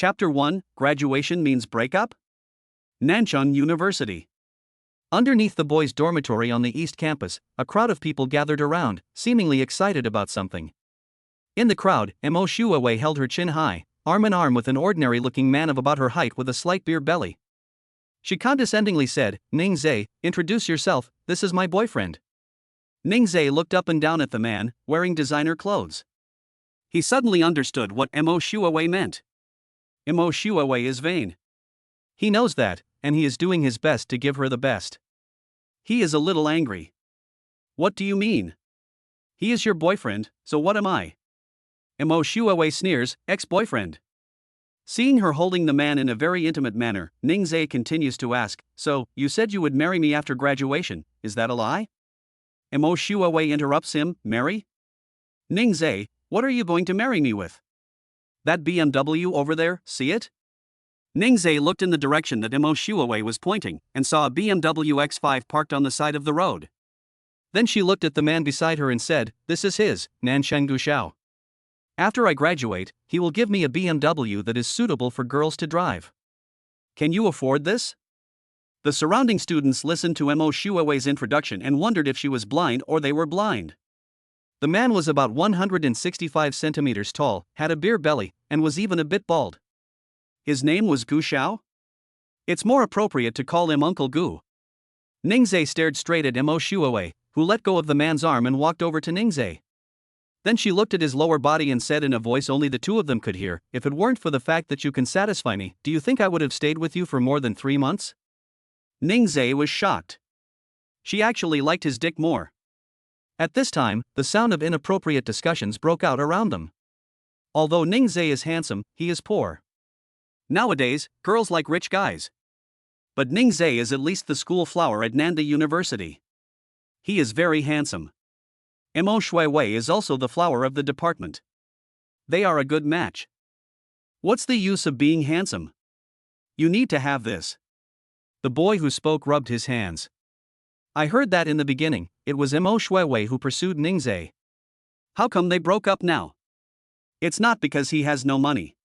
Chapter 1, Graduation Means Breakup? Nanchang University. Underneath the boys' dormitory on the East Campus, a crowd of people gathered around, seemingly excited about something. In the crowd, Mo Shuawei held her chin high, arm in arm with an ordinary-looking man of about her height with a slight beer belly. She condescendingly said, "Ning Zees, introduce yourself, this is my boyfriend." Ning Zees looked up and down at the man, wearing designer clothes. He suddenly understood what Mo Shuawei meant. Mo Shuawei is vain. He knows that, and he is doing his best to give her the best. He is a little angry. "What do you mean? He is your boyfriend, so what am I?" Mo Shuawei sneers, "Ex-boyfriend." Seeing her holding the man in a very intimate manner, Ning Zees continues to ask, "So, you said you would marry me after graduation, is that a lie?" Mo Shuawei interrupts him, "Marry? Ning Zees, what are you going to marry me with? That BMW over there, see it?" Ning Zees looked in the direction that Mo Shuawei was pointing, and saw a BMW X5 parked on the side of the road. Then she looked at the man beside her and said, "This is his, Nanchang Gushao. After I graduate, he will give me a BMW that is suitable for girls to drive. Can you afford this?" The surrounding students listened to Mo Shuawei's introduction and wondered if she was blind or they were blind. The man was about 165 centimeters tall, had a beer belly, and was even a bit bald. His name was Gu Shao? It's more appropriate to call him Uncle Gu. Ning Zees stared straight at Mo Shuawei, who let go of the man's arm and walked over to Ning Zees. Then she looked at his lower body and said in a voice only the two of them could hear, "If it weren't for the fact that you can satisfy me, do you think I would have stayed with you for more than 3 months?" Ning Zees was shocked. She actually liked his dick more. At this time, the sound of inappropriate discussions broke out around them. Although Ning Zees is handsome, he is poor. Nowadays, girls like rich guys. But Ning Zees is at least the school flower at Nanda University. He is very handsome. Mo Shuawei is also the flower of the department. They are a good match. What's the use of being handsome? You need to have this. The boy who spoke rubbed his hands. I heard that in the beginning, it was Mo Shuawei who pursued Ning Zees. How come they broke up now? It's not because he has no money.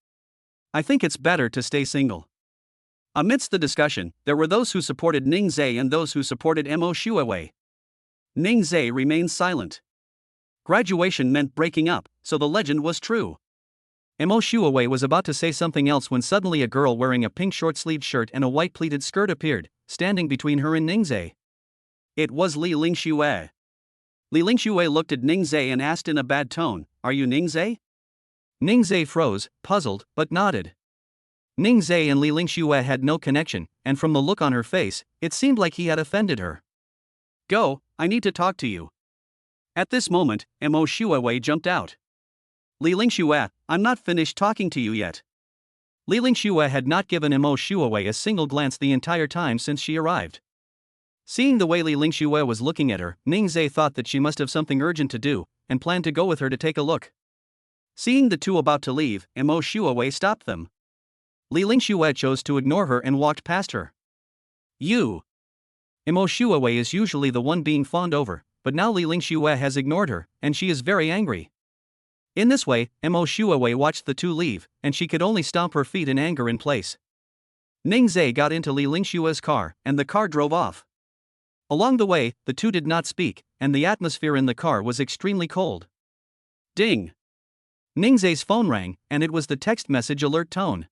I think it's better to stay single. Amidst the discussion, there were those who supported Ning Zees and those who supported Mo Shuawei. Ning Zees remained silent. Graduation meant breaking up, so the legend was true. Mo Shuawei was about to say something else when suddenly a girl wearing a pink short-sleeved shirt and a white pleated skirt appeared, standing between her and Ning Zees. It was Li Lingxue. Li Lingxue looked at Ning Zees and asked in a bad tone, "Are you Ning Zees?" Ning Zees froze, puzzled, but nodded. Ning Zees and Li Lingxue had no connection, and from the look on her face, it seemed like he had offended her. "Go, I need to talk to you." At this moment, Mo Shuawei jumped out. "Li Lingxue, I'm not finished talking to you yet." Li Lingxue had not given Mo Shuawei a single glance the entire time since she arrived. Seeing the way Li Lingxue was looking at her, Ning Zees thought that she must have something urgent to do, and planned to go with her to take a look. Seeing the two about to leave, Mo Shuawei stopped them. Li Lingxue chose to ignore her and walked past her. "You." Mo Shuawei is usually the one being fawned over, but now Li Lingxue has ignored her, and she is very angry. In this way, Mo Shuawei watched the two leave, and she could only stomp her feet in anger in place. Ning Zees got into Li Lingxue's car, and the car drove off. Along the way, the two did not speak, and the atmosphere in the car was extremely cold. Ding! Ning Zees' phone rang, and it was the text message alert tone.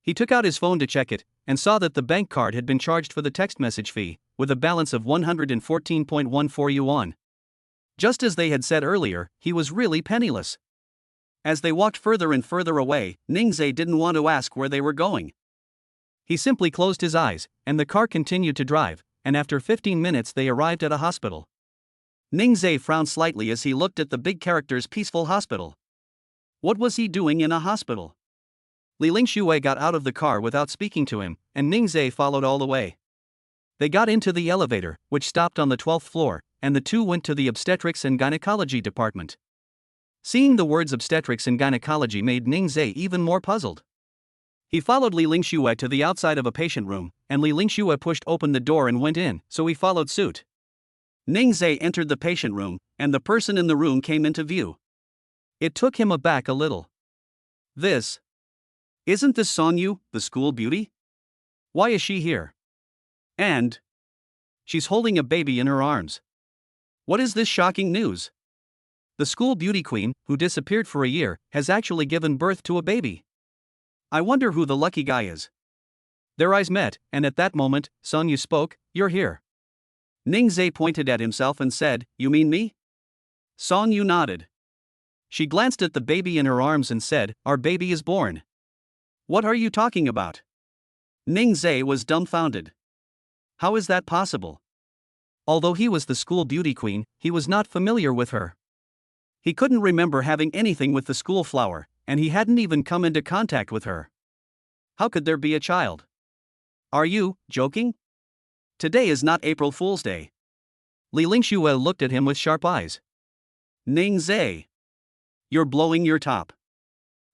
He took out his phone to check it, and saw that the bank card had been charged for the text message fee, with a balance of 114.14 yuan. Just as they had said earlier, he was really penniless. As they walked further and further away, Ning Zees didn't want to ask where they were going. He simply closed his eyes, and the car continued to drive, and after 15 minutes they arrived at a hospital. Ning Zees frowned slightly as he looked at the big characters "peaceful hospital." What was he doing in a hospital? Li Lingxue got out of the car without speaking to him, and Ning Zees followed all the way. They got into the elevator, which stopped on the 12th floor, and the two went to the obstetrics and gynecology department. Seeing the words obstetrics and gynecology made Ning Zees even more puzzled. He followed Li Lingxue to the outside of a patient room, and Li Lingxue pushed open the door and went in, so he followed suit. Ning Zees entered the patient room, and the person in the room came into view. It took him aback a little. This Isn't this Sonyu, the school beauty? Why is she here? And she's holding a baby in her arms. What is this shocking news? The school beauty queen, who disappeared for a year, has actually given birth to a baby. I wonder who the lucky guy is. Their eyes met, and at that moment, Sonyu spoke, "You're here." Ning Zees pointed at himself and said, "You mean me?" Sonyu nodded. She glanced at the baby in her arms and said, "Our baby is born." "What are you talking about?" Ning Zees was dumbfounded. How is that possible? Although he was the school beauty queen, he was not familiar with her. He couldn't remember having anything with the school flower, and he hadn't even come into contact with her. How could there be a child? Are you joking? Today is not April Fool's Day. Li Lingxue looked at him with sharp eyes. Ning Zees, you're blowing your top.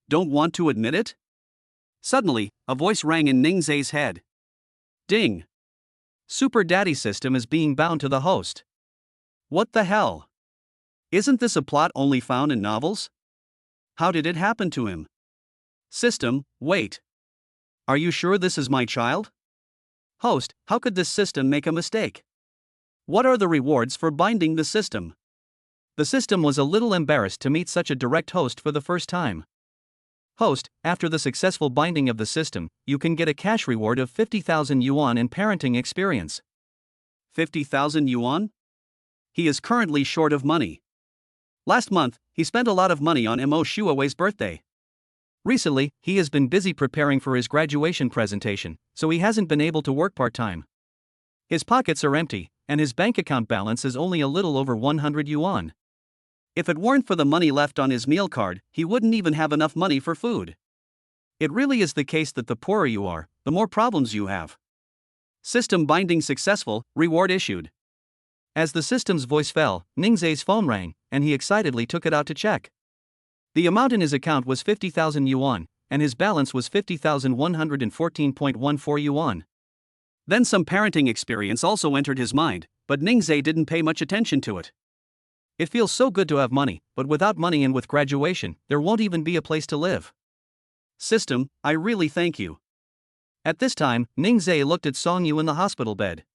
Don't want to admit it? Suddenly, a voice rang in Ning Zees' head. Ding! Super Daddy system is being bound to the host. What the hell? Isn't this a plot only found in novels? How did it happen to him? System, wait. Are you sure this is my child? Host, how could this system make a mistake? What are the rewards for binding the system? The system was a little embarrassed to meet such a direct host for the first time. Host, after the successful binding of the system, you can get a cash reward of 50,000 yuan in parenting experience. 50,000 yuan? He is currently short of money. Last month, he spent a lot of money on Mo Shuawei's birthday. Recently, he has been busy preparing for his graduation presentation, so he hasn't been able to work part-time. His pockets are empty, and his bank account balance is only a little over 100 yuan. If it weren't for the money left on his meal card, he wouldn't even have enough money for food. It really is the case that the poorer you are, the more problems you have. System binding successful, reward issued. As the system's voice fell, Ning Zees' phone rang, and he excitedly took it out to check. The amount in his account was 50,000 yuan, and his balance was 50,114.14 yuan. Then some parenting experience also entered his mind, but Ning Zees didn't pay much attention to it. It feels so good to have money, but without money and with graduation, there won't even be a place to live. System, I really thank you. At this time, Ning Zees looked at Sonyu in the hospital bed.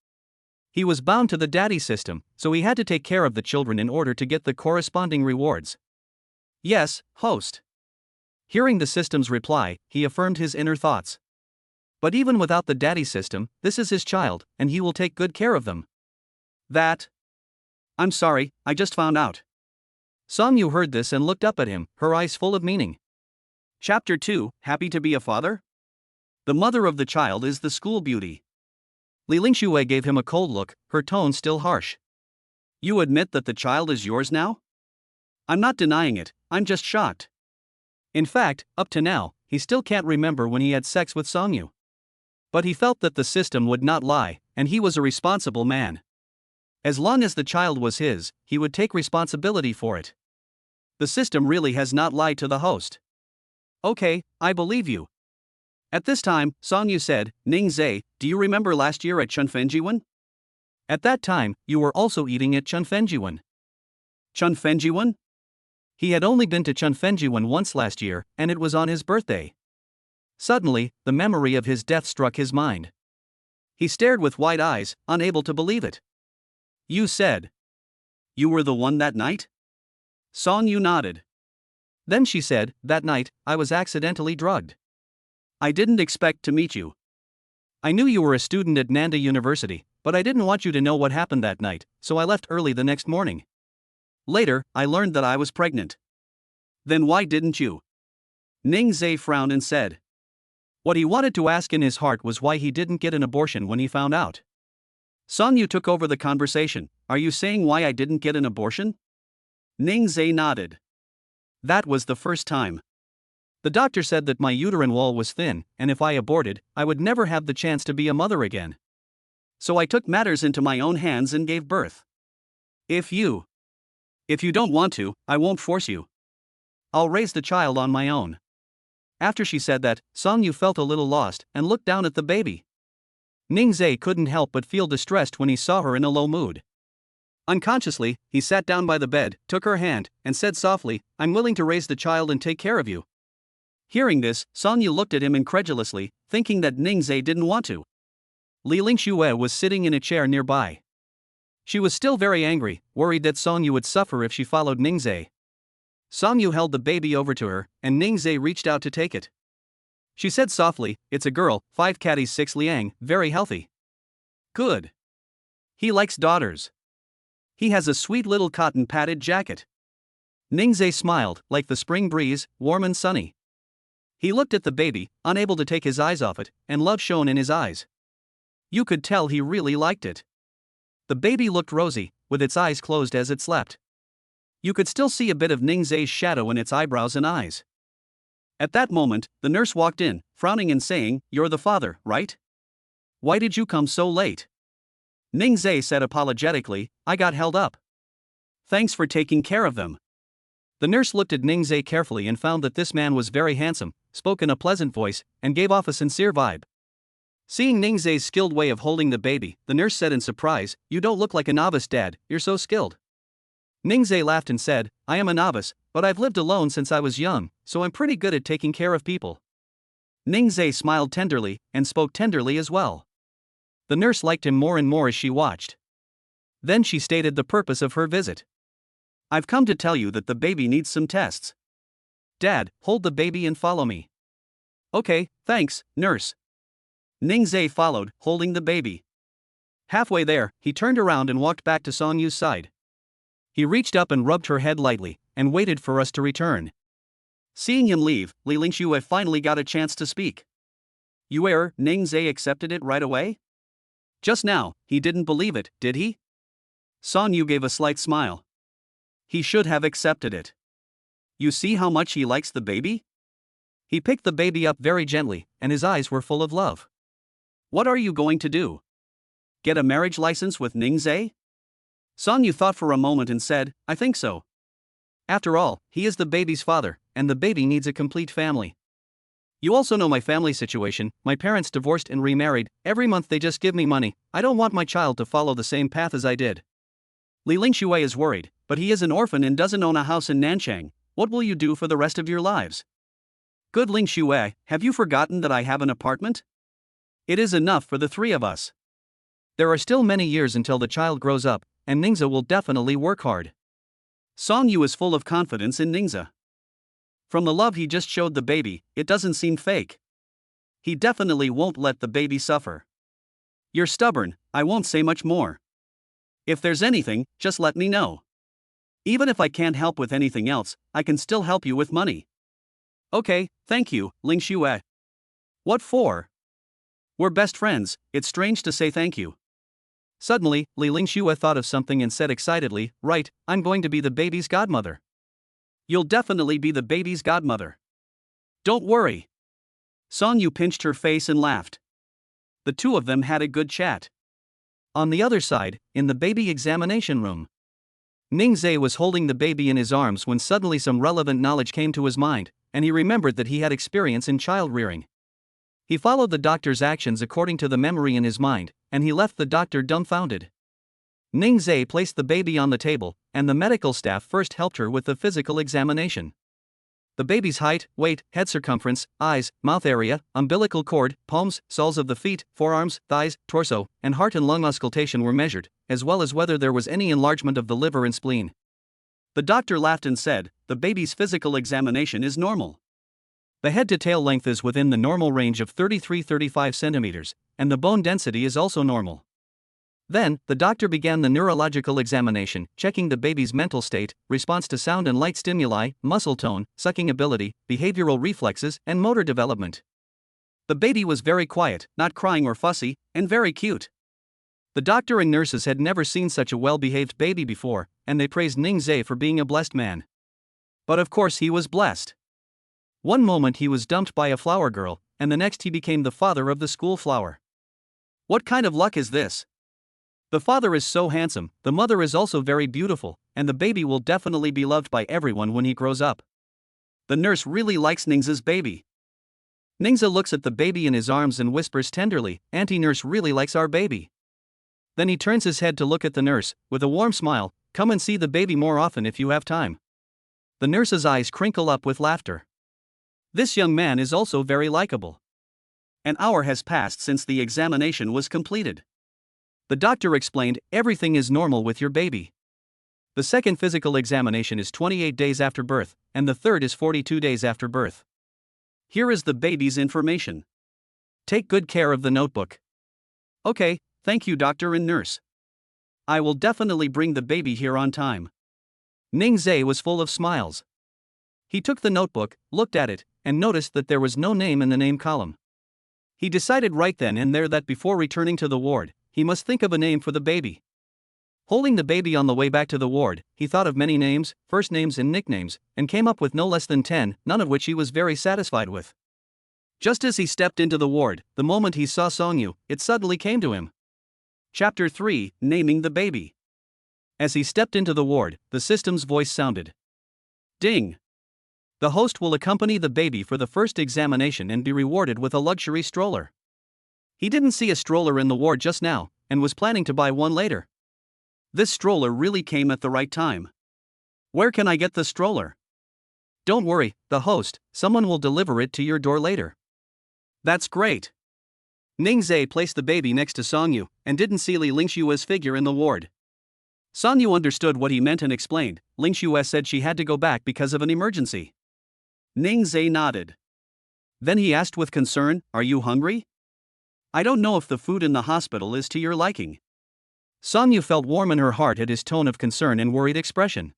He was bound to the daddy system, so he had to take care of the children in order to get the corresponding rewards. Yes, host. Hearing the system's reply, he affirmed his inner thoughts. But even without the daddy system, this is his child, and he will take good care of them. I'm sorry, I just found out. Sonyu heard this and looked up at him, her eyes full of meaning. Chapter 2, Happy to be a father? The mother of the child is the school beauty. Li Lingxue gave him a cold look, her tone still harsh. You admit that the child is yours now? I'm not denying it, I'm just shocked. In fact, up to now, he still can't remember when he had sex with Sonyu. But he felt that the system would not lie, and he was a responsible man. As long as the child was his, he would take responsibility for it. The system really has not lied to the host. Okay, I believe you. At this time, Sonyu said, Ning Zees, do you remember last year at Chunfenjiwan? At that time, you were also eating at Chunfenjiwan. Chunfenjiwan? He had only been to Chunfenjiwan once last year, and it was on his birthday. Suddenly, the memory of his death struck his mind. He stared with wide eyes, unable to believe it. You said. You were the one that night? Sonyu nodded. Then she said, that night, I was accidentally drugged. I didn't expect to meet you. I knew you were a student at Nanda University, but I didn't want you to know what happened that night, so I left early the next morning. Later, I learned that I was pregnant. Then why didn't you? Ning Zees frowned and said. What he wanted to ask in his heart was why he didn't get an abortion when he found out. Sonyu took over the conversation. Are you saying why I didn't get an abortion? Ning Zees nodded. That was the first time. The doctor said that my uterine wall was thin, and if I aborted, I would never have the chance to be a mother again. So I took matters into my own hands and gave birth. If you don't want to, I won't force you. I'll raise the child on my own. After she said that, Sonyu felt a little lost and looked down at the baby. Ning Zees couldn't help but feel distressed when he saw her in a low mood. Unconsciously, he sat down by the bed, took her hand, and said softly, I'm willing to raise the child and take care of you. Hearing this, Song Yu looked at him incredulously, thinking that Ning Zee didn't want to. Li Lingxue was sitting in a chair nearby. She was still very angry, worried that Song Yu would suffer if she followed Ning Zee. Song Yu held the baby over to her, and Ning Zee reached out to take it. She said softly, "It's a girl, 5 catties 6 liang, very healthy." "Good. He likes daughters. He has a sweet little cotton padded jacket." Ning Zee smiled, like the spring breeze, warm and sunny. He looked at the baby, unable to take his eyes off it, and love shone in his eyes. You could tell he really liked it. The baby looked rosy, with its eyes closed as it slept. You could still see a bit of Ning Zee's shadow in its eyebrows and eyes. At that moment, the nurse walked in, frowning and saying, "You're the father, right? Why did you come so late?" Ning Zee said apologetically, "I got held up. Thanks for taking care of them." The nurse looked at Ning Zee carefully and found that this man was very handsome, spoke in a pleasant voice, and gave off a sincere vibe. Seeing Ning Zee's skilled way of holding the baby, the nurse said in surprise, "You don't look like a novice, Dad, you're so skilled." Ning Zee laughed and said, "I am a novice, but I've lived alone since I was young, so I'm pretty good at taking care of people." Ning Zee smiled tenderly, and spoke tenderly as well. The nurse liked him more and more as she watched. Then she stated the purpose of her visit. "I've come to tell you that the baby needs some tests. Dad, hold the baby and follow me." "Okay, thanks, nurse." Ning Zee followed, holding the baby. Halfway there, he turned around and walked back to Song Yu's side. He reached up and rubbed her head lightly, and waited for us to return. Seeing him leave, Li Lingxue finally got a chance to speak. Ning Zee accepted it right away? Just now, he didn't believe it, did he?" Song Yu gave a slight smile. "He should have accepted it. You see how much he likes the baby?" He picked the baby up very gently, and his eyes were full of love. "What are you going to do? Get a marriage license with Ning Zee?" Song Yu thought for a moment and said, "I think so. After all, he is the baby's father, and the baby needs a complete family. You also know my family situation, my parents divorced and remarried, every month they just give me money, I don't want my child to follow the same path as I did." Li Lingxue is worried, but he is an orphan and doesn't own a house in Nanchang. What will you do for the rest of your lives? "Good Lingxue, have you forgotten that I have an apartment? It is enough for the 3 of us. There are still many years until the child grows up, and Ning Zee will definitely work hard." Song Yu is full of confidence in Ning Zee. From the love he just showed the baby, it doesn't seem fake. He definitely won't let the baby suffer. "You're stubborn, I won't say much more. If there's anything, just let me know. Even if I can't help with anything else, I can still help you with money." "Okay, thank you, Lingxue." "What for? We're best friends, it's strange to say thank you." Suddenly, Li Lingxue thought of something and said excitedly, "Right, I'm going to be the baby's godmother." "You'll definitely be the baby's godmother. Don't worry." Song Yu pinched her face and laughed. The two of them had a good chat. On the other side, in the baby examination room, Ning Zee was holding the baby in his arms when suddenly some relevant knowledge came to his mind, and he remembered that he had experience in child rearing. He followed the doctor's actions according to the memory in his mind, and he left the doctor dumbfounded. Ning Zee placed the baby on the table, and the medical staff first helped her with the physical examination. The baby's height, weight, head circumference, eyes, mouth area, umbilical cord, palms, soles of the feet, forearms, thighs, torso, and heart and lung auscultation were measured, as well as whether there was any enlargement of the liver and spleen. The doctor laughed and said, "The baby's physical examination is normal. The head to tail length is within the normal range of 33-35 centimeters, and the bone density is also normal." Then, the doctor began the neurological examination, checking the baby's mental state, response to sound and light stimuli, muscle tone, sucking ability, behavioral reflexes, and motor development. The baby was very quiet, not crying or fussy, and very cute. The doctor and nurses had never seen such a well-behaved baby before, and they praised Ning Zee for being a blessed man. But of course he was blessed. One moment he was dumped by a flower girl, and the next he became the father of the school flower. What kind of luck is this? The father is so handsome, the mother is also very beautiful, and the baby will definitely be loved by everyone when he grows up. The nurse really likes Ning Zee's baby. Ning Zee looks at the baby in his arms and whispers tenderly, "Auntie Nurse really likes our baby." Then he turns his head to look at the nurse, with a warm smile, "Come and see the baby more often if you have time." The nurse's eyes crinkle up with laughter. This young man is also very likable. An hour has passed since the examination was completed. The doctor explained, everything is normal with your baby. The second physical examination is 28 days after birth, and the third is 42 days after birth. Here is the baby's information. Take good care of the notebook. Okay, thank you, doctor and nurse. I will definitely bring the baby here on time. Ning Zees was full of smiles. He took the notebook, looked at it, and noticed that there was no name in the name column. He decided right then and there that before returning to the ward, he must think of a name for the baby. Holding the baby on the way back to the ward, he thought of many names, first names and nicknames, and came up with no less than 10, none of which he was very satisfied with. Just as he stepped into the ward, the moment he saw Songyu, it suddenly came to him. Chapter 3, Naming the Baby. As he stepped into the ward, the system's voice sounded. Ding! The host will accompany the baby for the first examination and be rewarded with a luxury stroller. He didn't see a stroller in the ward just now, and was planning to buy one later. This stroller really came at the right time. Where can I get the stroller? Don't worry, the host, someone will deliver it to your door later. That's great. Ning Zees placed the baby next to Songyu, and didn't see Li Lingshua's figure in the ward. Songyu understood what he meant and explained. Lingshua said she had to go back because of an emergency. Ning Zees nodded. Then he asked with concern, are you hungry? I don't know if the food in the hospital is to your liking. Songyu felt warm in her heart at his tone of concern and worried expression.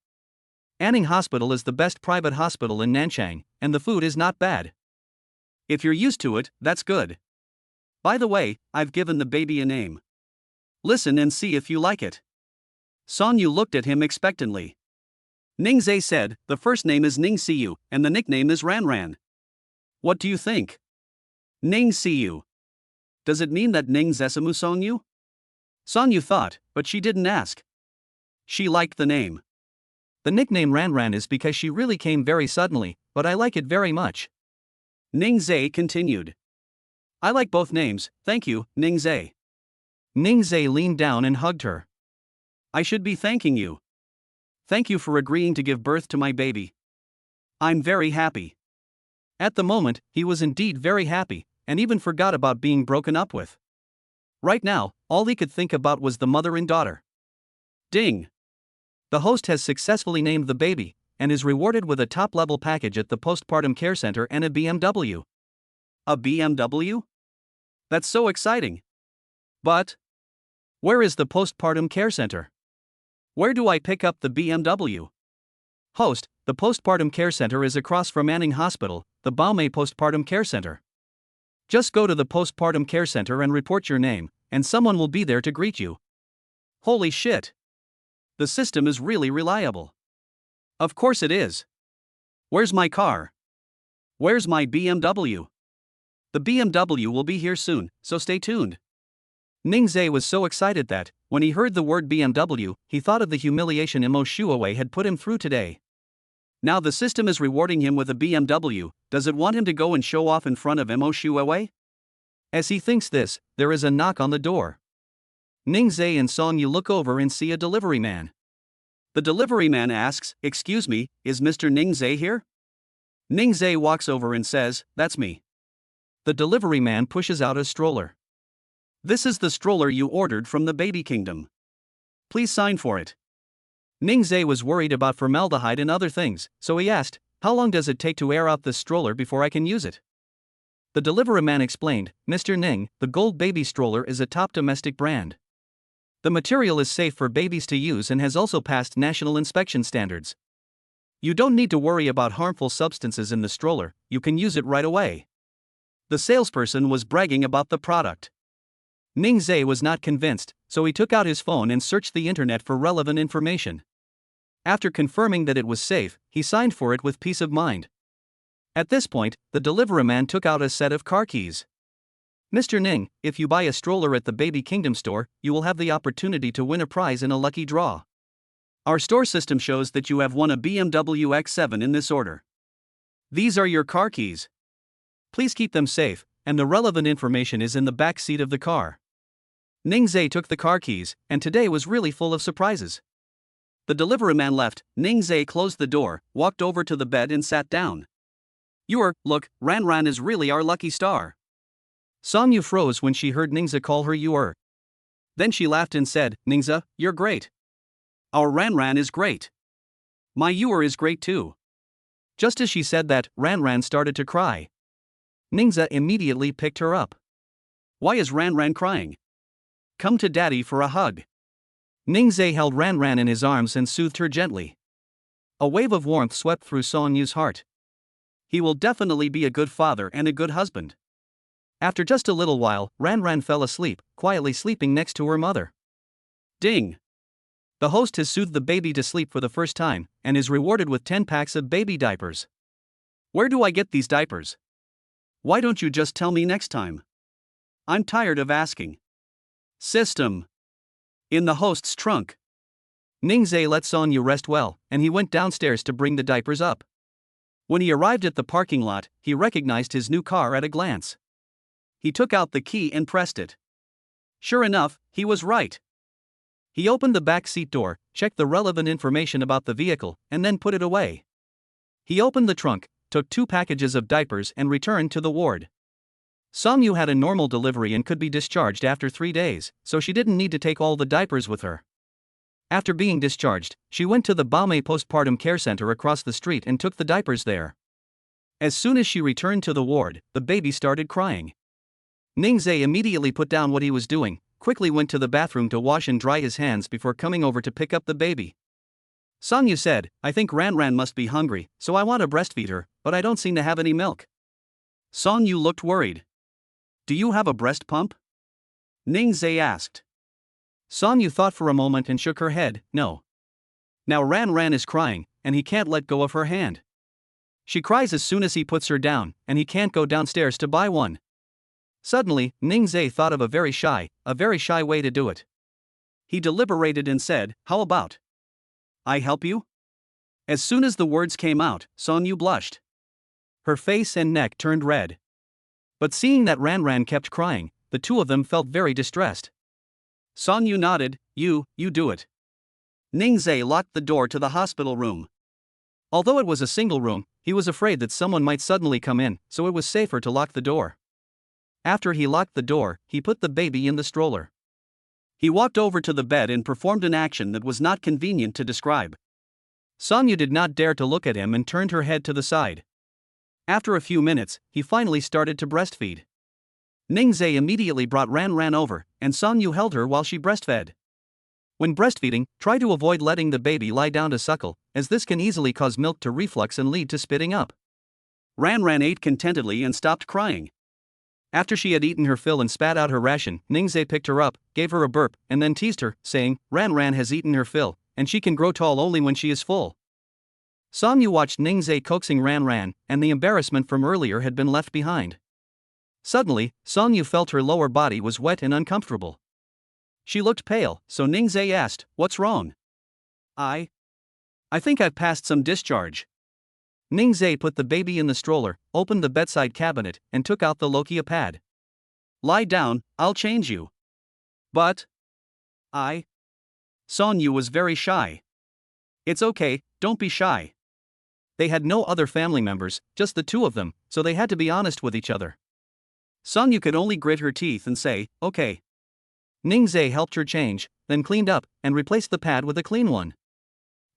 Anning Hospital is the best private hospital in Nanchang, and the food is not bad. If you're used to it, that's good. By the way, I've given the baby a name. Listen and see if you like it. Songyu looked at him expectantly. Ning Zees said, the first name is Ning Siu, and the nickname is Ran Ran. What do you think? Ning Siu. Does it mean that Ning Zesimu Songyu? Songyu thought, but she didn't ask. She liked the name. The nickname Ran Ran is because she really came very suddenly, but I like it very much. Ning Zees continued. I like both names, thank you, Ning Zees. Ning Zees leaned down and hugged her. I should be thanking you. Thank you for agreeing to give birth to my baby. I'm very happy. At the moment, he was indeed very happy, and even forgot about being broken up with. Right now, all he could think about was the mother and daughter. Ding! The host has successfully named the baby, and is rewarded with a top-level package at the postpartum care center and a BMW. A BMW? That's so exciting. But where is the postpartum care center? Where do I pick up the BMW? Host, the postpartum care center is across from Anning Hospital, the Baomei Postpartum Care Center. Just go to the postpartum care center and report your name, and someone will be there to greet you. Holy shit! The system is really reliable. Of course it is. Where's my car? Where's my BMW? The BMW will be here soon, so stay tuned. Ning Zees was so excited that, when he heard the word BMW, he thought of the humiliation Mo Shuawei had put him through today. Now the system is rewarding him with a BMW, does it want him to go and show off in front of Mo Shuawei? As he thinks this, there is a knock on the door. Ning Zees and Songyu look over and see a delivery man. The delivery man asks, excuse me, is Mr. Ning Zees here? Ning Zees walks over and says, that's me. The delivery man pushes out a stroller. This is the stroller you ordered from the Baby Kingdom. Please sign for it. Ning Zees was worried about formaldehyde and other things, so he asked, how long does it take to air out this stroller before I can use it? The delivery man explained, Mr. Ning, the Gold Baby Stroller is a top domestic brand. The material is safe for babies to use and has also passed national inspection standards. You don't need to worry about harmful substances in the stroller, you can use it right away. The salesperson was bragging about the product. Ning Zees was not convinced, so he took out his phone and searched the internet for relevant information. After confirming that it was safe, he signed for it with peace of mind. At this point, the delivery man took out a set of car keys. Mr. Ning, if you buy a stroller at the Baby Kingdom store, you will have the opportunity to win a prize in a lucky draw. Our store system shows that you have won a BMW X7 in this order. These are your car keys. Please keep them safe, and the relevant information is in the back seat of the car. Ning Zees took the car keys, and today was really full of surprises. The delivery man left, Ning Zees closed the door, walked over to the bed and sat down. Look, Ran Ran is really our lucky star. Song Yu froze when she heard Ning Zee call her You're. Then she laughed and said, Ning Zee, you're great. Our Ran Ran is great. My You're is great too. Just as she said that, Ran Ran started to cry. Ning Zee immediately picked her up. Why is Ran Ran crying? Come to daddy for a hug. Ning Zee held Ran Ran in his arms and soothed her gently. A wave of warmth swept through Song Yu's heart. He will definitely be a good father and a good husband. After just a little while, Ran Ran fell asleep, quietly sleeping next to her mother. Ding! The host has soothed the baby to sleep for the first time, and is rewarded with 10 packs of baby diapers. Where do I get these diapers? Why don't you just tell me next time? I'm tired of asking. System. In the host's trunk. Ning Zee let Song Yu rest well, and he went downstairs to bring the diapers up. When he arrived at the parking lot, he recognized his new car at a glance. He took out the key and pressed it. Sure enough, he was right. He opened the back seat door, checked the relevant information about the vehicle, and then put it away. He opened the trunk, took 2 packages of diapers and returned to the ward. Song Yu had a normal delivery and could be discharged after 3 days, so she didn't need to take all the diapers with her. After being discharged, she went to the Baume postpartum care center across the street and took the diapers there. As soon as she returned to the ward, the baby started crying. Ning Zee immediately put down what he was doing, quickly went to the bathroom to wash and dry his hands before coming over to pick up the baby. Song Yu said, I think Ran Ran must be hungry, so I want to breastfeed her, but I don't seem to have any milk. Song Yu looked worried. Do you have a breast pump? Ning Zee asked. Song Yu thought for a moment and shook her head, no. Now Ran Ran is crying, and he can't let go of her hand. She cries as soon as he puts her down, and he can't go downstairs to buy one. Suddenly, Ning Zee thought of a very shy way to do it. He deliberated and said, how about? I help you? As soon as the words came out, Song Yu blushed. Her face and neck turned red. But seeing that Ran Ran kept crying, the two of them felt very distressed. Song Yu nodded, you do it. Ning Zee locked the door to the hospital room. Although it was a single room, he was afraid that someone might suddenly come in, so it was safer to lock the door. After he locked the door, he put the baby in the stroller. He walked over to the bed and performed an action that was not convenient to describe. Song Yu did not dare to look at him and turned her head to the side. After a few minutes, he finally started to breastfeed. Ning Zee immediately brought Ran Ran over, and Song Yu held her while she breastfed. When breastfeeding, try to avoid letting the baby lie down to suckle, as this can easily cause milk to reflux and lead to spitting up. Ran Ran ate contentedly and stopped crying. After she had eaten her fill and spat out her ration, Ning Zee picked her up, gave her a burp, and then teased her, saying, Ran Ran has eaten her fill, and she can grow tall only when she is full. Song Yu watched Ning Zee coaxing Ran Ran, and the embarrassment from earlier had been left behind. Suddenly, Song Yu felt her lower body was wet and uncomfortable. She looked pale, so Ning Zee asked, what's wrong? I think I've passed some discharge. Ning Zee put the baby in the stroller, opened the bedside cabinet, and took out the Lokia pad. Lie down, I'll change you. But Song Yu was very shy. It's okay, don't be shy. They had no other family members, just the two of them, so they had to be honest with each other. Song Yu could only grit her teeth and say, okay. Ning Zee helped her change, then cleaned up, and replaced the pad with a clean one.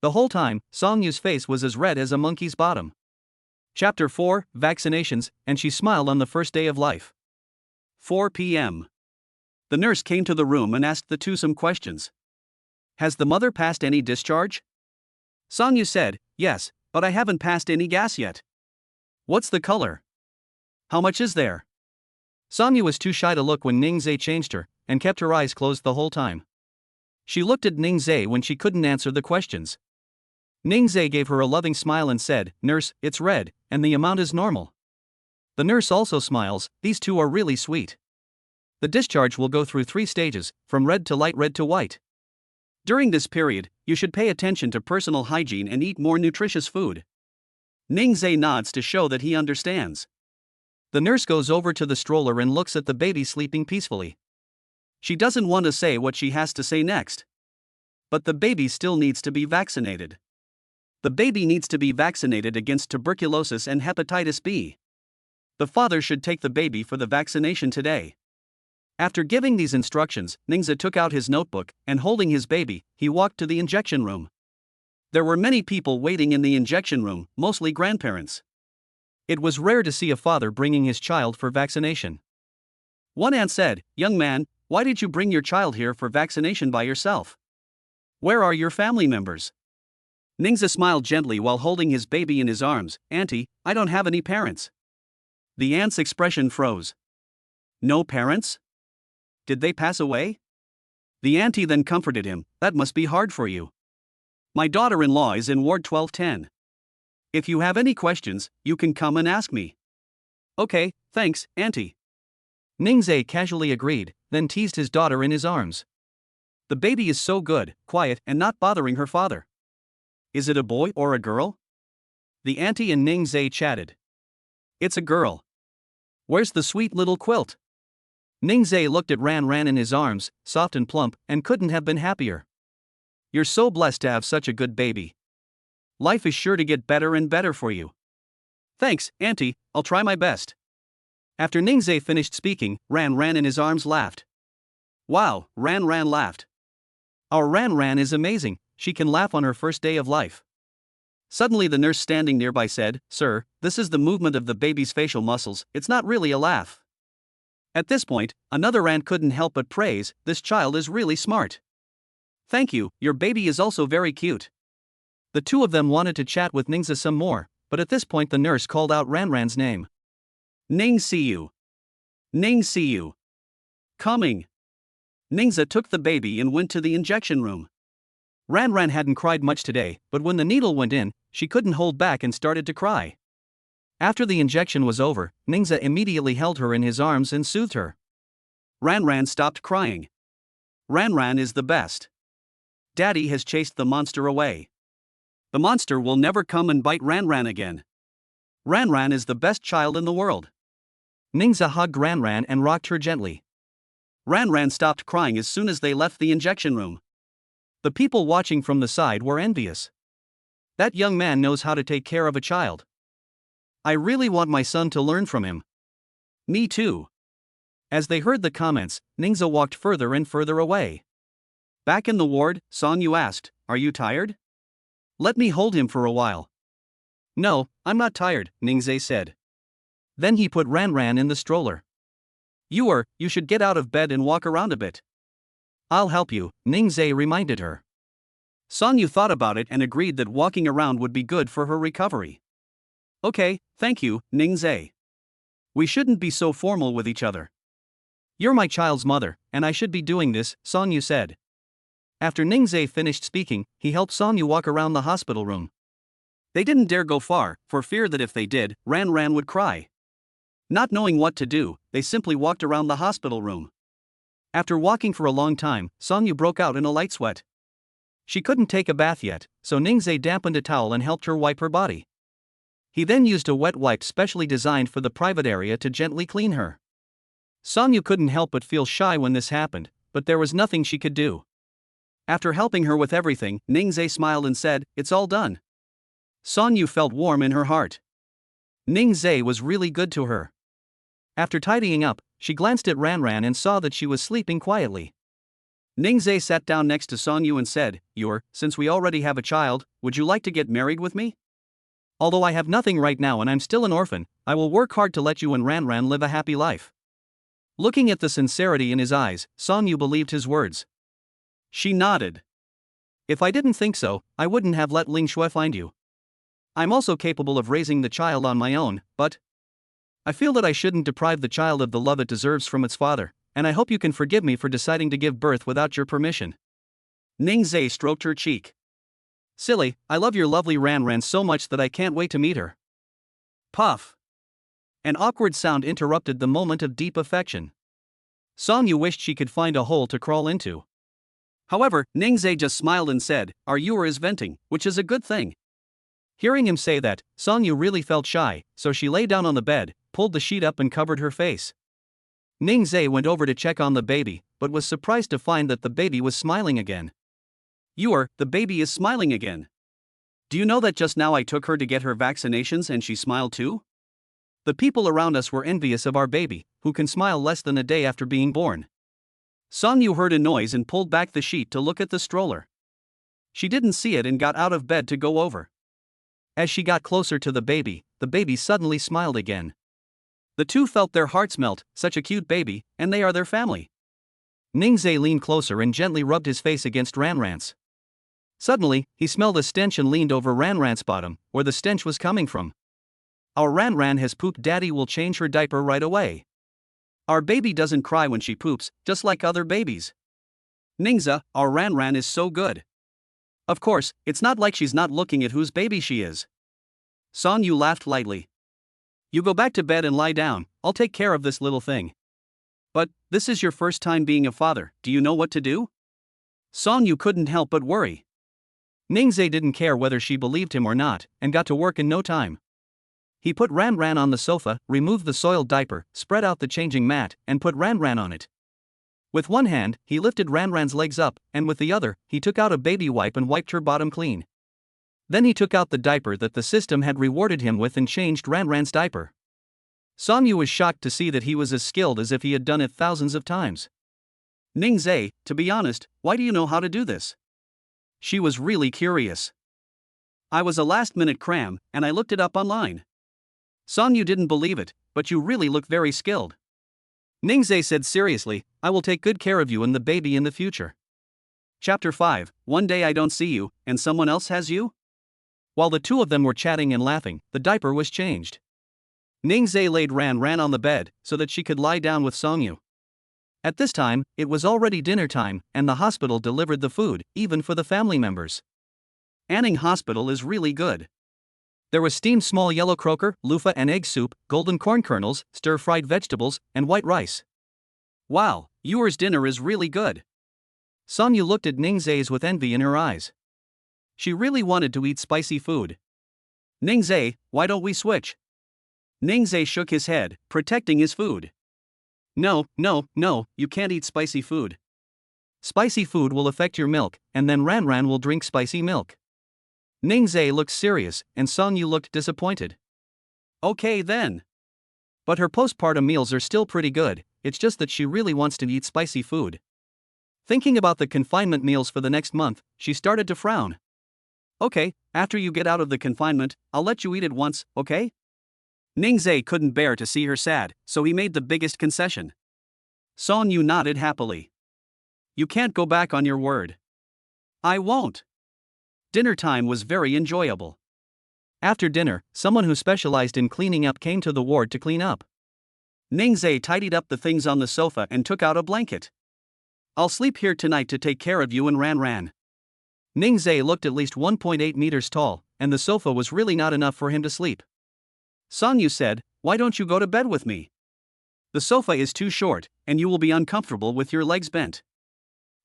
The whole time, Song Yu's face was as red as a monkey's bottom. Chapter 4, Vaccinations, and she smiled on the first day of life. 4 p.m. The nurse came to the room and asked the two some questions. Has the mother passed any discharge? Song Yu said, yes, but I haven't passed any gas yet. What's the color? How much is there? Song Yu was too shy to look when Ning Zee changed her, and kept her eyes closed the whole time. She looked at Ning Zee when she couldn't answer the questions. Ning Zee gave her a loving smile and said, Nurse, it's red, and the amount is normal. The nurse also smiles, these two are really sweet. The discharge will go through 3 stages, from red to light red to white. During this period, you should pay attention to personal hygiene and eat more nutritious food. Ning Zee nods to show that he understands. The nurse goes over to the stroller and looks at the baby sleeping peacefully. She doesn't want to say what she has to say next. But the baby still needs to be vaccinated. The baby needs to be vaccinated against tuberculosis and hepatitis B. The father should take the baby for the vaccination today. After giving these instructions, Ning Zees took out his notebook, and holding his baby, he walked to the injection room. There were many people waiting in the injection room, mostly grandparents. It was rare to see a father bringing his child for vaccination. One aunt said, "Young man, why did you bring your child here for vaccination by yourself? Where are your family members?" Ning Zees smiled gently while holding his baby in his arms. "Auntie, I don't have any parents." The aunt's expression froze. "No parents? Did they pass away?" The auntie then comforted him. "That must be hard for you. My daughter-in-law is in Ward 1210. If you have any questions, you can come and ask me." "Okay, thanks, auntie." Ning Zees casually agreed, then teased his daughter in his arms. "The baby is so good, quiet, and not bothering her father. Is it a boy or a girl?" The auntie and Ning Zees chatted. "It's a girl. Where's the sweet little quilt?" Ning Zees looked at Ran Ran in his arms, soft and plump, and couldn't have been happier. "You're so blessed to have such a good baby. Life is sure to get better and better for you." "Thanks, auntie, I'll try my best." After Ning Zees finished speaking, Ran Ran in his arms laughed. "Wow," Ran Ran laughed. "Our Ran Ran is amazing, she can laugh on her first day of life." Suddenly the nurse standing nearby said, "Sir, this is the movement of the baby's facial muscles, it's not really a laugh." At this point, another aunt couldn't help but praise, "This child is really smart." "Thank you, your baby is also very cute." The two of them wanted to chat with Ning Zees some more, but at this point the nurse called out Ran Ran's name. "Ning Zees. Ning Zees. Coming." Ning Zees took the baby and went to the injection room. Ran Ran hadn't cried much today, but when the needle went in, she couldn't hold back and started to cry. After the injection was over, Ning Zees immediately held her in his arms and soothed her. Ran Ran stopped crying. Ran Ran is the best. Daddy has chased the monster away. The monster will never come and bite Ran Ran again. Ran Ran is the best child in the world. Ning Zees hugged Ran Ran and rocked her gently. Ran Ran stopped crying as soon as they left the injection room. The people watching from the side were envious. That young man knows how to take care of a child. I really want my son to learn from him. Me too. As they heard the comments, Ning Zees walked further and further away. Back in the ward, Song Yu asked, "Are you tired? Let me hold him for a while." "No, I'm not tired," Ning Zees said. Then he put Ran Ran in the stroller. You should get out of bed and walk around a bit." "I'll help you," Ning Zees reminded her. Song Yu thought about it and agreed that walking around would be good for her recovery. "Okay, thank you, Ning Zees. We shouldn't be so formal with each other. You're my child's mother, and I should be doing this," Song Yu said. After Ning Zees finished speaking, he helped Song Yu walk around the hospital room. They didn't dare go far, for fear that if they did, Ran Ran would cry. Not knowing what to do, they simply walked around the hospital room. After walking for a long time, Song Yu broke out in a light sweat. She couldn't take a bath yet, so Ning Zees dampened a towel and helped her wipe her body. He then used a wet wipe specially designed for the private area to gently clean her. Song Yu couldn't help but feel shy when this happened, but there was nothing she could do. After helping her with everything, Ning Zees smiled and said, "It's all done." Song Yu felt warm in her heart. Ning Zees was really good to her. After tidying up, she glanced at Ran Ran and saw that she was sleeping quietly. Ning Zees sat down next to Song Yu and said, "Since we already have a child, would you like to get married with me? Although I have nothing right now and I'm still an orphan, I will work hard to let you and Ran Ran live a happy life." Looking at the sincerity in his eyes, Song Yu believed his words. She nodded. "If I didn't think so, I wouldn't have let Ling Shui find you. I'm also capable of raising the child on my own, but I feel that I shouldn't deprive the child of the love it deserves from its father, and I hope you can forgive me for deciding to give birth without your permission." Ning Zees stroked her cheek. "Silly, I love your lovely Ran Ran so much that I can't wait to meet her." Puff. An awkward sound interrupted the moment of deep affection. Song Yu wished she could find a hole to crawl into. However, Ning Zees just smiled and said, "Our Yuer is venting, which is a good thing." Hearing him say that, Song Yu really felt shy, so she lay down on the bed, pulled the sheet up and covered her face. Ning Zees went over to check on the baby, but was surprised to find that the baby was smiling again. The baby is smiling again. Do you know that just now I took her to get her vaccinations and she smiled too? The people around us were envious of our baby, who can smile less than a day after being born. Songyu heard a noise and pulled back the sheet to look at the stroller. She didn't see it and got out of bed to go over. As she got closer to the baby suddenly smiled again. The two felt their hearts melt, such a cute baby, and they are their family. Ning Zees leaned closer and gently rubbed his face against Ranran's. Suddenly, he smelled a stench and leaned over Ranran's bottom, where the stench was coming from. Our Ranran has pooped. Daddy will change her diaper right away. Our baby doesn't cry when she poops, just like other babies. Ning Zees, our Ranran is so good. Of course, it's not like she's not looking at whose baby she is. Songyu laughed lightly. You go back to bed and lie down, I'll take care of this little thing. But, this is your first time being a father, do you know what to do? Songyu couldn't help but worry. Ning Zees didn't care whether she believed him or not, and got to work in no time. He put Ranran on the sofa, removed the soiled diaper, spread out the changing mat, and put Ranran on it. With one hand, he lifted Ranran's legs up, and with the other, he took out a baby wipe and wiped her bottom clean. Then he took out the diaper that the system had rewarded him with and changed Ranran's diaper. Songyu was shocked to see that he was as skilled as if he had done it thousands of times. Ning Zees, to be honest, why do you know how to do this? She was really curious. I was a last-minute cram, and I looked it up online. Songyu didn't believe it, but you really look very skilled. Ning Zees said seriously, I will take good care of you and the baby in the future. Chapter 5, One day I don't see you, and someone else has you? While the two of them were chatting and laughing, the diaper was changed. Ning Zees laid Ranran on the bed, so that she could lie down with Songyu. At this time, it was already dinner time, and the hospital delivered the food, even for the family members. Anning Hospital is really good. There was steamed small yellow croaker, loofah and egg soup, golden corn kernels, stir-fried vegetables, and white rice. Wow, yours dinner is really good. Songyu looked at Ning Zees with envy in her eyes. She really wanted to eat spicy food. Ning Zees, why don't we switch? Ning Zees shook his head, protecting his food. No, you can't eat spicy food. Spicy food will affect your milk, and then Ranran will drink spicy milk. Ning Zees looked serious, and Songyu looked disappointed. Okay then. But her postpartum meals are still pretty good, it's just that she really wants to eat spicy food. Thinking about the confinement meals for the next month, she started to frown. Okay, after you get out of the confinement, I'll let you eat it once, okay? Ning Zees couldn't bear to see her sad, so he made the biggest concession. Songyu nodded happily. You can't go back on your word. I won't. Dinner time was very enjoyable. After dinner, someone who specialized in cleaning up came to the ward to clean up. Ning Zees tidied up the things on the sofa and took out a blanket. I'll sleep here tonight to take care of you and Ranran. Ning Zees looked at least 1.8 meters tall, and the sofa was really not enough for him to sleep. Songyu said, why don't you go to bed with me? The sofa is too short, and you will be uncomfortable with your legs bent.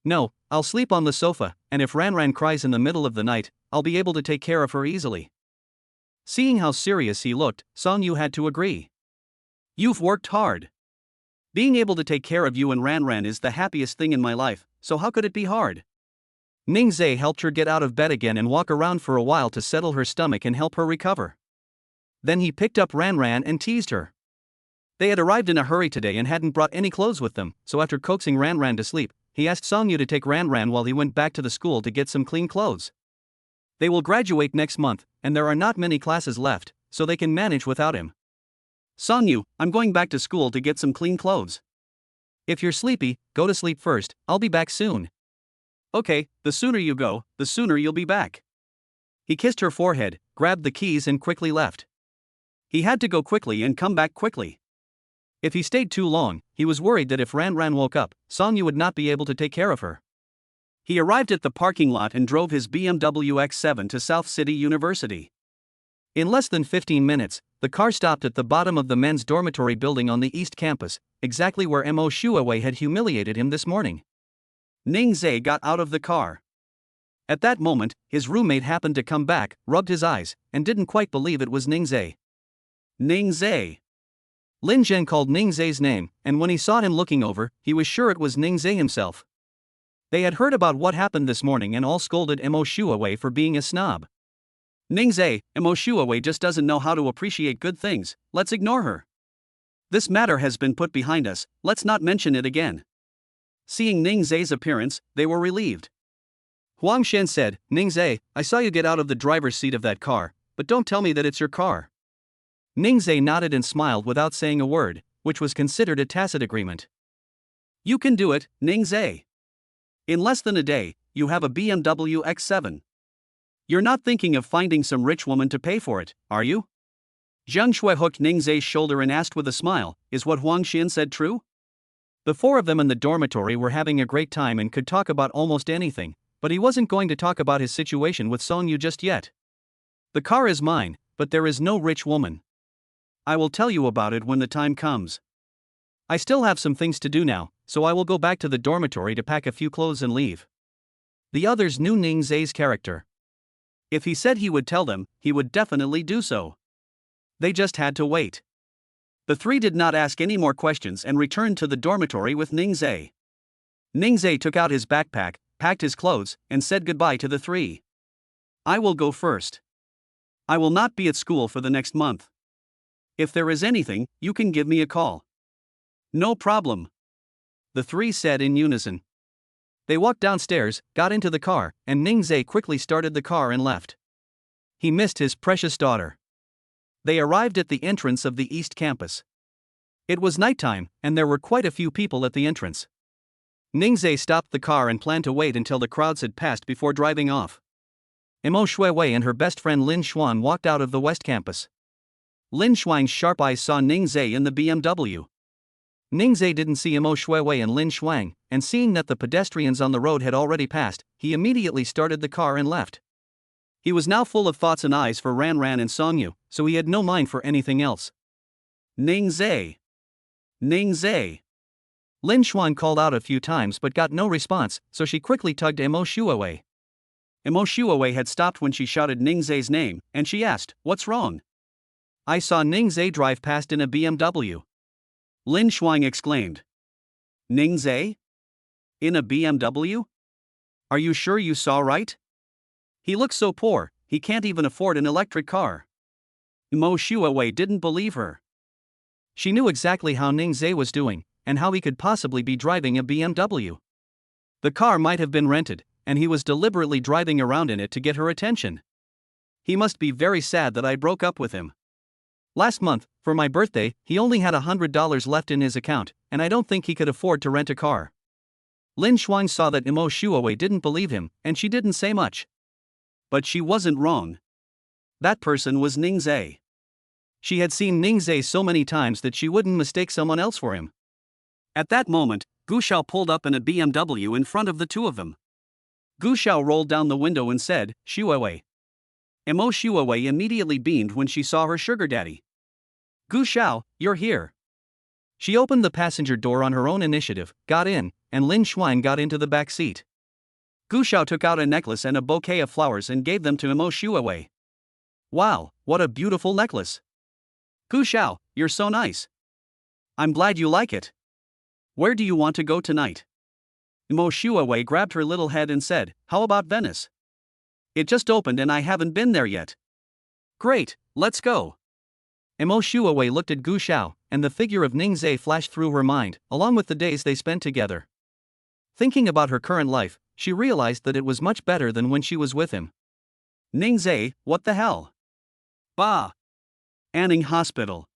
No, I'll sleep on the sofa, and if Ranran cries in the middle of the night, I'll be able to take care of her easily. Seeing how serious he looked, Songyu had to agree. You've worked hard. Being able to take care of you and Ranran is the happiest thing in my life, so how could it be hard? Ning Zees helped her get out of bed again and walk around for a while to settle her stomach and help her recover. Then he picked up Ranran and teased her. They had arrived in a hurry today and hadn't brought any clothes with them, so after coaxing Ranran to sleep, he asked Songyu to take Ranran while he went back to the school to get some clean clothes. They will graduate next month, and there are not many classes left, so they can manage without him. Songyu, I'm going back to school to get some clean clothes. If you're sleepy, go to sleep first, I'll be back soon. Okay, the sooner you go, the sooner you'll be back. He kissed her forehead, grabbed the keys and quickly left. He had to go quickly and come back quickly. If he stayed too long, he was worried that if Ranran woke up, Songyu would not be able to take care of her. He arrived at the parking lot and drove his BMW X7 to South City University. In less than 15 minutes, the car stopped at the bottom of the men's dormitory building on the East Campus, exactly where Mo Shuawei had humiliated him this morning. Ning Zees got out of the car. At that moment, his roommate happened to come back, rubbed his eyes, and didn't quite believe it was Ning Zees. Ning Zees. Lin Zhen called Ning Zees' name, and when he saw him looking over, he was sure it was Ning Zees himself. They had heard about what happened this morning and all scolded Mo Shuawei for being a snob. Ning Zees, Shuawei just doesn't know how to appreciate good things, let's ignore her. This matter has been put behind us, let's not mention it again. Seeing Ning Zees' appearance, they were relieved. Huang Shen said, Ning Zees, I saw you get out of the driver's seat of that car, but don't tell me that it's your car. Ning Zees nodded and smiled without saying a word, which was considered a tacit agreement. You can do it, Ning Zees. In less than a day, you have a BMW X7. You're not thinking of finding some rich woman to pay for it, are you? Zheng Shui hooked Ning Zees' shoulder and asked with a smile, is what Huang Shen said true? The four of them in the dormitory were having a great time and could talk about almost anything, but he wasn't going to talk about his situation with Song Yu just yet. The car is mine, but there is no rich woman. I will tell you about it when the time comes. I still have some things to do now, so I will go back to the dormitory to pack a few clothes and leave. The others knew Ning Zees' character. If he said he would tell them, he would definitely do so. They just had to wait. The three did not ask any more questions and returned to the dormitory with Ning Zees. Ning Zees took out his backpack, packed his clothes, and said goodbye to the three. I will go first. I will not be at school for the next month. If there is anything, you can give me a call. No problem. The three said in unison. They walked downstairs, got into the car, and Ning Zees quickly started the car and left. He missed his precious daughter. They arrived at the entrance of the East Campus. It was nighttime, and there were quite a few people at the entrance. Ning Zees stopped the car and planned to wait until the crowds had passed before driving off. Shuawei and her best friend Lin Xuan walked out of the West Campus. Lin Xuan's sharp eyes saw Ning Zees in the BMW. Ning Zees didn't see Shuawei and Lin Xuan, and seeing that the pedestrians on the road had already passed, he immediately started the car and left. He was now full of thoughts and eyes for Ran Ran and Song Yu, so he had no mind for anything else. Ning Zees. Ning Zees. Lin Xuan called out a few times but got no response, so she quickly tugged Shuawei. Shuawei had stopped when she shouted Ning Zees' name, and she asked, what's wrong? I saw Ning Zees drive past in a BMW. Lin Xuan exclaimed. Ning Zees? In a BMW? Are you sure you saw right? He looks so poor, he can't even afford an electric car. Shuawei didn't believe her. She knew exactly how Ning Zees was doing, and how he could possibly be driving a BMW. The car might have been rented, and he was deliberately driving around in it to get her attention. He must be very sad that I broke up with him. Last month, for my birthday, he only had $100 left in his account, and I don't think he could afford to rent a car. Lin Xuan saw that Shuawei didn't believe him, and she didn't say much. But she wasn't wrong. That person was Ning Zees. She had seen Ning Zees so many times that she wouldn't mistake someone else for him. At that moment, Gu Xiao pulled up in a BMW in front of the two of them. Gu Xiao rolled down the window and said, Shuawei. Shuawei immediately beamed when she saw her sugar daddy. Gu Xiao, you're here. She opened the passenger door on her own initiative, got in, and Lin Xuan got into the back seat. Gu Xiao took out a necklace and a bouquet of flowers and gave them to Shuawei. Wow, what a beautiful necklace. Gu Xiao, you're so nice. I'm glad you like it. Where do you want to go tonight? Shuawei grabbed her little head and said, how about Venice? It just opened and I haven't been there yet. Great, let's go. Shuawei looked at Gu Xiao, and the figure of Ning Zees flashed through her mind, along with the days they spent together. Thinking about her current life, she realized that it was much better than when she was with him. Ning Zees, what the hell? Bah! Anning Hospital.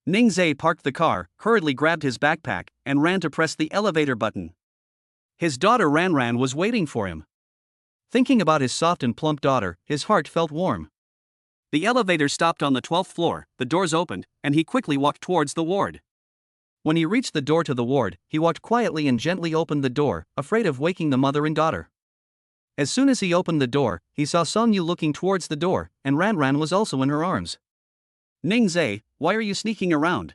Ning Zees parked the car, hurriedly grabbed his backpack, and ran to press the elevator button. His daughter Ran Ran was waiting for him. Thinking about his soft and plump daughter, his heart felt warm. The elevator stopped on the 12th floor, the doors opened, and he quickly walked towards the ward. When he reached the door to the ward, he walked quietly and gently opened the door, afraid of waking the mother and daughter. As soon as he opened the door, he saw Song Yu looking towards the door, and Ran Ran was also in her arms. Ning Zees, why are you sneaking around?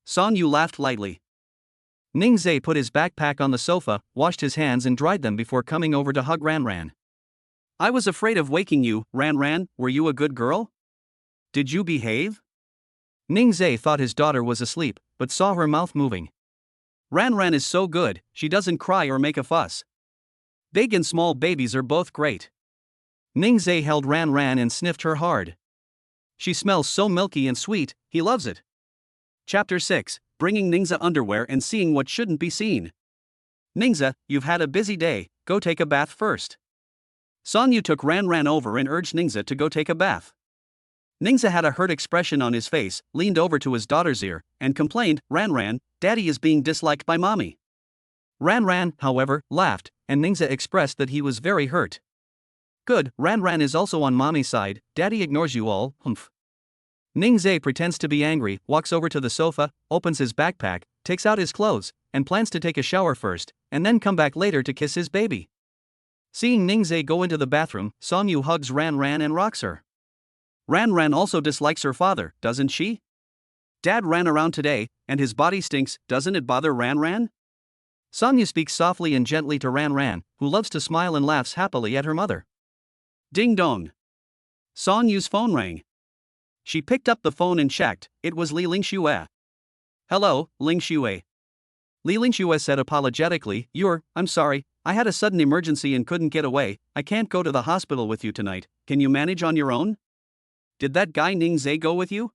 Song Yu laughed lightly. Ning Zees put his backpack on the sofa, washed his hands and dried them before coming over to hug Ran Ran. I was afraid of waking you, Ran Ran, were you a good girl? Did you behave? Ning Zees thought his daughter was asleep, but saw her mouth moving. Ran Ran is so good, she doesn't cry or make a fuss. Big and small babies are both great. Ning Zee held Ran Ran and sniffed her hard. She smells so milky and sweet, he loves it. Chapter 6, Bringing Ningze Underwear and Seeing What Shouldn't Be Seen. Ningze, you've had a busy day, go take a bath first. Sonyu took Ran Ran over and urged Ningze to go take a bath. Ningze had a hurt expression on his face, leaned over to his daughter's ear, and complained, Ran Ran, Daddy is being disliked by Mommy. Ran Ran, however, laughed, and Ningze expressed that he was very hurt. Good, Ran Ran is also on Mommy's side, Daddy ignores you all, humph. Ning Zee pretends to be angry, walks over to the sofa, opens his backpack, takes out his clothes, and plans to take a shower first, and then come back later to kiss his baby. Seeing Ning Zee go into the bathroom, Sonyu hugs Ran Ran and rocks her. Ran Ran also dislikes her father, doesn't she? Dad ran around today, and his body stinks, doesn't it bother Ran Ran? Sonyu speaks softly and gently to Ran Ran, who loves to smile and laughs happily at her mother. Ding dong. Sonyu's phone rang. She picked up the phone and checked, it was Li Lingxue. Hello, Lingxue. Li Lingxue said apologetically, I'm sorry, I had a sudden emergency and couldn't get away, I can't go to the hospital with you tonight, can you manage on your own? Did that guy Ning Zee go with you?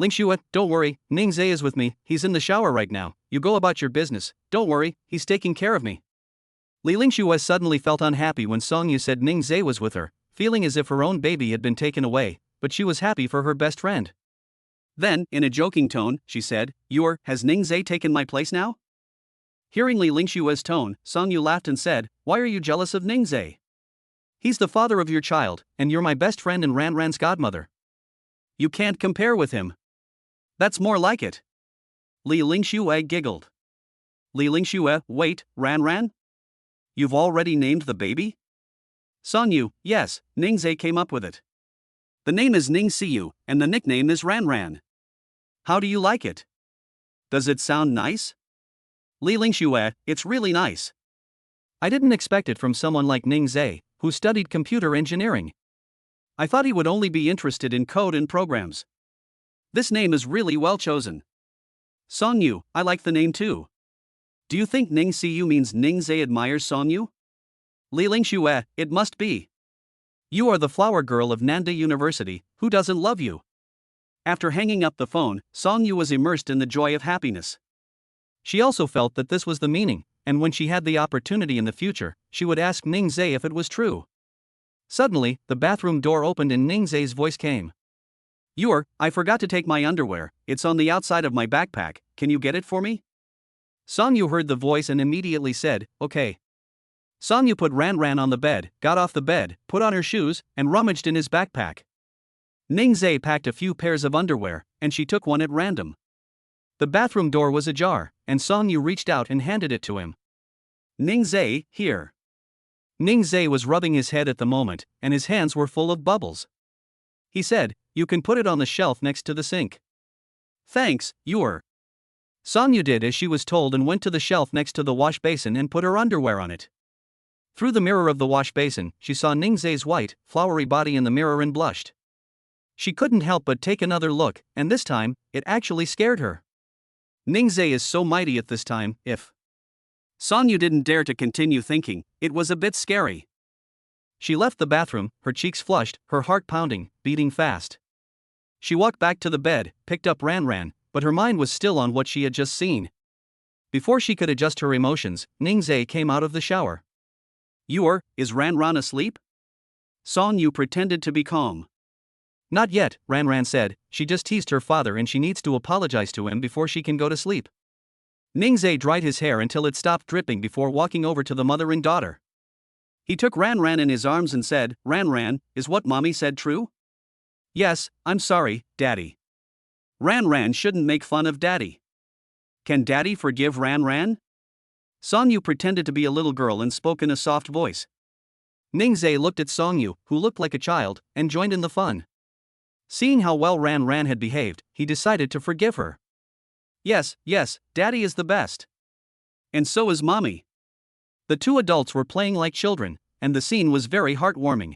Lingxue, don't worry, Ning Zee is with me, he's in the shower right now, you go about your business, don't worry, he's taking care of me. Li Lingxue suddenly felt unhappy when Sonyu said Ning Zee was with her, feeling as if her own baby had been taken away, but she was happy for her best friend. Then, in a joking tone, she said, has Ning Zee taken my place now? Hearing Li Lingxue's tone, Sonyu laughed and said, why are you jealous of Ning Zee? He's the father of your child, and you're my best friend and Ran Ran's godmother. You can't compare with him. That's more like it. Li Lingxue giggled. Li Lingxue, wait, Ran Ran? You've already named the baby? Sonyu, yes, Ning Zee came up with it. The name is Ning Zees, and the nickname is Ran Ran. How do you like it? Does it sound nice? Li Lingxue, it's really nice. I didn't expect it from someone like Ning Zee, who studied computer engineering. I thought he would only be interested in code and programs. This name is really well chosen. Sonyu, I like the name too. Do you think Ning Zees means Ning Zee admires Sonyu? Li Lingxue, it must be. You are the flower girl of Nanda University, who doesn't love you? After hanging up the phone, Sonyu was immersed in the joy of happiness. She also felt that this was the meaning, and when she had the opportunity in the future, she would ask Ning Zee if it was true. Suddenly, the bathroom door opened and Ning Zee's voice came. I forgot to take my underwear, it's on the outside of my backpack, can you get it for me? Sonyu heard the voice and immediately said, okay. Sonyu put Ran Ran on the bed, got off the bed, put on her shoes, and rummaged in his backpack. Ning Zee packed a few pairs of underwear, and she took one at random. The bathroom door was ajar, and Sonyu reached out and handed it to him. Ning Zee, here. Ning Zee was rubbing his head at the moment, and his hands were full of bubbles. He said, you can put it on the shelf next to the sink. Thanks, Sonyu did as she was told and went to the shelf next to the wash basin and put her underwear on it. Through the mirror of the wash basin, she saw Ning Zee's white, flowery body in the mirror and blushed. She couldn't help but take another look, and this time, it actually scared her. Ning Zee is so mighty at this time, if Sonyu didn't dare to continue thinking, it was a bit scary. She left the bathroom, her cheeks flushed, her heart pounding, beating fast. She walked back to the bed, picked up Ran Ran, but her mind was still on what she had just seen. Before she could adjust her emotions, Ning Zee came out of the shower. Is Ran Ran asleep? Sonyu pretended to be calm. Not yet, Ran Ran said, she just teased her father and she needs to apologize to him before she can go to sleep. Ning Zee dried his hair until it stopped dripping before walking over to the mother and daughter. He took Ran Ran in his arms and said, Ran Ran, is what Mommy said true? Yes, I'm sorry, Daddy. Ran Ran shouldn't make fun of Daddy. Can Daddy forgive Ran Ran? Sonyu pretended to be a little girl and spoke in a soft voice. Ning Zee looked at Sonyu, who looked like a child, and joined in the fun. Seeing how well Ran Ran had behaved, he decided to forgive her. Yes, Daddy is the best. And so is Mommy. The two adults were playing like children, and the scene was very heartwarming.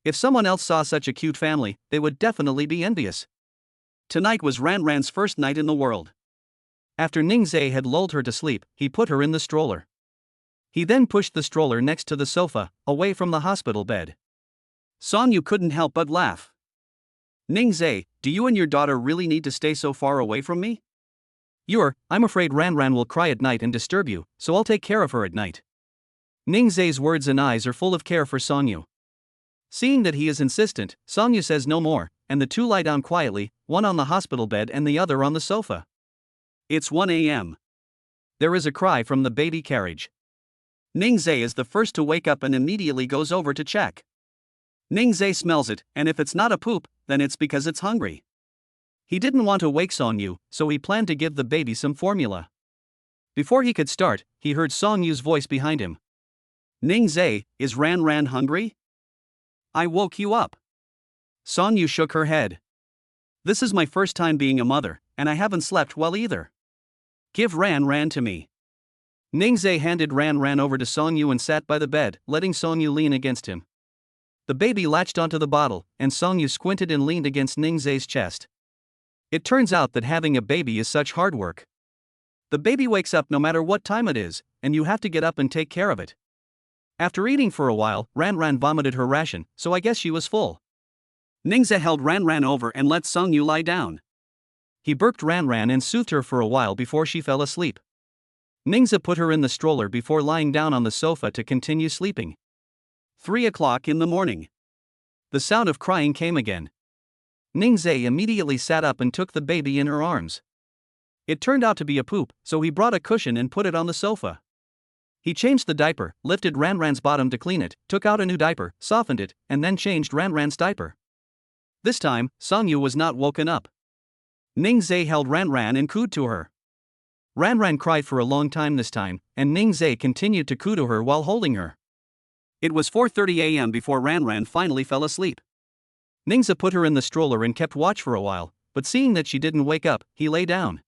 If someone else saw such a cute family, they would definitely be envious. Tonight was Ran Ran's first night in the world. After Ning Zee had lulled her to sleep, he put her in the stroller. He then pushed the stroller next to the sofa, away from the hospital bed. Sonyu couldn't help but laugh. Ning Zee, do you and your daughter really need to stay so far away from me? I'm afraid Ran will cry at night and disturb you, so I'll take care of her at night. Ning Zee's words and eyes are full of care for Sonyu. Seeing that he is insistent, Sonyu says no more, and the two lie down quietly, one on the hospital bed and the other on the sofa. It's 1 a.m. There is a cry from the baby carriage. Ning Zee is the first to wake up and immediately goes over to check. Ning Zee smells it, and if it's not a poop, then it's because it's hungry. He didn't want to wake Sonyu, so he planned to give the baby some formula. Before he could start, he heard Sonyu's voice behind him. Ning Zee, is Ran hungry? I woke you up. Sonyu shook her head. This is my first time being a mother, and I haven't slept well either. Give Ran to me. Ning Zee handed Ran over to Sonyu and sat by the bed, letting Sonyu lean against him. The baby latched onto the bottle, and Sonyu squinted and leaned against Ning Zee's chest. It turns out that having a baby is such hard work. The baby wakes up no matter what time it is, and you have to get up and take care of it. After eating for a while, Ran vomited her ration, so I guess she was full. Ning Zee held Ran over and let Sonyu lie down. He burped Ran and soothed her for a while before she fell asleep. Ning Zee put her in the stroller before lying down on the sofa to continue sleeping. 3 o'clock in the morning. The sound of crying came again. Ning Zee immediately sat up and took the baby in her arms. It turned out to be a poop, so he brought a cushion and put it on the sofa. He changed the diaper, lifted Ran's bottom to clean it, took out a new diaper, softened it, and then changed Ran's diaper. This time, Sonyu was not woken up. Ning Zee held Ran and cooed to her. Ran cried for a long time this time, and Ning Zee continued to coo to her while holding her. It was 4:30 a.m. before Ran finally fell asleep. Ning Zee put her in the stroller and kept watch for a while, but seeing that she didn't wake up, he lay down.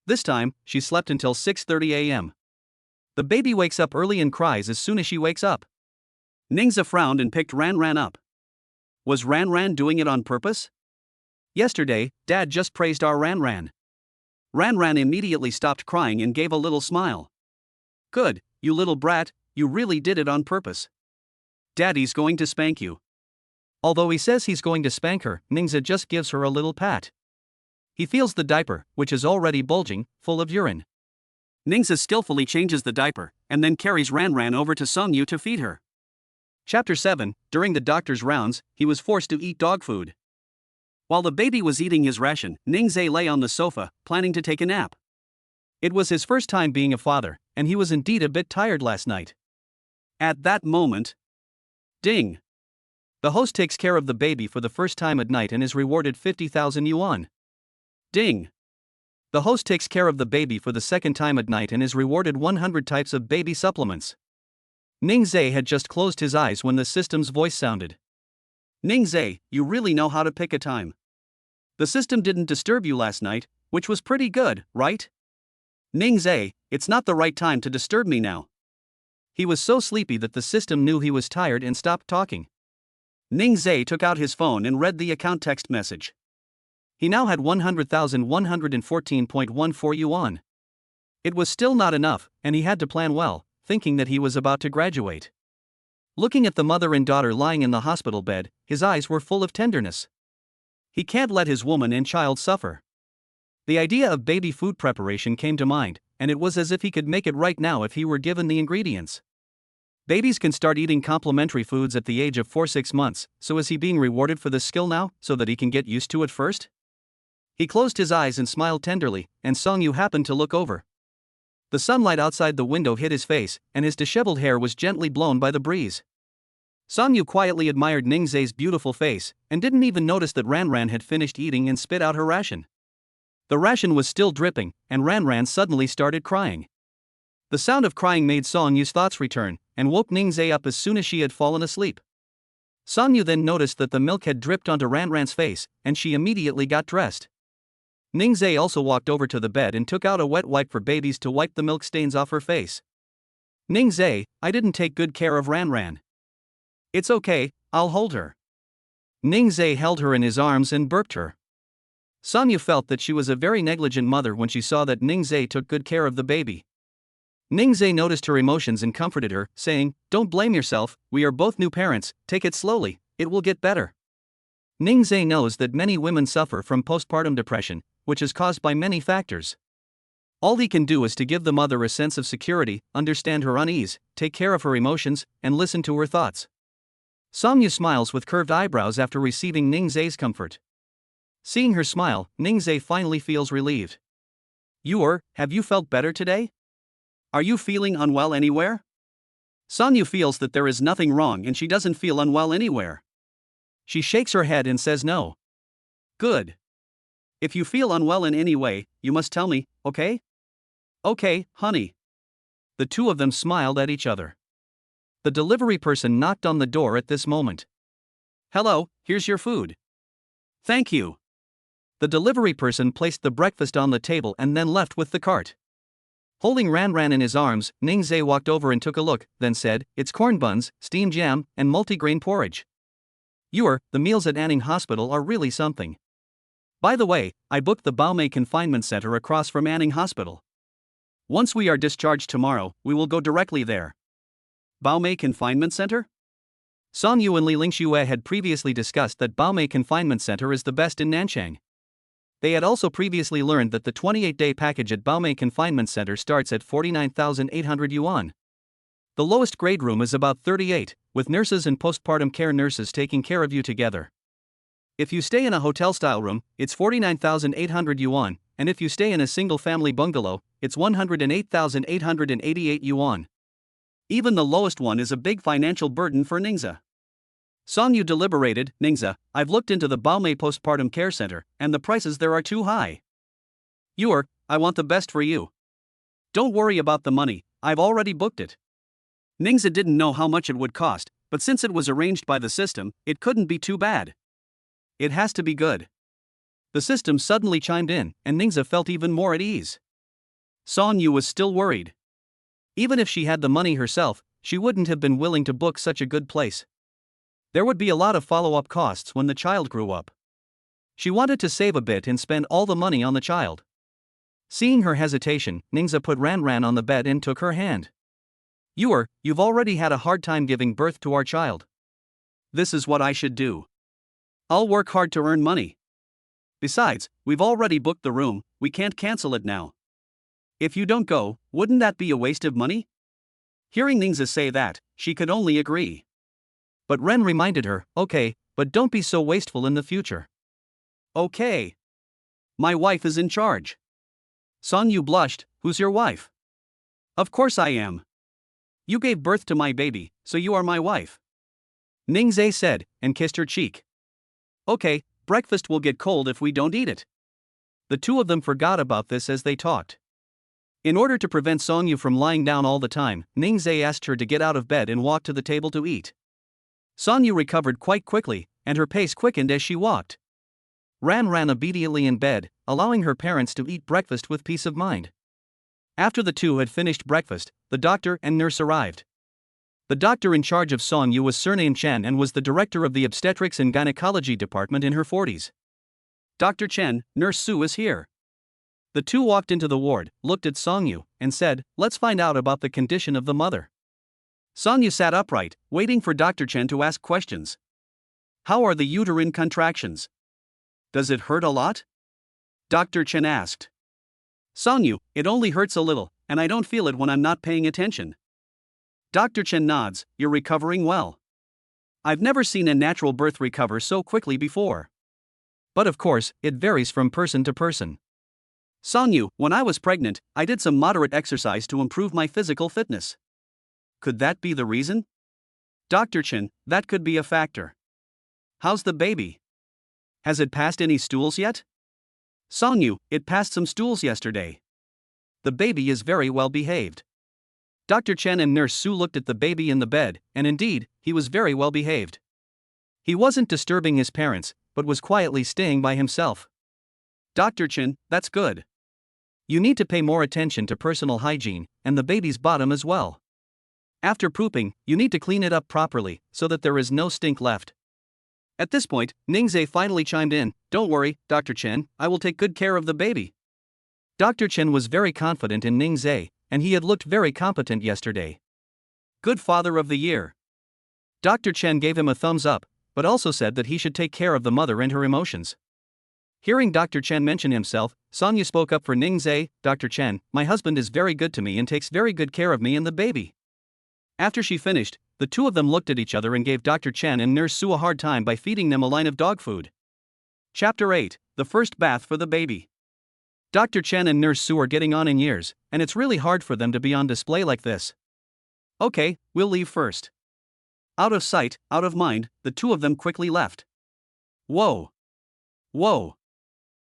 This time, she slept until 6:30 a.m. The baby wakes up early and cries as soon as she wakes up. Ning Zee frowned and picked Ran up. Was Ran doing it on purpose? Yesterday, Dad just praised our Ran. Ran immediately stopped crying and gave a little smile. Good, you little brat, you really did it on purpose. Daddy's going to spank you. Although he says he's going to spank her, Ning Zee just gives her a little pat. He feels the diaper, which is already bulging, full of urine. Ning Zee skillfully changes the diaper, and then carries Ran over to Sonyu to feed her. Chapter 7, during the doctor's rounds, he was forced to eat dog food. While the baby was eating his ration, Ning Zee lay on the sofa, planning to take a nap. It was his first time being a father, and he was indeed a bit tired last night. At that moment, ding! The host takes care of the baby for the first time at night and is rewarded 50,000 yuan. Ding! The host takes care of the baby for the second time at night and is rewarded 100 types of baby supplements. Ning Zee had just closed his eyes when the system's voice sounded. Ning Zee, you really know how to pick a time. The system didn't disturb you last night, which was pretty good, right? Ning Zee, it's not the right time to disturb me now. He was so sleepy that the system knew he was tired and stopped talking. Ning Zee took out his phone and read the account text message. He now had 100,114.14 yuan. It was still not enough, and he had to plan well, thinking that he was about to graduate. Looking at the mother and daughter lying in the hospital bed, his eyes were full of tenderness. He can't let his woman and child suffer. The idea of baby food preparation came to mind, and it was as if he could make it right now if he were given the ingredients. Babies can start eating complementary foods at the age of 4-6 months, so is he being rewarded for this skill now, so that he can get used to it first? He closed his eyes and smiled tenderly, and Sonyu happened to look over. The sunlight outside the window hit his face, and his disheveled hair was gently blown by the breeze. Sonyu quietly admired Ning Zee's beautiful face, and didn't even notice that Ran had finished eating and spit out her ration. The ration was still dripping, and Ran suddenly started crying. The sound of crying made Sonyu's thoughts return, and woke Ning Zee up as soon as she had fallen asleep. Sonyu then noticed that the milk had dripped onto Ran's face, and she immediately got dressed. Ning Zee also walked over to the bed and took out a wet wipe for babies to wipe the milk stains off her face. Ning Zee, I didn't take good care of Ran. It's okay, I'll hold her. Ning Zee held her in his arms and burped her. Sonyu felt that she was a very negligent mother when she saw that Ning Zee took good care of the baby. Ning Zee noticed her emotions and comforted her, saying, "Don't blame yourself, we are both new parents, take it slowly, it will get better. Ning Zees knows that many women suffer from postpartum depression, which is caused by many factors. All he can do is to give the mother a sense of security, understand her unease, take care of her emotions, and listen to her thoughts. Songyu smiles with curved eyebrows after receiving Ning Zees' comfort. Seeing her smile, Ning Zees finally feels relieved. Have you felt better today? Are you feeling unwell anywhere? Songyu feels that there is nothing wrong and she doesn't feel unwell anywhere. She shakes her head and says no. Good. If you feel unwell in any way, you must tell me, okay? Okay, honey. The two of them smiled at each other. The delivery person knocked on the door at this moment. Hello, here's your food. Thank you. The delivery person placed the breakfast on the table and then left with the cart. Holding Ran in his arms, Ning Zees walked over and took a look, then said, "It's corn buns, steamed jam, and multigrain porridge. The meals at Anning Hospital are really something. By the way, I booked the Baomei Confinement Center across from Anning Hospital. Once we are discharged tomorrow, we will go directly there." Baomei Confinement Center? Songyu and Li Lingxue had previously discussed that Baomei Confinement Center is the best in Nanchang. They had also previously learned that the 28-day package at Baomei Confinement Center starts at 49,800 yuan. The lowest grade room is about 38, with nurses and postpartum care nurses taking care of you together. If you stay in a hotel-style room, it's 49,800 yuan, and if you stay in a single-family bungalow, it's 108,888 yuan. Even the lowest one is a big financial burden for Ning Zees. Songyu deliberated. "Ning Zees, I've looked into the Baomei Postpartum Care Center, and the prices there are too high. I want the best for you. Don't worry about the money, I've already booked it." Ning Zees didn't know how much it would cost, but since it was arranged by the system, it couldn't be too bad. It has to be good. The system suddenly chimed in, and Ning Zees felt even more at ease. Songyu was still worried. Even if she had the money herself, she wouldn't have been willing to book such a good place. There would be a lot of follow-up costs when the child grew up. She wanted to save a bit and spend all the money on the child. Seeing her hesitation, Ning Zees put Ran on the bed and took her hand. You've already had a hard time giving birth to our child. This is what I should do. I'll work hard to earn money. Besides, we've already booked the room, we can't cancel it now. If you don't go, wouldn't that be a waste of money? Hearing Ning Zees say that, she could only agree. But Ren reminded her, "Okay, but don't be so wasteful in the future." "Okay. My wife is in charge." Songyu blushed. "Who's your wife?" "Of course I am. You gave birth to my baby, so you are my wife." Ning Zees said, and kissed her cheek. "Okay, breakfast will get cold if we don't eat it." The two of them forgot about this as they talked. In order to prevent Songyu from lying down all the time, Ning Zees asked her to get out of bed and walk to the table to eat. Songyu recovered quite quickly, and her pace quickened as she walked. Ran obediently in bed, allowing her parents to eat breakfast with peace of mind. After the two had finished breakfast, the doctor and nurse arrived. The doctor in charge of Songyu was surnamed Chen and was the director of the obstetrics and gynecology department in her 40s. "Dr. Chen, Nurse Su is here." The two walked into the ward, looked at Songyu, and said, "Let's find out about the condition of the mother." Songyu sat upright, waiting for Dr. Chen to ask questions. "How are the uterine contractions? Does it hurt a lot?" Dr. Chen asked. "Songyu, it only hurts a little, and I don't feel it when I'm not paying attention." Dr. Chen nods. "You're recovering well. I've never seen a natural birth recover so quickly before. But of course, it varies from person to person. Songyu, when I was pregnant, I did some moderate exercise to improve my physical fitness. Could that be the reason?" "Dr. Chen, that could be a factor." "How's the baby? Has it passed any stools yet?" "Songyu, it passed some stools yesterday. The baby is very well behaved." Dr. Chen and Nurse Su looked at the baby in the bed, and indeed, he was very well behaved. He wasn't disturbing his parents, but was quietly staying by himself. "Dr. Chen, that's good. You need to pay more attention to personal hygiene, and the baby's bottom as well. After pooping, you need to clean it up properly, so that there is no stink left." At this point, Ning Zees finally chimed in. "Don't worry, Dr. Chen, I will take good care of the baby." Dr. Chen was very confident in Ning Zees, and he had looked very competent yesterday. "Good father of the year." Dr. Chen gave him a thumbs up, but also said that he should take care of the mother and her emotions. Hearing Dr. Chen mention himself, Sonya spoke up for Ning Zees. "Dr. Chen, my husband is very good to me and takes very good care of me and the baby." After she finished, the two of them looked at each other and gave Dr. Chen and Nurse Sue a hard time by feeding them a line of dog food. Chapter 8: The First Bath for the Baby. Dr. Chen and Nurse Sue are getting on in years, and it's really hard for them to be on display like this. "Okay, we'll leave first." Out of sight, out of mind, the two of them quickly left. Whoa! Whoa!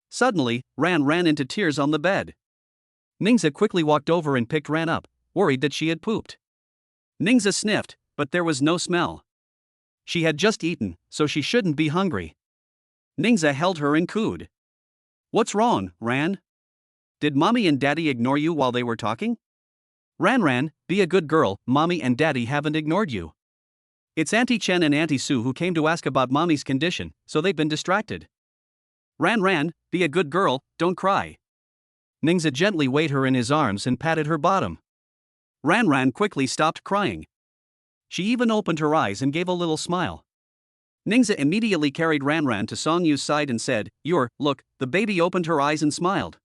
Suddenly, Ran ran into tears on the bed. Ning Zees quickly walked over and picked Ran up, worried that she had pooped. Ning Zees sniffed, but there was no smell. She had just eaten, so she shouldn't be hungry. Ning Zees held her and cooed. "What's wrong, Ran? Did Mommy and Daddy ignore you while they were talking?" "Ran, be a good girl, Mommy and Daddy haven't ignored you. It's Auntie Chen and Auntie Sue who came to ask about Mommy's condition, so they've been distracted." Ran, be a good girl, don't cry." Ning Zees gently weighed her in his arms and patted her bottom. Ran quickly stopped crying. She even opened her eyes and gave a little smile. Ning Zees immediately carried Ran to Song Yu's side and said, Look." The baby opened her eyes and smiled.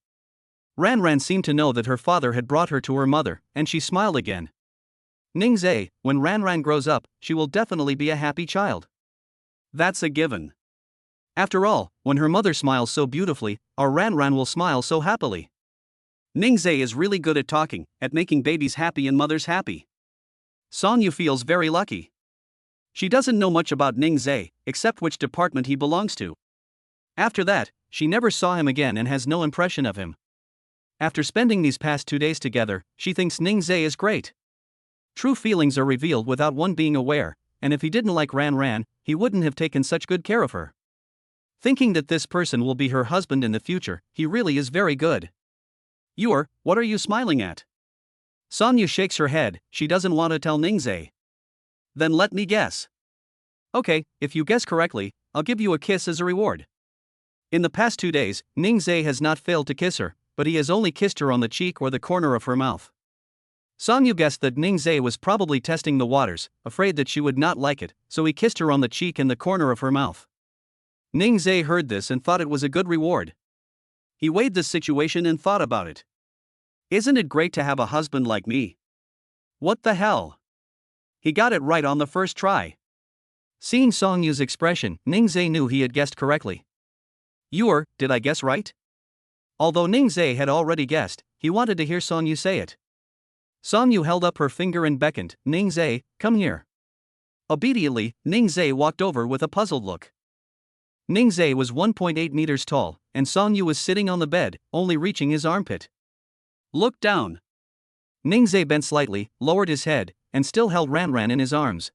Ran seemed to know that her father had brought her to her mother, and she smiled again. Ning Zees, when Ran grows up, she will definitely be a happy child. That's a given. After all, when her mother smiles so beautifully, our Ran will smile so happily. Ning Zees is really good at talking, at making babies happy and mothers happy. Song Yu feels very lucky. She doesn't know much about Ning Zees, except which department he belongs to. After that, she never saw him again and has no impression of him. After spending these past 2 days together, she thinks Ning Zees is great. True feelings are revealed without one being aware, and if he didn't like Ran, he wouldn't have taken such good care of her. Thinking that this person will be her husband in the future, he really is very good. What are you smiling at?" Sonya shakes her head, she doesn't want to tell Ning Zees. "Then let me guess." "Okay, if you guess correctly, I'll give you a kiss as a reward." In the past 2 days, Ning Zees has not failed to kiss her, but he has only kissed her on the cheek or the corner of her mouth. Song guessed that Ning Zees was probably testing the waters, afraid that she would not like it, so he kissed her on the cheek and the corner of her mouth. Ning Zees heard this and thought it was a good reward. He weighed the situation and thought about it. "Isn't it great to have a husband like me? What the hell?" He got it right on the first try. Seeing Song Yu's expression, Ning Zees knew he had guessed correctly. Did I guess right?" Although Ning Zees had already guessed, he wanted to hear Song Yu say it. Song Yu held up her finger and beckoned, "Ning Zees, come here." Obediently, Ning Zees walked over with a puzzled look. Ning Zees was 1.8 meters tall, and Song Yu was sitting on the bed, only reaching his armpit. "Look down." Ning Zees bent slightly, lowered his head, and still held Ran in his arms.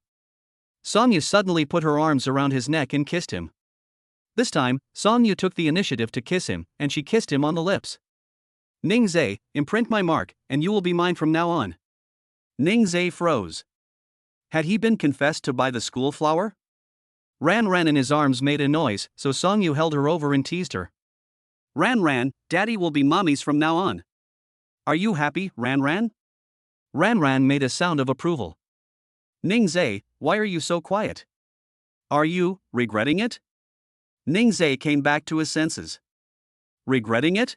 Song Yu suddenly put her arms around his neck and kissed him. This time, Song Yu took the initiative to kiss him, and she kissed him on the lips. "Ning Zees, imprint my mark, and you will be mine from now on." Ning Zees froze. Had he been confessed to by the school flower? Ran in his arms made a noise, so Song Yu held her over and teased her. Ran, Daddy will be Mommy's from now on. Are you happy, Ran? Ran made a sound of approval. Ning Zees, why are you so quiet? Are you regretting it? Ning Zees came back to his senses. Regretting it?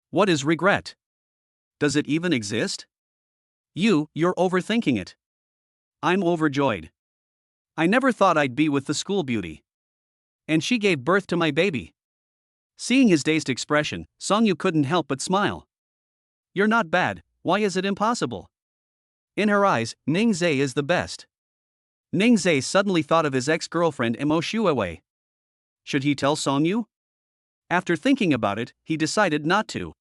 What is regret? Does it even exist? You're overthinking it. I'm overjoyed. I never thought I'd be with the school beauty. And she gave birth to my baby. Seeing his dazed expression, Song Yu couldn't help but smile. You're not bad, why is it impossible? In her eyes, Ning Zees is the best. Ning Zees suddenly thought of his ex-girlfriend Mo Shuewei. Should he tell Song Yu? After thinking about it, he decided not to.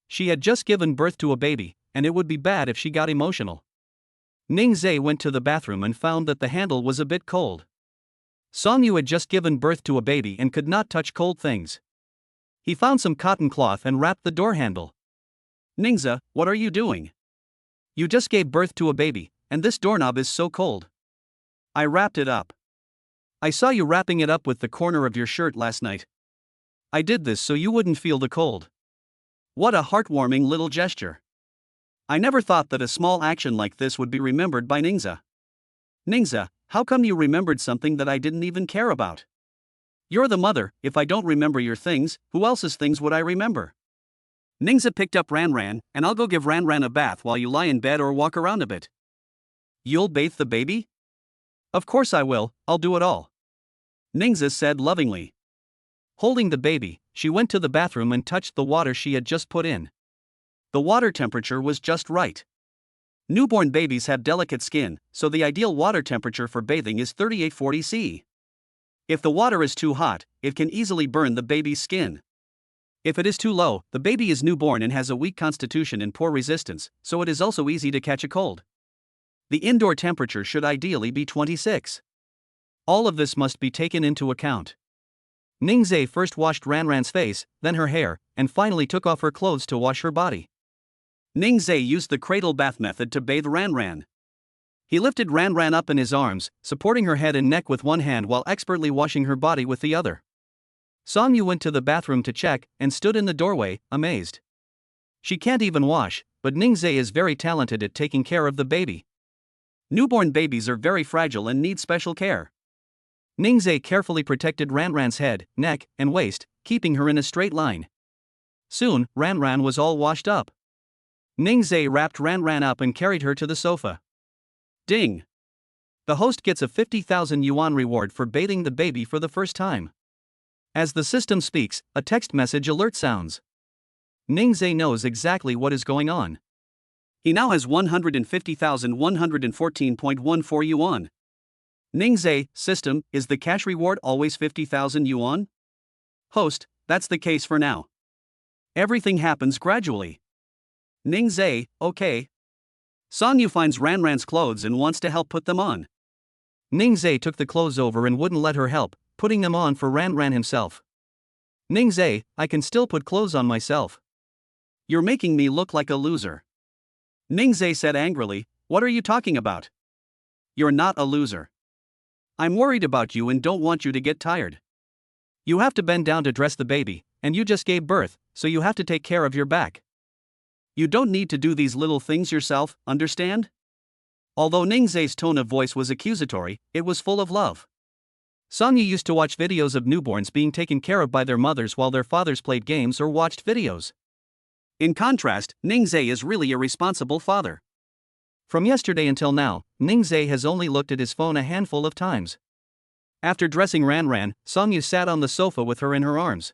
She had just given birth to a baby, and it would be bad if she got emotional. Ning Zees went to the bathroom and found that the handle was a bit cold. Song Yu had just given birth to a baby and could not touch cold things. He found some cotton cloth and wrapped the door handle. Ning Zees, what are you doing? You just gave birth to a baby, and this doorknob is so cold. I wrapped it up. I saw you wrapping it up with the corner of your shirt last night. I did this so you wouldn't feel the cold. What a heartwarming little gesture. I never thought that a small action like this would be remembered by Ning Zees. Ning Zees, How come you remembered something that I didn't even care about? You're the mother. If I don't remember your things, who else's things would I remember? Ning Zees picked up Ran Ran, and I'll go give Ran Ran a bath while you lie in bed or walk around a bit. You'll bathe the baby? Of course I will, I'll do it all. Ning Zees said lovingly. Holding the baby, she went to the bathroom and touched the water she had just put in. The water temperature was just right. Newborn babies have delicate skin, so the ideal water temperature for bathing is 3840 C. If the water is too hot, it can easily burn the baby's skin. If it is too low, the baby is newborn and has a weak constitution and poor resistance, so it is also easy to catch a cold. The indoor temperature should ideally be 26. All of this must be taken into account. Ning Zees first washed Ran Ran's face, then her hair, and finally took off her clothes to wash her body. Ning Zees used the cradle bath method to bathe Ran Ran. He lifted Ran Ran up in his arms, supporting her head and neck with one hand while expertly washing her body with the other. Songyu went to the bathroom to check and stood in the doorway, amazed. She can't even wash, but Ning Zees is very talented at taking care of the baby. Newborn babies are very fragile and need special care. Ning Zees carefully protected Ran Ran's head, neck, and waist, keeping her in a straight line. Soon, Ran Ran was all washed up. Ning Zees wrapped Ran Ran up and carried her to the sofa. Ding! The host gets a 50,000 yuan reward for bathing the baby for the first time. As the system speaks, a text message alert sounds. Ning Zees knows exactly what is going on. He now has 150,114.14 yuan. Ning Zees, system, is the cash reward always 50,000 yuan? Host, that's the case for now. Everything happens gradually. Ning Zees, okay. Songyu finds Ran Ran's clothes and wants to help put them on. Ning Zees took the clothes over and wouldn't let her help, putting them on for Ran Ran himself. Ning Zees, I can still put clothes on myself. You're making me look like a loser. Ning Zees said angrily, what are you talking about? You're not a loser. I'm worried about you and don't want you to get tired. You have to bend down to dress the baby, and you just gave birth, so you have to take care of your back. You don't need to do these little things yourself, understand? Although Ning Zees' tone of voice was accusatory, it was full of love. Songyu used to watch videos of newborns being taken care of by their mothers while their fathers played games or watched videos. In contrast, Ning Zees is really a responsible father. From yesterday until now, Ning Zees has only looked at his phone a handful of times. After dressing Ran Ran, Songyu sat on the sofa with her in her arms.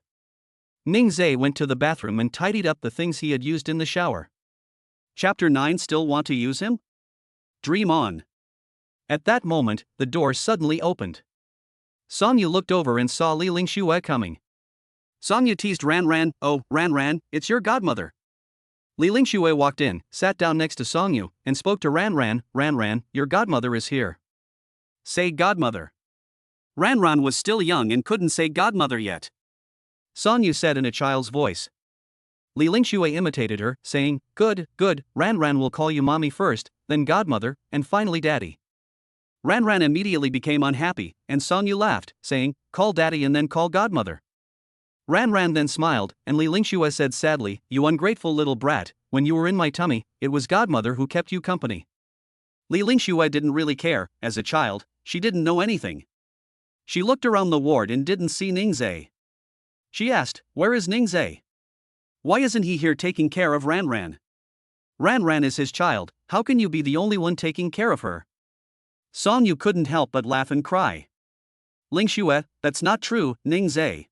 Ning Zees went to the bathroom and tidied up the things he had used in the shower. Chapter 9. Still want to use him? Dream on. At that moment, the door suddenly opened. Songyu looked over and saw Li Lingxue coming. Songyu teased Ran Ran, oh, Ran Ran, it's your godmother. Li Lingxue walked in, sat down next to Songyu, and spoke to Ran Ran, your godmother is here. Say godmother. Ran Ran was still young and couldn't say godmother yet. Songyu said in a child's voice. Li Lingxue imitated her, saying, good, Ran Ran will call you mommy first, then godmother, and finally daddy. Ran Ran immediately became unhappy, and Songyu laughed, saying, call daddy and then call godmother. Ran Ran then smiled, and Li Lingxue said sadly, you ungrateful little brat, when you were in my tummy, it was godmother who kept you company. Li Lingxue didn't really care, as a child, she didn't know anything. She looked around the ward and didn't see Ning Zees. She asked, where is Ning Zees? Why isn't he here taking care of Ran Ran? Ran Ran is his child, how can you be the only one taking care of her? Songyu couldn't help but laugh and cry. Lingxue, that's not true, Ning Zees.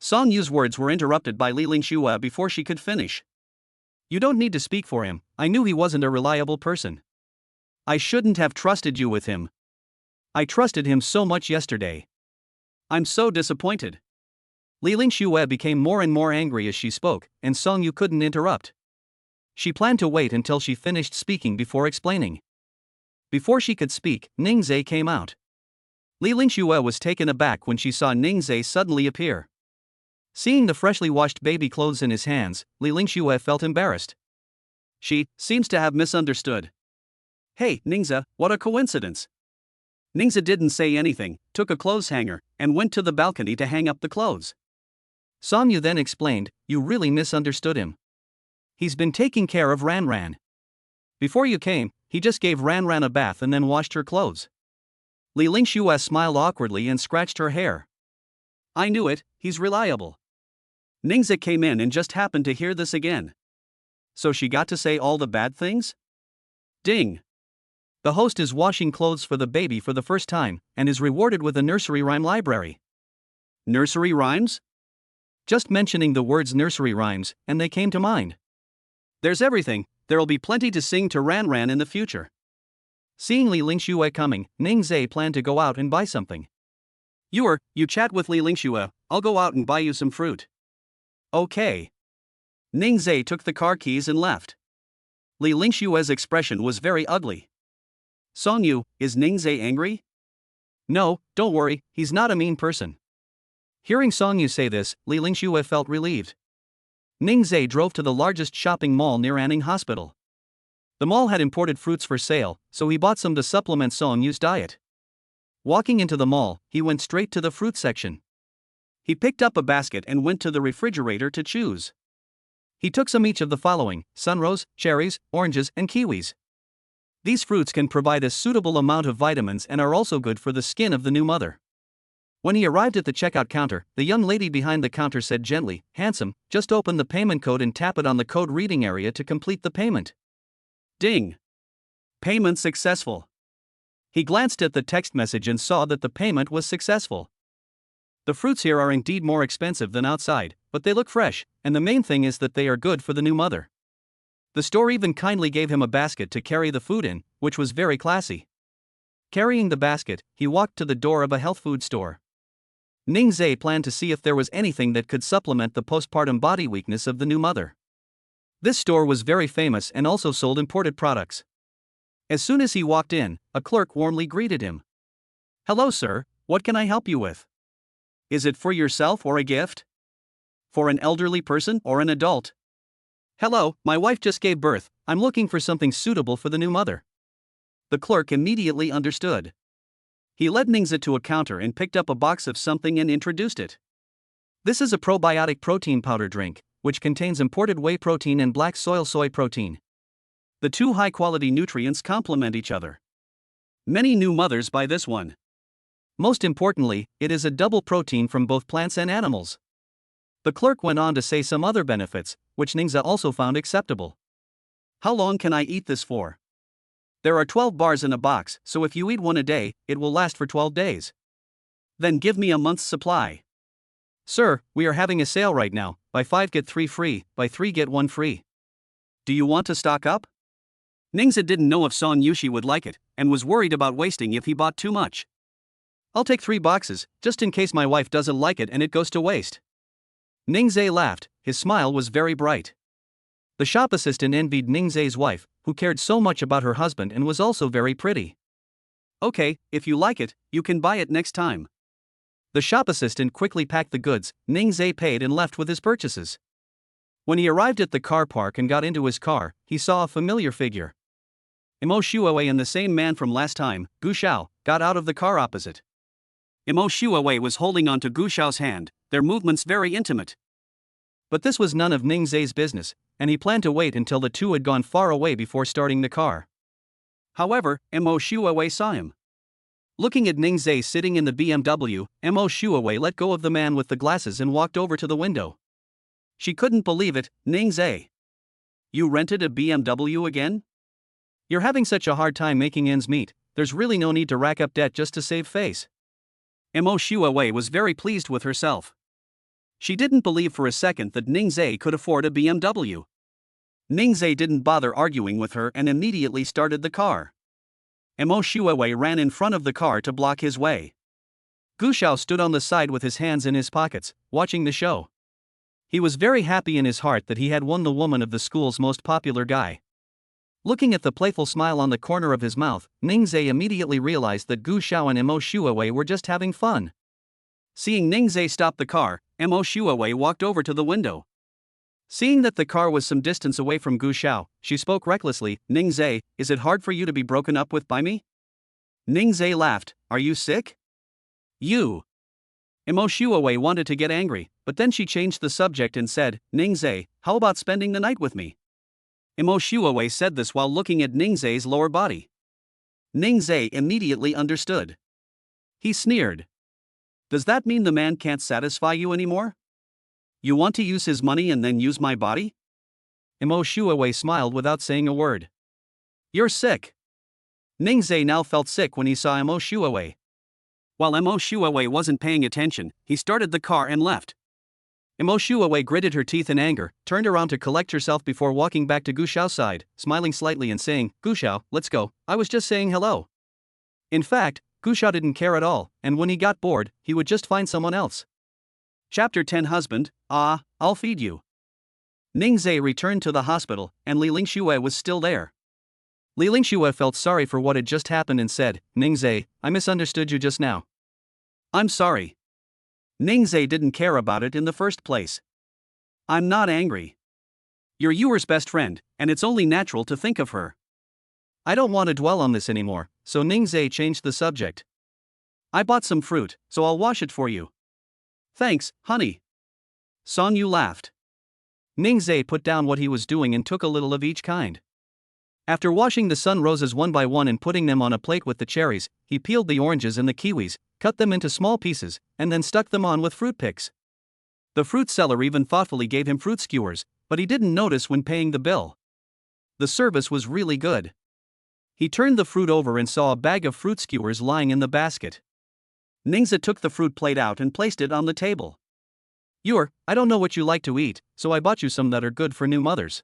Songyu's words were interrupted by Li Lingxue before she could finish. You don't need to speak for him, I knew he wasn't a reliable person. I shouldn't have trusted you with him. I trusted him so much yesterday. I'm so disappointed. Li Lingxue became more and more angry as she spoke, and Songyu couldn't interrupt. She planned to wait until she finished speaking before explaining. Before she could speak, Ning Zees came out. Li Lingxue was taken aback when she saw Ning Zees suddenly appear. Seeing the freshly washed baby clothes in his hands, Li Lingxue felt embarrassed. She seems to have misunderstood. Hey, Ning Zees, what a coincidence. Ning Zees didn't say anything, took a clothes hanger, and went to the balcony to hang up the clothes. Songyu then explained, you really misunderstood him. He's been taking care of Ran Ran. Before you came, he just gave Ran Ran a bath and then washed her clothes. Li Lingxue smiled awkwardly and scratched her hair. I knew it, he's reliable. Ning Zees came in and just happened to hear this again. So she got to say all the bad things? Ding! The host is washing clothes for the baby for the first time and is rewarded with a nursery rhyme library. Nursery rhymes? Just mentioning the words nursery rhymes, and they came to mind. There's everything, there'll be plenty to sing to Ran Ran in the future. Seeing Li Lingxue coming, Ning Zees planned to go out and buy something. You chat with Li Lingxue, I'll go out and buy you some fruit. Okay. Ning Zees took the car keys and left. Li Lingxue's expression was very ugly. Song Yu, is Ning Zees angry? No, don't worry, he's not a mean person. Hearing Song Yu say this, Li Lingxue felt relieved. Ning Zees drove to the largest shopping mall near Anning Hospital. The mall had imported fruits for sale, so he bought some to supplement Song Yu's diet. Walking into the mall, he went straight to the fruit section. He picked up a basket and went to the refrigerator to choose. He took some each of the following: sunrose, cherries, oranges, and kiwis. These fruits can provide a suitable amount of vitamins and are also good for the skin of the new mother. When he arrived at the checkout counter, the young lady behind the counter said gently, "Handsome, just open the payment code and tap it on the code reading area to complete the payment." Ding! Payment successful. He glanced at the text message and saw that the payment was successful. The fruits here are indeed more expensive than outside, but they look fresh, and the main thing is that they are good for the new mother. The store even kindly gave him a basket to carry the food in, which was very classy. Carrying the basket, he walked to the door of a health food store. Ning Zees planned to see if there was anything that could supplement the postpartum body weakness of the new mother. This store was very famous and also sold imported products. As soon as he walked in, a clerk warmly greeted him. "Hello, sir, what can I help you with? Is it for yourself or a gift? For an elderly person or an adult? Hello, my wife just gave birth, I'm looking for something suitable for the new mother." The clerk immediately understood. He led Ning Zees to a counter and picked up a box of something and introduced it. This is a probiotic protein powder drink, which contains imported whey protein and black soy protein. The two high-quality nutrients complement each other. Many new mothers buy this one. Most importantly, it is a double protein from both plants and animals. The clerk went on to say some other benefits, which Ning Zees also found acceptable. How long can I eat this for? There are 12 bars in a box, so if you eat one a day, it will last for 12 days. Then give me a month's supply. Sir, we are having a sale right now, buy 5 get 3 free, buy 3 get 1 free. Do you want to stock up? Ning Zees didn't know if Song Yushi would like it, and was worried about wasting if he bought too much. I'll take 3 boxes, just in case my wife doesn't like it and it goes to waste. Ning Zees laughed, his smile was very bright. The shop assistant envied Ning Zees' wife, who cared so much about her husband and was also very pretty. Okay, if you like it, you can buy it next time. The shop assistant quickly packed the goods, Ning Zees paid and left with his purchases. When he arrived at the car park and got into his car, he saw a familiar figure. Imo Shuawei and the same man from last time, Gu Xiao, got out of the car opposite. Imo Shuawei was holding onto Gu Xiao's hand, their movements very intimate. But this was none of Ning Zees' business, and he planned to wait until the two had gone far away before starting the car. However, Imo Shuawei saw him. Looking at Ning Zees sitting in the BMW, Imo Shuawei let go of the man with the glasses and walked over to the window. She couldn't believe it. Ning Zees, you rented a BMW again? You're having such a hard time making ends meet, there's really no need to rack up debt just to save face. Imo Shuawei was very pleased with herself. She didn't believe for a second that Ning Zees could afford a BMW. Ning Zees didn't bother arguing with her and immediately started the car. Imo Shuawei ran in front of the car to block his way. Gu Xiao stood on the side with his hands in his pockets, watching the show. He was very happy in his heart that he had won the woman of the school's most popular guy. Looking at the playful smile on the corner of his mouth, Ning Zees immediately realized that Gu Xiao and Imo Shuawei were just having fun. Seeing Ning Zees stop the car, Imo Shuawei walked over to the window. Seeing that the car was some distance away from Gu Xiao, she spoke recklessly, "Ning Zees, is it hard for you to be broken up with by me?" Ning Zees laughed, "Are you sick? You." Imo Shuawei wanted to get angry, but then she changed the subject and said, "Ning Zees, how about spending the night with me?" Imo Shuawei said this while looking at Ning Zees' lower body. Ning Zees immediately understood. He sneered. Does that mean the man can't satisfy you anymore? You want to use his money and then use my body? Imo Shuawei smiled without saying a word. You're sick. Ning Zees now felt sick when he saw Imo Shuawei. While Imo Shuawei wasn't paying attention, he started the car and left. Imo Shuawei gritted her teeth in anger, turned around to collect herself before walking back to Gu Xiao's side, smiling slightly and saying, Gu Xiao, let's go, I was just saying hello. In fact, Gu Xiao didn't care at all, and when he got bored, he would just find someone else. Chapter 10 Husband, I'll feed you. Ning Zees returned to the hospital, and Li Lingxue was still there. Li Lingxue felt sorry for what had just happened and said, Ning Zees, I misunderstood you just now. I'm sorry. Ning Zees didn't care about it in the first place. I'm not angry. You're Yuer's best friend, and it's only natural to think of her. I don't want to dwell on this anymore, so Ning Zees changed the subject. I bought some fruit, so I'll wash it for you. Thanks, honey. Song Yu laughed. Ning Zees put down what he was doing and took a little of each kind. After washing the sun roses one by one and putting them on a plate with the cherries, he peeled the oranges and the kiwis, cut them into small pieces, and then stuck them on with fruit picks. The fruit seller even thoughtfully gave him fruit skewers, but he didn't notice when paying the bill. The service was really good. He turned the fruit over and saw a bag of fruit skewers lying in the basket. Ning Zees took the fruit plate out and placed it on the table. Yuer, I don't know what you like to eat, so I bought you some that are good for new mothers.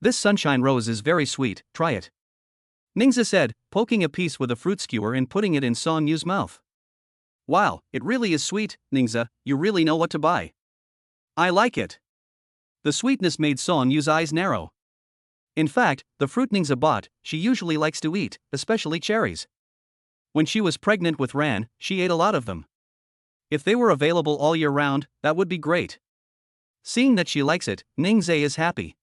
This sunshine rose is very sweet, try it. Ning Zees said, poking a piece with a fruit skewer and putting it in Song Yu's mouth. Wow, it really is sweet, Ning Zees, you really know what to buy. I like it. The sweetness made Song Yu's eyes narrow. In fact, the fruit Ning Zees bought, she usually likes to eat, especially cherries. When she was pregnant with Ran, she ate a lot of them. If they were available all year round, that would be great. Seeing that she likes it, Ning Zees is happy.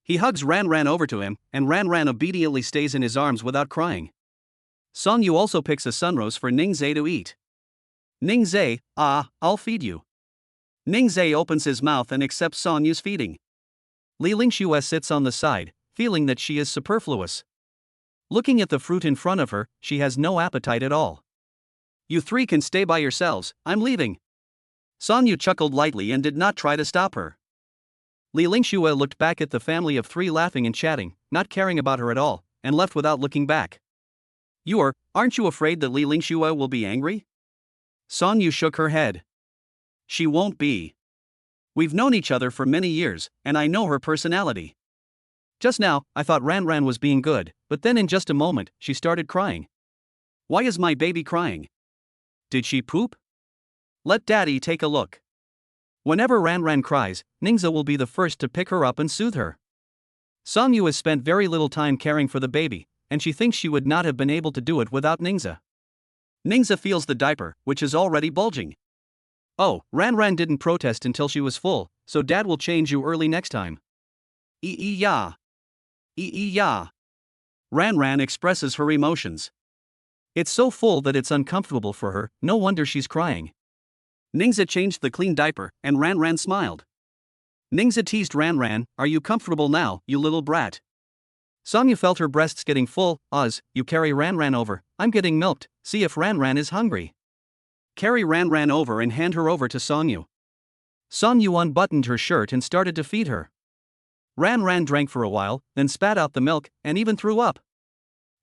He hugs Ran over to him, and Ran obediently stays in his arms without crying. Song Yu also picks a sunrose for Ning Zees to eat. Ning Zees, I'll feed you. Ning Zees opens his mouth and accepts Song Yu's feeding. Li Lingxue sits on the side, feeling that she is superfluous. Looking at the fruit in front of her, she has no appetite at all. You three can stay by yourselves, I'm leaving. Song Yu chuckled lightly and did not try to stop her. Li Lingxue looked back at the family of three laughing and chatting, not caring about her at all, and left without looking back. Yuer, aren't you afraid that Li Lingxue will be angry? Song Yu shook her head. She won't be. We've known each other for many years, and I know her personality. Just now, I thought Ran was being good, but then in just a moment, she started crying. Why is my baby crying? Did she poop? Let Daddy take a look. Whenever Ran cries, Ning Zees will be the first to pick her up and soothe her. Song Yu has spent very little time caring for the baby, and she thinks she would not have been able to do it without Ning Zees. Ning Zees feels the diaper, which is already bulging. Oh, Ran didn't protest until she was full, so Dad will change you early next time. Ya. Ya. Ran expresses her emotions. It's so full that it's uncomfortable for her, no wonder she's crying. Ning Zees changed the clean diaper, and Ran smiled. Ning Zees teased Ran, are you comfortable now, you little brat? Song Yu felt her breasts getting full. You carry Ran over, I'm getting milked, see if Ran is hungry. Carry Ran over and hand her over to Song Yu. Song Yu unbuttoned her shirt and started to feed her. Ran drank for a while, then spat out the milk, and even threw up.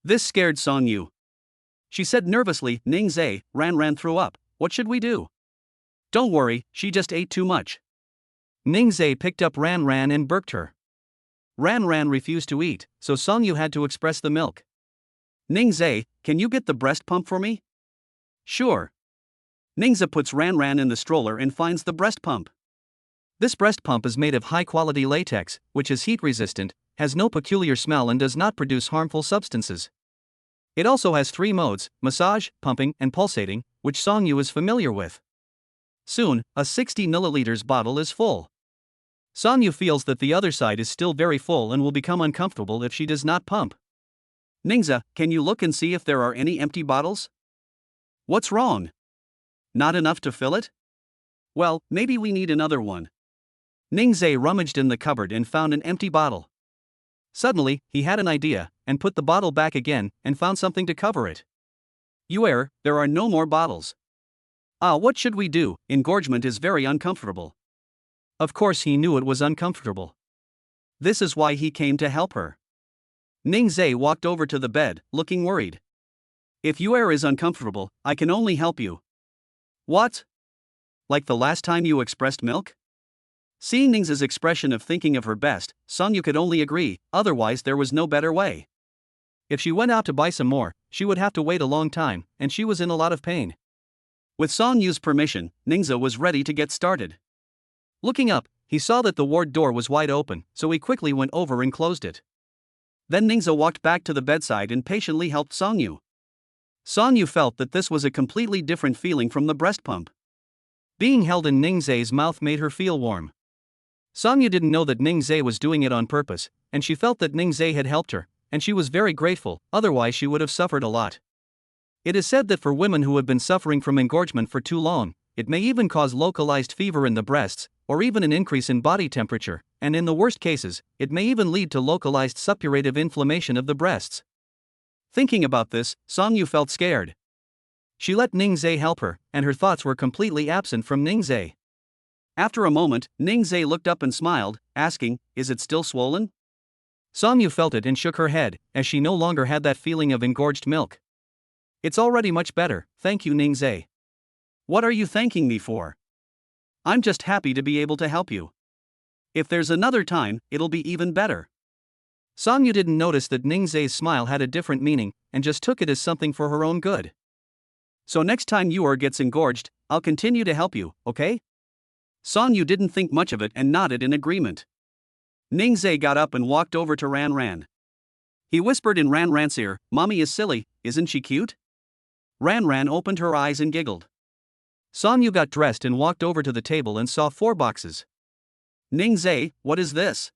This scared Song Yu. She said nervously, Ning Zees, Ran threw up, what should we do? Don't worry, she just ate too much. Ning Zees picked up Ran and burped her. Ran refused to eat, so Song Yu had to express the milk. Ning Zees, can you get the breast pump for me? Sure. Ning Zees puts Ran in the stroller and finds the breast pump. This breast pump is made of high-quality latex, which is heat-resistant, has no peculiar smell and does not produce harmful substances. It also has 3 modes, massage, pumping, and pulsating, which Song Yu is familiar with. Soon, a 60 milliliters bottle is full. Song Yu feels that the other side is still very full and will become uncomfortable if she does not pump. Ning Zees, can you look and see if there are any empty bottles? What's wrong? Not enough to fill it? Well, maybe we need another one. Ning Zees rummaged in the cupboard and found an empty bottle. Suddenly, he had an idea, and put the bottle back again, and found something to cover it. There are no more bottles. Ah, what should we do? Engorgement is very uncomfortable. Of course he knew it was uncomfortable. This is why he came to help her. Ning Zees walked over to the bed, looking worried. If is uncomfortable, I can only help you. What? Like the last time you expressed milk? Seeing Ning Zees' expression of thinking of her best, Song-yu could only agree, otherwise there was no better way. If she went out to buy some more, she would have to wait a long time, and she was in a lot of pain. With Song-yu's permission, Ning Zees was ready to get started. Looking up, he saw that the ward door was wide open, so he quickly went over and closed it. Then Ning Zees walked back to the bedside and patiently helped Song-yu. Song-yu felt that this was a completely different feeling from the breast pump. Being held in Ning Zees' mouth made her feel warm. Song-yu didn't know that Ning Zees was doing it on purpose, and she felt that Ning Zees had helped her, and she was very grateful, otherwise she would have suffered a lot. It is said that for women who have been suffering from engorgement for too long, it may even cause localized fever in the breasts, or even an increase in body temperature, and in the worst cases, it may even lead to localized suppurative inflammation of the breasts. Thinking about this, Song-yu felt scared. She let Ning Zees help her, and her thoughts were completely absent from Ning Zees. After a moment, Ning Zees looked up and smiled, asking, "Is it still swollen?" Song-yu felt it and shook her head, as she no longer had that feeling of engorged milk. "It's already much better, thank you, Ning Zees." "What are you thanking me for? I'm just happy to be able to help you. If there's another time, it'll be even better." Song-yu didn't notice that Ning Zees' smile had a different meaning, and just took it as something for her own good. "So next time gets engorged, I'll continue to help you, okay?" Song-yu didn't think much of it and nodded in agreement. Ning Zees got up and walked over to Ran Ran. He whispered in Ran Ran's ear, "Mommy is silly, isn't she cute?" Ran Ran opened her eyes and giggled. Song-yu got dressed and walked over to the table and saw 4 boxes. "Ning Zees, what is this?"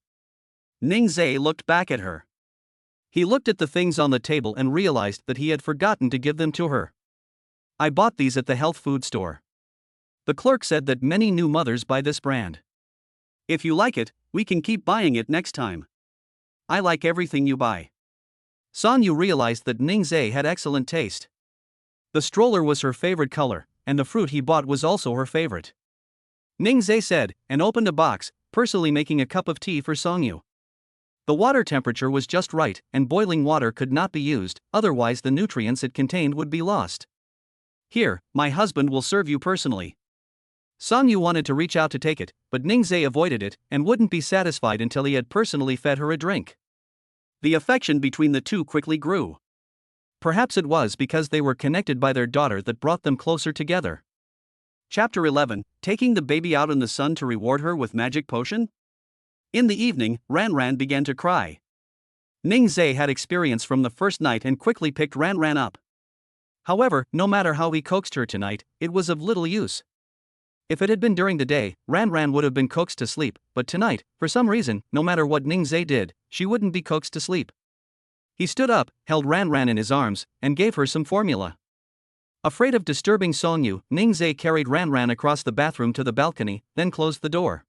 Ning Zees looked back at her. He looked at the things on the table and realized that he had forgotten to give them to her. "I bought these at the health food store. The clerk said that many new mothers buy this brand. If you like it, we can keep buying it next time. I like everything you buy." Song-yu realized that Ning Zees had excellent taste. The stroller was her favorite color, and the fruit he bought was also her favorite. Ning Zees said, and opened a box, personally making a cup of tea for Song-yu. The water temperature was just right, and boiling water could not be used, otherwise the nutrients it contained would be lost. "Here, my husband will serve you personally." Song-yu wanted to reach out to take it, but Ning Zees avoided it and wouldn't be satisfied until he had personally fed her a drink. The affection between the two quickly grew. Perhaps it was because they were connected by their daughter that brought them closer together. Chapter 11, Taking the baby out in the sun to reward her with magic potion? In the evening, Ran Ran began to cry. Ning Zees had experience from the first night and quickly picked Ran Ran up. However, no matter how he coaxed her tonight, it was of little use. If it had been during the day, Ran Ran would have been coaxed to sleep, but tonight, for some reason, no matter what Ning Zees did, she wouldn't be coaxed to sleep. He stood up, held Ran Ran in his arms, and gave her some formula. Afraid of disturbing Song-yu, Ning Zees carried Ran Ran across the bathroom to the balcony, then closed the door.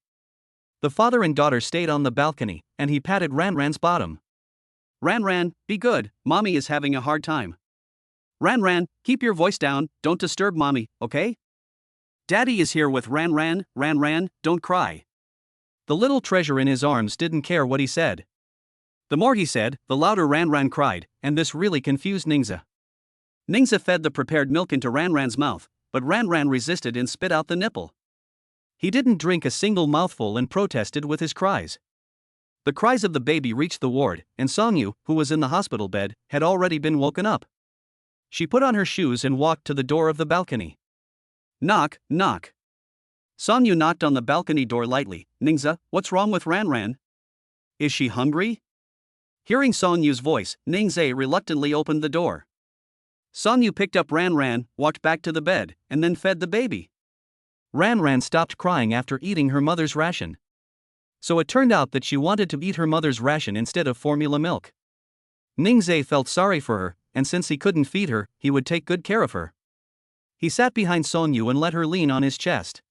The father and daughter stayed on the balcony, and he patted Ran Ran's bottom. "Ran Ran, be good, mommy is having a hard time. Ran Ran, keep your voice down, don't disturb mommy, okay? Daddy is here with Ran Ran, don't cry." The little treasure in his arms didn't care what he said. The more he said, the louder Ran Ran cried, and this really confused Ning Zees. Ning Zees fed the prepared milk into Ran Ran's mouth, but Ran Ran resisted and spit out the nipple. He didn't drink a single mouthful and protested with his cries. The cries of the baby reached the ward, and Song-yu, who was in the hospital bed, had already been woken up. She put on her shoes and walked to the door of the balcony. Knock, knock. Song-yu knocked on the balcony door lightly. "Ning Zees, what's wrong with Ran Ran? Is she hungry?" Hearing Song-yu's voice, Ning Zees reluctantly opened the door. Song-yu picked up Ran Ran, walked back to the bed, and then fed the baby. Ran Ran stopped crying after eating her mother's ration. So it turned out that she wanted to eat her mother's ration instead of formula milk. Ning Zees felt sorry for her, and since he couldn't feed her, he would take good care of her. He sat behind Song-yu and let her lean on his chest.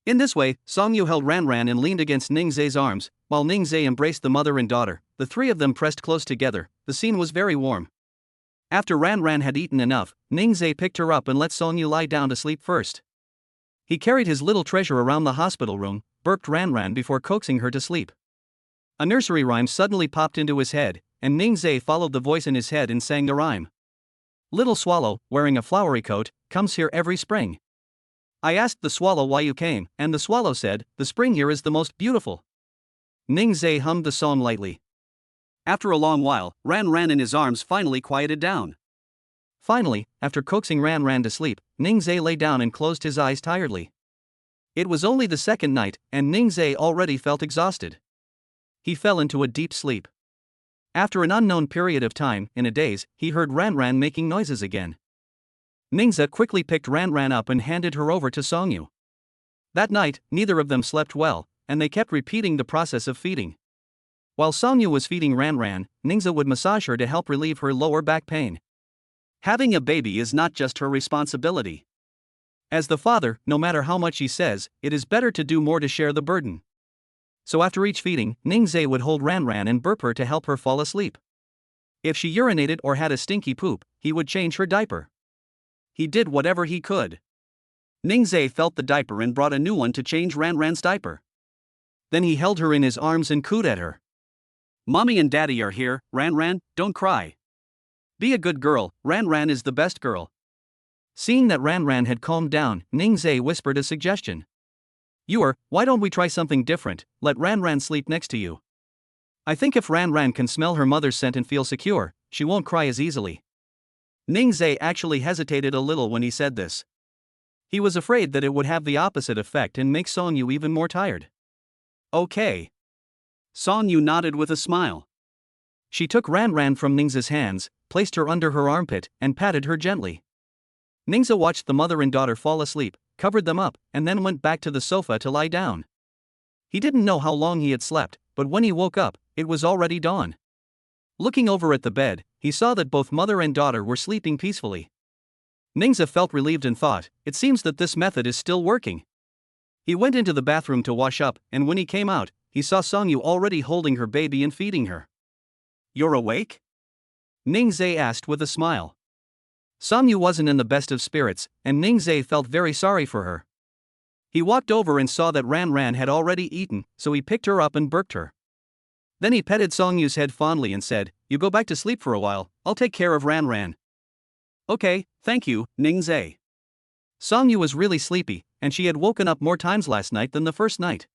In this way, Song-yu held Ran Ran and leaned against Ning Zees' arms, while Ning Zees embraced the mother and daughter. The three of them pressed close together. The scene was very warm. After Ran Ran had eaten enough, Ning Zee picked her up and let Song Yu lie down to sleep first. He carried his little treasure around the hospital room, burped Ran Ran before coaxing her to sleep. A nursery rhyme suddenly popped into his head, and Ning Zee followed the voice in his head and sang the rhyme. Little swallow, wearing a flowery coat, comes here every spring. I asked the swallow why you came, and the swallow said, the spring here is the most beautiful. Ning Zee hummed the song lightly. After a long while, Ran Ran in his arms finally quieted down. Finally, after coaxing Ran Ran to sleep, Ning Zee lay down and closed his eyes tiredly. It was only the second night, and Ning Zee already felt exhausted. He fell into a deep sleep. After an unknown period of time, in a daze, he heard Ran Ran making noises again. Ning Zee quickly picked Ran Ran up and handed her over to Song Yu. That night, neither of them slept well, and they kept repeating the process of feeding. While Song Yu was feeding Ran Ran, Ning Zee would massage her to help relieve her lower back pain. Having a baby is not just her responsibility. As the father, no matter how much he says, it is better to do more to share the burden. So after each feeding, Ning Zee would hold Ran Ran and burp her to help her fall asleep. If she urinated or had a stinky poop, he would change her diaper. He did whatever he could. Ning Zee felt the diaper and brought a new one to change Ran Ran's diaper. Then he held her in his arms and cooed at her. Mommy and Daddy are here, Ran Ran, don't cry. Be a good girl, Ran Ran is the best girl. Seeing that Ran Ran had calmed down, Ning Zee whispered a suggestion. Why don't we try something different, let Ran Ran sleep next to you. I think if Ran Ran can smell her mother's scent and feel secure, she won't cry as easily. Ning Zee actually hesitated a little when he said this. He was afraid that it would have the opposite effect and make Song Yu even more tired. Okay. Song Yu nodded with a smile. She took Ran Ran from Ning Zee's hands, placed her under her armpit, and patted her gently. Ning Zee watched the mother and daughter fall asleep, covered them up, and then went back to the sofa to lie down. He didn't know how long he had slept, but when he woke up, it was already dawn. Looking over at the bed, he saw that both mother and daughter were sleeping peacefully. Ning Zee felt relieved and thought, it seems that this method is still working. He went into the bathroom to wash up, and when he came out, he saw Song Yu already holding her baby and feeding her. You're awake? Ning Zee asked with a smile. Song Yu wasn't in the best of spirits, and Ning Zee felt very sorry for her. He walked over and saw that Ran Ran had already eaten, so he picked her up and burped her. Then he petted Song Yu's head fondly and said, You go back to sleep for a while, I'll take care of Ran Ran. Okay, thank you, Ning Zee. Song Yu was really sleepy, and she had woken up more times last night than the first night.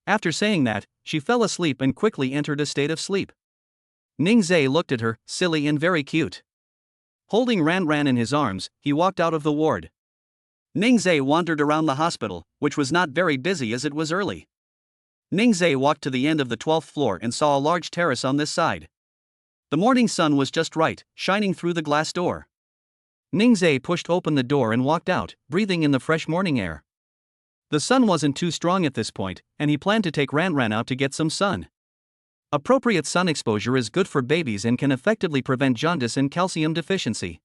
After saying that, she fell asleep and quickly entered a state of sleep. Ning Zee looked at her, silly and very cute. Holding Ran Ran in his arms, he walked out of the ward. Ning Zee wandered around the hospital, which was not very busy as it was early. Ning Zee walked to the end of the 12th floor and saw a large terrace on this side. The morning sun was just right, shining through the glass door. Ning Zee pushed open the door and walked out, breathing in the fresh morning air. The sun wasn't too strong at this point, and he planned to take Ran Ran out to get some sun. Appropriate sun exposure is good for babies and can effectively prevent jaundice and calcium deficiency.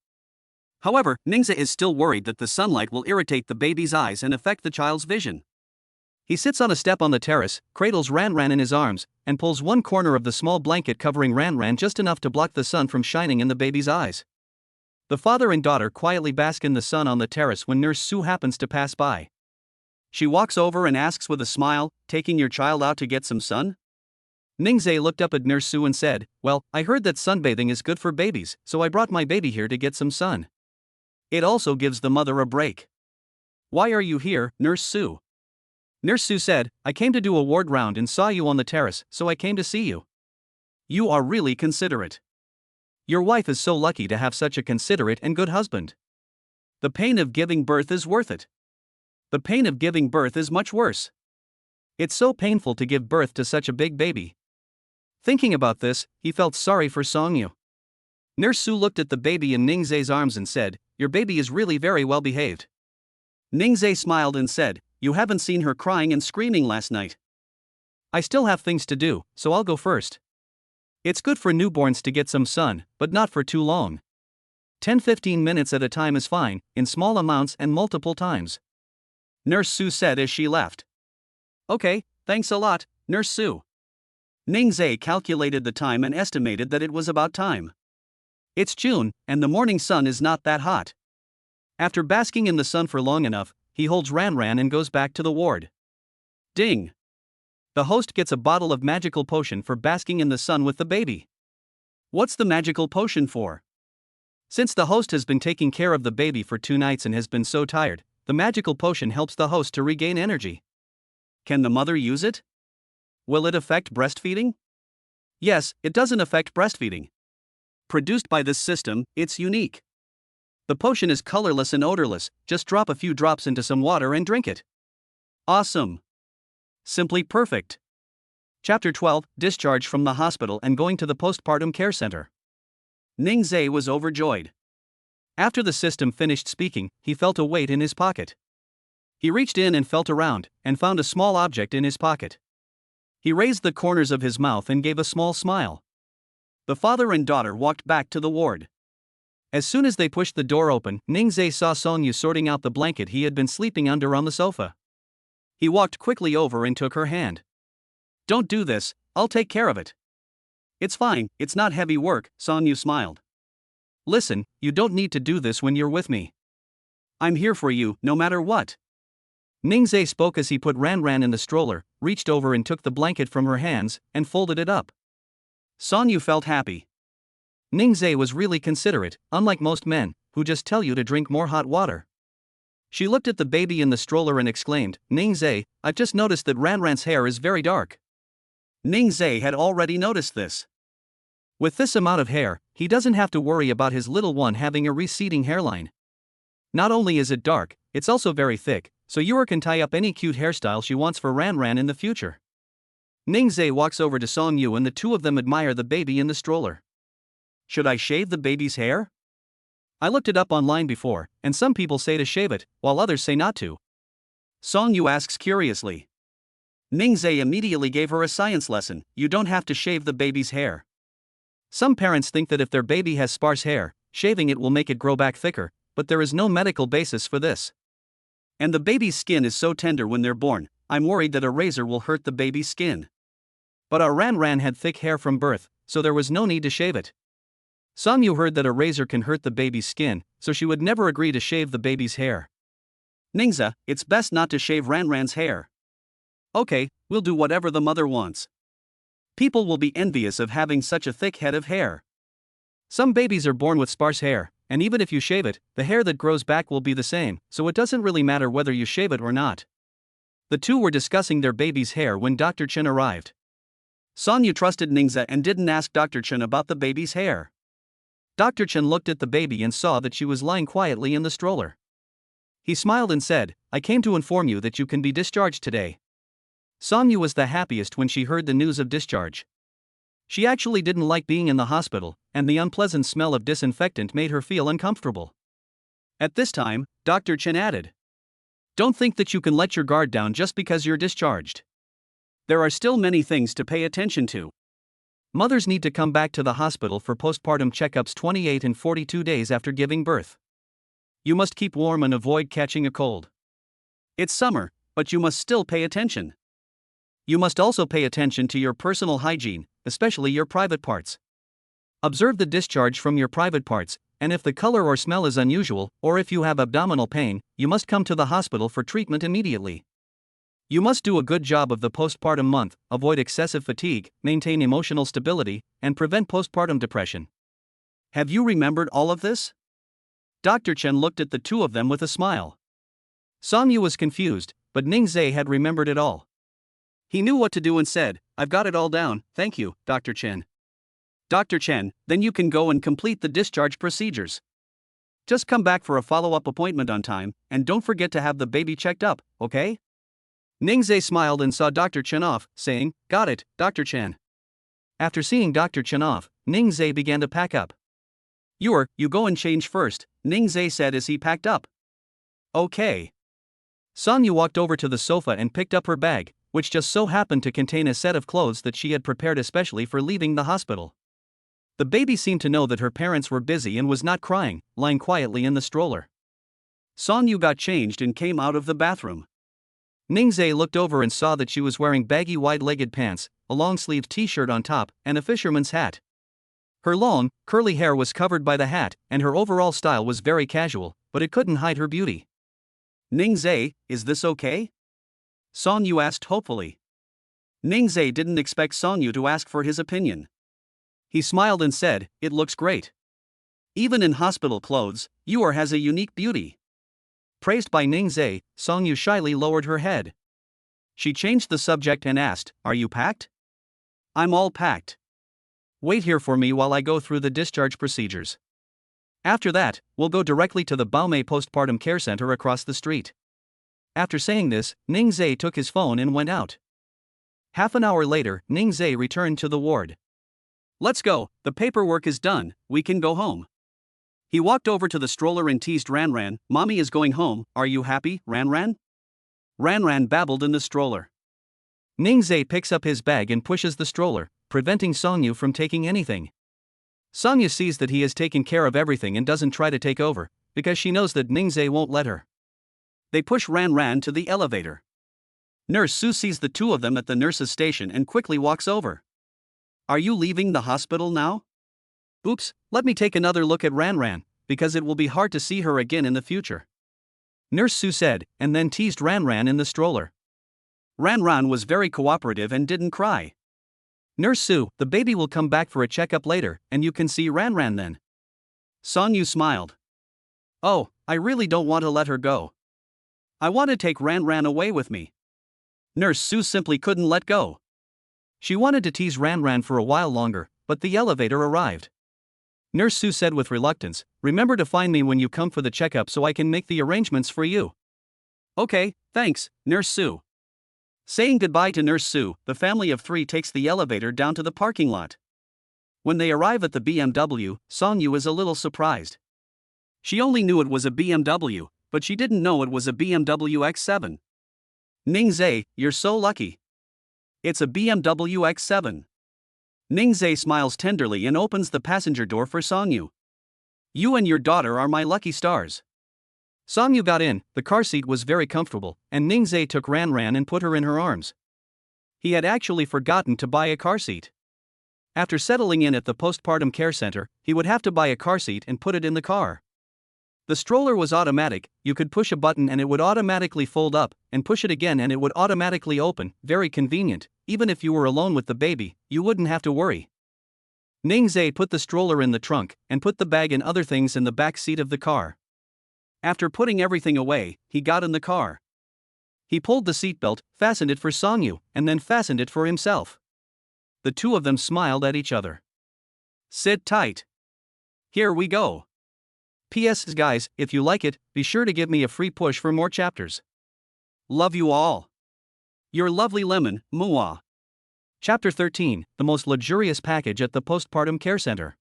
However, Ning Zee is still worried that the sunlight will irritate the baby's eyes and affect the child's vision. He sits on a step on the terrace, cradles Ran Ran in his arms, and pulls one corner of the small blanket covering Ran Ran just enough to block the sun from shining in the baby's eyes. The father and daughter quietly bask in the sun on the terrace when Nurse Sue happens to pass by. She walks over and asks with a smile, Taking your child out to get some sun? Ning Zee looked up at Nurse Sue and said, Well, I heard that sunbathing is good for babies, so I brought my baby here to get some sun. It also gives the mother a break. Why are you here, Nurse Sue? Nurse Sue said, I came to do a ward round and saw you on the terrace, so I came to see you. You are really considerate. Your wife is so lucky to have such a considerate and good husband. The pain of giving birth is worth it. The pain of giving birth is much worse. It's so painful to give birth to such a big baby. Thinking about this, he felt sorry for Song Yu. Nurse Sue looked at the baby in Ning Zee's arms and said, Your baby is really very well behaved. Ning Zee smiled and said, You haven't seen her crying and screaming last night. I still have things to do, so I'll go first. It's good for newborns to get some sun, but not for too long. 10-15 minutes at a time is fine, in small amounts and multiple times. Nurse Sue said as she left. Okay, thanks a lot, Nurse Sue. Ning Zee calculated the time and estimated that it was about time. It's June, and the morning sun is not that hot. After basking in the sun for long enough, he holds Ran and goes back to the ward. Ding! The host gets a bottle of magical potion for basking in the sun with the baby. What's the magical potion for? Since the host has been taking care of the baby for 2 nights and has been so tired, the magical potion helps the host to regain energy. Can the mother use it? Will it affect breastfeeding? Yes, it doesn't affect breastfeeding. Produced by this system, it's unique. The potion is colorless and odorless, just drop a few drops into some water and drink it. Awesome! Simply perfect. Chapter 12, Discharge from the hospital and going to the postpartum care center. Ning Zees was overjoyed. After the system finished speaking, he felt a weight in his pocket. He reached in and felt around, and found a small object in his pocket. He raised the corners of his mouth and gave a small smile. The father and daughter walked back to the ward. As soon as they pushed the door open, Ning Zees saw Sonyu sorting out the blanket he had been sleeping under on the sofa. He walked quickly over and took her hand. Don't do this, I'll take care of it. It's fine, it's not heavy work, Sonyu smiled. Listen, you don't need to do this when you're with me. I'm here for you, no matter what. Ning Zees spoke as he put Ran in the stroller, reached over and took the blanket from her hands, and folded it up. Sonyu felt happy. Ning Zees was really considerate, unlike most men, who just tell you to drink more hot water. She looked at the baby in the stroller and exclaimed, Ning Zees, I've just noticed that Ran's hair is very dark. Ning Zees had already noticed this. With this amount of hair, he doesn't have to worry about his little one having a receding hairline. Not only is it dark, it's also very thick, so Yura can tie up any cute hairstyle she wants for Ran in the future. Ning Zees walks over to Sonyu and the two of them admire the baby in the stroller. Should I shave the baby's hair? I looked it up online before, and some people say to shave it, while others say not to. Sonyu asks curiously. Ning Zees immediately gave her a science lesson. You don't have to shave the baby's hair. Some parents think that if their baby has sparse hair, shaving it will make it grow back thicker, but there is no medical basis for this. And the baby's skin is so tender when they're born, I'm worried that a razor will hurt the baby's skin. But our Ran had thick hair from birth, so there was no need to shave it. Sonyu heard that a razor can hurt the baby's skin, so she would never agree to shave the baby's hair. Ningza, it's best not to shave Ran's hair. Okay, we'll do whatever the mother wants. People will be envious of having such a thick head of hair. Some babies are born with sparse hair, and even if you shave it, the hair that grows back will be the same, so it doesn't really matter whether you shave it or not. The two were discussing their baby's hair when Dr. Chen arrived. Sonyu trusted Ningza and didn't ask Dr. Chen about the baby's hair. Dr. Chen looked at the baby and saw that she was lying quietly in the stroller. He smiled and said, I came to inform you that you can be discharged today. Sonyu was the happiest when she heard the news of discharge. She actually didn't like being in the hospital, and the unpleasant smell of disinfectant made her feel uncomfortable. At this time, Dr. Chen added, Don't think that you can let your guard down just because you're discharged. There are still many things to pay attention to. Mothers need to come back to the hospital for postpartum checkups 28 and 42 days after giving birth. You must keep warm and avoid catching a cold. It's summer, but you must still pay attention. You must also pay attention to your personal hygiene, especially your private parts. Observe the discharge from your private parts, and if the color or smell is unusual, or if you have abdominal pain, you must come to the hospital for treatment immediately. You must do a good job of the postpartum month, avoid excessive fatigue, maintain emotional stability, and prevent postpartum depression. Have you remembered all of this? Dr. Chen looked at the two of them with a smile. Sonyu was confused, but Ning Zees had remembered it all. He knew what to do and said, I've got it all down, thank you, Dr. Chen. Dr. Chen, then you can go and complete the discharge procedures. Just come back for a follow-up appointment on time, and don't forget to have the baby checked up, okay? Ning Zees smiled and saw Dr. Chen off, saying, Got it, Dr. Chen. After seeing Dr. Chen off, Ning Zees began to pack up. You go and change first, Ning Zees said as he packed up. Okay. Sonyu walked over to the sofa and picked up her bag, which just so happened to contain a set of clothes that she had prepared especially for leaving the hospital. The baby seemed to know that her parents were busy and was not crying, lying quietly in the stroller. Sonyu got changed and came out of the bathroom. Ning Zees looked over and saw that she was wearing baggy wide-legged pants, a long-sleeved t-shirt on top, and a fisherman's hat. Her long, curly hair was covered by the hat, and her overall style was very casual, but it couldn't hide her beauty. Ning Zees, is this okay? Song Yu asked hopefully. Ning Zees didn't expect Song Yu to ask for his opinion. He smiled and said, "It looks great. Even in hospital clothes, Yu has a unique beauty." Praised by Ning Zees, Song Yu shyly lowered her head. She changed the subject and asked, "Are you packed?" "I'm all packed. Wait here for me while I go through the discharge procedures. After that, we'll go directly to the Baume Postpartum Care Center across the street." After saying this, Ning Zees took his phone and went out. Half an hour later, Ning Zees returned to the ward. "Let's go, the paperwork is done, we can go home." He walked over to the stroller and teased Ranran, "Mommy is going home, are you happy, Ranran?" Ranran babbled in the stroller. Ning Zees picks up his bag and pushes the stroller, preventing Song Yu from taking anything. Song Yu sees that he has taken care of everything and doesn't try to take over, because she knows that Ning Zees won't let her. They push Ranran to the elevator. Nurse Sue sees the two of them at the nurse's station and quickly walks over. "Are you leaving the hospital now?" "Oops, let me take another look at Ranran, because it will be hard to see her again in the future," Nurse Sue said, and then teased Ranran in the stroller. Ranran was very cooperative and didn't cry. "Nurse Sue, the baby will come back for a checkup later, and you can see Ranran then." Song Yu smiled. "Oh, I really don't want to let her go. I want to take Ranran away with me." Nurse Sue simply couldn't let go. She wanted to tease Ranran for a while longer, but the elevator arrived. Nurse Sue said with reluctance, "Remember to find me when you come for the checkup so I can make the arrangements for you." "Okay, thanks, Nurse Sue." Saying goodbye to Nurse Sue, the family of three takes the elevator down to the parking lot. When they arrive at the BMW, Song Yu is a little surprised. She only knew it was a BMW, but she didn't know it was a BMW X7. "Ning Zees, you're so lucky. It's a BMW X7. Ning Zees smiles tenderly and opens the passenger door for Song Yu. "You and your daughter are my lucky stars." Song Yu got in, the car seat was very comfortable, and Ning Zees took Ranran and put her in her arms. He had actually forgotten to buy a car seat. After settling in at the postpartum care center, he would have to buy a car seat and put it in the car. The stroller was automatic, you could push a button and it would automatically fold up, and push it again and it would automatically open, very convenient. Even if you were alone with the baby, you wouldn't have to worry. Ning Zees put the stroller in the trunk, and put the bag and other things in the back seat of the car. After putting everything away, he got in the car. He pulled the seatbelt, fastened it for Song Yu, and then fastened it for himself. The two of them smiled at each other. "Sit tight. Here we go. P.S. Guys, if you like it, be sure to give me a free push for more chapters. Love you all. Your lovely lemon, Mua." Chapter 13, the most luxurious package at the postpartum care center.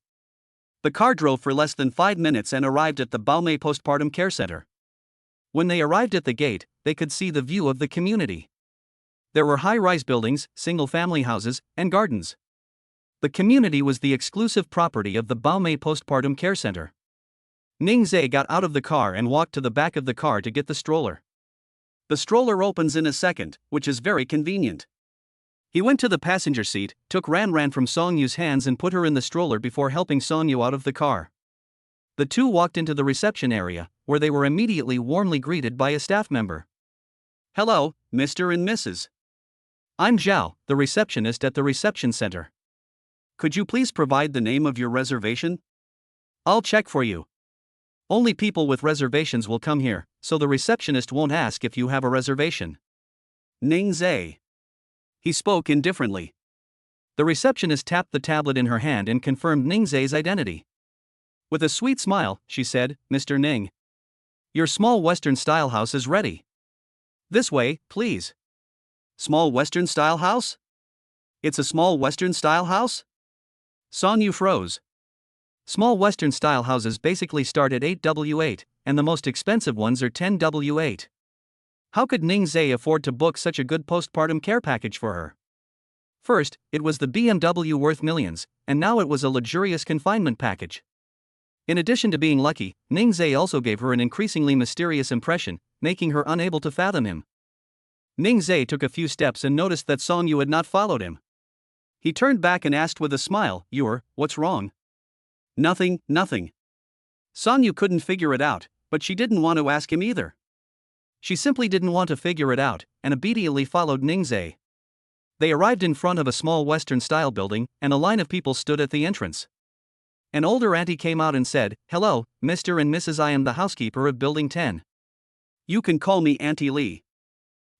The car drove for less than 5 minutes and arrived at the Baume Postpartum Care Center. When they arrived at the gate, they could see the view of the community. There were high-rise buildings, single-family houses, and gardens. The community was the exclusive property of the Baume Postpartum Care Center. Ning Zees got out of the car and walked to the back of the car to get the stroller. The stroller opens in a second, which is very convenient. He went to the passenger seat, took Ranran from Song Yu's hands and put her in the stroller before helping Song Yu out of the car. The two walked into the reception area, where they were immediately warmly greeted by a staff member. "Hello, Mr. and Mrs. I'm Zhao, the receptionist at the reception center. Could you please provide the name of your reservation? I'll check for you. Only people with reservations will come here, so the receptionist won't ask if you have a reservation." Ning Zees. He spoke indifferently. The receptionist tapped the tablet in her hand and confirmed Ning Zees' identity. With a sweet smile, she said, "Mr. Ning, your small Western-style house is ready. This way, please." "Small Western-style house? It's a small Western-style house?" Song Yu froze. Small Western-style houses basically start at 8W8, and the most expensive ones are 10W8. How could Ning Zees afford to book such a good postpartum care package for her? First, it was the BMW worth millions, and now it was a luxurious confinement package. In addition to being lucky, Ning Zees also gave her an increasingly mysterious impression, making her unable to fathom him. Ning Zees took a few steps and noticed that Song Yu had not followed him. He turned back and asked with a smile, "What's wrong?" Nothing. Sonyu couldn't figure it out, but she didn't want to ask him either. She simply didn't want to figure it out, and obediently followed Ning Zees. They arrived in front of a small Western-style building, and a line of people stood at the entrance. An older auntie came out and said, "Hello, Mr. and Mrs. I am the housekeeper of Building 10. You can call me Auntie Lee."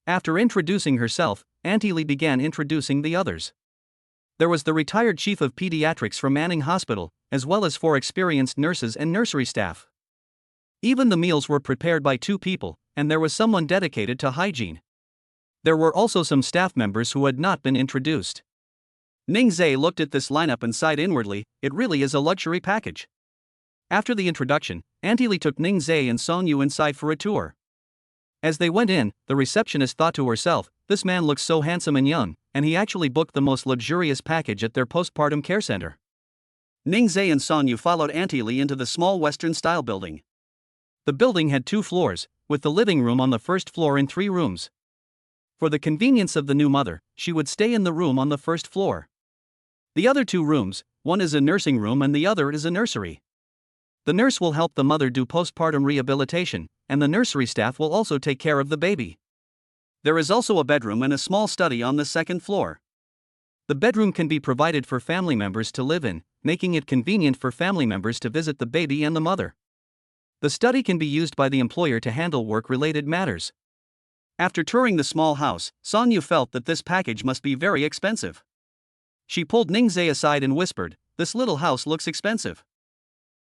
After introducing herself, Auntie Lee began introducing the others. There was the retired chief of pediatrics from Manning Hospital, as well as 4 experienced nurses and nursery staff. Even the meals were prepared by 2 people, and there was someone dedicated to hygiene. There were also some staff members who had not been introduced. Ning Zees looked at this lineup and sighed inwardly. It really is a luxury package. After the introduction, Auntie Lee took Ning Zees and Sonyu inside for a tour. As they went in, the receptionist thought to herself, "This man looks so handsome and young, and he actually booked the most luxurious package at their postpartum care center." Ning Zees and Sonyu followed Auntie Lee into the small Western-style building. The building had 2 floors, with the living room on the first floor and 3 rooms. For the convenience of the new mother, she would stay in the room on the first floor. The other 2 rooms, one is a nursing room and the other is a nursery. The nurse will help the mother do postpartum rehabilitation, and the nursery staff will also take care of the baby. There is also a bedroom and a small study on the second floor. The bedroom can be provided for family members to live in, making it convenient for family members to visit the baby and the mother. The study can be used by the employer to handle work-related matters. After touring the small house, Sonyu felt that this package must be very expensive. She pulled Ning Zees aside and whispered, "This little house looks expensive.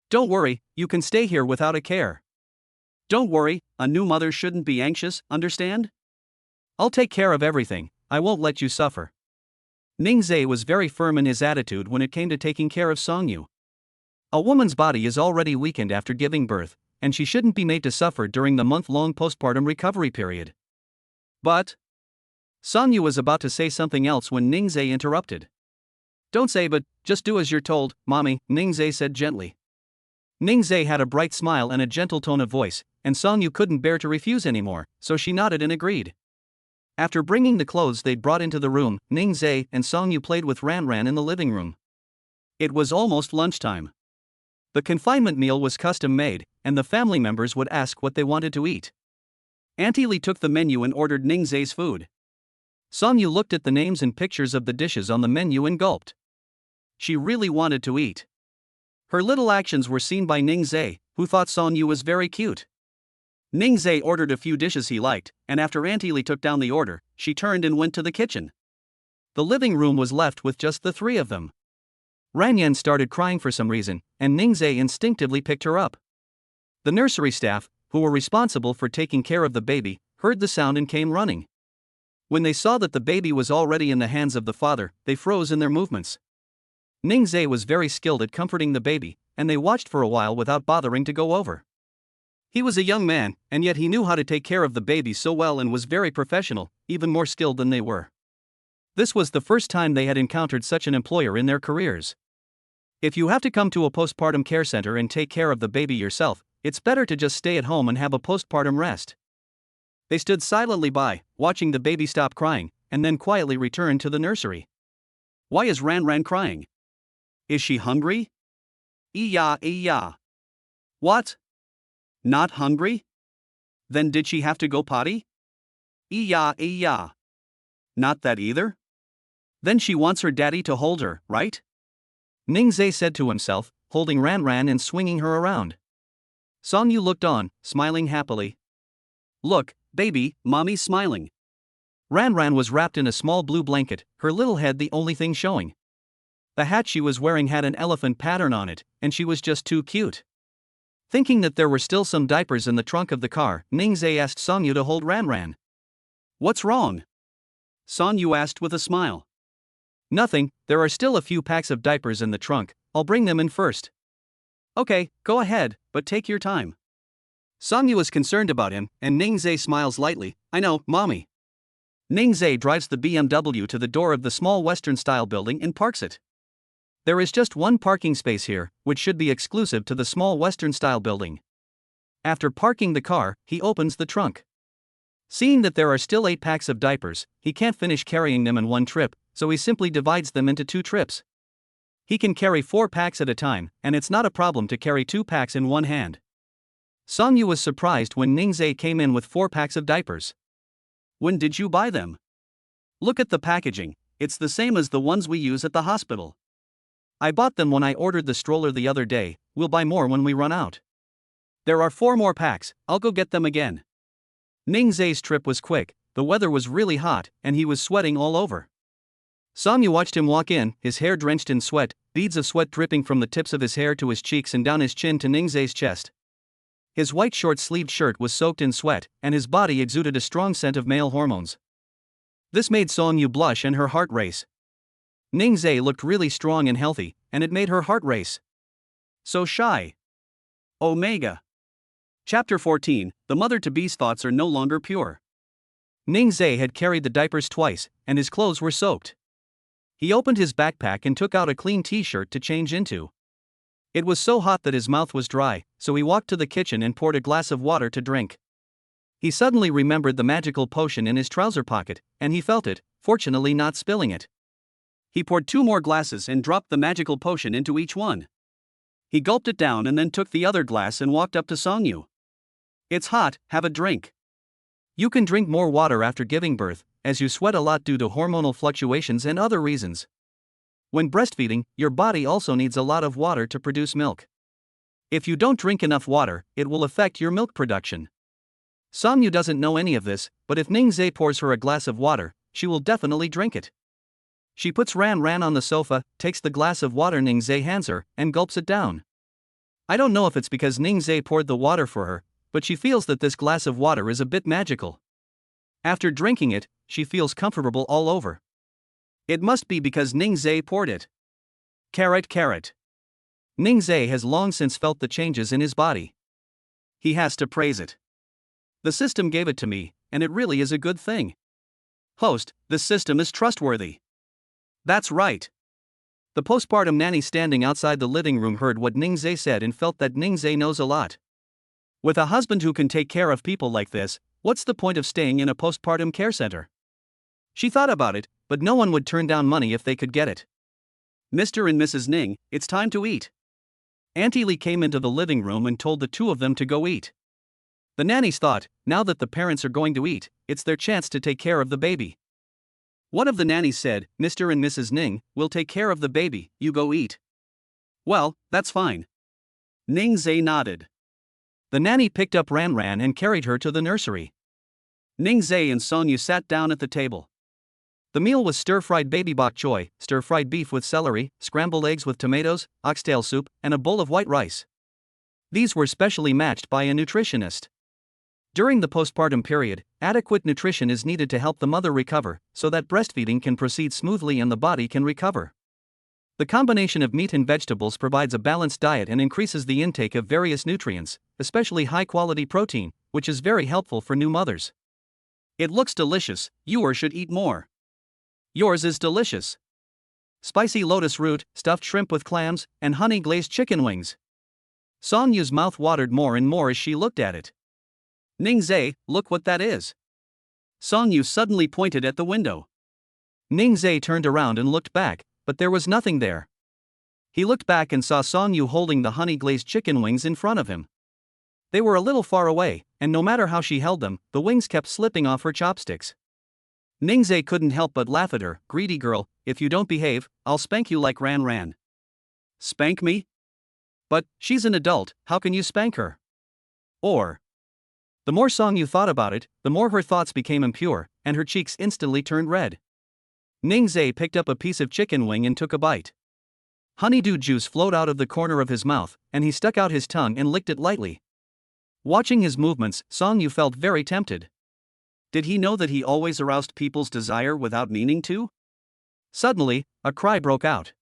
Don't worry, you can stay here without a care. Don't worry, a new mother shouldn't be anxious, understand? I'll take care of everything, I won't let you suffer." Ning Zees was very firm in his attitude when it came to taking care of Sonyu. A woman's body is already weakened after giving birth, and she shouldn't be made to suffer during the month-long postpartum recovery period. But Sonyu was about to say something else when Ning Zees interrupted. "Don't say but, just do as you're told, mommy," Ning Zees said gently. Ning Zees had a bright smile and a gentle tone of voice, and Sonyu couldn't bear to refuse anymore, so she nodded and agreed. After bringing the clothes they'd brought into the room, Ning Zees and Sonyu played with Ran in the living room. It was almost lunchtime. The confinement meal was custom-made, and the family members would ask what they wanted to eat. Auntie Lee took the menu and ordered Ning Zees' food. Sonyu looked at the names and pictures of the dishes on the menu and gulped. She really wanted to eat. Her little actions were seen by Ning Zees, who thought Sonyu was very cute. Ning Zees ordered a few dishes he liked, and after Auntie Lee took down the order, she turned and went to the kitchen. The living room was left with just the 3 of them. Ranyan started crying for some reason, and Ning Zees instinctively picked her up. The nursery staff, who were responsible for taking care of the baby, heard the sound and came running. When they saw that the baby was already in the hands of the father, they froze in their movements. Ning Zees was very skilled at comforting the baby, and they watched for a while without bothering to go over. He was a young man, and yet he knew how to take care of the baby so well and was very professional, even more skilled than they were. This was the first time they had encountered such an employer in their careers. If you have to come to a postpartum care center and take care of the baby yourself, it's better to just stay at home and have a postpartum rest. They stood silently by, watching the baby stop crying, and then quietly return to the nursery. "Why is Ran crying? Is she hungry? Yeah. What? Not hungry? Then did she have to go potty? Yeah. Not that either? Then she wants her daddy to hold her, right?" Ning Zees said to himself, holding Ran and swinging her around. Sonyu looked on, smiling happily. "Look, baby, mommy's smiling." Ran was wrapped in a small blue blanket, her little head the only thing showing. The hat she was wearing had an elephant pattern on it, and she was just too cute. Thinking that there were still some diapers in the trunk of the car, Ning Zees asked Sonyu to hold Ran. "What's wrong?" Sonyu asked with a smile. "Nothing, there are still a few packs of diapers in the trunk, I'll bring them in first." "Okay, go ahead, but take your time." Sonyu is concerned about him, and Ning Zees smiles lightly. "I know, mommy." Ning Zees drives the BMW to the door of the small Western-style building and parks it. There is just one parking space here, which should be exclusive to the small Western-style building. After parking the car, he opens the trunk. Seeing that there are still 8 packs of diapers, he can't finish carrying them in one trip, so he simply divides them into 2 trips. He can carry 4 packs at a time, and it's not a problem to carry 2 packs in one hand. Songyu was surprised when Ning Zee came in with 4 packs of diapers. When did you buy them? Look at the packaging, it's the same as the ones we use at the hospital. I bought them when I ordered the stroller the other day, we'll buy more when we run out. There are 4 more packs, I'll go get them again. Ning Zee's trip was quick, the weather was really hot, and he was sweating all over. Songyu watched him walk in, his hair drenched in sweat, beads of sweat dripping from the tips of his hair to his cheeks and down his chin to Ning Zee's chest. His white short-sleeved shirt was soaked in sweat, and his body exuded a strong scent of male hormones. This made Songyu blush and her heart race. Ning Zee looked really strong and healthy, and it made her heart race. So shy. Omega. Chapter 14, The Mother-to-Be's thoughts are no longer pure. Ning Zee had carried the diapers twice, and his clothes were soaked. He opened his backpack and took out a clean t-shirt to change into. It was so hot that his mouth was dry, so he walked to the kitchen and poured a glass of water to drink. He suddenly remembered the magical potion in his trouser pocket, and he felt it, fortunately not spilling it. He poured 2 more glasses and dropped the magical potion into each one. He gulped it down and then took the other glass and walked up to Songyu. It's hot, have a drink. You can drink more water after giving birth, as you sweat a lot due to hormonal fluctuations and other reasons. When breastfeeding, your body also needs a lot of water to produce milk. If you don't drink enough water, it will affect your milk production. Songyu doesn't know any of this, but if Ning Zee pours her a glass of water, she will definitely drink it. She puts Ran Ran on the sofa, takes the glass of water Ning Zee hands her, and gulps it down. I don't know if it's because Ning Zee poured the water for her, but she feels that this glass of water is a bit magical. After drinking it, she feels comfortable all over. It must be because Ning Zee poured it. Carrot. Ning Zee has long since felt the changes in his body. He has to praise it. The system gave it to me, and it really is a good thing. Host, the system is trustworthy. That's right. The postpartum nanny standing outside the living room heard what Ning Zee said and felt that Ning Zee knows a lot. With a husband who can take care of people like this, what's the point of staying in a postpartum care center? She thought about it, but no one would turn down money if they could get it. Mr. and Mrs. Ning, it's time to eat. Auntie Lee came into the living room and told the 2 of them to go eat. The nannies thought, now that the parents are going to eat, it's their chance to take care of the baby. One of the nannies said, Mr. and Mrs. Ning, we'll take care of the baby, you go eat. Well, that's fine. Ning Zee nodded. The nanny picked up Ran Ran and carried her to the nursery. Ning Zee and Songyu sat down at the table. The meal was stir-fried baby bok choy, stir-fried beef with celery, scrambled eggs with tomatoes, oxtail soup, and a bowl of white rice. These were specially matched by a nutritionist. During the postpartum period, adequate nutrition is needed to help the mother recover, so that breastfeeding can proceed smoothly and the body can recover. The combination of meat and vegetables provides a balanced diet and increases the intake of various nutrients, especially high-quality protein, which is very helpful for new mothers. It looks delicious, yours should eat more. Yours is delicious. Spicy lotus root, stuffed shrimp with clams, and honey-glazed chicken wings. Songyu's mouth watered more and more as she looked at it. Ning Zee, look what that is. Songyu suddenly pointed at the window. Ning Zee turned around and looked back, but there was nothing there. He looked back and saw Songyu holding the honey-glazed chicken wings in front of him. They were a little far away, and no matter how she held them, the wings kept slipping off her chopsticks. Ning Zee couldn't help but laugh at her. Greedy girl, if you don't behave, I'll spank you like Ran Ran. Spank me? But, she's an adult, how can you spank her? Or. The more Songyu thought about it, the more her thoughts became impure, and her cheeks instantly turned red. Ning Zee picked up a piece of chicken wing and took a bite. Honeydew juice flowed out of the corner of his mouth, and he stuck out his tongue and licked it lightly. Watching his movements, Songyu felt very tempted. Did he know that he always aroused people's desire without meaning to? Suddenly, a cry broke out.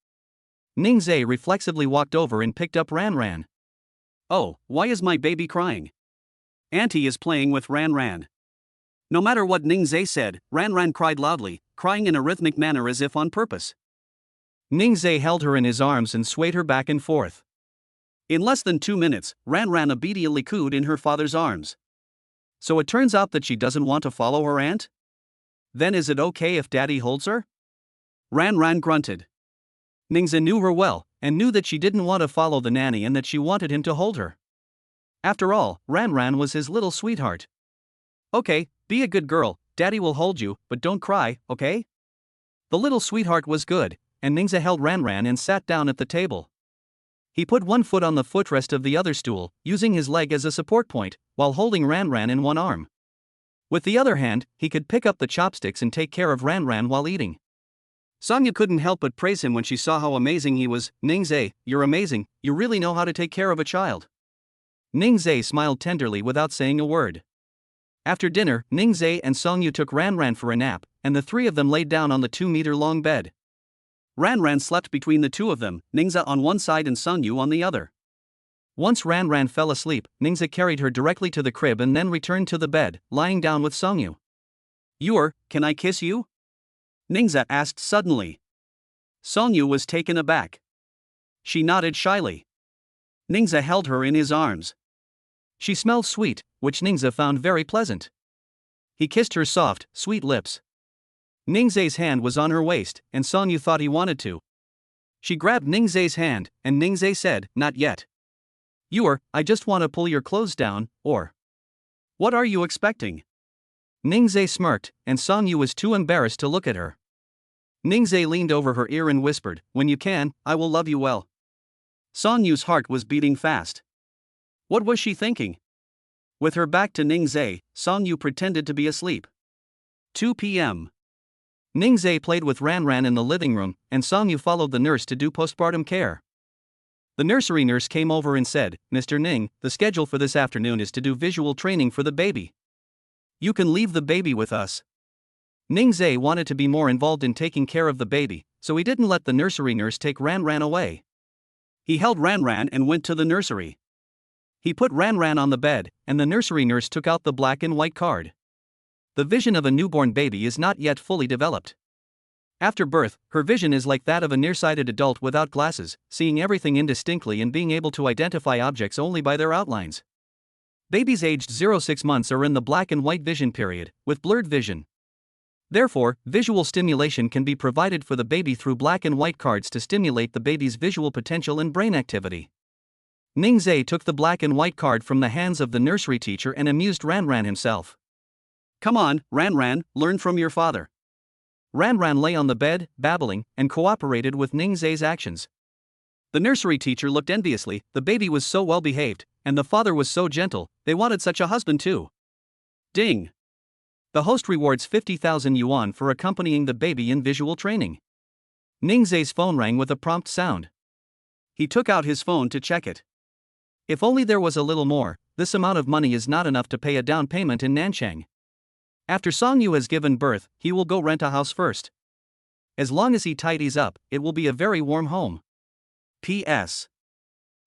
Ning Zee reflexively walked over and picked up Ran Ran. Oh, why is my baby crying? Auntie is playing with Ran Ran. No matter what Ning Zee said, Ran Ran cried loudly, crying in a rhythmic manner as if on purpose. Ning Zee held her in his arms and swayed her back and forth. In less than 2 minutes, Ran Ran obediently cooed in her father's arms. So it turns out that she doesn't want to follow her aunt? Then is it okay if daddy holds her? Ran Ran grunted. Ning Zees knew her well, and knew that she didn't want to follow the nanny and that she wanted him to hold her. After all, Ran Ran was his little sweetheart. Okay, be a good girl, Daddy will hold you, but don't cry, okay? The little sweetheart was good, and Ning Zees held Ran Ran and sat down at the table. He put one foot on the footrest of the other stool, using his leg as a support point, while holding Ran Ran in one arm. With the other hand, he could pick up the chopsticks and take care of Ran Ran while eating. Sonia couldn't help but praise him when she saw how amazing he was. Ning Zees, you're amazing, you really know how to take care of a child. Ning Zees smiled tenderly without saying a word. After dinner, Ning Zees and Sonia took Ran Ran for a nap, and the three of them laid down on the 2-meter-long bed. Ran Ran slept between the two of them, Ning Zees on one side and Sonia on the other. Once Ran Ran fell asleep, Ning Zees carried her directly to the crib and then returned to the bed, lying down with Sonia. Can I kiss you? Ning Zees asked suddenly. Sonia was taken aback. She nodded shyly. Ning Zees held her in his arms. She smelled sweet, which Ning Zees found very pleasant. He kissed her soft, sweet lips. Ning Zees' hand was on her waist, and Sonia thought he wanted to. She grabbed Ning Zees' hand, and Ning Zees said, "Not yet. I just want to pull your clothes down, or. What are you expecting?" Ning Zees smirked, and Sonia was too embarrassed to look at her. Ning Zees leaned over her ear and whispered, "When you can, I will love you well." Sonia's heart was beating fast. What was she thinking? With her back to Ning Zees, Sonia pretended to be asleep. 2 p.m. Ning Zees played with Ran Ran in the living room, and Sonia followed the nurse to do postpartum care. The nursery nurse came over and said, "Mr. Ning, the schedule for this afternoon is to do visual training for the baby. You can leave the baby with us." Ning Zees wanted to be more involved in taking care of the baby, so he didn't let the nursery nurse take Ran Ran away. He held Ran Ran and went to the nursery. He put Ran Ran on the bed, and the nursery nurse took out the black and white card. The vision of a newborn baby is not yet fully developed. After birth, her vision is like that of a nearsighted adult without glasses, seeing everything indistinctly and being able to identify objects only by their outlines. Babies aged 0–6 months are in the black and white vision period, with blurred vision. Therefore, visual stimulation can be provided for the baby through black and white cards to stimulate the baby's visual potential and brain activity. Ning Zees took the black and white card from the hands of the nursery teacher and amused Ran Ran himself. "Come on, Ran Ran, learn from your father." Ran Ran lay on the bed, babbling, and cooperated with Ning Zees' actions. The nursery teacher looked enviously. The baby was so well behaved, and the father was so gentle, they wanted such a husband too. Ding! The host rewards 50,000 yuan for accompanying the baby in visual training. Ning Zees' phone rang with a prompt sound. He took out his phone to check it. If only there was a little more. This amount of money is not enough to pay a down payment in Nanchang. After Songyu has given birth, he will go rent a house first. As long as he tidies up, it will be a very warm home. P.S.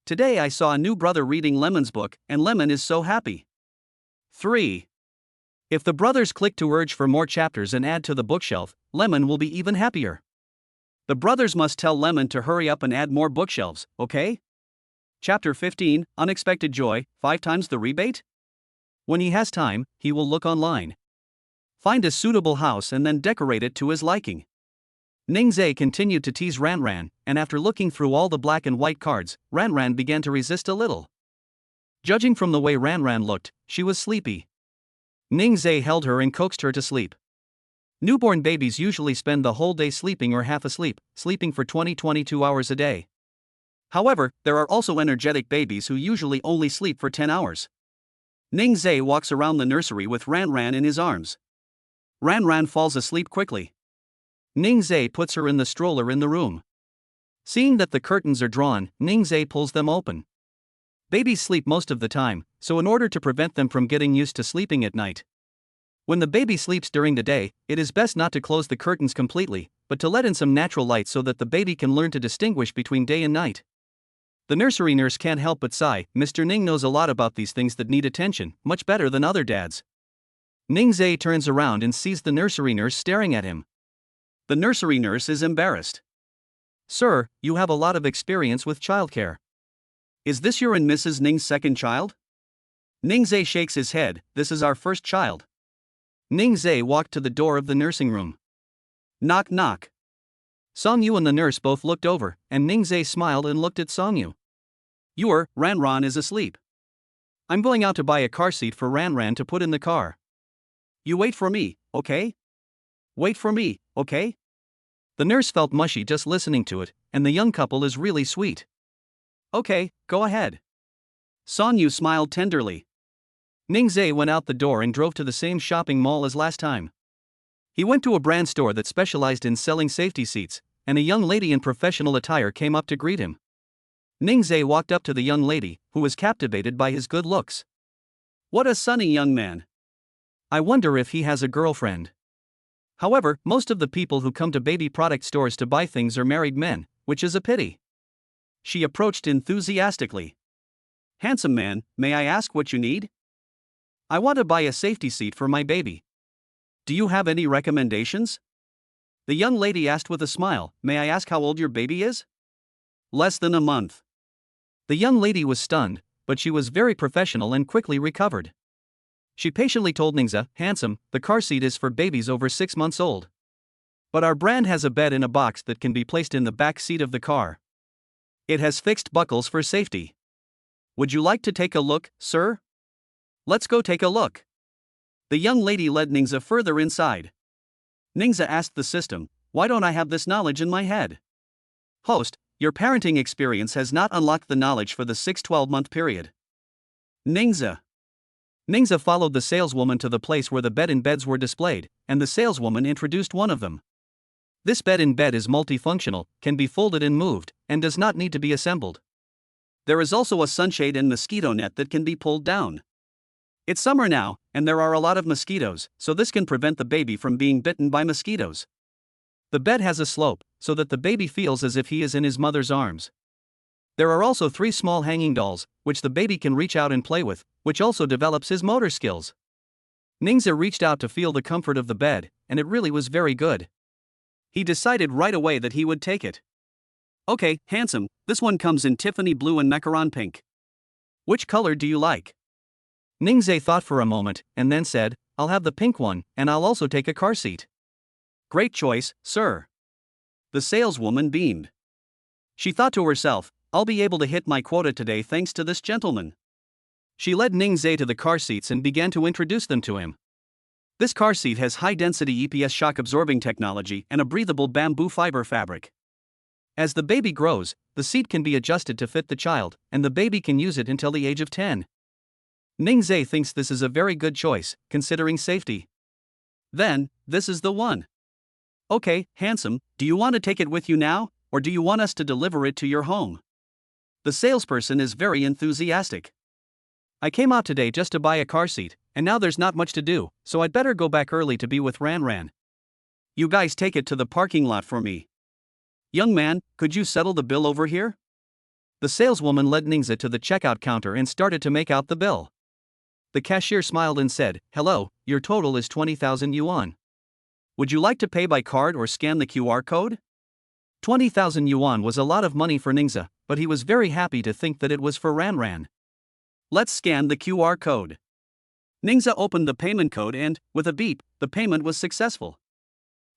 Today I saw a new brother reading Lemon's book, and Lemon is so happy. 3. If the brothers click to urge for more chapters and add to the bookshelf, Lemon will be even happier. The brothers must tell Lemon to hurry up and add more bookshelves, okay? Chapter 15, Unexpected Joy, 5 times the rebate? When he has time, he will look online. Find a suitable house and then decorate it to his liking. Ning Zees continued to tease Ran Ran, and after looking through all the black and white cards, Ran Ran began to resist a little. Judging from the way Ran Ran looked, she was sleepy. Ning Zees held her and coaxed her to sleep. Newborn babies usually spend the whole day sleeping or half asleep, sleeping for 20–22 hours a day. However, there are also energetic babies who usually only sleep for 10 hours. Ning Zees walks around the nursery with Ran Ran in his arms. Ran Ran falls asleep quickly. Ning Zees puts her in the stroller in the room. Seeing that the curtains are drawn, Ning Zees pulls them open. Babies sleep most of the time, so in order to prevent them from getting used to sleeping at night. When the baby sleeps during the day, it is best not to close the curtains completely, but to let in some natural light so that the baby can learn to distinguish between day and night. The nursery nurse can't help but sigh. Mr. Ning knows a lot about these things that need attention, much better than other dads. Ning Zees turns around and sees the nursery nurse staring at him. The nursery nurse is embarrassed. "Sir, you have a lot of experience with childcare. Is this your and Mrs. Ning's second child?" Ning Zees shakes his head. "This is our first child." Ning Zees walked to the door of the nursing room. Knock knock. Songyu and the nurse both looked over, and Ning Zees smiled and looked at Songyu. Ranran is asleep. I'm going out to buy a car seat for Ranran to put in the car. You wait for me, okay? Wait for me, okay? The nurse felt mushy just listening to it, and the young couple is really sweet. Okay, go ahead. Songyu smiled tenderly. Ning Zees went out the door and drove to the same shopping mall as last time. He went to a brand store that specialized in selling safety seats, and a young lady in professional attire came up to greet him. Ning Zees walked up to the young lady, who was captivated by his good looks. What a sunny young man. I wonder if he has a girlfriend. However, most of the people who come to baby product stores to buy things are married men, which is a pity. She approached enthusiastically. Handsome man, may I ask what you need? I want to buy a safety seat for my baby. Do you have any recommendations? The young lady asked with a smile, may I ask how old your baby is? Less than a month. The young lady was stunned, but she was very professional and quickly recovered. She patiently told Ning Zees, handsome, the car seat is for babies over 6 months old. But our brand has a bed in a box that can be placed in the back seat of the car. It has fixed buckles for safety. Would you like to take a look, sir? Let's go take a look. The young lady led Ning Zees further inside. Ning Zees asked the system, why don't I have this knowledge in my head? Host, your parenting experience has not unlocked the knowledge for the 6-12-month period. Ning Zees. Ning Zees followed the saleswoman to the place where the bed-in-beds were displayed, and the saleswoman introduced one of them. This bed-in-bed is multifunctional, can be folded and moved, and does not need to be assembled. There is also a sunshade and mosquito net that can be pulled down. It's summer now, and there are a lot of mosquitoes, so this can prevent the baby from being bitten by mosquitoes. The bed has a slope, so that the baby feels as if he is in his mother's arms. There are also 3 small hanging dolls, which the baby can reach out and play with, which also develops his motor skills. Ning Zees reached out to feel the comfort of the bed, and it really was very good. He decided right away that he would take it. Okay, handsome, this one comes in Tiffany blue and macaron pink. Which color do you like? Ning Zees thought for a moment, and then said, I'll have the pink one, and I'll also take a car seat. Great choice, sir. The saleswoman beamed. She thought to herself, I'll be able to hit my quota today thanks to this gentleman. She led Ning Zees to the car seats and began to introduce them to him. This car seat has high-density EPS shock-absorbing technology and a breathable bamboo fiber fabric. As the baby grows, the seat can be adjusted to fit the child, and the baby can use it until the age of 10. Ning Zees thinks this is a very good choice, considering safety. Then, this is the one. Okay, handsome, do you want to take it with you now, or do you want us to deliver it to your home? The salesperson is very enthusiastic. I came out today just to buy a car seat, and now there's not much to do, so I'd better go back early to be with Ranran. You guys take it to the parking lot for me. Young man, could you settle the bill over here? The saleswoman led Ning Zees to the checkout counter and started to make out the bill. The cashier smiled and said, hello, your total is 20,000 yuan. Would you like to pay by card or scan the QR code? 20,000 yuan was a lot of money for Ning Zees, but he was very happy to think that it was for Ranran. Let's scan the QR code. Ning Zees opened the payment code and, with a beep, the payment was successful.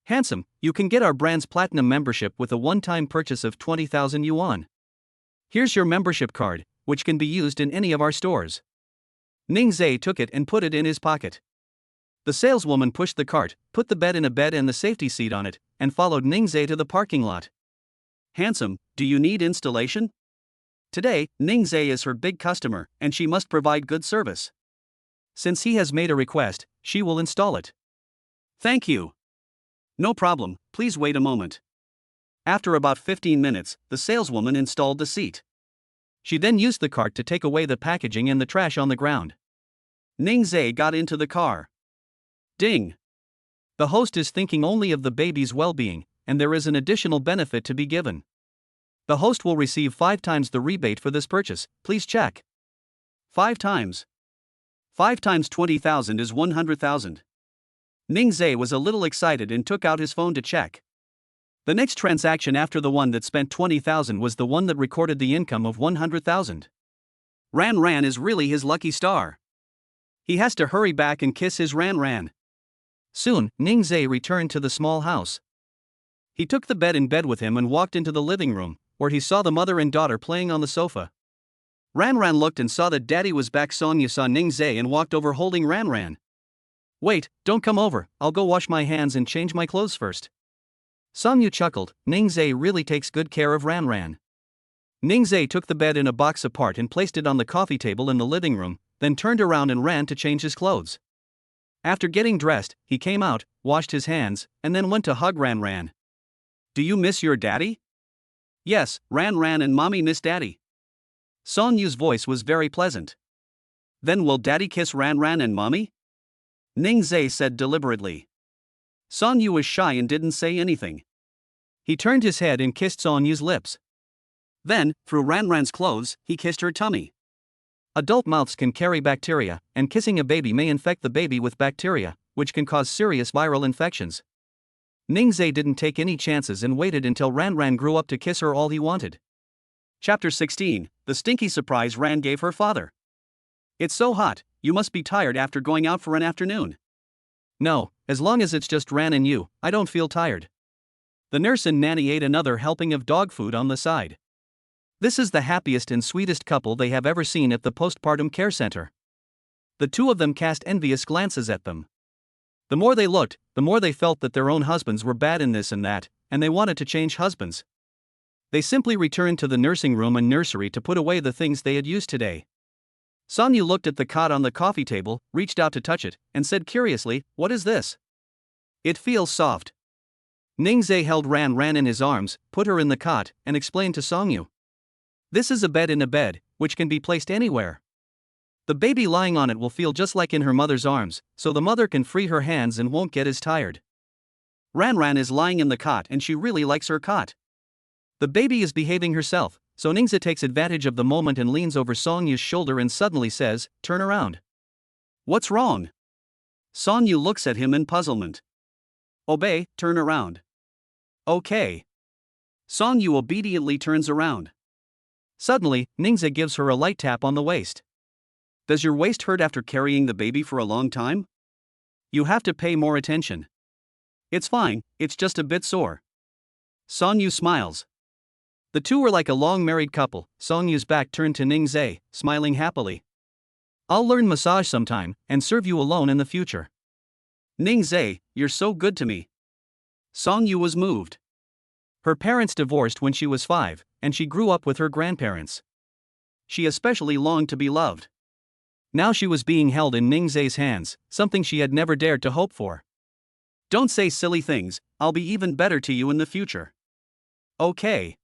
Handsome, you can get our brand's platinum membership with a one-time purchase of 20,000 yuan. Here's your membership card, which can be used in any of our stores. Ning Zees took it and put it in his pocket. The saleswoman pushed the cart, put the bed in a bed and the safety seat on it, and followed Ning Zees to the parking lot. Handsome, do you need installation? Today, Ning Zees is her big customer, and she must provide good service. Since he has made a request, she will install it. Thank you. No problem, please wait a moment. After about 15 minutes, the saleswoman installed the seat. She then used the cart to take away the packaging and the trash on the ground. Ning Zees got into the car. Ding! The host is thinking only of the baby's well-being, and there is an additional benefit to be given. The host will receive 5 times the rebate for this purchase, please check. 5 times. 5 times 20,000 is 100,000. Ning Zees was a little excited and took out his phone to check. The next transaction after the one that spent 20,000 was the one that recorded the income of 100,000. Ranran is really his lucky star. He has to hurry back and kiss his Ranran. Soon, Ning Zees returned to the small house. He took the bed in bed with him and walked into the living room, where he saw the mother and daughter playing on the sofa. Ran looked and saw that Daddy was back. Sonya saw Ning Zee and walked over holding Ran. "Wait, don't come over, I'll go wash my hands and change my clothes first." Sonya chuckled. Ning Zee really takes good care of Ran. Ning Zee took the bed in a box apart and placed it on the coffee table in the living room, then turned around and ran to change his clothes. After getting dressed, he came out, washed his hands, and then went to hug Ran. "Do you miss your daddy?" "Yes, Ran and mommy miss daddy." Sonya's voice was very pleasant. "Then will daddy kiss Ran and mommy?" Ning Zee said deliberately. Sonya was shy and didn't say anything. He turned his head and kissed Sonya's lips. Then, through Ran's clothes, he kissed her tummy. Adult mouths can carry bacteria, and kissing a baby may infect the baby with bacteria, which can cause serious viral infections. Ning Zee didn't take any chances and waited until Ran grew up to kiss her all he wanted. Chapter 16, The Stinky Surprise Ran Gave Her Father. "It's so hot, you must be tired after going out for an afternoon." "No, as long as it's just Ran and you, I don't feel tired." The nurse and nanny ate another helping of dog food on the side. This is the happiest and sweetest couple they have ever seen at the postpartum care center. The two of them cast envious glances at them. The more they looked, the more they felt that their own husbands were bad in this and that, and they wanted to change husbands. They simply returned to the nursing room and nursery to put away the things they had used today. Sonya looked at the cot on the coffee table, reached out to touch it, and said curiously, "What is this?" "It feels soft." Ning Zee held Ran in his arms, put her in the cot, and explained to Sonya. "This is a bed in a bed, which can be placed anywhere. The baby lying on it will feel just like in her mother's arms, so the mother can free her hands and won't get as tired. Ran is lying in the cot and she really likes her cot. The baby is behaving herself, so Ning Zee takes advantage of the moment and leans over Sonya's shoulder and suddenly says, "Turn around." "What's wrong?" Sonya looks at him in puzzlement. "Obey, turn around." "Okay." Sonya obediently turns around. Suddenly, Ning Zee gives her a light tap on the waist. "Does your waist hurt after carrying the baby for a long time? You have to pay more attention." "It's fine, it's just a bit sore." Sonya smiles. The two were like a long married couple. Sonya's back turned to Ning Zee, smiling happily. "I'll learn massage sometime, and serve you alone in the future." "Ning Zee, you're so good to me." Sonya was moved. Her parents divorced when she was 5, and she grew up with her grandparents. She especially longed to be loved. Now she was being held in Ning Zee's hands, something she had never dared to hope for. "Don't say silly things, I'll be even better to you in the future." "Okay."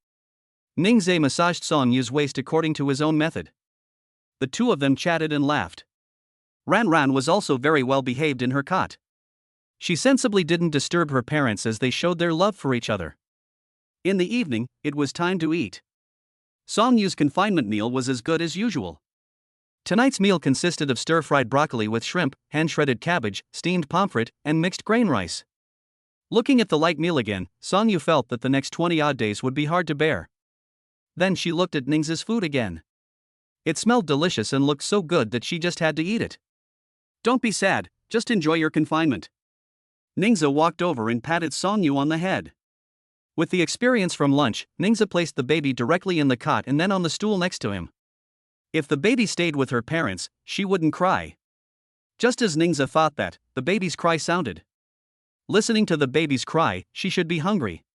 Ning Zee massaged Sonya's waist according to his own method. The two of them chatted and laughed. Ran was also very well behaved in her cot. She sensibly didn't disturb her parents as they showed their love for each other. In the evening, it was time to eat. Sonya's confinement meal was as good as usual. Tonight's meal consisted of stir-fried broccoli with shrimp, hand-shredded cabbage, steamed pomfret, and mixed grain rice. Looking at the light meal again, Sonya felt that the next 20-odd days would be hard to bear. Then she looked at Ning Zee's food again. It smelled delicious and looked so good that she just had to eat it. "Don't be sad, just enjoy your confinement." Ning Zee walked over and patted Sonya on the head. With the experience from lunch, Ning Zee placed the baby directly in the cot and then on the stool next to him. If the baby stayed with her parents, she wouldn't cry. Just as Ning Zee thought that, the baby's cry sounded. Listening to the baby's cry, she should be hungry.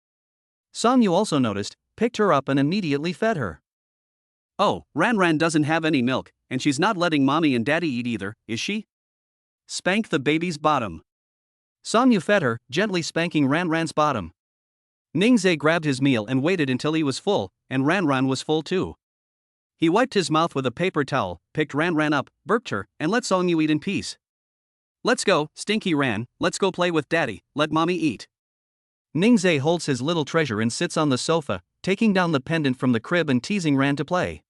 Sonya also noticed, picked her up and immediately fed her. "Oh, Ran doesn't have any milk, and she's not letting mommy and daddy eat either, is she?" "Spank the baby's bottom." Sonya fed her, gently spanking Ran's bottom. Ning Zee grabbed his meal and waited until he was full, and Ran was full too. He wiped his mouth with a paper towel, picked Ran up, burped her, and let Sonya eat in peace. "Let's go, Stinky Ran, let's go play with daddy, let mommy eat." Ning Zee holds his little treasure and sits on the sofa, taking down the pendant from the crib and teasing Ran to play.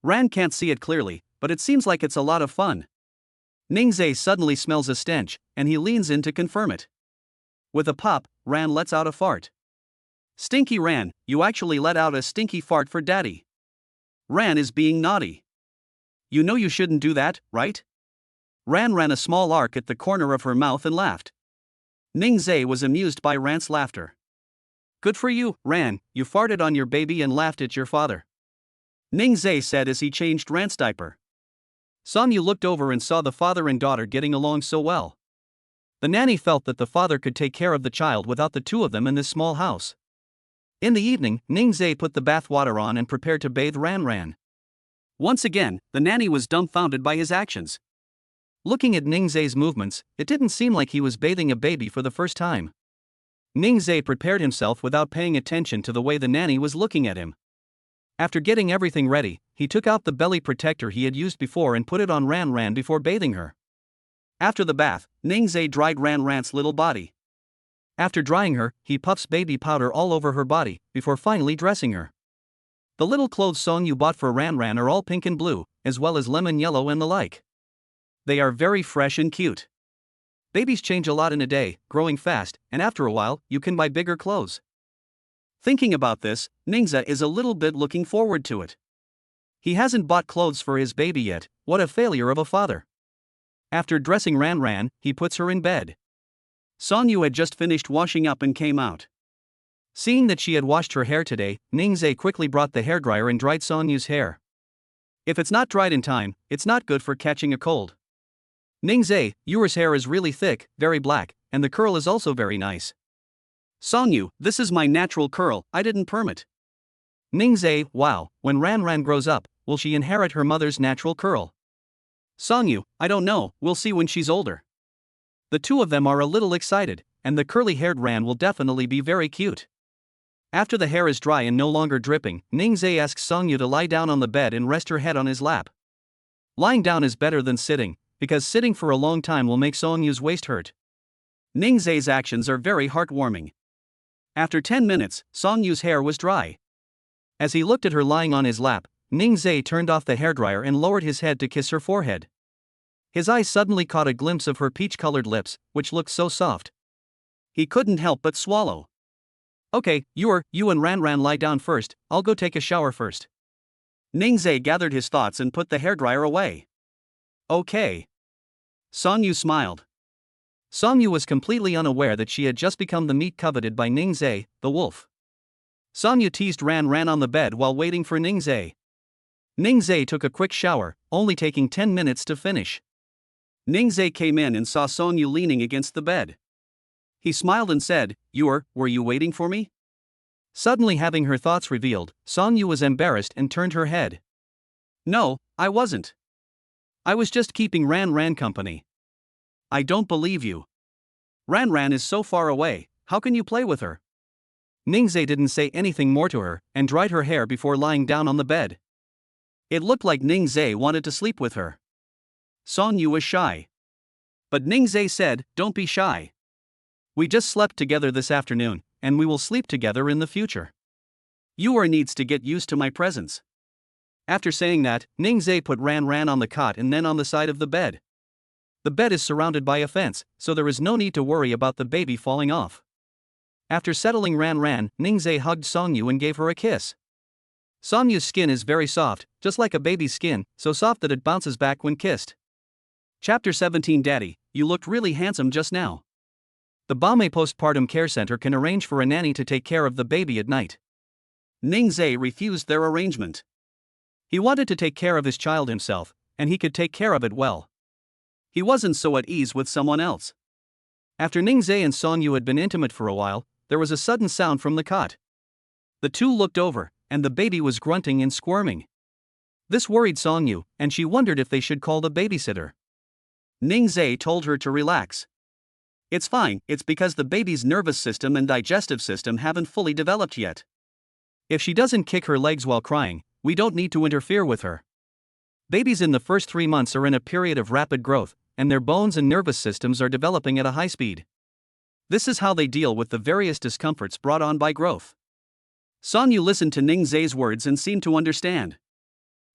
Ran can't see it clearly, but it seems like it's a lot of fun. Ning Zee suddenly smells a stench, and he leans in to confirm it. With a pop, Ran lets out a fart. "Stinky Ran, you actually let out a stinky fart for daddy." Ran is being naughty. "You know you shouldn't do that, right?" Ran ran a small arc at the corner of her mouth and laughed. Ning Zee was amused by Ran's laughter. Good for you, Ran, you farted on your baby and laughed at your father. Ning Zees said as he changed Ran's diaper. Sonyu looked over and saw the father and daughter getting along so well. The nanny felt that the father could take care of the child without the two of them in this small house. In the evening, Ning Zees put the bath water on and prepared to bathe Ran. Once again, the nanny was dumbfounded by his actions. Looking at Ning Zees' movements, it didn't seem like he was bathing a baby for the first time. Ning Zees prepared himself without paying attention to the way the nanny was looking at him. After getting everything ready, he took out the belly protector he had used before and put it on Ran before bathing her. After the bath, Ning Zees dried Ran's little body. After drying her, he puffs baby powder all over her body, before finally dressing her. The little clothes Sonyu bought for Ran are all pink and blue, as well as lemon yellow and the like. They are very fresh and cute. Babies change a lot in a day, growing fast, and after a while, you can buy bigger clothes. Thinking about this, Ning Zees is a little bit looking forward to it. He hasn't bought clothes for his baby yet. What a failure of a father. After dressing Ran, he puts her in bed. Sonyu had just finished washing up and came out. Seeing that she had washed her hair today, Ning Zees quickly brought the hairdryer and dried Sonyu's hair. If it's not dried in time, it's not good for catching a cold. Ning Zees, yours hair is really thick, very black, and the curl is also very nice. Sonyu, this is my natural curl, I didn't perm it. Ning Zees, wow, when Ran grows up, will she inherit her mother's natural curl? Sonyu, I don't know, we'll see when she's older. The two of them are a little excited, and the curly-haired Ran will definitely be very cute. After the hair is dry and no longer dripping, Ning Zees asks Sonyu to lie down on the bed and rest her head on his lap. Lying down is better than sitting, because sitting for a long time will make Sonyu's waist hurt. Ning Zees' actions are very heartwarming. After 10 minutes, Sonyu's hair was dry. As he looked at her lying on his lap, Ning Zees turned off the hairdryer and lowered his head to kiss her forehead. His eyes suddenly caught a glimpse of her peach-colored lips, which looked so soft. He couldn't help but swallow. Okay, you and Ran lie down first, I'll go take a shower first. Ning Zees gathered his thoughts and put the hairdryer away. Okay. Sonyu smiled. Sonyu was completely unaware that she had just become the meat coveted by Ning Zees, the wolf. Sonyu teased Ran on the bed while waiting for Ning Zees. Ning Zees took a quick shower, only taking 10 minutes to finish. Ning Zees came in and saw Sonyu leaning against the bed. He smiled and said, were you waiting for me? Suddenly having her thoughts revealed, Sonyu was embarrassed and turned her head. No, I wasn't. I was just keeping Ran company. I don't believe you. Ran is so far away, how can you play with her? Ning Zees didn't say anything more to her, and dried her hair before lying down on the bed. It looked like Ning Zees wanted to sleep with her. Sonyu was shy. But Ning Zees said, don't be shy. We just slept together this afternoon, and we will sleep together in the future. You needs to get used to my presence. After saying that, Ning Zees put Ran on the cot and then on the side of the bed. The bed is surrounded by a fence, so there is no need to worry about the baby falling off. After settling Ran, Ning Zees hugged Sonyu and gave her a kiss. Sonyu's skin is very soft, just like a baby's skin, so soft that it bounces back when kissed. Chapter 17 Daddy, you looked really handsome just now. The Bame Postpartum Care Center can arrange for a nanny to take care of the baby at night. Ning Zees refused their arrangement. He wanted to take care of his child himself, and he could take care of it well. He wasn't so at ease with someone else. After Ning Zees and Sonyu had been intimate for a while, there was a sudden sound from the cot. The two looked over, and the baby was grunting and squirming. This worried Sonyu, and she wondered if they should call the babysitter. Ning Zees told her to relax. It's fine, it's because the baby's nervous system and digestive system haven't fully developed yet. If she doesn't kick her legs while crying, we don't need to interfere with her. Babies in the first 3 months are in a period of rapid growth, and their bones and nervous systems are developing at a high speed. This is how they deal with the various discomforts brought on by growth. Sonyu listened to Ning Zees' words and seemed to understand.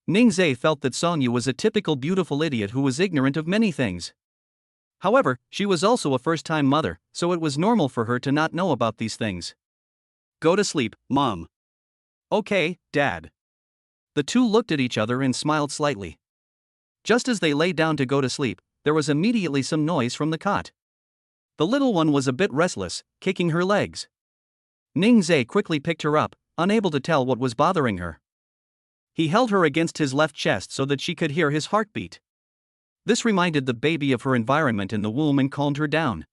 Ning Zees felt that Sonyu was a typical beautiful idiot who was ignorant of many things. However, she was also a first-time mother, so it was normal for her to not know about these things. Go to sleep, Mom. Okay, Dad. The two looked at each other and smiled slightly. Just as they lay down to go to sleep, there was immediately some noise from the cot. The little one was a bit restless, kicking her legs. Ning Zee quickly picked her up, unable to tell what was bothering her. He held her against his left chest so that she could hear his heartbeat. This reminded the baby of her environment in the womb and calmed her down.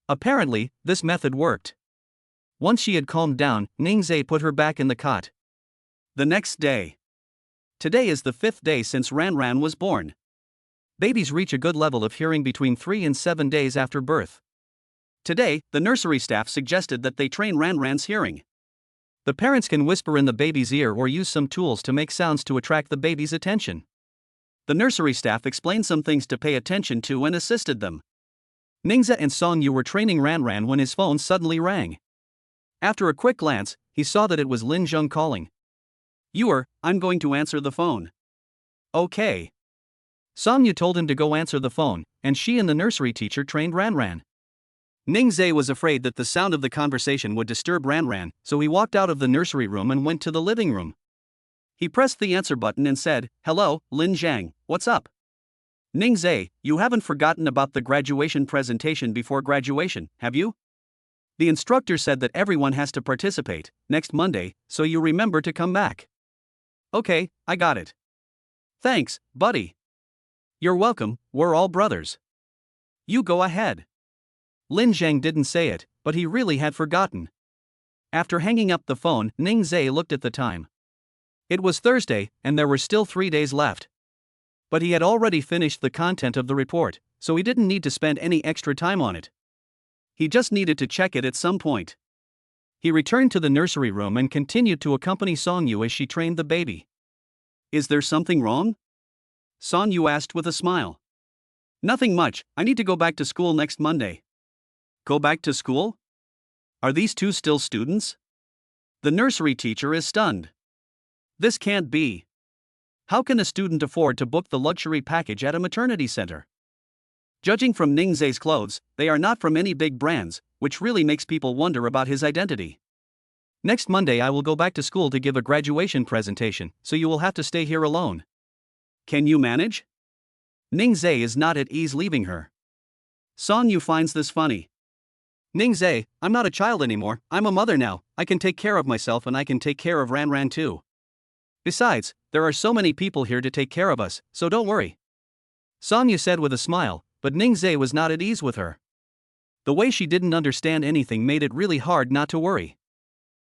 Apparently, this method worked. Once she had calmed down, Ning Zee put her back in the cot. The next day. Today is the 5th day since Ran Ran was born. Babies reach a good level of hearing between 3 and 7 days after birth. Today, the nursery staff suggested that they train Ran Ran's hearing. The parents can whisper in the baby's ear or use some tools to make sounds to attract the baby's attention. The nursery staff explained some things to pay attention to and assisted them. Ning Zee and Song Yu were training Ran Ran when his phone suddenly rang. After a quick glance, he saw that it was Lin Zheng calling. I'm going to answer the phone. Okay. Song Yu told him to go answer the phone, and she and the nursery teacher trained Ran Ran. Ning Zee was afraid that the sound of the conversation would disturb Ran Ran, so he walked out of the nursery room and went to the living room. He pressed the answer button and said, "Hello, Lin Zhang, what's up?" "Ning Zee, you haven't forgotten about the graduation presentation before graduation, have you? The instructor said that everyone has to participate next Monday, so you remember to come back." "Okay, I got it." "Thanks, buddy." "You're welcome, we're all brothers." "You go ahead." Lin Zhang didn't say it, but he really had forgotten. After hanging up the phone, Ning Zee looked at the time. It was Thursday, and there were still 3 days left. But he had already finished the content of the report, so he didn't need to spend any extra time on it. He just needed to check it at some point. He returned to the nursery room and continued to accompany Song Yu as she trained the baby. "Is there something wrong?" Song Yu asked with a smile. "Nothing much, I need to go back to school next Monday." "Go back to school? Are these two still students?" The nursery teacher is stunned. This can't be. How can a student afford to book the luxury package at a maternity center? Judging from Ning Zee's clothes, they are not from any big brands, which really makes people wonder about his identity. "Next Monday I will go back to school to give a graduation presentation, so you will have to stay here alone. Can you manage?" Ning Zee is not at ease leaving her. Song Yu finds this funny. "Ning Zee, I'm not a child anymore, I'm a mother now, I can take care of myself and I can take care of Ran Ran too. Besides, there are so many people here to take care of us, so don't worry." Song Yu said with a smile, but Ning Zee was not at ease with her. The way she didn't understand anything made it really hard not to worry.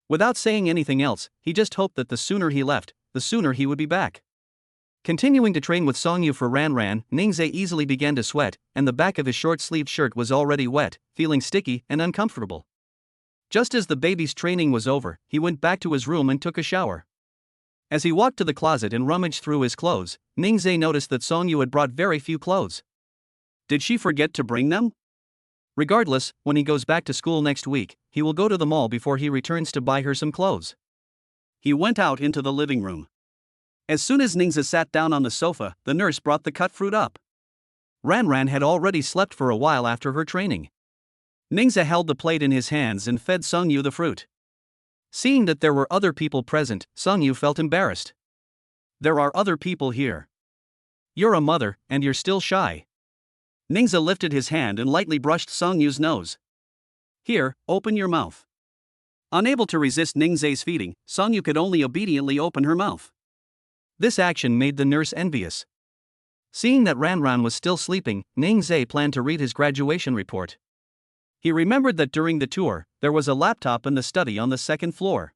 Without saying anything else, he just hoped that the sooner he left, the sooner he would be back. Continuing to train with Song Yu for Ran Ran, Ning Zee easily began to sweat, and the back of his short-sleeved shirt was already wet, feeling sticky and uncomfortable. Just as the baby's training was over, he went back to his room and took a shower. As he walked to the closet and rummaged through his clothes, Ning Zee noticed that Song Yu had brought very few clothes. Did she forget to bring them? Regardless, when he goes back to school next week, he will go to the mall before he returns to buy her some clothes. He went out into the living room. As soon as Ning Zee sat down on the sofa, the nurse brought the cut fruit up. Ran Ran had already slept for a while after her training. Ning Zee held the plate in his hands and fed Song Yu the fruit. Seeing that there were other people present, Song Yu felt embarrassed. "There are other people here. You're a mother, and you're still shy." Ning Zee lifted his hand and lightly brushed Song Yu's nose. "Here, open your mouth." Unable to resist Ning Zee's feeding, Song Yu could only obediently open her mouth. This action made the nurse envious. Seeing that Ran Ran was still sleeping, Ning Zee planned to read his graduation report. He remembered that during the tour, there was a laptop in the study on the 2nd floor.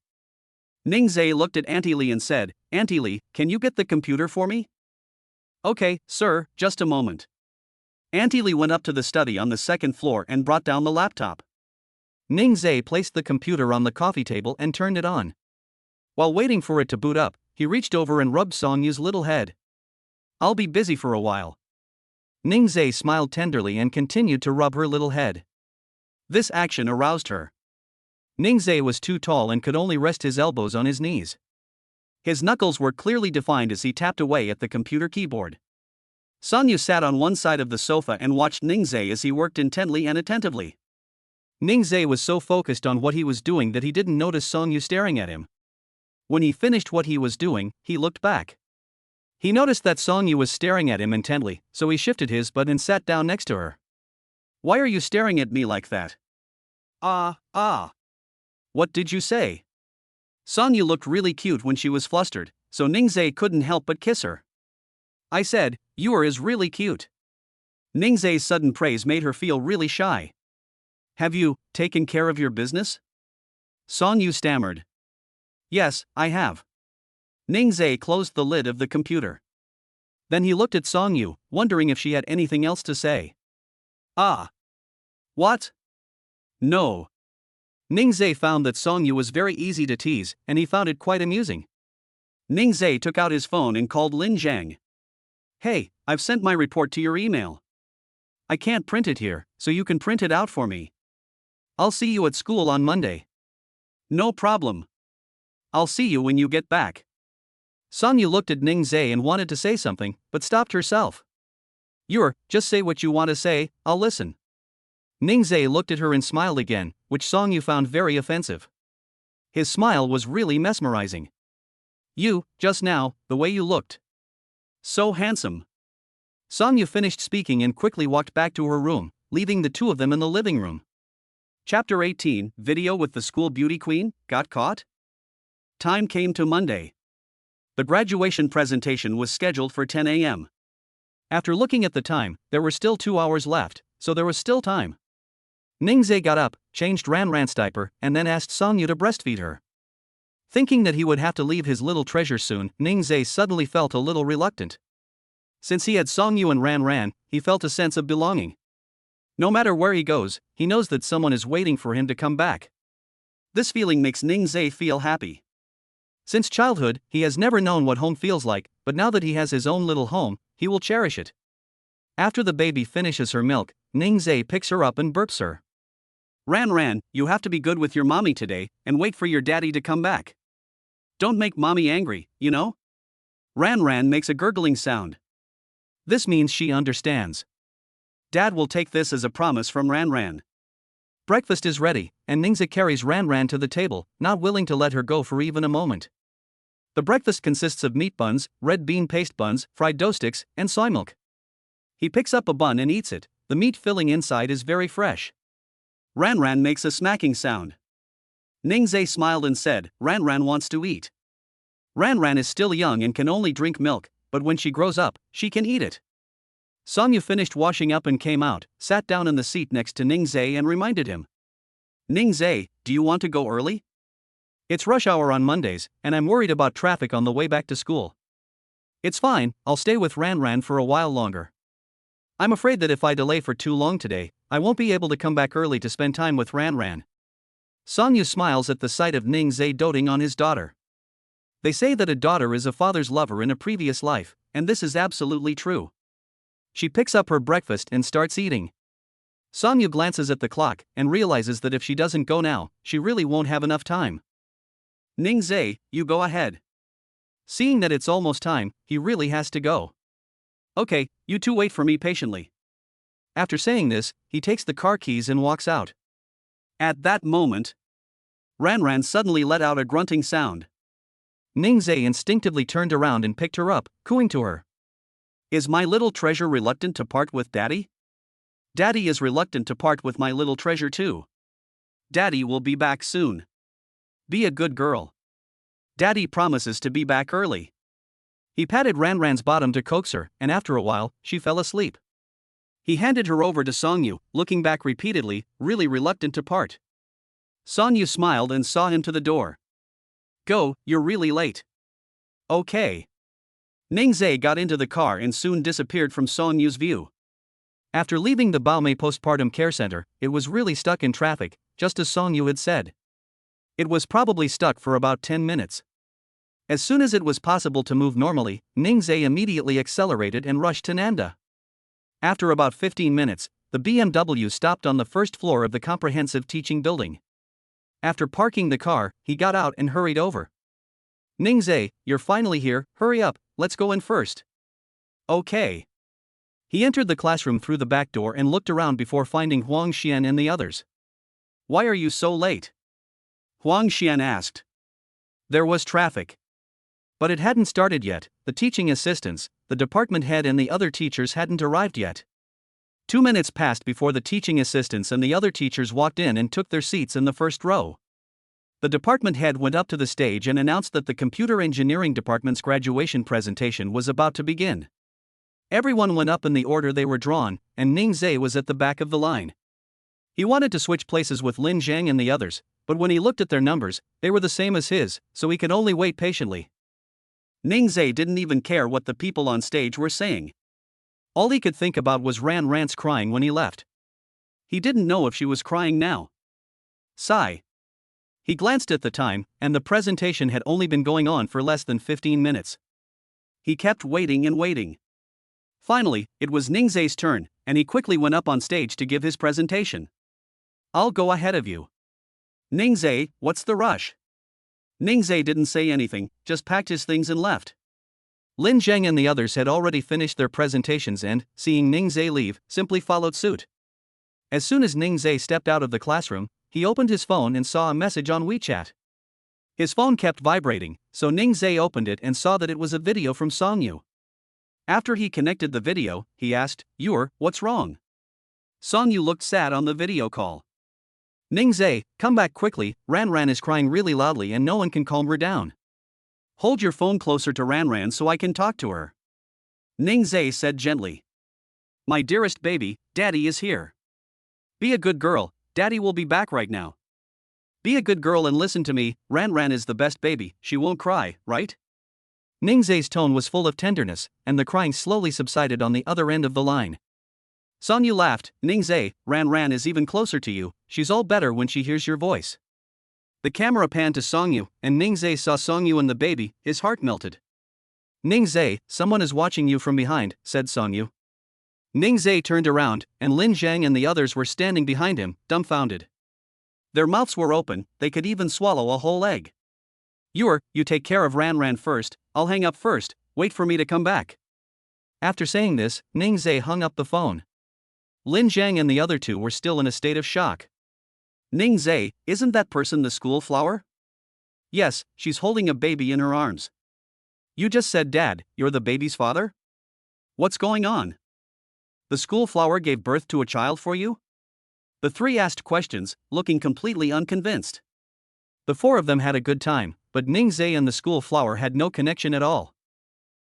Ning Zee looked at Auntie Lee and said, "Auntie Lee, can you get the computer for me?" "Okay, sir, just a moment." Auntie Lee went up to the study on the 2nd floor and brought down the laptop. Ning Zee placed the computer on the coffee table and turned it on. While waiting for it to boot up, he reached over and rubbed Song Yu's little head. "I'll be busy for a while." Ning Zee smiled tenderly and continued to rub her little head. This action aroused her. Ning Zee was too tall and could only rest his elbows on his knees. His knuckles were clearly defined as he tapped away at the computer keyboard. Song Yu sat on one side of the sofa and watched Ning Zee as he worked intently and attentively. Ning Zee was so focused on what he was doing that he didn't notice Song Yu staring at him. When he finished what he was doing, he looked back. He noticed that Song Yu was staring at him intently, so he shifted his butt and sat down next to her. "Why are you staring at me like that?" Ah. What did you say? Song Yu looked really cute when she was flustered, so Ning Zee couldn't help but kiss her. I said, "You is really cute." Ning Zee's sudden praise made her feel really shy. Have you taken care of your business? Song Yu stammered. Yes, I have. Ning Zee closed the lid of the computer. Then he looked at Song Yu, wondering if she had anything else to say. Ah. What? No. Ning Zee found that Song Yu was very easy to tease, and he found it quite amusing. Ning Zee took out his phone and called Lin Zhang. Hey, I've sent my report to your email. I can't print it here, so you can print it out for me. I'll see you at school on Monday. No problem. I'll see you when you get back. Song Yu looked at Ning Zee and wanted to say something, but stopped herself. Just say what you want to say, I'll listen. Ning Zee looked at her and smiled again, which Song Yu found very offensive. His smile was really mesmerizing. Just now, the way you looked. So handsome. Song Yu finished speaking and quickly walked back to her room, leaving the two of them in the living room. Chapter 18, Video with the School Beauty Queen, got caught? Time came to Monday. The graduation presentation was scheduled for 10 a.m. After looking at the time, there were still 2 hours left, so there was still time. Ning Zee got up, changed Ran's diaper, and then asked Song Yu to breastfeed her. Thinking that he would have to leave his little treasure soon, Ning Zee suddenly felt a little reluctant. Since he had Song Yu and Ran, he felt a sense of belonging. No matter where he goes, he knows that someone is waiting for him to come back. This feeling makes Ning Zee feel happy. Since childhood, he has never known what home feels like, but now that he has his own little home, he will cherish it. After the baby finishes her milk, Ning Zee picks her up and burps her. Ran, you have to be good with your mommy today, and wait for your daddy to come back. Don't make mommy angry, you know? Ran makes a gurgling sound. This means she understands. Dad will take this as a promise from Ran. Breakfast is ready, and Ning Zee carries Ran to the table, not willing to let her go for even a moment. The breakfast consists of meat buns, red bean paste buns, fried dough sticks, and soy milk. He picks up a bun and eats it. The meat filling inside is very fresh. Ran makes a smacking sound. Ning Zee smiled and said, Ran wants to eat. Ran is still young and can only drink milk, but when she grows up, she can eat it. Song Yu finished washing up and came out, sat down in the seat next to Ning Zee and reminded him. Ning Zee, do you want to go early? It's rush hour on Mondays, and I'm worried about traffic on the way back to school. It's fine, I'll stay with Ran for a while longer. I'm afraid that if I delay for too long today, I won't be able to come back early to spend time with Ran. Song Yu smiles at the sight of Ning Zee doting on his daughter. They say that a daughter is a father's lover in a previous life, and this is absolutely true. She picks up her breakfast and starts eating. Song Yu glances at the clock and realizes that if she doesn't go now, she really won't have enough time. Ning Zee, you go ahead. Seeing that it's almost time, he really has to go. Okay, you two wait for me patiently. After saying this, he takes the car keys and walks out. At that moment, Ran suddenly let out a grunting sound. Ning Zee instinctively turned around and picked her up, cooing to her. Is my little treasure reluctant to part with Daddy? Daddy is reluctant to part with my little treasure too. Daddy will be back soon. Be a good girl. Daddy promises to be back early. He patted Ran's bottom to coax her, and after a while, she fell asleep. He handed her over to Song Yu, looking back repeatedly, really reluctant to part. Song Yu smiled and saw him to the door. Go, you're really late. Okay. Ning Zee got into the car and soon disappeared from Song Yu's view. After leaving the Baomei Postpartum Care Center, it was really stuck in traffic, just as Song Yu had said. It was probably stuck for about 10 minutes. As soon as it was possible to move normally, Ning Zee immediately accelerated and rushed to Nanda. After about 15 minutes, the BMW stopped on the first floor of the comprehensive teaching building. After parking the car, he got out and hurried over. Ning Zee, you're finally here, hurry up, let's go in first. Okay. He entered the classroom through the back door and looked around before finding Huang Xian and the others. Why are you so late? Huang Xian asked. There was traffic. But it hadn't started yet. The teaching assistants, the department head and the other teachers hadn't arrived yet. 2 minutes passed before the teaching assistants and the other teachers walked in and took their seats in the first row. The department head went up to the stage and announced that the computer engineering department's graduation presentation was about to begin. Everyone went up in the order they were drawn, and Ning Zees was at the back of the line. He wanted to switch places with Lin Zhang and the others, but when he looked at their numbers, they were the same as his, so he could only wait patiently. Ning Zees didn't even care what the people on stage were saying. All he could think about was Ran Ran's crying when he left. He didn't know if she was crying now. Sigh. He glanced at the time, and the presentation had only been going on for less than 15 minutes. He kept waiting and waiting. Finally, it was Ning Zees' turn, and he quickly went up on stage to give his presentation. I'll go ahead of you. Ning Zees, what's the rush? Ning Zees didn't say anything, just packed his things and left. Lin Zhang and the others had already finished their presentations and, seeing Ning Zees leave, simply followed suit. As soon as Ning Zees stepped out of the classroom, he opened his phone and saw a message on WeChat. His phone kept vibrating, so Ning Zees opened it and saw that it was a video from Songyu. After he connected the video, he asked, what's wrong? Songyu looked sad on the video call. Ning Zees, come back quickly, Ran is crying really loudly and no one can calm her down. Hold your phone closer to Ran so I can talk to her. Ning Zees said gently. My dearest baby, Daddy is here. Be a good girl, Daddy will be back right now. Be a good girl and listen to me, Ran is the best baby, she won't cry, right? Ning Zees' tone was full of tenderness, and the crying slowly subsided on the other end of the line. Songyu laughed, Ning Zees, Ran is even closer to you, she's all better when she hears your voice. The camera panned to Songyu, and Ning Zees saw Songyu and the baby, his heart melted. Ning Zees, someone is watching you from behind, said Songyu. Ning Zees turned around, and Lin Zhang and the others were standing behind him, dumbfounded. Their mouths were open, they could even swallow a whole egg. You take care of Ran first, I'll hang up first, wait for me to come back. After saying this, Ning Zees hung up the phone. Lin Zhang and the other two were still in a state of shock. Ning Zees, isn't that person the school flower? Yes, she's holding a baby in her arms. You just said, Dad, you're the baby's father? What's going on? The school flower gave birth to a child for you? The three asked questions, looking completely unconvinced. The four of them had a good time, but Ning Zees and the school flower had no connection at all.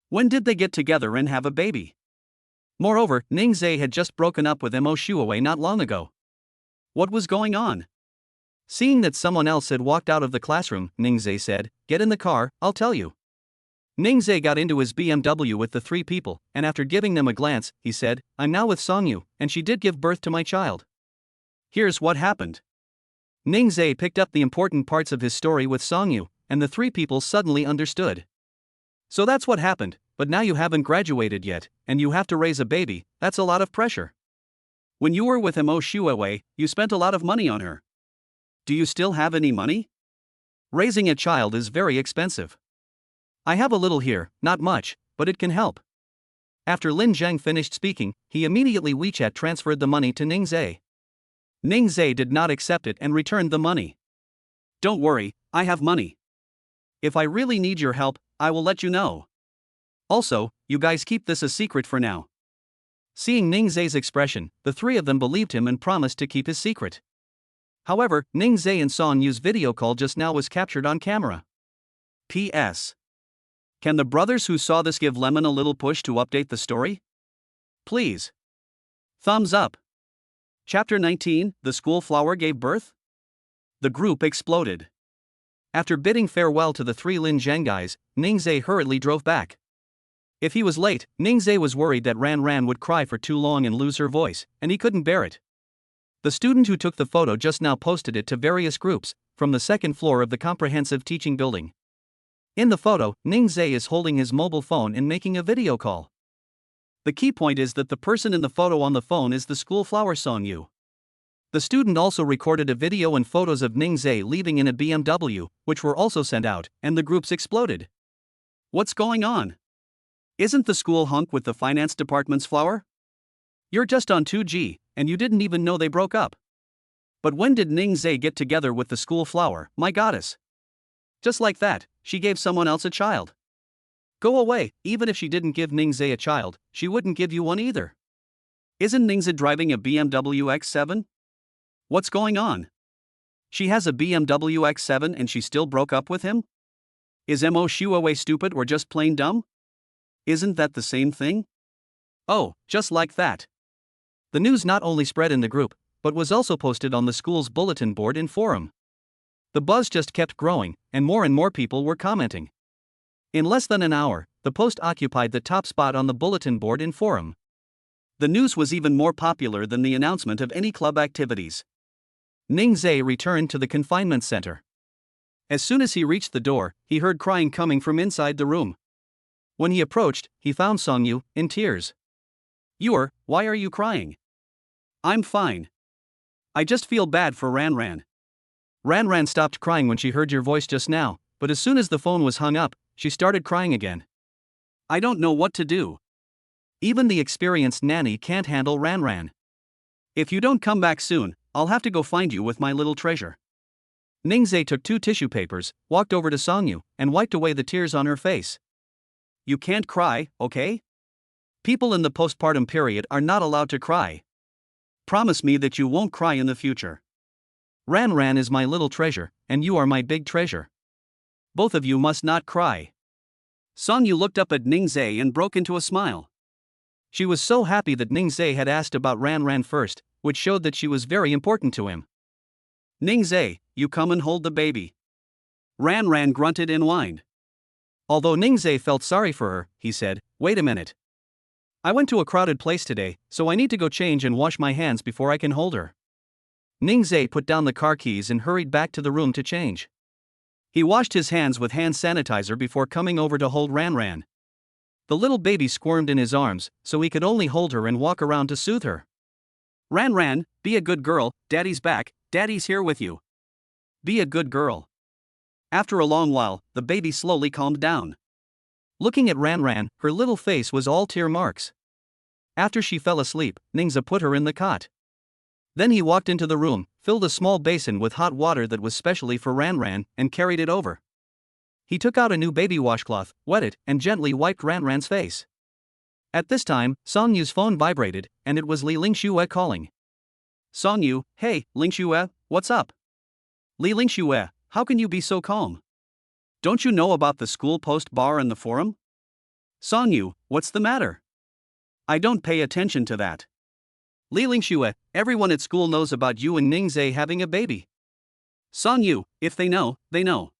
When did they get together and have a baby? Moreover, Ning Zees had just broken up with Mo Shuawei not long ago. What was going on? Seeing that someone else had walked out of the classroom, Ning Zees said, Get in the car, I'll tell you. Ning Zees got into his BMW with the three people, and after giving them a glance, he said, I'm now with Songyu, and she did give birth to my child. Here's what happened. Ning Zees picked up the important parts of his story with Songyu, and the three people suddenly understood. So that's what happened, but now you haven't graduated yet, and you have to raise a baby, that's a lot of pressure. When you were with Mo Shuawei, you spent a lot of money on her. Do you still have any money? Raising a child is very expensive. I have a little here, not much, but it can help. After Lin Zhang finished speaking, he immediately WeChat transferred the money to Ning Zees. Ning Zees did not accept it and returned the money. Don't worry, I have money. If I really need your help, I will let you know. Also, you guys keep this a secret for now. Seeing Ning Zees' expression, the three of them believed him and promised to keep his secret. However, Ning Zees and Sonyu's video call just now was captured on camera. P.S. Can the brothers who saw this give Lemon a little push to update the story? Please. Thumbs up. Chapter 19, The School Flower Gave Birth? The group exploded. After bidding farewell to the three Lin Zhang guys, Ning Zees hurriedly drove back. If he was late, Ning Zees was worried that Ran would cry for too long and lose her voice, and he couldn't bear it. The student who took the photo just now posted it to various groups, from the second floor of the comprehensive teaching building. In the photo, Ning Zees is holding his mobile phone and making a video call. The key point is that the person in the photo on the phone is the school flower Songyu. The student also recorded a video and photos of Ning Zees leaving in a BMW, which were also sent out, and the groups exploded. What's going on? Isn't the school hunk with the finance department's flower? You're just on 2G, and you didn't even know they broke up. But when did Ning Zees get together with the school flower, my goddess? Just like that, she gave someone else a child. Go away, even if she didn't give Ning Zees a child, she wouldn't give you one either. Isn't Ning Zees driving a BMW X7? What's going on? She has a BMW X7 and she still broke up with him? Is Mo Shuawei stupid or just plain dumb? Isn't that the same thing? Oh, just like that. The news not only spread in the group, but was also posted on the school's bulletin board and forum. The buzz just kept growing, and more people were commenting. In less than an hour, the post occupied the top spot on the bulletin board and forum. The news was even more popular than the announcement of any club activities. Ning Zees returned to the confinement center. As soon as he reached the door, he heard crying coming from inside the room. When he approached, he found Songyu in tears. Why are you crying? I'm fine. I just feel bad for Ran. Ran stopped crying when she heard your voice just now, but as soon as the phone was hung up, she started crying again. I don't know what to do. Even the experienced nanny can't handle Ran. If you don't come back soon, I'll have to go find you with my little treasure. Ning Zees took 2 tissue papers, walked over to Songyu, and wiped away the tears on her face. You can't cry, okay? People in the postpartum period are not allowed to cry. Promise me that you won't cry in the future. Ran is my little treasure, and you are my big treasure. Both of you must not cry. Songyu looked up at Ning Zees and broke into a smile. She was so happy that Ning Zees had asked about Ran first, which showed that she was very important to him. Ning Zees, you come and hold the baby. Ran grunted and whined. Although Ning Zees felt sorry for her, he said, wait a minute. I went to a crowded place today, so I need to go change and wash my hands before I can hold her. Ning Zees put down the car keys and hurried back to the room to change. He washed his hands with hand sanitizer before coming over to hold Ran. The little baby squirmed in his arms, so he could only hold her and walk around to soothe her. Ran, be a good girl, Daddy's back, Daddy's here with you. Be a good girl. After a long while, the baby slowly calmed down. Looking at Ran, her little face was all tear marks. After she fell asleep, Ning Zees put her in the cot. Then he walked into the room, filled a small basin with hot water that was specially for Ran, and carried it over. He took out a new baby washcloth, wet it, and gently wiped Ran's face. At this time, Songyu's phone vibrated, and it was Li Lingxue calling. Songyu, hey, Lingxue, what's up? Li Lingxue, how can you be so calm? Don't you know about the school post bar and the forum? Songyu, what's the matter? I don't pay attention to that. Li Lingxue, everyone at school knows about you and Ning Zees having a baby. Songyu, if they know, they know.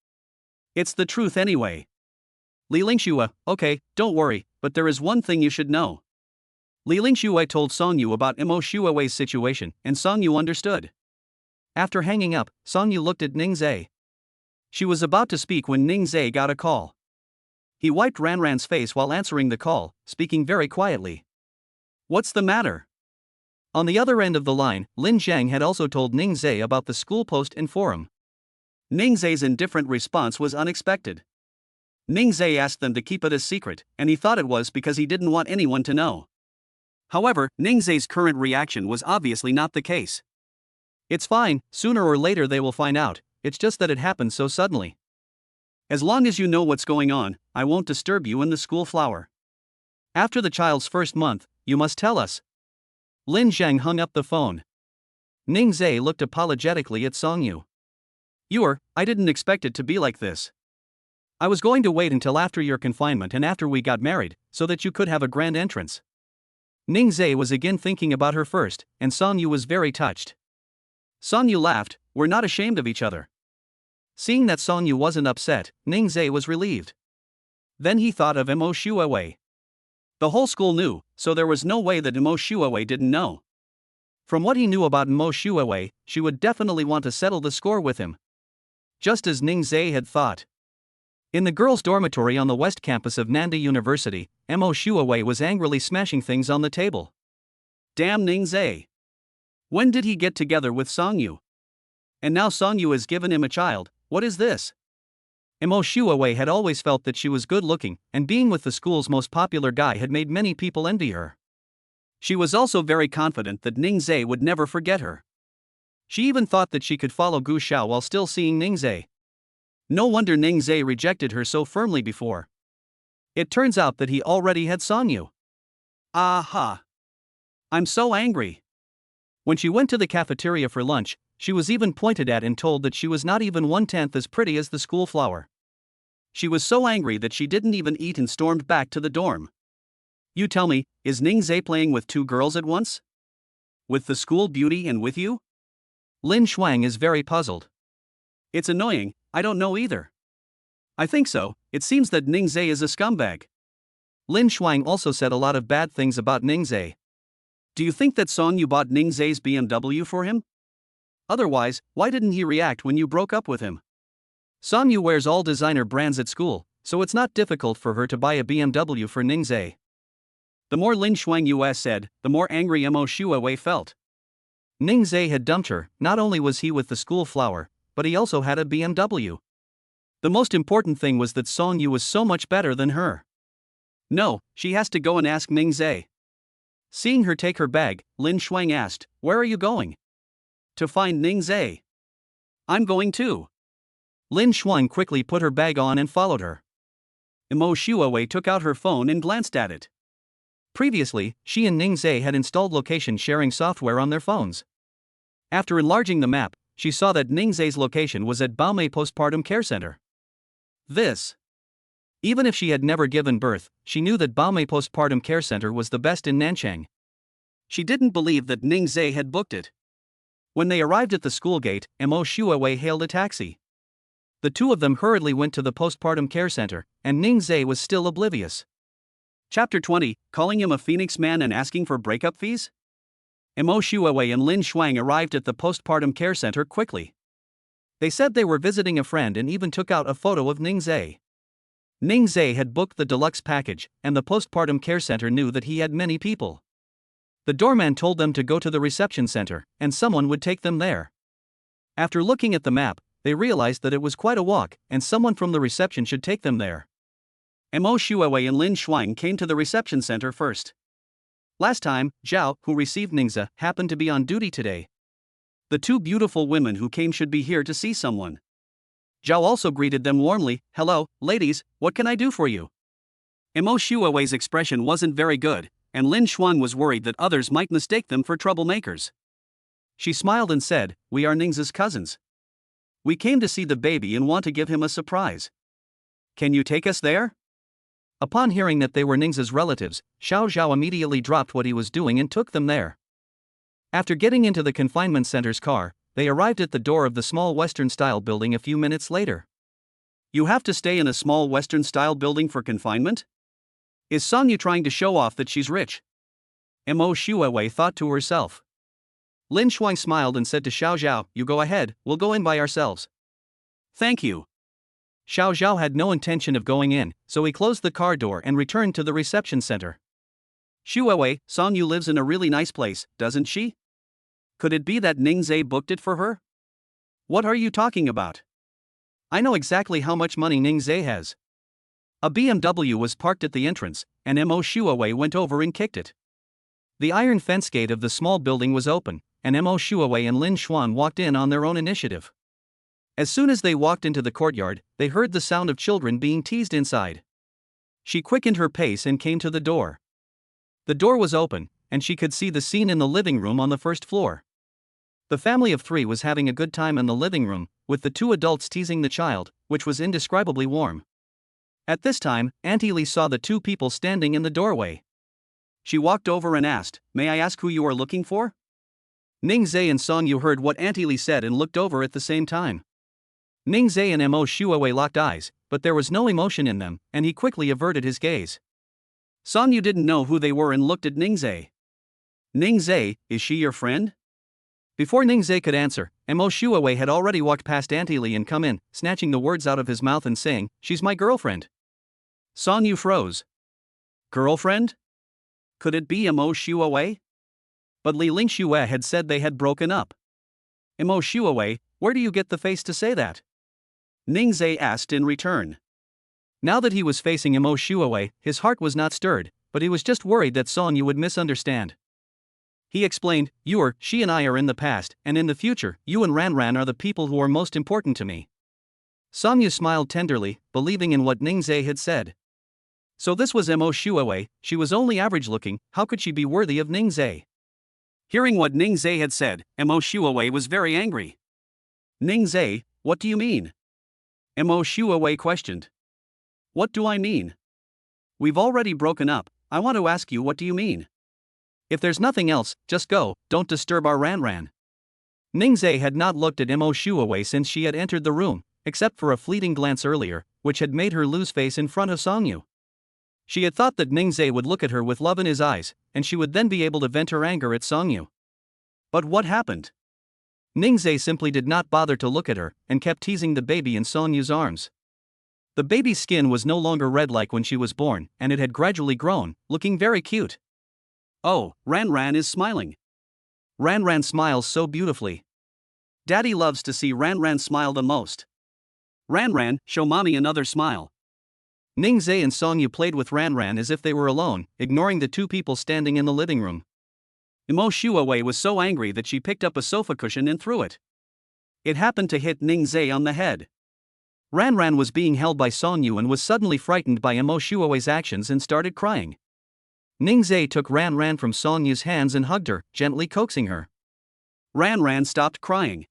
It's the truth anyway. Li Lingxue, okay, don't worry, but there is one thing you should know. Li Lingxue told Songyu about Mo Shuawei's situation, and Songyu understood. After hanging up, Songyu looked at Ning Zees. She was about to speak when Ning Zees got a call. He wiped Ran's face while answering the call, speaking very quietly. What's the matter? On the other end of the line, Lin Zhang had also told Ning Zees about the school post and forum. Ning Zees' indifferent response was unexpected. Ning Zees asked them to keep it a secret, and he thought it was because he didn't want anyone to know. However, Ning Zees' current reaction was obviously not the case. It's fine, sooner or later they will find out, it's just that it happened so suddenly. As long as you know what's going on, I won't disturb you in the school flower. After the child's first month, you must tell us. Lin Zhang hung up the phone. Ning Zees looked apologetically at Songyu. I didn't expect it to be like this. I was going to wait until after your confinement and after we got married, so that you could have a grand entrance. Ning Zees was again thinking about her first, and Songyu was very touched. Songyu laughed, we're not ashamed of each other. Seeing that Songyu wasn't upset, Ning Zees was relieved. Then he thought of Mo Shuawei. The whole school knew, so there was no way that Mo Shuawei didn't know. From what he knew about Mo Shuawei, she would definitely want to settle the score with him. Just as Ning Zees had thought. In the girls' dormitory on the west campus of Nanda University, Mo Shuawei was angrily smashing things on the table. Damn Ning Zees. When did he get together with Songyu? And now Songyu has given him a child, what is this? Mo Shuawei had always felt that she was good looking, and being with the school's most popular guy had made many people envy her. She was also very confident that Ning Zees would never forget her. She even thought that she could follow Gu Xiao while still seeing Ning Zees. No wonder Ning Zees rejected her so firmly before. It turns out that he already had Songyu. Aha! I'm so angry. When she went to the cafeteria for lunch, She was even pointed at and told that she was not even 1/10 as pretty as the school flower. She was so angry that she didn't even eat and stormed back to the dorm. You tell me, is Ning Zee playing with two girls at once? With the school beauty and with you? Lin Shuang is very puzzled. It's annoying, I don't know either. I think so, it seems that Ning Zee is a scumbag. Lin Shuang also said a lot of bad things about Ning Zee. Do you think that Song Yu bought Ning Zee's BMW for him? Otherwise, why didn't he react when you broke up with him? Song Yu wears all designer brands at school, so it's not difficult for her to buy a BMW for Ning Zee. The more Lin Shuang US said, the more angry Mo Shuawei felt. Ning Zee had dumped her. Not only was he with the school flower, but he also had a BMW. The most important thing was that Song Yu was so much better than her. No, she has to go and ask Ning Zee. Seeing her take her bag, Lin Shuang asked, "Where are you going?" "To find Ning Zee." "I'm going too." Lin Shuang quickly put her bag on and followed her. Mo Shuawei took out her phone and glanced at it. Previously, she and Ning Zee had installed location sharing software on their phones. After enlarging the map, she saw that Ning Zee's location was at Baomei Postpartum Care Center. Even if she had never given birth, she knew that Baomei Postpartum Care Center was the best in Nanchang. She didn't believe that Ning Zee had booked it. When they arrived at the school gate, Mo Shuawei hailed a taxi. The two of them hurriedly went to the postpartum care center, and Ning Zee was still oblivious. Chapter 20, Calling him a Phoenix Man and Asking for Breakup Fees? Mo Shuawei and Lin Shuang arrived at the postpartum care center quickly. They said they were visiting a friend and even took out a photo of Ning Zee. Ning Zee had booked the deluxe package, and the postpartum care center knew that he had many people. The doorman told them to go to the reception center, and someone would take them there. After looking at the map, they realized that it was quite a walk, and someone from the reception should take them there. Mo Shuawei and Lin Shuang came to the reception center first. Last time, Zhao, who received Ning Zee, happened to be on duty today. The two beautiful women who came should be here to see someone. Zhao also greeted them warmly. "Hello, ladies, what can I do for you?" Mo Shuawei's expression wasn't very good, and Lin Shuang was worried that others might mistake them for troublemakers. She smiled and said, "We are Ning Zee's cousins. We came to see the baby and want to give him a surprise. Can you take us there?" Upon hearing that they were Ning Zee's relatives, Xiao Zhao immediately dropped what he was doing and took them there. After getting into the confinement center's car, they arrived at the door of the small Western-style building a few minutes later. "You have to stay in a small Western-style building for confinement? Is Song Yu trying to show off that she's rich?" Mo Shuawei thought to herself. Lin Shuang smiled and said to Xiao Zhao, "You go ahead, we'll go in by ourselves." "Thank you." Xiao Zhao had no intention of going in, so he closed the car door and returned to the reception center. "Shuawei, Song Yu lives in a really nice place, doesn't she? Could it be that Ning Zee booked it for her?" "What are you talking about? I know exactly how much money Ning Zee has." A BMW was parked at the entrance, and Mo Shuawei went over and kicked it. The iron fence gate of the small building was open, and Mo Shuawei and Lin Shuang walked in on their own initiative. As soon as they walked into the courtyard, they heard the sound of children being teased inside. She quickened her pace and came to the door. The door was open, and she could see the scene in the living room on the first floor. The family of three was having a good time in the living room, with the two adults teasing the child, which was indescribably warm. At this time, Auntie Lee saw the two people standing in the doorway. She walked over and asked, "May I ask who you are looking for?" Ning Zee and Song Yu heard what Auntie Lee said and looked over at the same time. Ning Zee and Mo Shuawei locked eyes, but there was no emotion in them, and he quickly averted his gaze. Song Yu didn't know who they were and looked at Ning Zee. "Ning Zee, is she your friend?" Before Ning Zee could answer, Mo Shuawei had already walked past Auntie Lee and come in, snatching the words out of his mouth and saying, "She's my girlfriend." Song Yu froze. Girlfriend? Could it be Mo Shuawei? But Li Lingxue had said they had broken up. Mo Shuawei, where do you get the face to say that? Ning Zee asked in return. Now that he was facing Mo Shuawei, his heart was not stirred, but he was just worried that Song Yu would misunderstand. He explained, she and I are in the past, and in the future, you and Ran Ran are the people who are most important to me." Song Yu smiled tenderly, believing in what Ning Zee had said. So this was Mo Shuawei. She was only average looking, how could she be worthy of Ning Zee? Hearing what Ning Zee had said, Mo Shuawei was very angry. Ning Zee, what do you mean? Mo Shuawei questioned. What do I mean? We've already broken up, I want to ask you what do you mean? If there's nothing else, just go, don't disturb our Ran. Ning Zee had not looked at Mo Shuawei since she had entered the room, except for a fleeting glance earlier, which had made her lose face in front of Songyu. She had thought that Ning Zee would look at her with love in his eyes, and she would then be able to vent her anger at Songyu. But what happened? Ning Zee simply did not bother to look at her, and kept teasing the baby in Songyu's arms. The baby's skin was no longer red like when she was born, and it had gradually grown, looking very cute. Oh, Ran is smiling. Ran smiles so beautifully. Daddy loves to see Ran smile the most. Ran, show mommy another smile. Ning Zee and Songyu played with Ran as if they were alone, ignoring the two people standing in the living room. Mo Shuawei was so angry that she picked up a sofa cushion and threw it. It happened to hit Ning Zee on the head. Ran was being held by Songyu and was suddenly frightened by Mo Shuawei's actions and started crying. Ning Zee took Ran from Songyu's hands and hugged her, gently coaxing her. Ran stopped crying.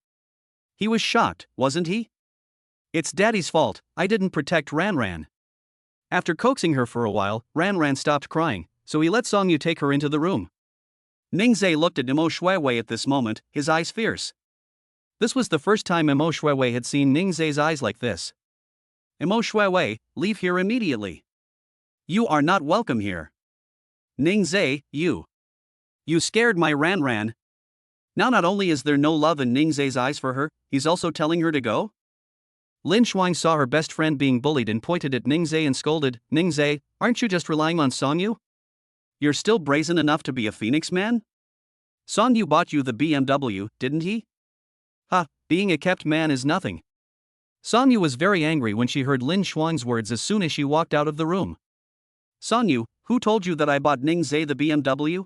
He was shocked, wasn't he? It's Daddy's fault, I didn't protect Ran. After coaxing her for a while, Ran stopped crying, so he let Songyu take her into the room. Ning Zee looked at Mo Shuawei at this moment, his eyes fierce. This was the first time Mo Shuawei had seen Ning Zee's eyes like this. Mo Shuawei, leave here immediately. You are not welcome here. Ning Zee, you scared my Ran. Now not only is there no love in Ning Zee's eyes for her, he's also telling her to go? Lin Shuang saw her best friend being bullied and pointed at Ning Zee and scolded, Ning Zee, aren't you just relying on Songyu? You're still brazen enough to be a phoenix man? Songyu bought you the BMW, didn't he? Ha, being a kept man is nothing. Songyu was very angry when she heard Lin Shuang's words as soon as she walked out of the room. Songyu, who told you that I bought Ning Zee the BMW?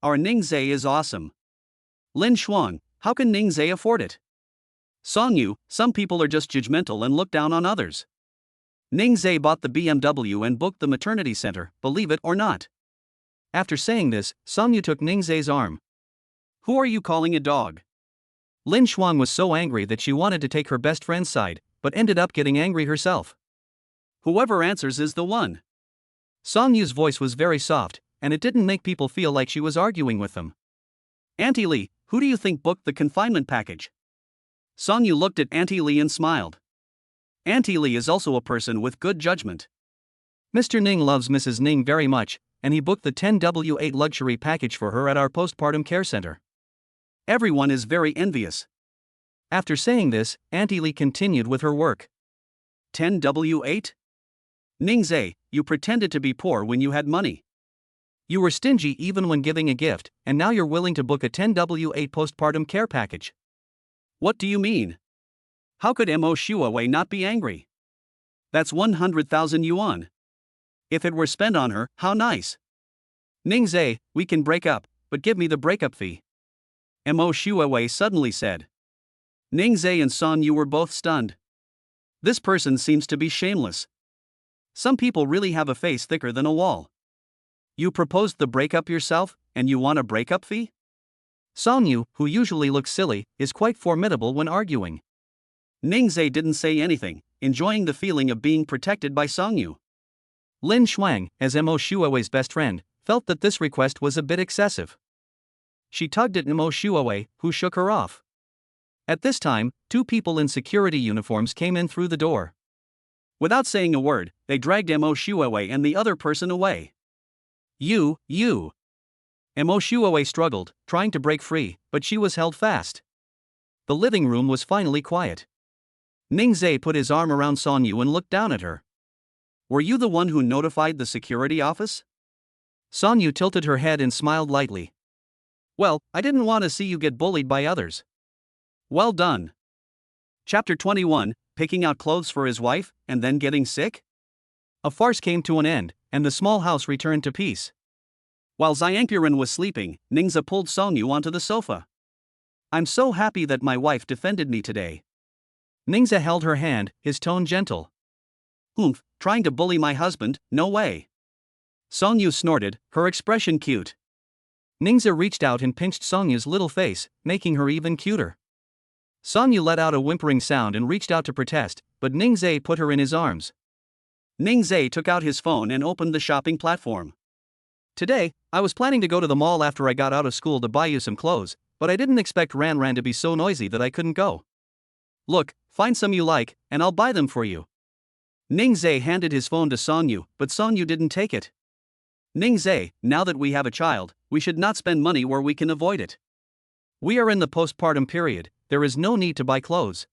Our Ning Zee is awesome. Lin Shuang, how can Ning Zee afford it? Songyu, some people are just judgmental and look down on others. Ning Zee bought the BMW and booked the maternity center, believe it or not. After saying this, Songyu took Ning Zee's arm. Who are you calling a dog? Lin Shuang was so angry that she wanted to take her best friend's side, but ended up getting angry herself. Whoever answers is the one. Songyu's voice was very soft, and it didn't make people feel like she was arguing with them. Auntie Lee, who do you think booked the confinement package? Songyu looked at Auntie Lee and smiled. Auntie Lee is also a person with good judgment. Mr. Ning loves Mrs. Ning very much, and he booked the 10W8 luxury package for her at our postpartum care center. Everyone is very envious. After saying this, Auntie Lee continued with her work. 10W8? Ning Zee, you pretended to be poor when you had money. You were stingy even when giving a gift, and now you're willing to book a 10W8 postpartum care package. What do you mean? How could Mo Shuawei not be angry? That's 100,000 yuan. If it were spent on her, how nice. Ning Zee, we can break up, but give me the breakup fee. Mo Shuawei suddenly said. Ning Zee and Songyu were both stunned. This person seems to be shameless. Some people really have a face thicker than a wall. You proposed the breakup yourself, and you want a breakup fee? Songyu, who usually looks silly, is quite formidable when arguing. Ning Zee didn't say anything, enjoying the feeling of being protected by Songyu. Lin Shuang, as Mo Shuawei's best friend, felt that this request was a bit excessive. She tugged at Mo Shuawei, who shook her off. At this time, two people in security uniforms came in through the door. Without saying a word, they dragged Mo Shuawei and the other person away. You. Mo Shuawei struggled, trying to break free, but she was held fast. The living room was finally quiet. Ning Zee put his arm around Songyu and looked down at her. Were you the one who notified the security office? Songyu tilted her head and smiled lightly. Well, I didn't want to see you get bullied by others. Well done. Chapter 21, Picking out clothes for his wife, and then getting sick? A farce came to an end, and the small house returned to peace. While Xiangpurin was sleeping, Ningze pulled Songyu onto the sofa. I'm so happy that my wife defended me today. Ningze held her hand, his tone gentle. Trying to bully my husband, no way. Songyu snorted, her expression cute. Ning Zee reached out and pinched Sonya's little face, making her even cuter. Sonya let out a whimpering sound and reached out to protest, but Ning Zee put her in his arms. Ning Zee took out his phone and opened the shopping platform. Today, I was planning to go to the mall after I got out of school to buy you some clothes, but I didn't expect Ran Ran to be so noisy that I couldn't go. Look, find some you like, and I'll buy them for you. Ning Zee handed his phone to Sonyu, but Sonyu didn't take it. Ning Zee, now that we have a child, we should not spend money where we can avoid it. We are in the postpartum period, there is no need to buy clothes.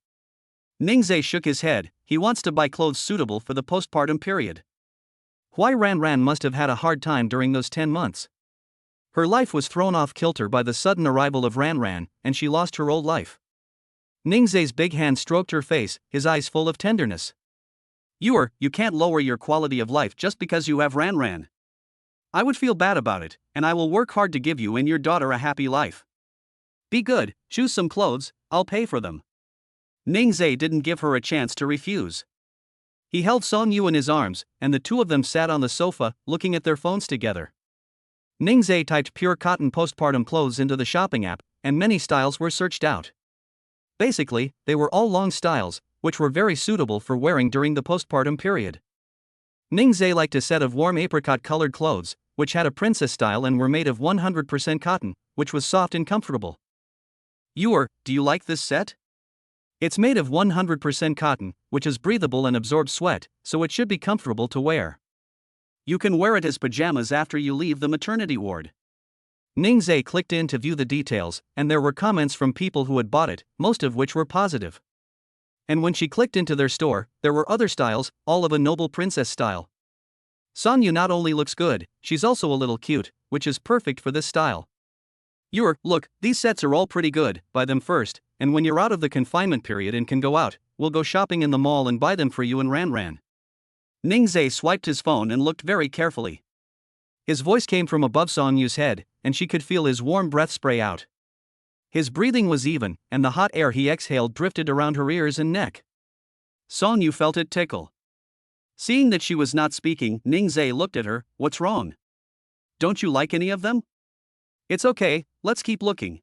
Ning Zee shook his head, he wants to buy clothes suitable for the postpartum period. Why Ran Ran must have had a hard time during those 10 months. Her life was thrown off kilter by the sudden arrival of Ran Ran, and she lost her old life. Ning Zee's big hand stroked her face, his eyes full of tenderness. You can't lower your quality of life just because you have Ran Ran. I would feel bad about it, and I will work hard to give you and your daughter a happy life. Be good, choose some clothes, I'll pay for them. Ning Zee didn't give her a chance to refuse. He held Sonyu in his arms, and the two of them sat on the sofa, looking at their phones together. Ning Zee typed pure cotton postpartum clothes into the shopping app, and many styles were searched out. Basically, they were all long styles, which were very suitable for wearing during the postpartum period. Ning Zee liked a set of warm apricot-colored clothes, which had a princess style and were made of 100% cotton, which was soft and comfortable. Do you like this set? It's made of 100% cotton, which is breathable and absorbs sweat, so it should be comfortable to wear. You can wear it as pajamas after you leave the maternity ward. Ning Zee clicked in to view the details, and there were comments from people who had bought it, most of which were positive. And when she clicked into their store, there were other styles, all of a noble princess style. Sonyu not only looks good, she's also a little cute, which is perfect for this style. Look, these sets are all pretty good, buy them first, and when you're out of the confinement period and can go out, we'll go shopping in the mall and buy them for you and Ran Ran. Ning Zee swiped his phone and looked very carefully. His voice came from above Sonyu's head, and she could feel his warm breath spray out. His breathing was even, and the hot air he exhaled drifted around her ears and neck. Sonyu felt it tickle. Seeing that she was not speaking, Ning Zee looked at her. What's wrong? Don't you like any of them? It's okay, let's keep looking.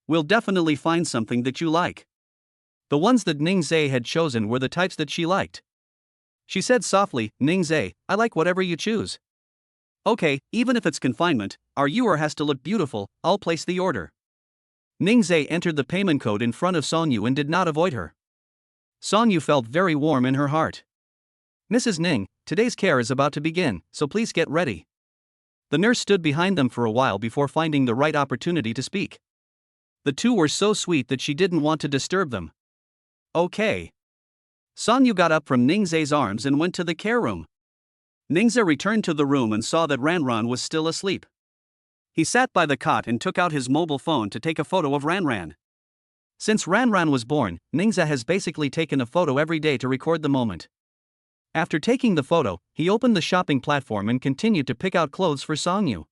We'll definitely find something that you like. The ones that Ning Zee had chosen were the types that she liked. She said softly, Ning Zee, I like whatever you choose. Okay, even if it's confinement, our viewer has to look beautiful, I'll place the order. Ning Zee entered the payment code in front of Sonyu and did not avoid her. Sonyu felt very warm in her heart. Mrs. Ning, today's care is about to begin, so please get ready. The nurse stood behind them for a while before finding the right opportunity to speak. The two were so sweet that she didn't want to disturb them. Okay. Sonyu got up from Ning Zee's arms and went to the care room. Ning Zee returned to the room and saw that Ran Ran was still asleep. He sat by the cot and took out his mobile phone to take a photo of Ran Ran. Since Ran Ran was born, Ning Zee has basically taken a photo every day to record the moment. After taking the photo, he opened the shopping platform and continued to pick out clothes for Sonyu.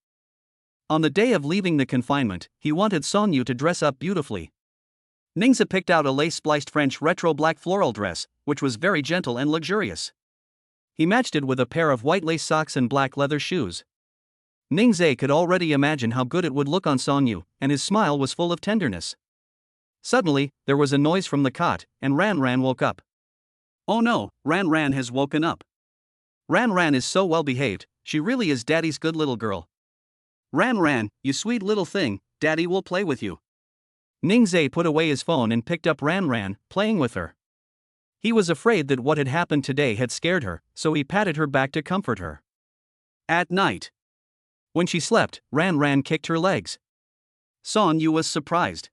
On the day of leaving the confinement, he wanted Sonyu to dress up beautifully. Ning Zee picked out a lace-spliced French retro black floral dress, which was very gentle and luxurious. He matched it with a pair of white lace socks and black leather shoes. Ning Zee could already imagine how good it would look on Sonyu, and his smile was full of tenderness. Suddenly, there was a noise from the cot, and Ran Ran woke up. Oh no, Ran Ran has woken up. Ran Ran is so well behaved, she really is Daddy's good little girl. Ran Ran, you sweet little thing, Daddy will play with you. Ning Zee put away his phone and picked up Ran Ran, playing with her. He was afraid that what had happened today had scared her, so he patted her back to comfort her. At night, when she slept, Ran Ran kicked her legs. Sonyu was surprised.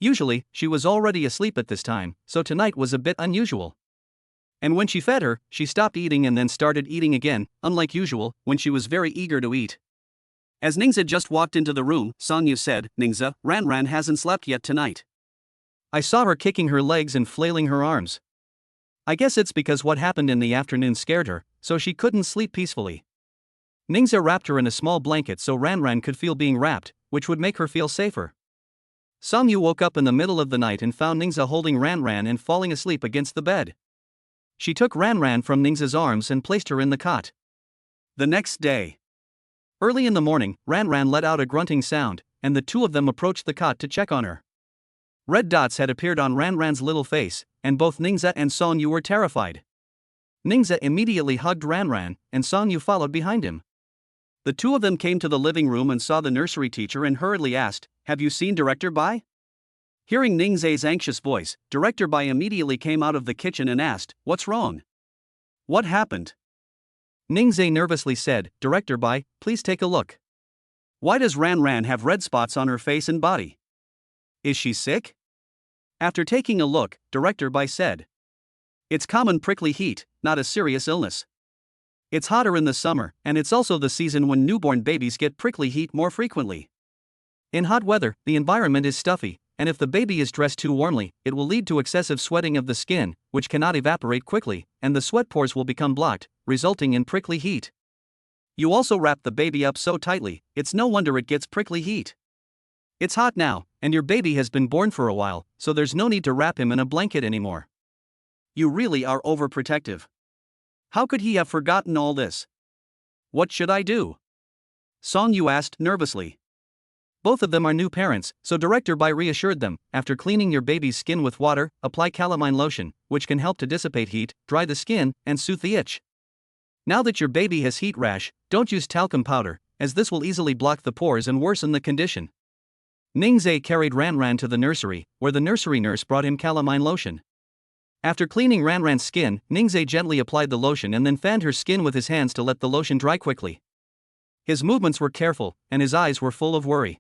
Usually, she was already asleep at this time, so tonight was a bit unusual. And when she fed her, she stopped eating and then started eating again, unlike usual, when she was very eager to eat. As Ning Zee just walked into the room, Sonyu said, Ning Zee, Ran Ran hasn't slept yet tonight. I saw her kicking her legs and flailing her arms. I guess it's because what happened in the afternoon scared her, so she couldn't sleep peacefully. Ning Zee wrapped her in a small blanket so Ran Ran could feel being wrapped, which would make her feel safer. Sonyu woke up in the middle of the night and found Ning Zee holding Ran Ran and falling asleep against the bed. She took Ran Ran from Ning Zee's arms and placed her in the cot. The next day, Early in the morning, Ran let out a grunting sound, and the two of them approached the cot to check on her. Red dots had appeared on Ran's little face, and both Ning Zees and Song Yu were terrified. Ning Zees immediately hugged Ran, and Song Yu followed behind him. The two of them came to the living room and saw the nursery teacher and hurriedly asked, "Have you seen Director Bai?" Hearing Ning Zee's anxious voice, Director Bai immediately came out of the kitchen and asked, "What's wrong? What happened?" Ning Zees nervously said, "Director Bai, please take a look. Why does Ran have red spots on her face and body? Is she sick?" After taking a look, Director Bai said, "It's common prickly heat, not a serious illness. It's hotter in the summer, and it's also the season when newborn babies get prickly heat more frequently. In hot weather, the environment is stuffy, and if the baby is dressed too warmly, it will lead to excessive sweating of the skin, which cannot evaporate quickly, and the sweat pores will become blocked, resulting in prickly heat. You also wrap the baby up so tightly, it's no wonder it gets prickly heat. It's hot now, and your baby has been born for a while, so there's no need to wrap him in a blanket anymore. You really are overprotective. How could he have forgotten all this? What should I do?" Song Yu asked nervously. Both of them are new parents, so Director Bai reassured them, "After cleaning your baby's skin with water, apply calamine lotion, which can help to dissipate heat, dry the skin, and soothe the itch. Now that your baby has heat rash, don't use talcum powder, as this will easily block the pores and worsen the condition." Ning Zees carried Ran to the nursery, where the nursery nurse brought him calamine lotion. After cleaning Ran's skin, Ning Zees gently applied the lotion and then fanned her skin with his hands to let the lotion dry quickly. His movements were careful, and his eyes were full of worry.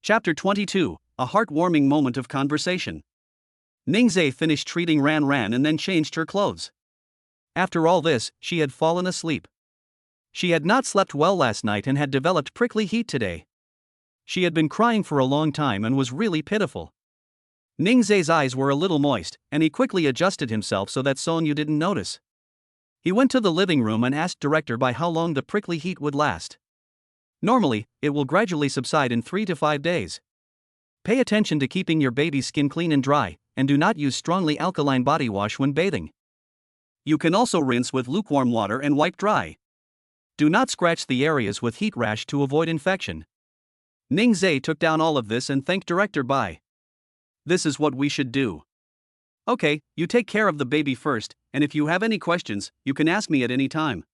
Chapter 22, A Heartwarming Moment of Conversation. Ning Zees finished treating Ran and then changed her clothes. After all this, she had fallen asleep. She had not slept well last night and had developed prickly heat today. She had been crying for a long time and was really pitiful. Ning Zee's eyes were a little moist, and he quickly adjusted himself so that Song Yu didn't notice. He went to the living room and asked Director Bai how long the prickly heat would last. Normally, it will gradually subside in 3 to 5 days. Pay attention to keeping your baby's skin clean and dry, and do not use strongly alkaline body wash when bathing. You can also rinse with lukewarm water and wipe dry. Do not scratch the areas with heat rash to avoid infection. Ning Zees took down all of this and thanked Director Bai. "This is what we should do. Okay, you take care of the baby first, and if you have any questions, you can ask me at any time."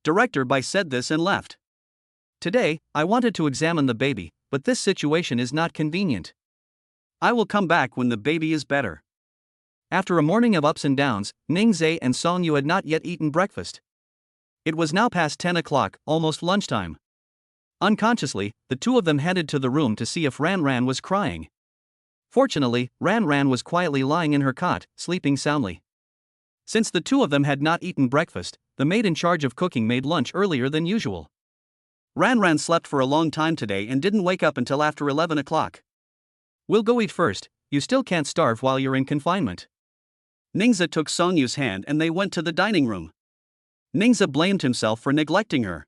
Director Bai said this and left. "Today, I wanted to examine the baby, but this situation is not convenient. I will come back when the baby is better." After a morning of ups and downs, Ning Zees and Song Yu had not yet eaten breakfast. It was now past 10 o'clock, almost lunchtime. Unconsciously, the two of them headed to the room to see if Ran was crying. Fortunately, Ran was quietly lying in her cot, sleeping soundly. Since the two of them had not eaten breakfast, the maid in charge of cooking made lunch earlier than usual. Ran slept for a long time today and didn't wake up until after 11 o'clock. "We'll go eat first, you still can't starve while you're in confinement." Ning Zees took Song Yu's hand and they went to the dining room. Ning Zees blamed himself for neglecting her.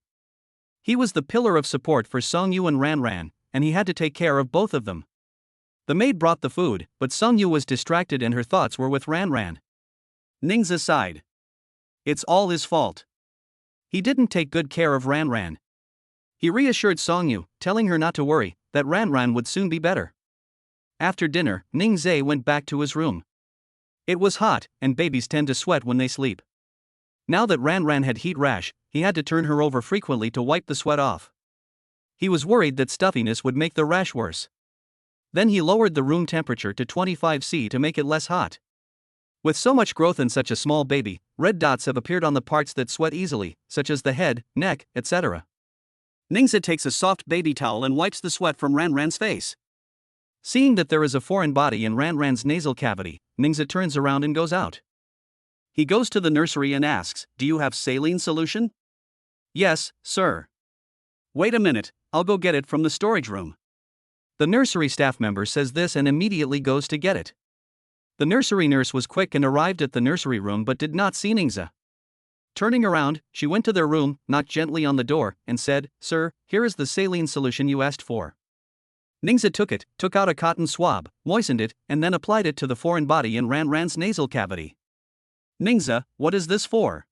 He was the pillar of support for Song Yu and Ran, and he had to take care of both of them. The maid brought the food, but Song Yu was distracted and her thoughts were with Ran. Ning Zees sighed. It's all his fault. He didn't take good care of Ran. He reassured Song Yu, telling her not to worry, that Ran would soon be better. After dinner, Ning Zees went back to his room. It was hot, and babies tend to sweat when they sleep. Now that Ran had heat rash, he had to turn her over frequently to wipe the sweat off. He was worried that stuffiness would make the rash worse. Then he lowered the room temperature to 25 degrees to make it less hot. With so much growth in such a small baby, red dots have appeared on the parts that sweat easily, such as the head, neck, etc. Ning Zees takes a soft baby towel and wipes the sweat from Ran's face. Seeing that there is a foreign body in Ran's nasal cavity, Ning Zees turns around and goes out. He goes to the nursery and asks, "Do you have saline solution?" "Yes, sir." "Wait a minute, I'll go get it from the storage room." The nursery staff member says this and immediately goes to get it. The nursery nurse was quick and arrived at the nursery room but did not see Ning Zees. Turning around, she went to their room, knocked gently on the door, and said, "Sir, here is the saline solution you asked for." Ning Zees took it, took out a cotton swab, moistened it, and then applied it to the foreign body in Ran's nasal cavity. "Ning Zees, what is this for?"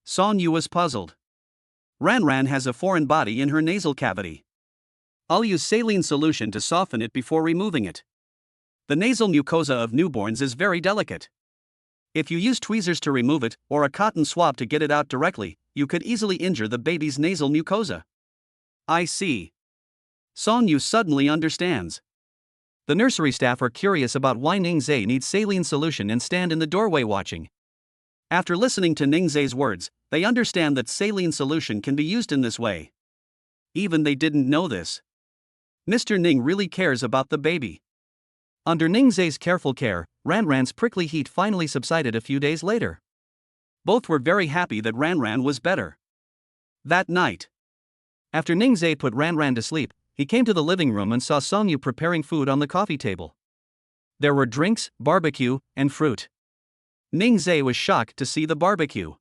Song Yu was puzzled. Ran Ran has a foreign body in her nasal cavity. I'll use saline solution to soften it before removing it. The nasal mucosa of newborns is very delicate. If you use tweezers to remove it, or a cotton swab to get it out directly, you could easily injure the baby's nasal mucosa. I see. Song Yu suddenly understands. The nursery staff are curious about why Ning Zee needs saline solution and stand in the doorway watching. After listening to Ning Zee's words, they understand that saline solution can be used in this way. Even they didn't know this. Mr. Ning really cares about the baby. Under Ning Zee's careful care, Ran Ran's prickly heat finally subsided a few days later. Both were very happy that Ran Ran was better. That night, after Ning Zee put Ran Ran to sleep, he came to the living room and saw Song Yu preparing food on the coffee table. There were drinks, barbecue, and fruit. Ning Zee was shocked to see the barbecue.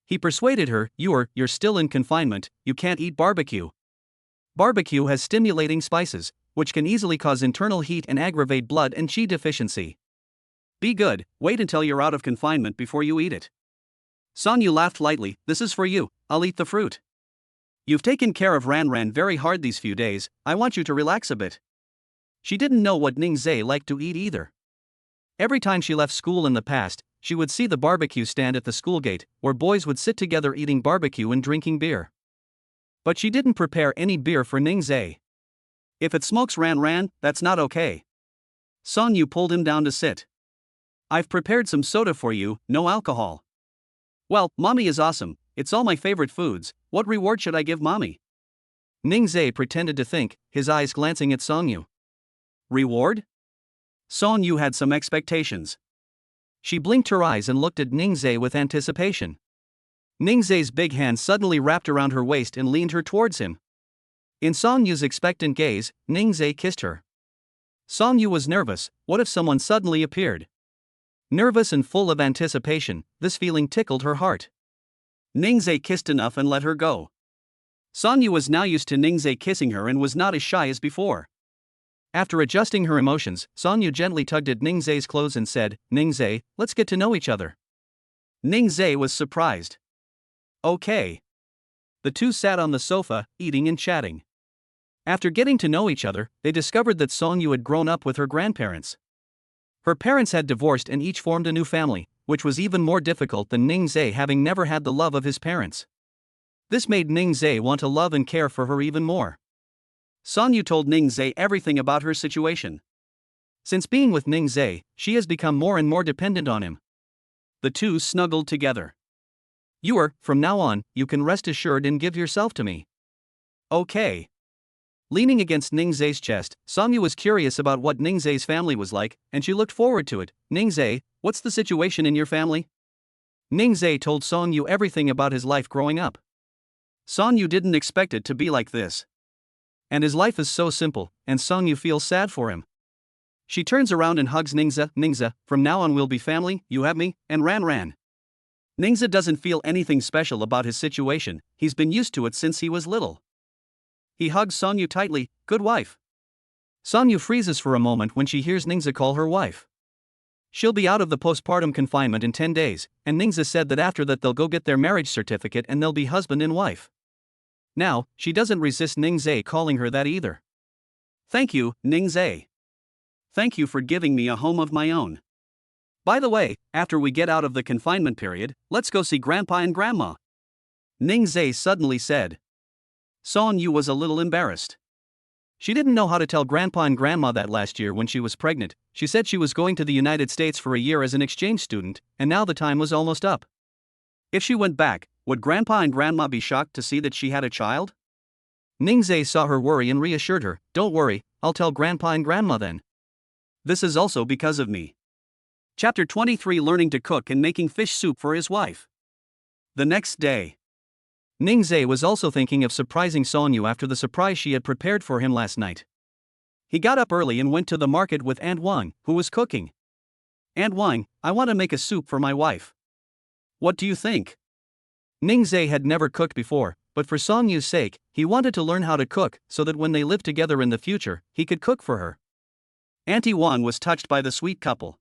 He persuaded her, You're still in confinement, you can't eat barbecue. Barbecue has stimulating spices, which can easily cause internal heat and aggravate blood and qi deficiency. Be good, wait until you're out of confinement before you eat it. Song Yu laughed lightly, This is for you, I'll eat the fruit. You've taken care of Ran Ran very hard these few days, I want you to relax a bit. She didn't know what Ning Zee liked to eat either. Every time she left school in the past, she would see the barbecue stand at the school gate, where boys would sit together eating barbecue and drinking beer. But she didn't prepare any beer for Ning Zee. If it smokes Ran Ran, that's not okay. Song Yu pulled him down to sit. I've prepared some soda for you, no alcohol. Well, mommy is awesome, it's all my favorite foods, what reward should I give mommy? Ning Zee pretended to think, his eyes glancing at Song Yu. Reward? Song Yu had some expectations. She blinked her eyes and looked at Ning Zee with anticipation. Ning Zee's big hand suddenly wrapped around her waist and leaned her towards him. In Song Yu's expectant gaze, Ning Zee kissed her. Song Yu was nervous, what if someone suddenly appeared? Nervous and full of anticipation, this feeling tickled her heart. Ning Zee kissed enough and let her go. Song Yu was now used to Ning Zee kissing her and was not as shy as before. After adjusting her emotions, Song Yu gently tugged at Ning Zee's clothes and said, Ning Zee, let's get to know each other. Ning Zee was surprised. Okay. The two sat on the sofa, eating and chatting. After getting to know each other, they discovered that Song Yu had grown up with her grandparents. Her parents had divorced and each formed a new family, which was even more difficult than Ning Zee having never had the love of his parents. This made Ning Zee want to love and care for her even more. Song Yu told Ning Zee everything about her situation. Since being with Ning Zee, she has become more and more dependent on him. The two snuggled together. From now on, you can rest assured and give yourself to me. Okay. Leaning against Ning Zee's chest, Song Yu was curious about what Ning Zee's family was like, and she looked forward to it. Ning Zee, what's the situation in your family? Ning Zee told Song Yu everything about his life growing up. Song Yu didn't expect it to be like this. And his life is so simple, and Song Yu feels sad for him. She turns around and hugs Ning Zee. Ning Zee, from now on we'll be family, you have me, and Ran Ran. Ning Zee doesn't feel anything special about his situation, he's been used to it since he was little. He hugs Song Yu tightly, good wife. Song Yu freezes for a moment when she hears Ning Zee call her wife. She'll be out of the postpartum confinement in 10 days, and Ning Zee said that after that they'll go get their marriage certificate and they'll be husband and wife. Now, she doesn't resist Ning Zee calling her that either. Thank you, Ning Zee. Thank you for giving me a home of my own. By the way, after we get out of the confinement period, let's go see Grandpa and Grandma. Ning Zee suddenly said. Song Yu was a little embarrassed. She didn't know how to tell Grandpa and Grandma that last year when she was pregnant. She said she was going to the United States for a year as an exchange student, and now the time was almost up. If she went back, would Grandpa and Grandma be shocked to see that she had a child? Ning Zee saw her worry and reassured her, Don't worry, I'll tell Grandpa and Grandma then. This is also because of me. Chapter 23 Learning to cook and making fish soup for his wife. The next day. Ning Zee was also thinking of surprising Song Yu after the surprise she had prepared for him last night. He got up early and went to the market with Aunt Wang, who was cooking. Aunt Wang, I want to make a soup for my wife. What do you think? Ning Zee had never cooked before, but for Song Yu's sake, he wanted to learn how to cook so that when they lived together in the future, he could cook for her. Auntie Wang was touched by the sweet couple.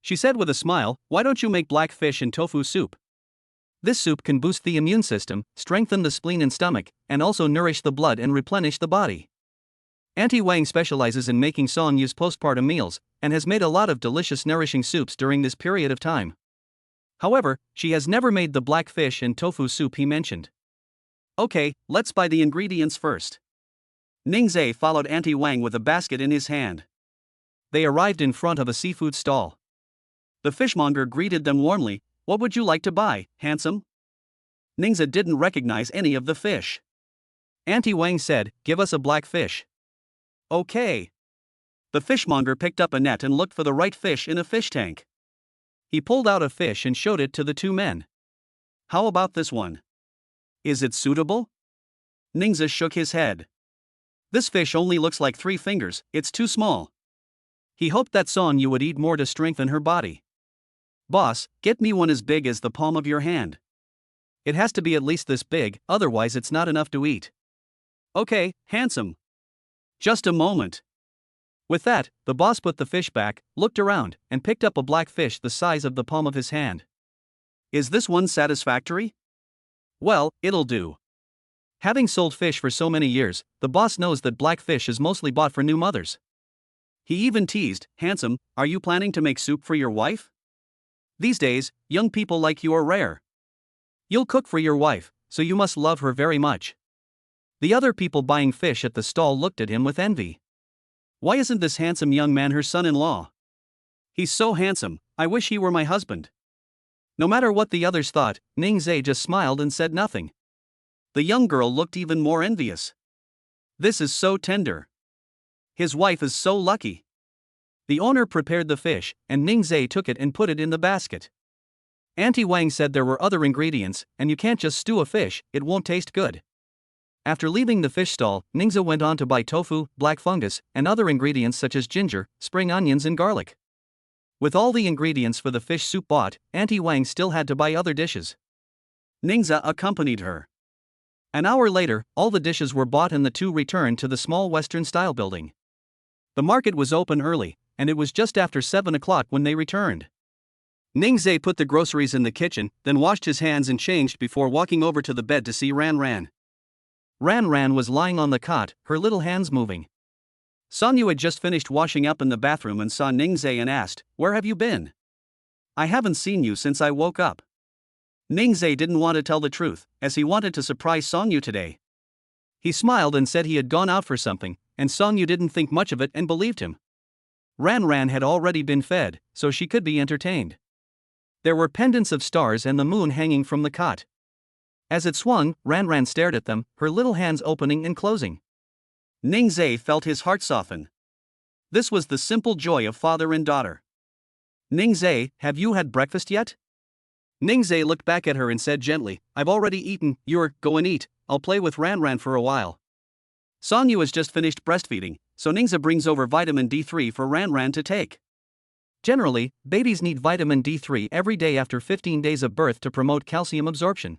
She said with a smile, Why don't you make black fish and tofu soup? This soup can boost the immune system, strengthen the spleen and stomach, and also nourish the blood and replenish the body. Auntie Wang specializes in making Song Yu's postpartum meals, and has made a lot of delicious nourishing soups during this period of time. However, she has never made the black fish and tofu soup he mentioned. Okay, let's buy the ingredients first. Ning Zees followed Auntie Wang with a basket in his hand. They arrived in front of a seafood stall. The fishmonger greeted them warmly. What would you like to buy, handsome? Ning Zees didn't recognize any of the fish. Auntie Wang said, give us a black fish. Okay. The fishmonger picked up a net and looked for the right fish in a fish tank. He pulled out a fish and showed it to the two men. How about this one? Is it suitable? Ning Zees shook his head. This fish only looks like 3 fingers, it's too small. He hoped that Song Yu would eat more to strengthen her body. Boss, get me one as big as the palm of your hand. It has to be at least this big, otherwise it's not enough to eat. Okay, handsome. Just a moment. With that, the boss put the fish back, looked around, and picked up a black fish the size of the palm of his hand. Is this one satisfactory? Well, it'll do. Having sold fish for so many years, the boss knows that black fish is mostly bought for new mothers. He even teased, handsome, are you planning to make soup for your wife? These days, young people like you are rare. You'll cook for your wife, so you must love her very much. The other people buying fish at the stall looked at him with envy. Why isn't this handsome young man her son-in-law? He's so handsome, I wish he were my husband. No matter what the others thought, Ning Zees just smiled and said nothing. The young girl looked even more envious. This is so tender. His wife is so lucky. The owner prepared the fish, and Ning Zees took it and put it in the basket. Auntie Wang said there were other ingredients, and you can't just stew a fish, it won't taste good. After leaving the fish stall, Ning Zees went on to buy tofu, black fungus, and other ingredients such as ginger, spring onions and garlic. With all the ingredients for the fish soup bought, Auntie Wang still had to buy other dishes. Ning Zees accompanied her. An hour later, all the dishes were bought and the two returned to the small Western-style building. The market was open early, and it was just after 7 o'clock when they returned. Ning Zees put the groceries in the kitchen, then washed his hands and changed before walking over to the bed to see Ran Ran. Ran Ran was lying on the cot, her little hands moving. Song Yu had just finished washing up in the bathroom and saw Ning Zees and asked, where have you been? I haven't seen you since I woke up. Ning Zees didn't want to tell the truth, as he wanted to surprise Song Yu today. He smiled and said he had gone out for something, and Song Yu didn't think much of it and believed him. Ran Ran had already been fed, so she could be entertained. There were pendants of stars and the moon hanging from the cot. As it swung, Ran Ran stared at them, her little hands opening and closing. Ning Zees felt his heart soften. This was the simple joy of father and daughter. Ning Zees, have you had breakfast yet? Ning Zees looked back at her and said gently, I've already eaten, go and eat, I'll play with Ran Ran for a while. Song Yu has just finished breastfeeding, so Ning Zees brings over vitamin D3 for Ran Ran to take. Generally, babies need vitamin D3 every day after 15 days of birth to promote calcium absorption.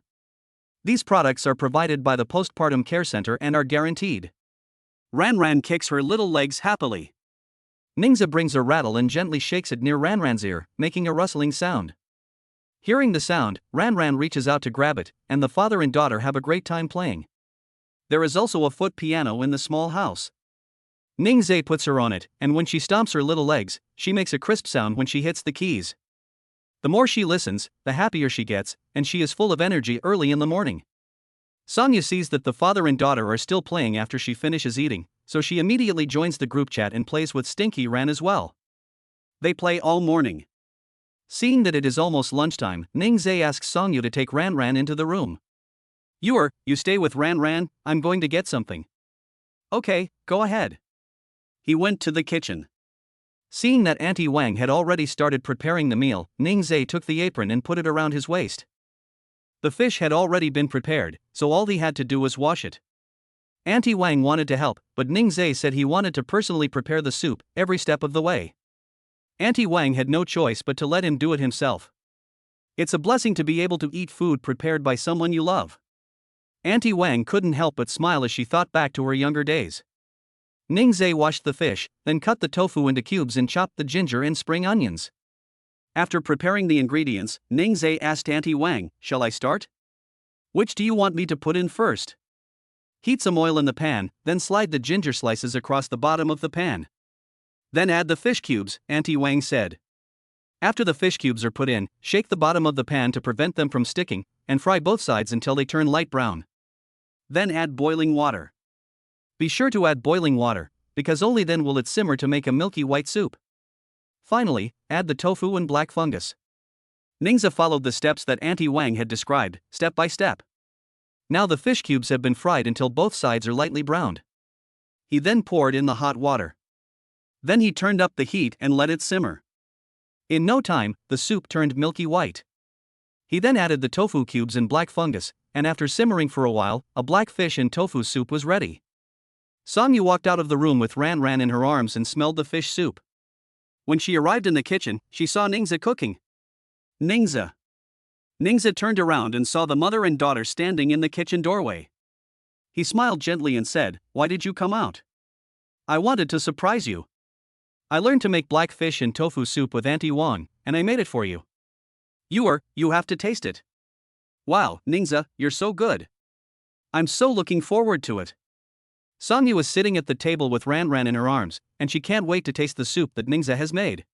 These products are provided by the Postpartum Care Center and are guaranteed. Ran Ran kicks her little legs happily. Ning Zees brings a rattle and gently shakes it near Ran Ran's ear, making a rustling sound. Hearing the sound, Ran Ran reaches out to grab it, and the father and daughter have a great time playing. There is also a foot piano in the small house. Ning Zees puts her on it, and when she stomps her little legs, she makes a crisp sound when she hits the keys. The more she listens, the happier she gets, and she is full of energy early in the morning. Song Yu sees that the father and daughter are still playing after she finishes eating, so she immediately joins the group chat and plays with Stinky Ran as well. They play all morning. Seeing that it is almost lunchtime, Ning Zees asks Song Yu to take Ran Ran into the room. You stay with Ran Ran, I'm going to get something. Okay, go ahead. He went to the kitchen. Seeing that Auntie Wang had already started preparing the meal, Ning Zees took the apron and put it around his waist. The fish had already been prepared, so all he had to do was wash it. Auntie Wang wanted to help, but Ning Zees said he wanted to personally prepare the soup, every step of the way. Auntie Wang had no choice but to let him do it himself. It's a blessing to be able to eat food prepared by someone you love. Auntie Wang couldn't help but smile as she thought back to her younger days. Ning Zees washed the fish, then cut the tofu into cubes and chopped the ginger and spring onions. After preparing the ingredients, Ning Zees asked Auntie Wang, "Shall I start? Which do you want me to put in first?" Heat some oil in the pan, then slide the ginger slices across the bottom of the pan. Then add the fish cubes, Auntie Wang said. After the fish cubes are put in, shake the bottom of the pan to prevent them from sticking, and fry both sides until they turn light brown. Then add boiling water. Be sure to add boiling water, because only then will it simmer to make a milky white soup. Finally, add the tofu and black fungus. Ning Zees followed the steps that Auntie Wang had described, step by step. Now the fish cubes have been fried until both sides are lightly browned. He then poured in the hot water. Then he turned up the heat and let it simmer. In no time, the soup turned milky white. He then added the tofu cubes and black fungus, and after simmering for a while, a black fish and tofu soup was ready. Song Yu walked out of the room with Ran Ran in her arms and smelled the fish soup. When she arrived in the kitchen, she saw Ning Zees cooking. Ning Zees. Ning Zees turned around and saw the mother and daughter standing in the kitchen doorway. He smiled gently and said, "Why did you come out?" "I wanted to surprise you. I learned to make black fish and tofu soup with Auntie Wang, and I made it for you. You have to taste it." "Wow, Ning Zees, you're so good. I'm so looking forward to it." Song Yu was sitting at the table with Ran Ran in her arms, and she can't wait to taste the soup that Ning Zees has made.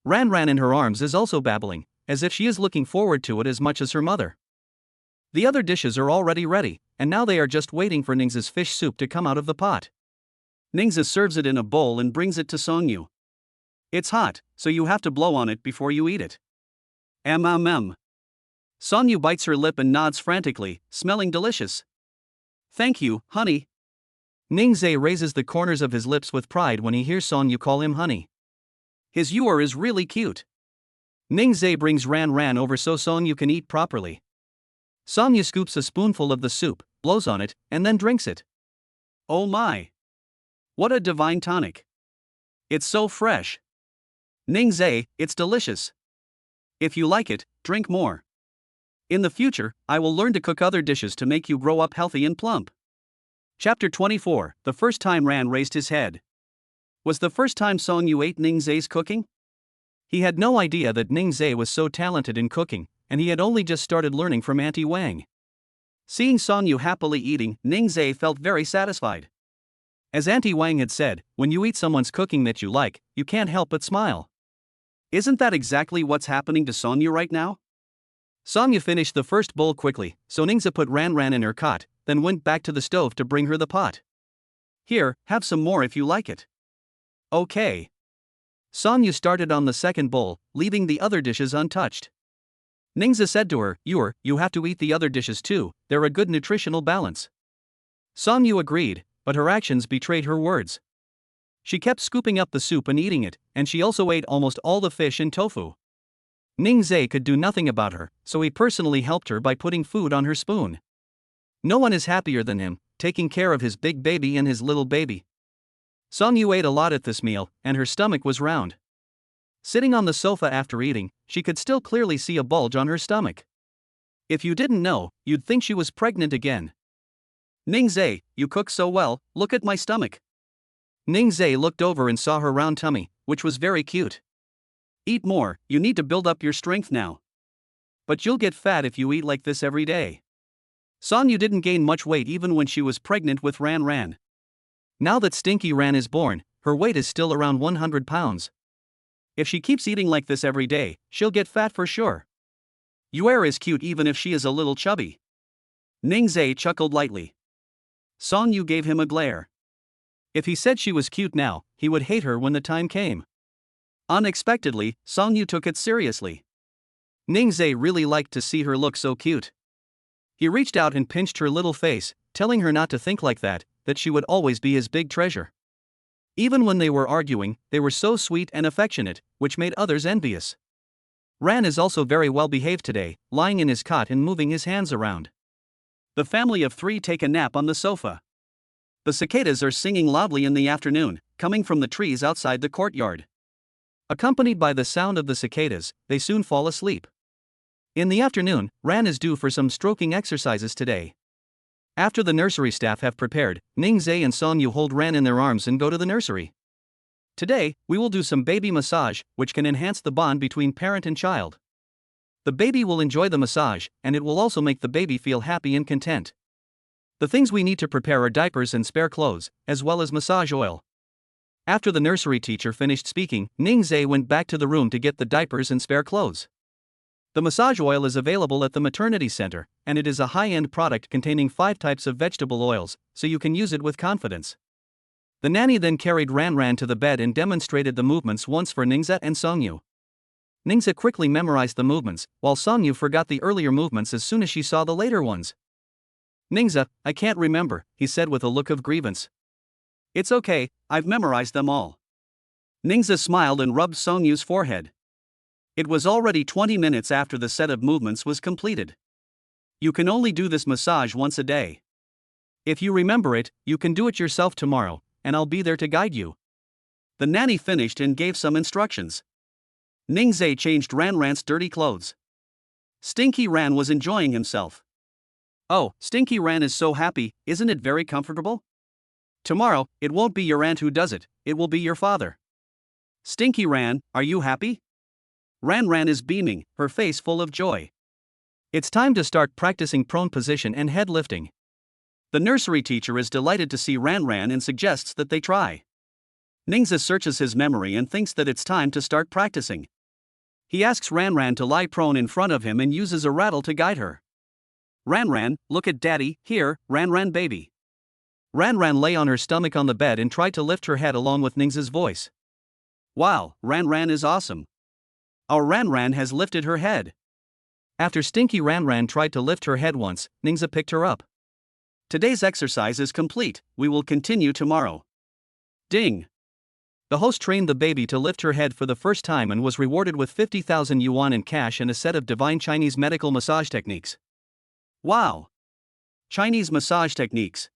Ran Ran in her arms is also babbling, as if she is looking forward to it as much as her mother. The other dishes are already ready, and now they are just waiting for Ning Zees' fish soup to come out of the pot. Ning Zees serves it in a bowl and brings it to Song Yu. "It's hot, so you have to blow on it before you eat it." Song Yu bites her lip and nods frantically, smelling delicious. "Thank you, honey." Ning Zees raises the corners of his lips with pride when he hears Song Yu call him honey. His ewer is really cute. Ning Zees brings Ran Ran over so Song Yu can eat properly. Song Yu scoops a spoonful of the soup, blows on it, and then drinks it. Oh my! What a divine tonic! It's so fresh. Ning Zees, it's delicious. If you like it, drink more. In the future, I will learn to cook other dishes to make you grow up healthy and plump. Chapter 24, the first time Ran raised his head. Was the first time Song Yu ate Ning Zees cooking? He had no idea that Ning Zees was so talented in cooking, and he had only just started learning from Auntie Wang. Seeing Song Yu happily eating, Ning Zees felt very satisfied. As Auntie Wang had said, when you eat someone's cooking that you like, you can't help but smile. Isn't that exactly what's happening to Song Yu right now? Song Yu finished the first bowl quickly, so Ning Zees put Ran Ran in her cot, then went back to the stove to bring her the pot. "Here, have some more if you like it." "Okay." Song Yu started on the second bowl, leaving the other dishes untouched. Ning Zees said to her, You have to eat the other dishes too, they're a good nutritional balance." Song Yu agreed, but her actions betrayed her words. She kept scooping up the soup and eating it, and she also ate almost all the fish and tofu. Ning Zees could do nothing about her, so he personally helped her by putting food on her spoon. No one is happier than him, taking care of his big baby and his little baby. Song Yu ate a lot at this meal, and her stomach was round. Sitting on the sofa after eating, she could still clearly see a bulge on her stomach. If you didn't know, you'd think she was pregnant again. "Ning Zees, you cook so well, look at my stomach." Ning Zees looked over and saw her round tummy, which was very cute. "Eat more, you need to build up your strength now. But you'll get fat if you eat like this every day." Song Yu didn't gain much weight even when she was pregnant with Ran Ran. Now that Stinky Ran is born, her weight is still around 100 pounds. If she keeps eating like this every day, she'll get fat for sure. Yuer is cute even if she is a little chubby. Ning Zees chuckled lightly. Song Yu gave him a glare. If he said she was cute now, he would hate her when the time came. Unexpectedly, Song Yu took it seriously. Ning Zees really liked to see her look so cute. He reached out and pinched her little face, telling her not to think like that she would always be his big treasure. Even when they were arguing, they were so sweet and affectionate, which made others envious. Ran is also very well behaved today, lying in his cot and moving his hands around. The family of 3 take a nap on the sofa. The cicadas are singing loudly in the afternoon, coming from the trees outside the courtyard. Accompanied by the sound of the cicadas, they soon fall asleep. In the afternoon, Ran is due for some stroking exercises today. After the nursery staff have prepared, Ning Zees and Song Yu hold Ran in their arms and go to the nursery. Today, we will do some baby massage, which can enhance the bond between parent and child. The baby will enjoy the massage, and it will also make the baby feel happy and content. The things we need to prepare are diapers and spare clothes, as well as massage oil. After the nursery teacher finished speaking, Ning Zees went back to the room to get the diapers and spare clothes. The massage oil is available at the maternity center, and it is a high-end product containing 5 types of vegetable oils, so you can use it with confidence. The nanny then carried Ran to the bed and demonstrated the movements once for Ning Zees and Songyu. Ning Zees quickly memorized the movements, while Songyu forgot the earlier movements as soon as she saw the later ones. Ning Zees, I can't remember, he said with a look of grievance. It's okay, I've memorized them all. Ning Zees smiled and rubbed Songyu's forehead. It was already 20 minutes after the set of movements was completed. You can only do this massage once a day. If you remember it, you can do it yourself tomorrow, and I'll be there to guide you. The nanny finished and gave some instructions. Ning Zees changed Ran's dirty clothes. Stinky Ran was enjoying himself. Oh, Stinky Ran is so happy, isn't it very comfortable? Tomorrow, it won't be your aunt who does it, it will be your father. Stinky Ran, are you happy? Ran is beaming, her face full of joy. It's time to start practicing prone position and head lifting. The nursery teacher is delighted to see Ran and suggests that they try. Ning Zees searches his memory and thinks that it's time to start practicing. He asks Ran to lie prone in front of him and uses a rattle to guide her. Ran, look at daddy, here, Ran baby. Ran lay on her stomach on the bed and tried to lift her head along with Ning Zees' voice. Wow, Ran is awesome. Our Ran has lifted her head. After Stinky Ran tried to lift her head once, Ning Zees picked her up. Today's exercise is complete, we will continue tomorrow. Ding! The host trained the baby to lift her head for the first time and was rewarded with 50,000 yuan in cash and a set of divine Chinese medical massage techniques. Wow! Chinese massage techniques.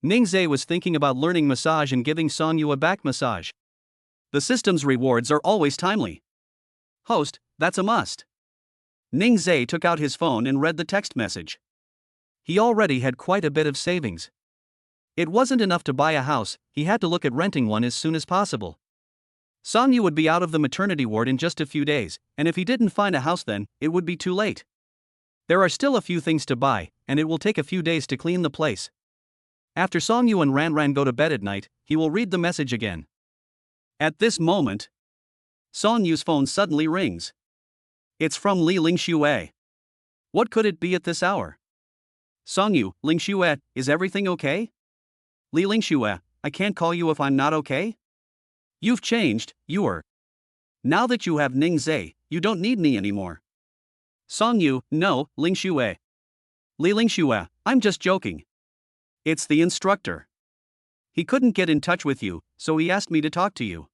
Ning Zees was thinking about learning massage and giving Songyu a back massage. The system's rewards are always timely. Host, that's a must. Ning Zees took out his phone and read the text message. He already had quite a bit of savings. It wasn't enough to buy a house, he had to look at renting one as soon as possible. Songyu would be out of the maternity ward in just a few days, and if he didn't find a house then, it would be too late. There are still a few things to buy, and it will take a few days to clean the place. After Songyu and Ran go to bed at night, he will read the message again. At this moment, Songyu's phone suddenly rings. It's from Li Lingxue. What could it be at this hour? Songyu, Lingxue, is everything okay? Li Lingxue, I can't call you if I'm not okay? You've changed, you're. Now that you have Ning Zees, you don't need me anymore. Songyu, no, Lingxue. Li Lingxue, I'm just joking. It's the instructor. He couldn't get in touch with you, so he asked me to talk to you.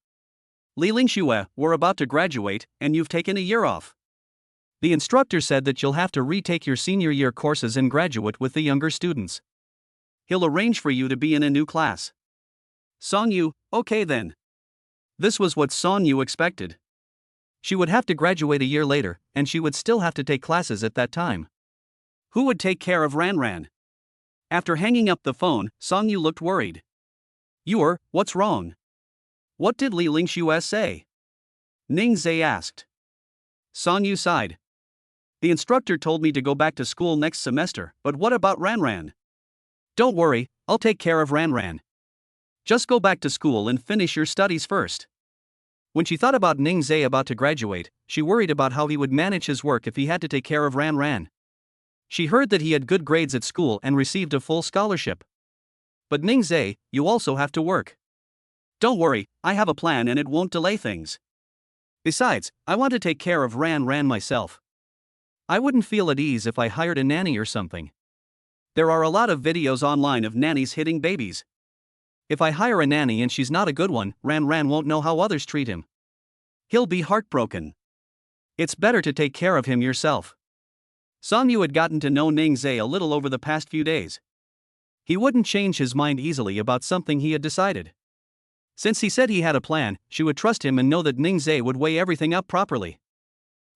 Li Lingxue, we're about to graduate, and you've taken a year off. The instructor said that you'll have to retake your senior year courses and graduate with the younger students. He'll arrange for you to be in a new class. Songyu, okay then. This was what Songyu expected. She would have to graduate a year later, and she would still have to take classes at that time. Who would take care of Ran? After hanging up the phone, Songyu looked worried. What's wrong? What did Li Lingxue say? Ning Zees asked. Songyu sighed. The instructor told me to go back to school next semester, but what about Ran? Don't worry, I'll take care of Ran. Just go back to school and finish your studies first. When she thought about Ning Zees about to graduate, she worried about how he would manage his work if he had to take care of Ran. She heard that he had good grades at school and received a full scholarship. But Ning Zees, you also have to work. Don't worry, I have a plan and it won't delay things. Besides, I want to take care of Ran myself. I wouldn't feel at ease if I hired a nanny or something. There are a lot of videos online of nannies hitting babies. If I hire a nanny and she's not a good one, Ran won't know how others treat him. He'll be heartbroken. It's better to take care of him yourself. Songyu had gotten to know Ning Zees a little over the past few days. He wouldn't change his mind easily about something he had decided. Since he said he had a plan, she would trust him and know that Ning Zees would weigh everything up properly.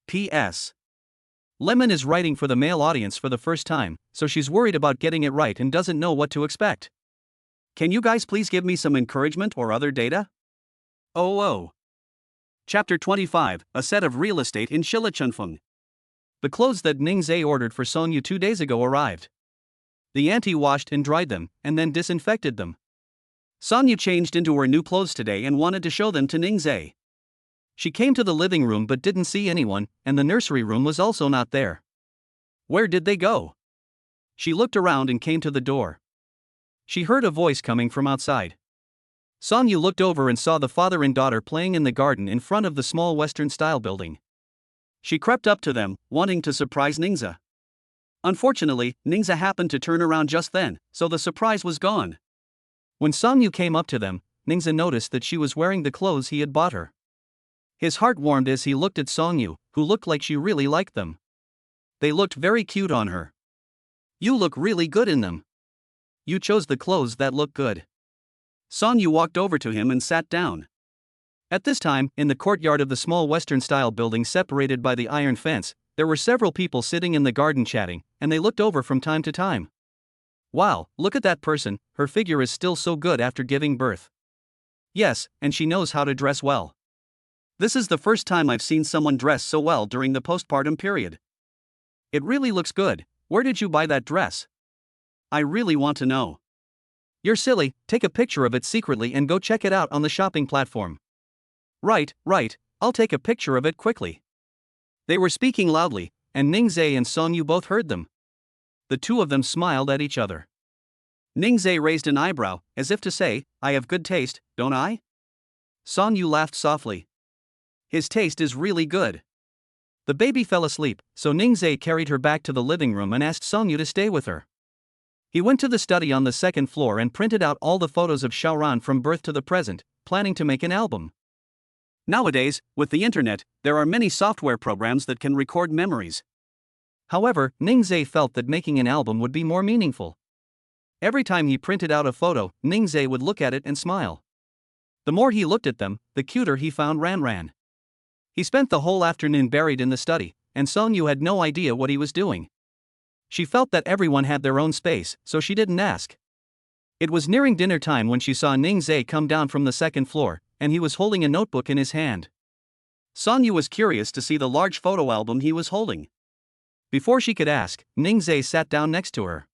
P.S. Lemon is writing for the male audience for the first time, so she's worried about getting it right and doesn't know what to expect. Can you guys please give me some encouragement or other data? Oh. Chapter 25, a set of real estate in Shilichunfeng. The clothes that Ning Zees ordered for Songyu 2 days ago arrived. The auntie washed and dried them, and then disinfected them. Songyu changed into her new clothes today and wanted to show them to Ning Zees. She came to the living room but didn't see anyone, and the nursery room was also not there. Where did they go? She looked around and came to the door. She heard a voice coming from outside. Songyu looked over and saw the father and daughter playing in the garden in front of the small Western-style building. She crept up to them, wanting to surprise Ning Zees. Unfortunately, Ning Zees happened to turn around just then, so the surprise was gone. When Songyu came up to them, Ning Zees noticed that she was wearing the clothes he had bought her. His heart warmed as he looked at Songyu, who looked like she really liked them. They looked very cute on her. You look really good in them. You chose the clothes that look good. Songyu walked over to him and sat down. At this time, in the courtyard of the small Western-style building separated by the iron fence, there were several people sitting in the garden chatting, and they looked over from time to time. Wow, look at that person, her figure is still so good after giving birth. Yes, and she knows how to dress well. This is the first time I've seen someone dress so well during the postpartum period. It really looks good. Where did you buy that dress? I really want to know. You're silly, take a picture of it secretly and go check it out on the shopping platform. Right, I'll take a picture of it quickly. They were speaking loudly, and Ning Zees and Songyu both heard them. The two of them smiled at each other. Ning Zees raised an eyebrow, as if to say, I have good taste, don't I? Songyu laughed softly. His taste is really good. The baby fell asleep, so Ning Zees carried her back to the living room and asked Songyu to stay with her. He went to the study on the second floor and printed out all the photos of Xiaoran from birth to the present, planning to make an album. Nowadays, with the internet, there are many software programs that can record memories. However, Ning Zees felt that making an album would be more meaningful. Every time he printed out a photo, Ning Zees would look at it and smile. The more he looked at them, the cuter he found Ran. He spent the whole afternoon buried in the study, and Songyu had no idea what he was doing. She felt that everyone had their own space, so she didn't ask. It was nearing dinner time when she saw Ning Zees come down from the second floor, and he was holding a notebook in his hand. Songyu was curious to see the large photo album he was holding. Before she could ask, Ning Zees sat down next to her.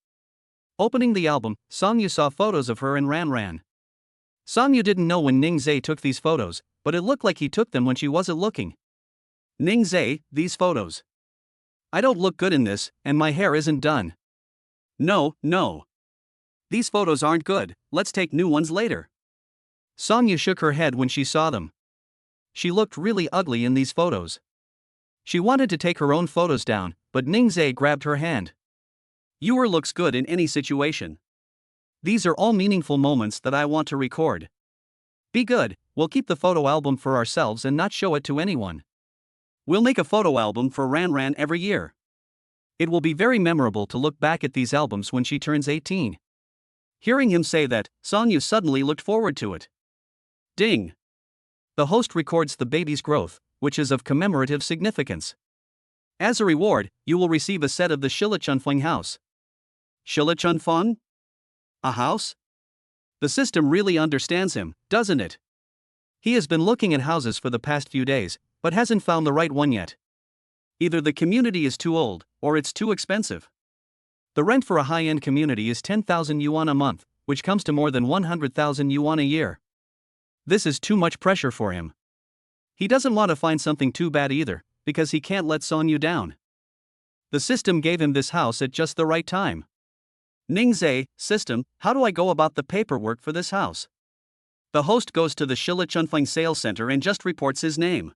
Opening the album, Songyu saw photos of her and Ran. Songyu didn't know when Ning Zees took these photos, but it looked like he took them when she wasn't looking. Ning Zees, these photos. I don't look good in this, and my hair isn't done. No. These photos aren't good, let's take new ones later. Songyu shook her head when she saw them. She looked really ugly in these photos. She wanted to take her own photos down, but Ning Zees grabbed her hand. Your looks good in any situation. These are all meaningful moments that I want to record. Be good, we'll keep the photo album for ourselves and not show it to anyone. We'll make a photo album for Ran every year. It will be very memorable to look back at these albums when she turns 18. Hearing him say that, Songyu suddenly looked forward to it. Ding! The host records the baby's growth, which is of commemorative significance. As a reward, you will receive a set of the Shilichunfeng house. Shilichunfeng? A house? The system really understands him, doesn't it? He has been looking at houses for the past few days, but hasn't found the right one yet. Either the community is too old, or it's too expensive. The rent for a high-end community is 10,000 yuan a month, which comes to more than 100,000 yuan a year. This is too much pressure for him. He doesn't want to find something too bad either, because he can't let Songyu down. The system gave him this house at just the right time. Ning Zees, system, how do I go about the paperwork for this house? The host goes to the Shilichunfeng sales center and just reports his name.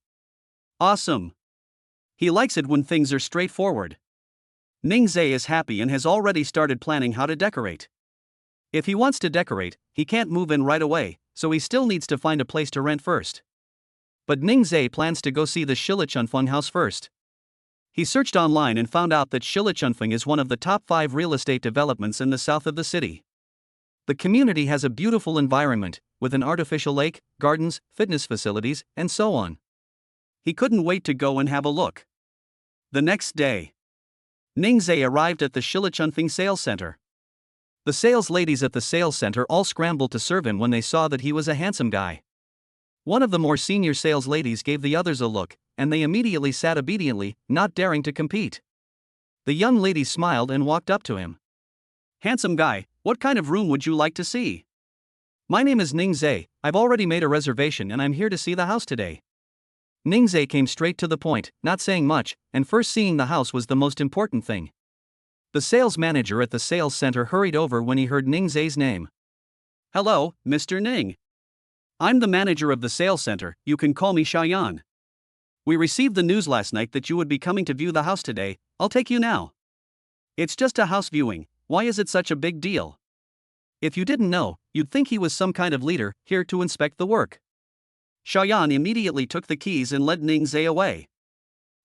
Awesome. He likes it when things are straightforward. Ning Zees is happy and has already started planning how to decorate. If he wants to decorate, he can't move in right away, so he still needs to find a place to rent first. But Ning Zees plans to go see the Shilichunfeng house first. He searched online and found out that Shilichunfeng is one of the top 5 real estate developments in the south of the city. The community has a beautiful environment, with an artificial lake, gardens, fitness facilities, and so on. He couldn't wait to go and have a look. The next day, Ning Zees arrived at the Shilichunfeng sales center. The sales ladies at the sales center all scrambled to serve him when they saw that he was a handsome guy. One of the more senior sales ladies gave the others a look, and they immediately sat obediently, not daring to compete. The young lady smiled and walked up to him. "Handsome guy, what kind of room would you like to see?" "My name is Ning Zees. I've already made a reservation and I'm here to see the house today." Ning Zees came straight to the point, not saying much, and first seeing the house was the most important thing. The sales manager at the sales center hurried over when he heard Ning Zees' name. "Hello, Mr. Ning. I'm the manager of the sales center, you can call me Shayan. We received the news last night that you would be coming to view the house today. I'll take you now." "It's just a house viewing, why is it such a big deal?" If you didn't know, you'd think he was some kind of leader, here to inspect the work. Shayan immediately took the keys and led Ning Zees away.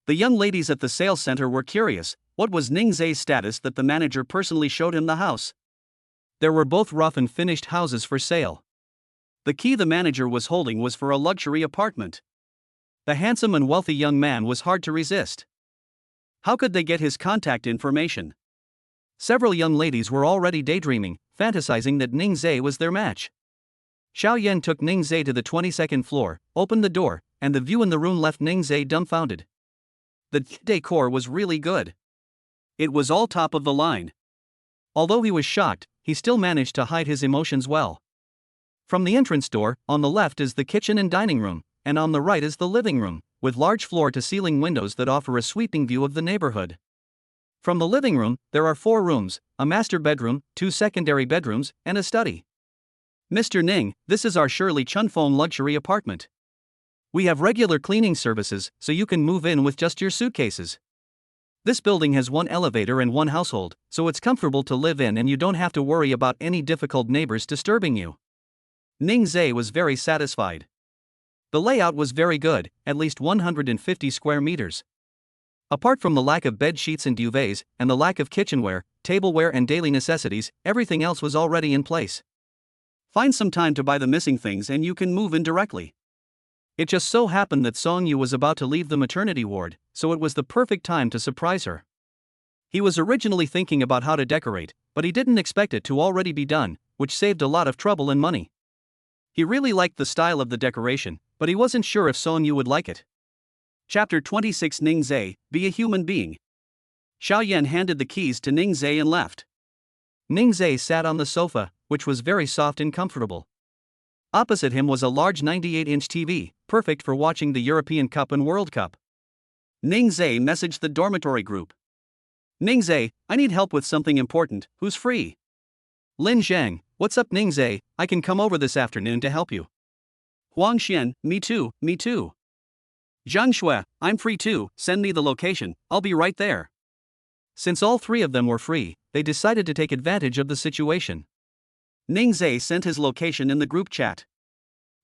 The young ladies at the sales center were curious, what was Ning Zees' status that the manager personally showed him the house? There were both rough and finished houses for sale. The key the manager was holding was for a luxury apartment. The handsome and wealthy young man was hard to resist. How could they get his contact information? Several young ladies were already daydreaming, fantasizing that Ning Zees was their match. Xiao Yan took Ning Zees to the 22nd floor, opened the door, and the view in the room left Ning Zees dumbfounded. The decor was really good. It was all top of the line. Although he was shocked, he still managed to hide his emotions well. From the entrance door, on the left is the kitchen and dining room, and on the right is the living room, with large floor-to-ceiling windows that offer a sweeping view of the neighborhood. From the living room, there are 4 rooms, a master bedroom, 2 secondary bedrooms, and a study. "Mr. Ning, this is our Shirley Chunfong luxury apartment. We have regular cleaning services, so you can move in with just your suitcases. This building has 1 elevator and 1 household, so it's comfortable to live in and you don't have to worry about any difficult neighbors disturbing you." Ning Zees was very satisfied. The layout was very good, at least 150 square meters. Apart from the lack of bed sheets and duvets, and the lack of kitchenware, tableware and daily necessities, everything else was already in place. Find some time to buy the missing things and you can move in directly. It just so happened that Song Yu was about to leave the maternity ward, so it was the perfect time to surprise her. He was originally thinking about how to decorate, but he didn't expect it to already be done, which saved a lot of trouble and money. He really liked the style of the decoration, but he wasn't sure if Song Yu would like it. Chapter 26 Ning Zees, Be a Human Being. Xiao Yan handed the keys to Ning Zees and left. Ning Zees sat on the sofa, which was very soft and comfortable. Opposite him was a large 98-inch TV, perfect for watching the European Cup and World Cup. Ning Zees messaged the dormitory group. "Ning Zees, I need help with something important, who's free?" "Lin Zhang, what's up Ning Zees, I can come over this afternoon to help you." "Huang Xian, me too. "Zhang Shui, I'm free too, send me the location, I'll be right there." Since all 3 of them were free, they decided to take advantage of the situation. Ning Zees sent his location in the group chat.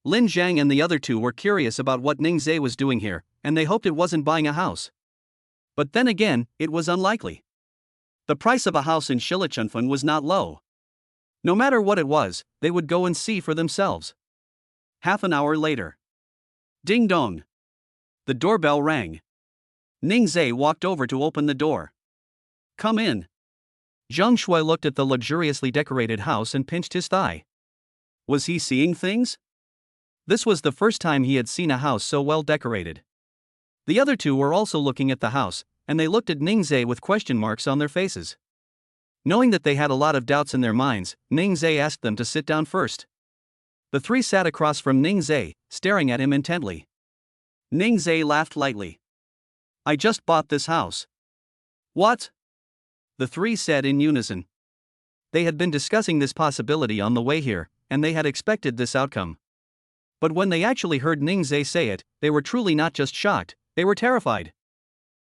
Lin Zhang and the other 2 were curious about what Ning Zees was doing here, and they hoped it wasn't buying a house. But then again, it was unlikely. The price of a house in Shilichunfan was not low. No matter what it was, they would go and see for themselves. Half an hour later. Ding dong. The doorbell rang. Ning Zees walked over to open the door. "Come in." Zhang Shui looked at the luxuriously decorated house and pinched his thigh. Was he seeing things? This was the first time he had seen a house so well decorated. The other 2 were also looking at the house, and they looked at Ning Zees with question marks on their faces. Knowing that they had a lot of doubts in their minds, Ning Zees asked them to sit down first. The 3 sat across from Ning Zees, staring at him intently. Ning Zees laughed lightly. "I just bought this house." "What?" the 3 said in unison. They had been discussing this possibility on the way here, and they had expected this outcome. But when they actually heard Ning Zees say it, they were truly not just shocked, they were terrified.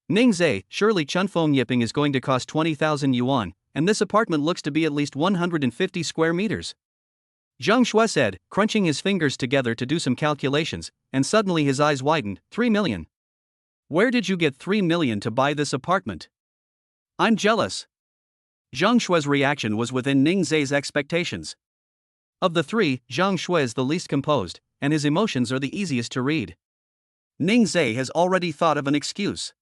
"Ning Zees, surely Chunfong Yiping is going to cost 20,000 yuan, and this apartment looks to be at least 150 square meters. Zhang Shui said, crunching his fingers together to do some calculations, and suddenly his eyes widened. 3 million. Where did you get 3 million to buy this apartment? I'm jealous. Zhang Shui's reaction was within Ning Zees' expectations. Of the 3, Zhang Shui is the least composed, and his emotions are the easiest to read. Ning Zees has already thought of an excuse.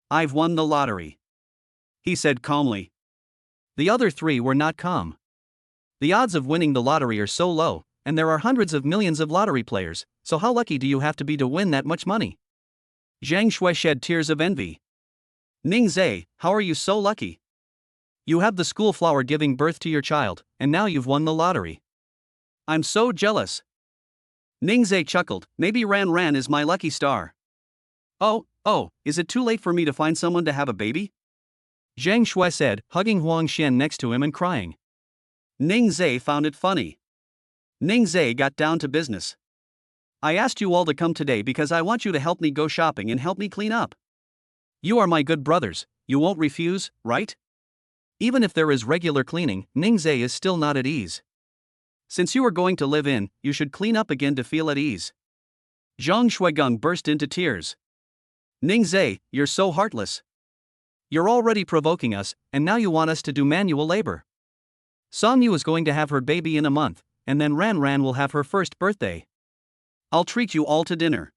I've won the lottery, he said calmly. The other 3 were not calm. The odds of winning the lottery are so low, and there are hundreds of millions of lottery players, so how lucky do you have to be to win that much money? Zhang Shui shed tears of envy. Ning Zee, how are you so lucky? You have the school flower giving birth to your child, and now you've won the lottery. I'm so jealous. Ning Zee chuckled, maybe Ran is my lucky star. Oh, is it too late for me to find someone to have a baby? Zhang Shui said, hugging Huang Xian next to him and crying. Ning Zee found it funny. Ning Zee got down to business. I asked you all to come today because I want you to help me go shopping and help me clean up. You are my good brothers, you won't refuse, right? Even if there is regular cleaning, Ning Zee is still not at ease. Since you are going to live in, you should clean up again to feel at ease. Zhang Shuigang burst into tears. Ning Zee, you're so heartless. You're already provoking us, and now you want us to do manual labor. Song Yu is going to have her baby in a month, and then Ran will have her first birthday. I'll treat you all to dinner.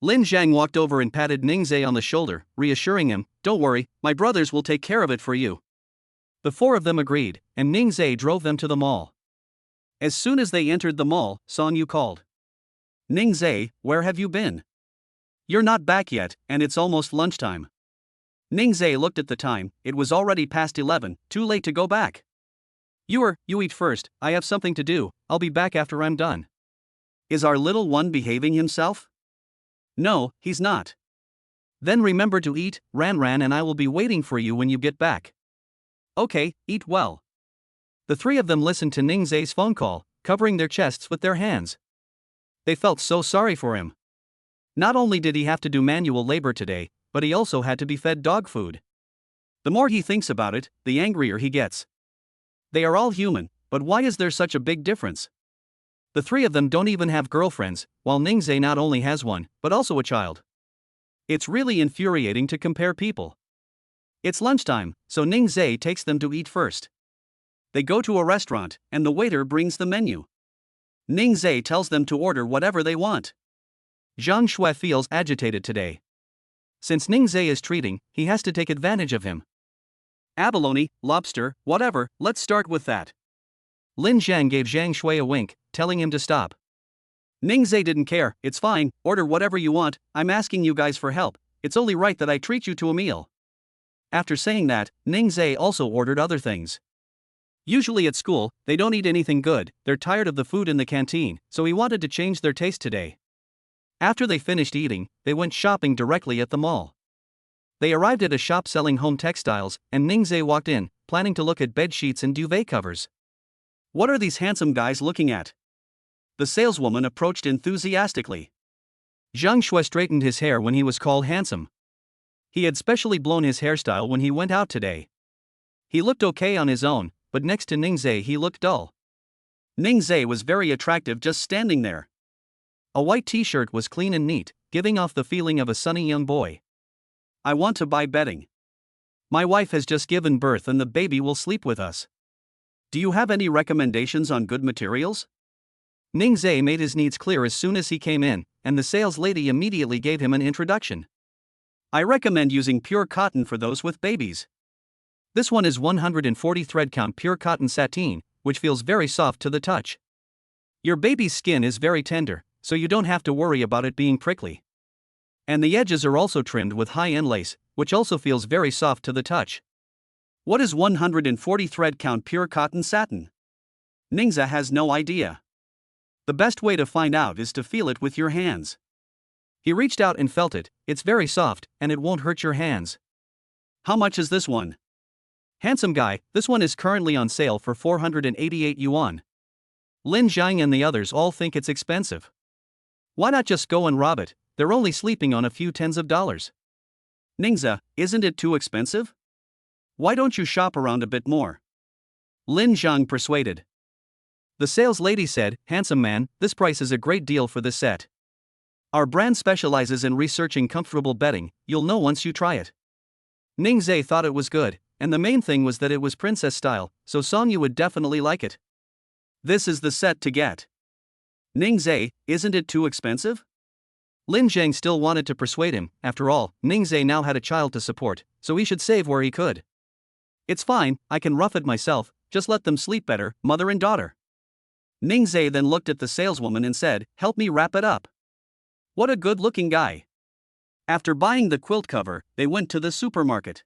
Lin Zhang walked over and patted Ning Zee on the shoulder, reassuring him, don't worry, my brothers will take care of it for you. The four of them agreed, and Ning Zee drove them to the mall. As soon as they entered the mall, Song Yu called. Ning Zee, where have you been? You're not back yet, and it's almost lunchtime. Ning Zee looked at the time, it was already past 11, too late to go back. You eat first, I have something to do, I'll be back after I'm done. Is our little one behaving himself? No, he's not. Then remember to eat, Ran, and I will be waiting for you when you get back. Okay, eat well. The three of them listened to Ning Zee's phone call, covering their chests with their hands. They felt so sorry for him. Not only did he have to do manual labor today, but he also had to be fed dog food. The more he thinks about it, the angrier he gets. They are all human, but why is there such a big difference? The three of them don't even have girlfriends, while Ning Zee not only has one, but also a child. It's really infuriating to compare people. It's lunchtime, so Ning Zee takes them to eat first. They go to a restaurant, and the waiter brings the menu. Ning Zee tells them to order whatever they want. Zhang Shui feels agitated today. Since Ning Zee is treating, he has to take advantage of him. Abalone, lobster, whatever, let's start with that. Lin Zhang gave Zhang Shui a wink, telling him to stop. Ning Zee didn't care, it's fine, order whatever you want, I'm asking you guys for help, it's only right that I treat you to a meal. After saying that, Ning Zee also ordered other things. Usually at school, they don't eat anything good, they're tired of the food in the canteen, so he wanted to change their taste today. After they finished eating, they went shopping directly at the mall. They arrived at a shop selling home textiles, and Ning Zee walked in, planning to look at bed sheets and duvet covers. What are these handsome guys looking at? The saleswoman approached enthusiastically. Zhang Shui straightened his hair when he was called handsome. He had specially blown his hairstyle when he went out today. He looked okay on his own, but next to Ning Zee he looked dull. Ning Zee was very attractive just standing there. A white t-shirt was clean and neat, giving off the feeling of a sunny young boy. I want to buy bedding. My wife has just given birth and the baby will sleep with us. Do you have any recommendations on good materials? Ning Zee made his needs clear as soon as he came in, and the sales lady immediately gave him an introduction. I recommend using pure cotton for those with babies. This one is 140 thread count pure cotton sateen, which feels very soft to the touch. Your baby's skin is very tender, so you don't have to worry about it being prickly. And the edges are also trimmed with high-end lace, which also feels very soft to the touch. What is 140 thread count pure cotton satin? Ning Zee has no idea. The best way to find out is to feel it with your hands. He reached out and felt it, it's very soft, and it won't hurt your hands. How much is this one? Handsome guy, this one is currently on sale for 488 yuan. Lin Zhang and the others all think it's expensive. Why not just go and rob it, they're only sleeping on a few tens of dollars. Ning Zee, isn't it too expensive? Why don't you shop around a bit more? Lin Zhang persuaded. The sales lady said, handsome man, this price is a great deal for this set. Our brand specializes in researching comfortable bedding, you'll know once you try it. Ning Zee thought it was good, and the main thing was that it was princess style, so Song Yu would definitely like it. This is the set to get. Ning Zee, isn't it too expensive? Lin Zhang still wanted to persuade him, after all, Ning Zee now had a child to support, so he should save where he could. It's fine, I can rough it myself, just let them sleep better, mother and daughter. Ning Zee then looked at the saleswoman and said, "Help me wrap it up." What a good-looking guy. After buying the quilt cover, they went to the supermarket.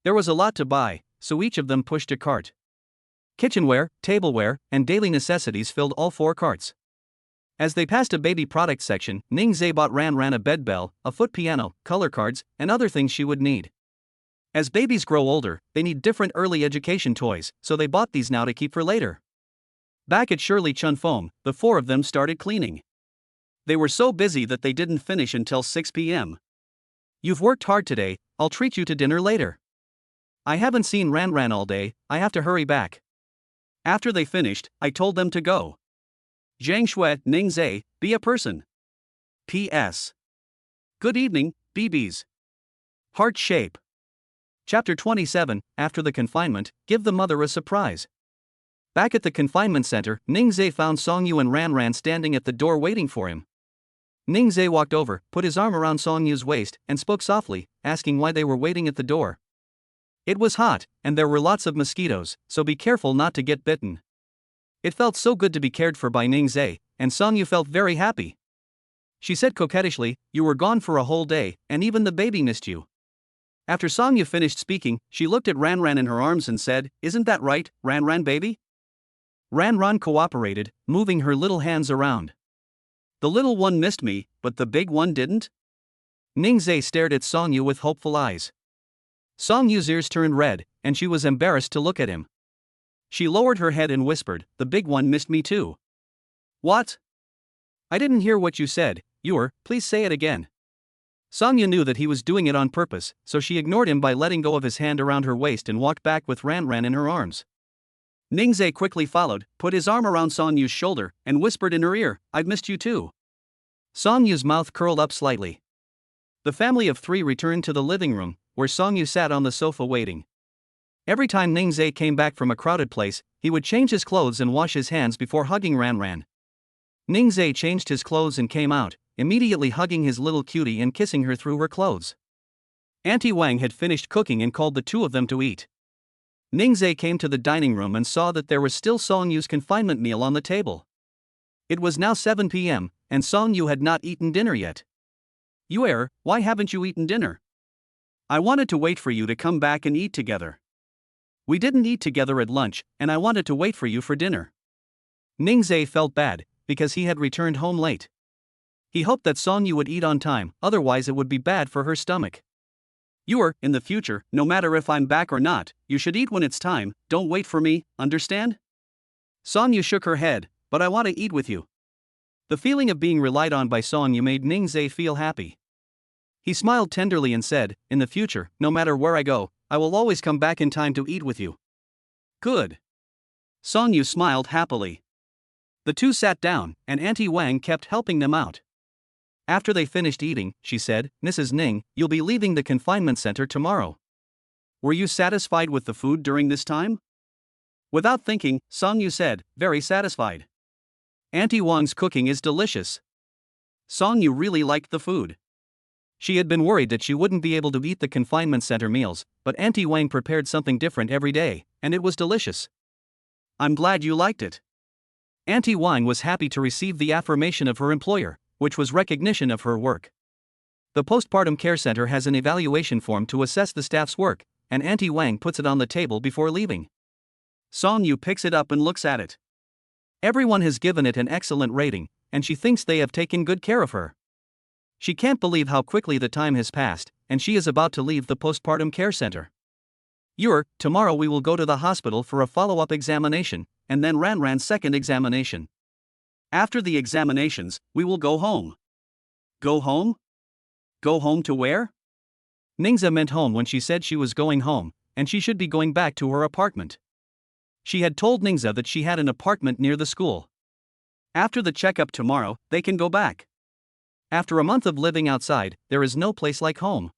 There was a lot to buy, so each of them pushed a cart. Kitchenware, tableware, and daily necessities filled all 4 carts. As they passed a baby product section, Ning Zee bought Ran a bed bell, a foot piano, color cards, and other things she would need. As babies grow older, they need different early education toys, so they bought these now to keep for later. Back at Shirley Chun Foam, the 4 of them started cleaning. They were so busy that they didn't finish until 6 p.m. "You've worked hard today, I'll treat you to dinner later." "I haven't seen Ran all day, I have to hurry back." After they finished, I told them to go. Zhang Shui, Ning Zee, be a person. P.S. Good evening, BBs. Heart shape. Chapter 27, After the confinement, give the mother a surprise. Back at the confinement center, Ning Zee found Songyu and Ran standing at the door waiting for him. Ning Zee walked over, put his arm around Songyu's waist, and spoke softly, asking why they were waiting at the door. It was hot, and there were lots of mosquitoes, so be careful not to get bitten. It felt so good to be cared for by Ning Zee, and Songyu felt very happy. She said coquettishly, "You were gone for a whole day, and even the baby missed you." After Songyu finished speaking, she looked at Ran in her arms and said, "Isn't that right, Ran baby?" Ran cooperated, moving her little hands around. "The little one missed me, but the big one didn't?" Ning Zee stared at Songyu with hopeful eyes. Songyu's ears turned red, and she was embarrassed to look at him. She lowered her head and whispered, "The big one missed me too." "What? I didn't hear what you said, please say it again." Songyu knew that he was doing it on purpose, so she ignored him by letting go of his hand around her waist and walked back with Ran in her arms. Ning Zee quickly followed, put his arm around Songyu's shoulder, and whispered in her ear, "I've missed you too." Songyu's mouth curled up slightly. The family of 3 returned to the living room, where Songyu sat on the sofa waiting. Every time Ning Zee came back from a crowded place, he would change his clothes and wash his hands before hugging Ran. Ning Zee changed his clothes and came out, immediately hugging his little cutie and kissing her through her clothes. Auntie Wang had finished cooking and called the 2 of them to eat. Ning Zee came to the dining room and saw that there was still Songyu's confinement meal on the table. It was now 7 p.m., and Songyu had not eaten dinner yet. Why haven't you eaten dinner?" "I wanted to wait for you to come back and eat together. We didn't eat together at lunch, and I wanted to wait for you for dinner." Ning Zee felt bad, because he had returned home late. He hoped that Songyu would eat on time, otherwise it would be bad for her stomach. In the future, no matter if I'm back or not, you should eat when it's time, don't wait for me, understand?" Songyu shook her head, "But I want to eat with you." The feeling of being relied on by Songyu made Ning Zee feel happy. He smiled tenderly and said, "In the future, no matter where I go, I will always come back in time to eat with you." "Good." Songyu smiled happily. The 2 sat down, and Auntie Wang kept helping them out. After they finished eating, she said, "Mrs. Ning, you'll be leaving the confinement center tomorrow. Were you satisfied with the food during this time?" Without thinking, Songyu said, "Very satisfied. Auntie Wang's cooking is delicious." Songyu really liked the food. She had been worried that she wouldn't be able to eat the confinement center meals, but Auntie Wang prepared something different every day, and it was delicious. "I'm glad you liked it." Auntie Wang was happy to receive the affirmation of her employer, which was recognition of her work. The postpartum care center has an evaluation form to assess the staff's work, and Auntie Wang puts it on the table before leaving. Songyu picks it up and looks at it. Everyone has given it an excellent rating, and she thinks they have taken good care of her. She can't believe how quickly the time has passed, and she is about to leave the postpartum care center. Tomorrow we will go to the hospital for a follow-up examination, and then Ran's second examination. After the examinations, we will go home. Go home? Go home to where? Ning Zee meant home when she said she was going home, and she should be going back to her apartment. She had told Ning Zee that she had an apartment near the school. After the checkup tomorrow, they can go back. After a month of living outside, there is no place like home.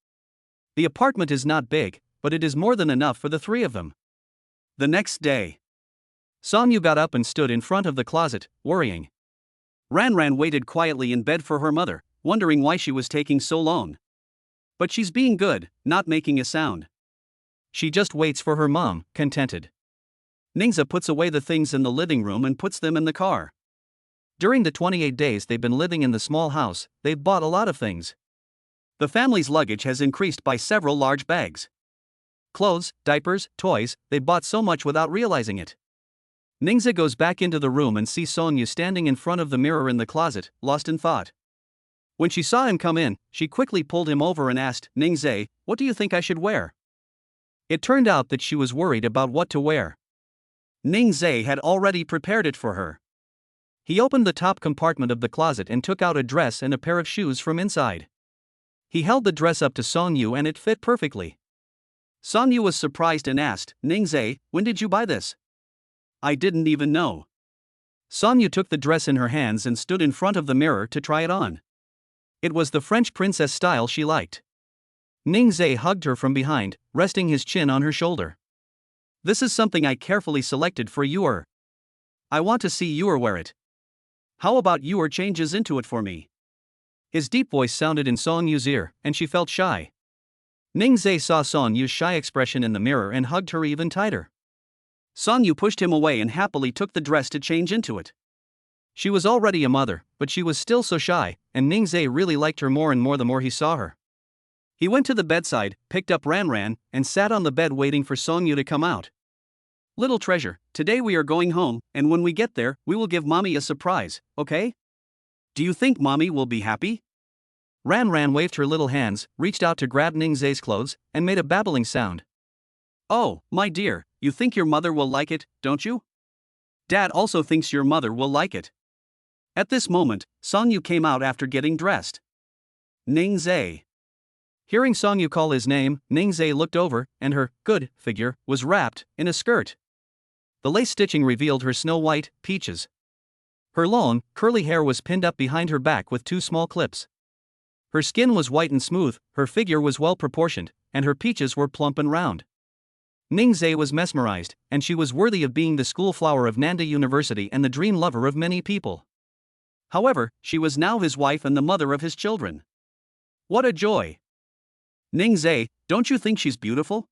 The apartment is not big, but it is more than enough for the 3 of them. The next day, Songyu got up and stood in front of the closet, worrying. Ran waited quietly in bed for her mother, wondering why she was taking so long. But she's being good, not making a sound. She just waits for her mom, contented. Ning Zee puts away the things in the living room and puts them in the car. During the 28 days they've been living in the small house, they've bought a lot of things. The family's luggage has increased by several large bags. Clothes, diapers, toys, they bought so much without realizing it. Ning Zee goes back into the room and sees Sonyu standing in front of the mirror in the closet, lost in thought. When she saw him come in, she quickly pulled him over and asked, "Ning Zee, what do you think I should wear?" It turned out that she was worried about what to wear. Ning Zee had already prepared it for her. He opened the top compartment of the closet and took out a dress and a pair of shoes from inside. He held the dress up to Sonyu and it fit perfectly. Sonyu was surprised and asked, "Ning Zee, when did you buy this?" "I didn't even know." Sonyu took the dress in her hands and stood in front of the mirror to try it on. It was the French princess style she liked. Ning Zee hugged her from behind, resting his chin on her shoulder. "This is something I carefully selected for you. I want to see you wear it. How about you changes into it for me?" His deep voice sounded in Sonyu's ear, and she felt shy. Ning Zee saw Sonyu's shy expression in the mirror and hugged her even tighter. Sonyu pushed him away and happily took the dress to change into it. She was already a mother, but she was still so shy, and Ning Zee really liked her more and more the more he saw her. He went to the bedside, picked up Ran Ran, and sat on the bed waiting for Sonyu to come out. "Little treasure, today we are going home, and when we get there, we will give mommy a surprise, okay? Do you think mommy will be happy?" Ran Ran waved her little hands, reached out to grab Ning Zee's clothes, and made a babbling sound. "Oh, my dear, you think your mother will like it, don't you? Dad also thinks your mother will like it." At this moment, Sonyu came out after getting dressed. "Ning Zee." Hearing Sonyu call his name, Ning Zee looked over, and her good figure was wrapped in a skirt. The lace stitching revealed her snow-white peaches. Her long, curly hair was pinned up behind her back with two small clips. Her skin was white and smooth, her figure was well proportioned, and her peaches were plump and round. Ning Zee was mesmerized, and she was worthy of being the school flower of Nanda University and the dream lover of many people. However, she was now his wife and the mother of his children. What a joy! "Ning Zee, don't you think she's beautiful?"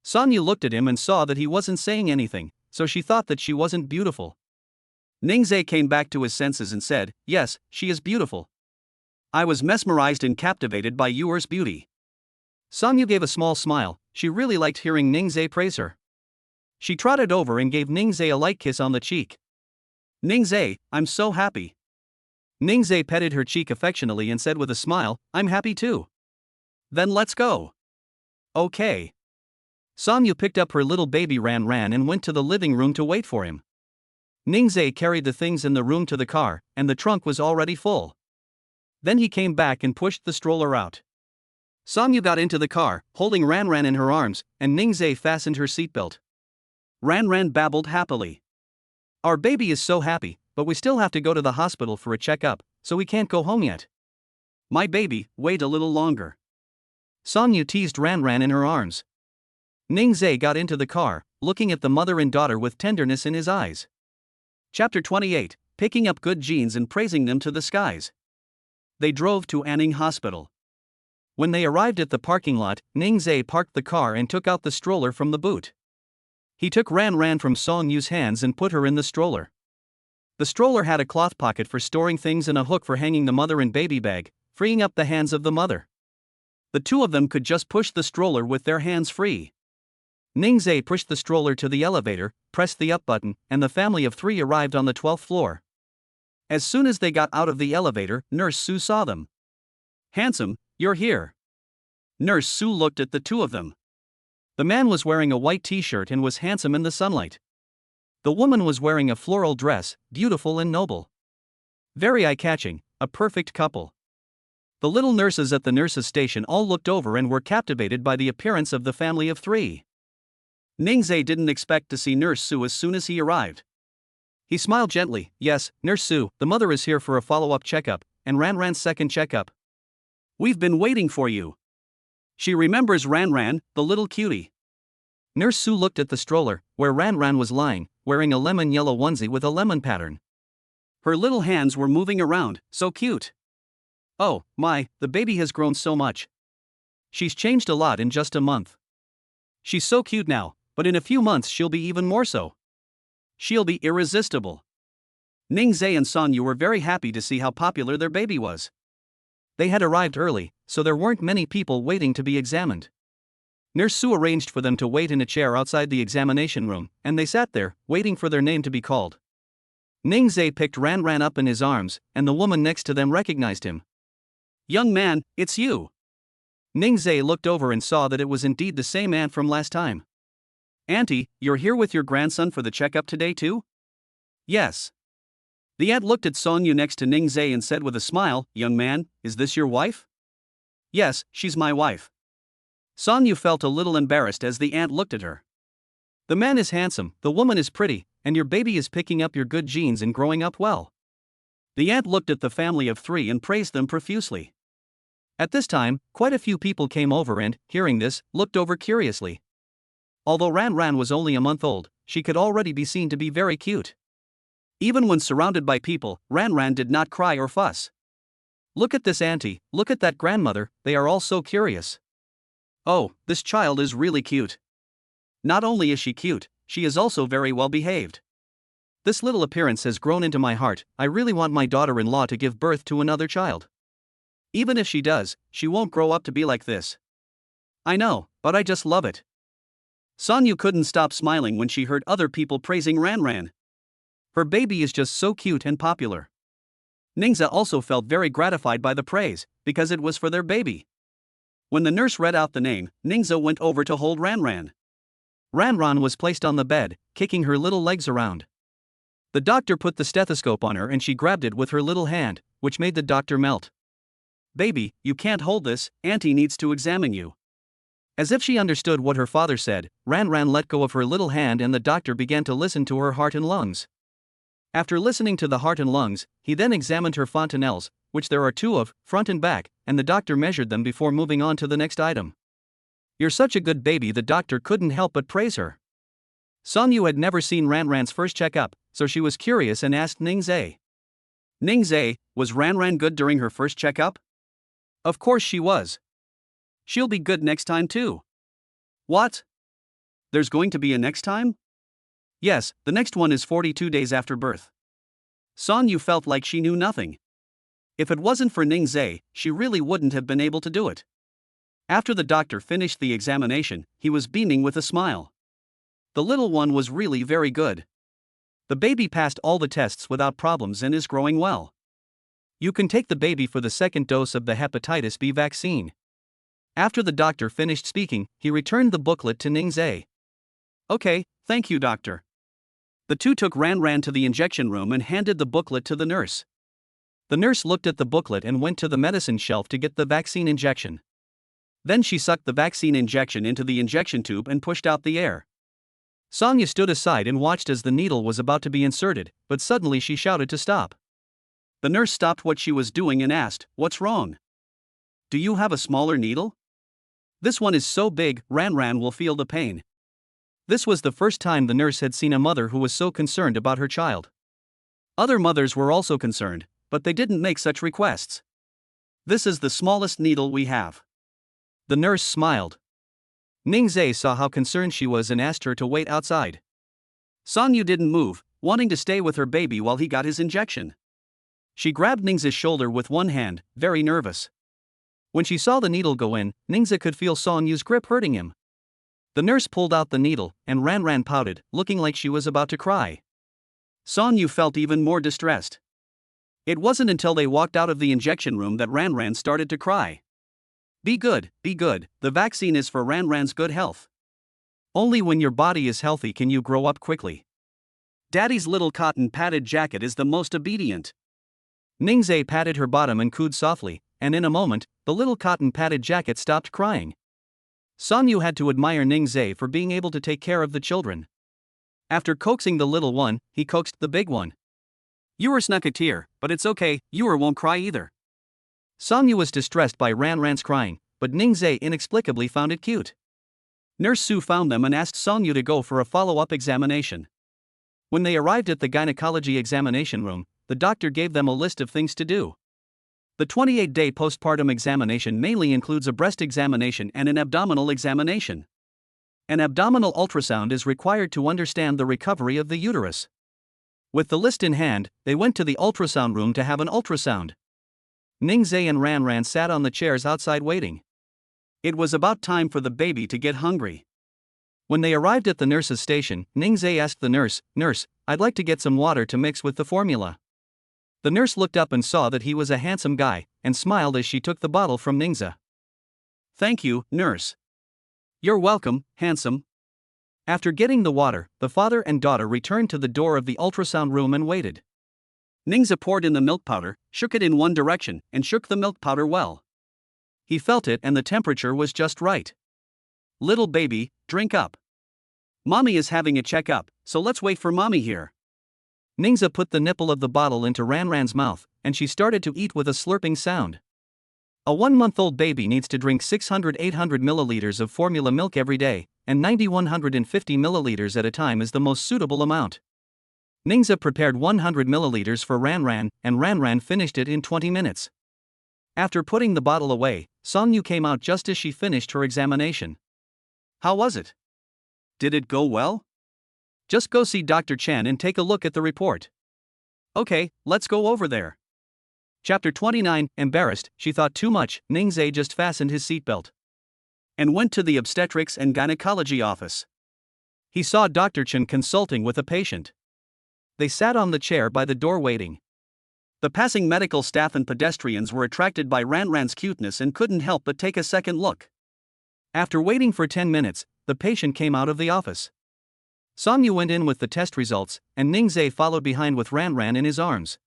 Sonyu looked at him and saw that he wasn't saying anything, so she thought that she wasn't beautiful. Ning Zee came back to his senses and said, "Yes, she is beautiful. I was mesmerized and captivated by yours beauty." Sonyu gave a small smile, she really liked hearing Ning Zee praise her. She trotted over and gave Ning Zee a light kiss on the cheek. "Ning Zee, I'm so happy." Ning Zee petted her cheek affectionately and said with a smile, "I'm happy too." "Then let's go." "Okay." Sonyu picked up her little baby Ran Ran and went to the living room to wait for him. Ning Zee carried the things in the room to the car, and the trunk was already full. Then he came back and pushed the stroller out. Sonyu got into the car, holding Ran Ran in her arms, and Ning Zee fastened her seatbelt. Ran Ran babbled happily. "Our baby is so happy, but we still have to go to the hospital for a checkup, so we can't go home yet." "My baby, wait a little longer." Sonyu teased Ran Ran in her arms. Ning Zee got into the car, looking at the mother and daughter with tenderness in his eyes. Chapter 28, Picking Up Good Genes and Praising Them to the Skies. They drove to Anning Hospital. When they arrived at the parking lot, Ning Zee parked the car and took out the stroller from the boot. He took Ran Ran from Songyu's hands and put her in the stroller. The stroller had a cloth pocket for storing things and a hook for hanging the mother and baby bag, freeing up the hands of the mother. The two of them could just push the stroller with their hands free. Ning Zee pushed the stroller to the elevator, pressed the up button, and the family of three arrived on the 12th floor. As soon as they got out of the elevator, Nurse Sue saw them. "Handsome, you're here." Nurse Sue looked at the two of them. The man was wearing a white t-shirt and was handsome in the sunlight. The woman was wearing a floral dress, beautiful and noble. Very eye-catching, a perfect couple. The little nurses at the nurses' station all looked over and were captivated by the appearance of the family of three. Ning Zee didn't expect to see Nurse Sue as soon as he arrived. He smiled gently. "Yes, Nurse Sue, the mother is here for a follow-up checkup, and Ran Ran's second checkup. We've been waiting for you." She remembers Ran Ran, the little cutie. Nurse Sue looked at the stroller, where Ran Ran was lying, wearing a lemon yellow onesie with a lemon pattern. Her little hands were moving around, so cute. "Oh, my, the baby has grown so much. She's changed a lot in just a month. She's so cute now, but in a few months she'll be even more so." She'll be irresistible. Ning Zee and Sonyu were very happy to see how popular their baby was. They had arrived early, so there weren't many people waiting to be examined. Nurse Sue arranged for them to wait in a chair outside the examination room, and they sat there, waiting for their name to be called. Ning Zee picked Ran up in his arms, and the woman next to them recognized him. "Young man, it's you." Ning Zee looked over and saw that it was indeed the same aunt from last time. "Auntie, you're here with your grandson for the checkup today too?" "Yes." The aunt looked at Sonyu next to Ning Zee and said with a smile, "Young man, is this your wife?" "Yes, she's my wife." Sonyu felt a little embarrassed as the aunt looked at her. "The man is handsome, the woman is pretty, and your baby is picking up your good genes and growing up well." The aunt looked at the family of three and praised them profusely. At this time, quite a few people came over and, hearing this, looked over curiously. Although Ran was only a month old, she could already be seen to be very cute. Even when surrounded by people, Ran did not cry or fuss. "Look at this auntie, look at that grandmother, they are all so curious. Oh, this child is really cute. Not only is she cute, she is also very well behaved. This little appearance has grown into my heart. I really want my daughter-in-law to give birth to another child. Even if she does, she won't grow up to be like this. I know, but I just love it." Sonyu couldn't stop smiling when she heard other people praising Ran. Her baby is just so cute and popular. Ning Zee also felt very gratified by the praise, because it was for their baby. When the nurse read out the name, Ning Zee went over to hold Ran. Ran was placed on the bed, kicking her little legs around. The doctor put the stethoscope on her and she grabbed it with her little hand, which made the doctor melt. "Baby, you can't hold this, Auntie needs to examine you." As if she understood what her father said, Ran let go of her little hand and the doctor began to listen to her heart and lungs. After listening to the heart and lungs, he then examined her fontanelles, which there are two of, front and back, and the doctor measured them before moving on to the next item. "You're such a good baby," the doctor couldn't help but praise her. Sonyu had never seen Ran's first checkup, so she was curious and asked Ning Zee. "Ning Zee, was Ran good during her first checkup?" "Of course she was. She'll be good next time too." "What? There's going to be a next time?" "Yes, the next one is 42 days after birth." Sonyu felt like she knew nothing. If it wasn't for Ning Zee, she really wouldn't have been able to do it. After the doctor finished the examination, he was beaming with a smile. The little one was really very good. The baby passed all the tests without problems and is growing well. You can take the baby for the second dose of the hepatitis B vaccine. After the doctor finished speaking, he returned the booklet to Ning Zee. "Okay, thank you, doctor." The two took Ran to the injection room and handed the booklet to the nurse. The nurse looked at the booklet and went to the medicine shelf to get the vaccine injection. Then she sucked the vaccine injection into the injection tube and pushed out the air. Sonyu stood aside and watched as the needle was about to be inserted, but suddenly she shouted to stop. The nurse stopped what she was doing and asked, "What's wrong? Do you have a smaller needle? This one is so big, Ran will feel the pain." This was the first time the nurse had seen a mother who was so concerned about her child. Other mothers were also concerned, but they didn't make such requests. "This is the smallest needle we have." The nurse smiled. Ning Zee saw how concerned she was and asked her to wait outside. Sonyu didn't move, wanting to stay with her baby while he got his injection. She grabbed Ning Zee's shoulder with one hand, very nervous. When she saw the needle go in, Ning Zee could feel Sonyu's grip hurting him. The nurse pulled out the needle, and Ran pouted, looking like she was about to cry. Sonyu felt even more distressed. It wasn't until they walked out of the injection room that Ran started to cry. Be good, the vaccine is for Ran's good health. Only when your body is healthy can you grow up quickly. Daddy's little cotton padded jacket is the most obedient." Ning Zee patted her bottom and cooed softly, and in a moment, the little cotton padded jacket stopped crying. Sonyu had to admire Ning Zee for being able to take care of the children. After coaxing the little one, he coaxed the big one. "You snuck a tear, but it's okay, you won't cry either." Sonyu was distressed by Ran's crying, but Ning Zee inexplicably found it cute. Nurse Sue found them and asked Sonyu to go for a follow-up examination. When they arrived at the gynecology examination room, the doctor gave them a list of things to do. The 28-day postpartum examination mainly includes a breast examination and an abdominal examination. An abdominal ultrasound is required to understand the recovery of the uterus. With the list in hand, they went to the ultrasound room to have an ultrasound. Ning Zees and Ran Ran sat on the chairs outside waiting. It was about time for the baby to get hungry. When they arrived at the nurse's station, Ning Zees asked the nurse, "Nurse, I'd like to get some water to mix with the formula." The nurse looked up and saw that he was a handsome guy, and smiled as she took the bottle from Ning Zees. "Thank you, nurse." "You're welcome, handsome." After getting the water, the father and daughter returned to the door of the ultrasound room and waited. Ning Zees poured in the milk powder, shook it in one direction, and shook the milk powder well. He felt it and the temperature was just right. "Little baby, drink up. Mommy is having a checkup, so let's wait for mommy here." Ning Zees put the nipple of the bottle into Ran Ran's mouth, and she started to eat with a slurping sound. A 1-month-old baby needs to drink 600-800 milliliters of formula milk every day, and 90-150 milliliters at a time is the most suitable amount. Ning Zees prepared 100 milliliters for Ran Ran, and Ran Ran finished it in 20 minutes. After putting the bottle away, Song-yu came out just as she finished her examination. "How was it? Did it go well?" "Just go see Dr. Chen and take a look at the report." "Okay, let's go over there." Chapter 29. Embarrassed, she thought too much. Ning Zees just fastened his seatbelt and went to the obstetrics and gynecology office. He saw Dr. Chen consulting with a patient. They sat on the chair by the door waiting. The passing medical staff and pedestrians were attracted by Ran Ran's cuteness and couldn't help but take a second look. After waiting for 10 minutes, the patient came out of the office. Song-yu went in with the test results, and Ning Zees followed behind with Ran Ran in his arms.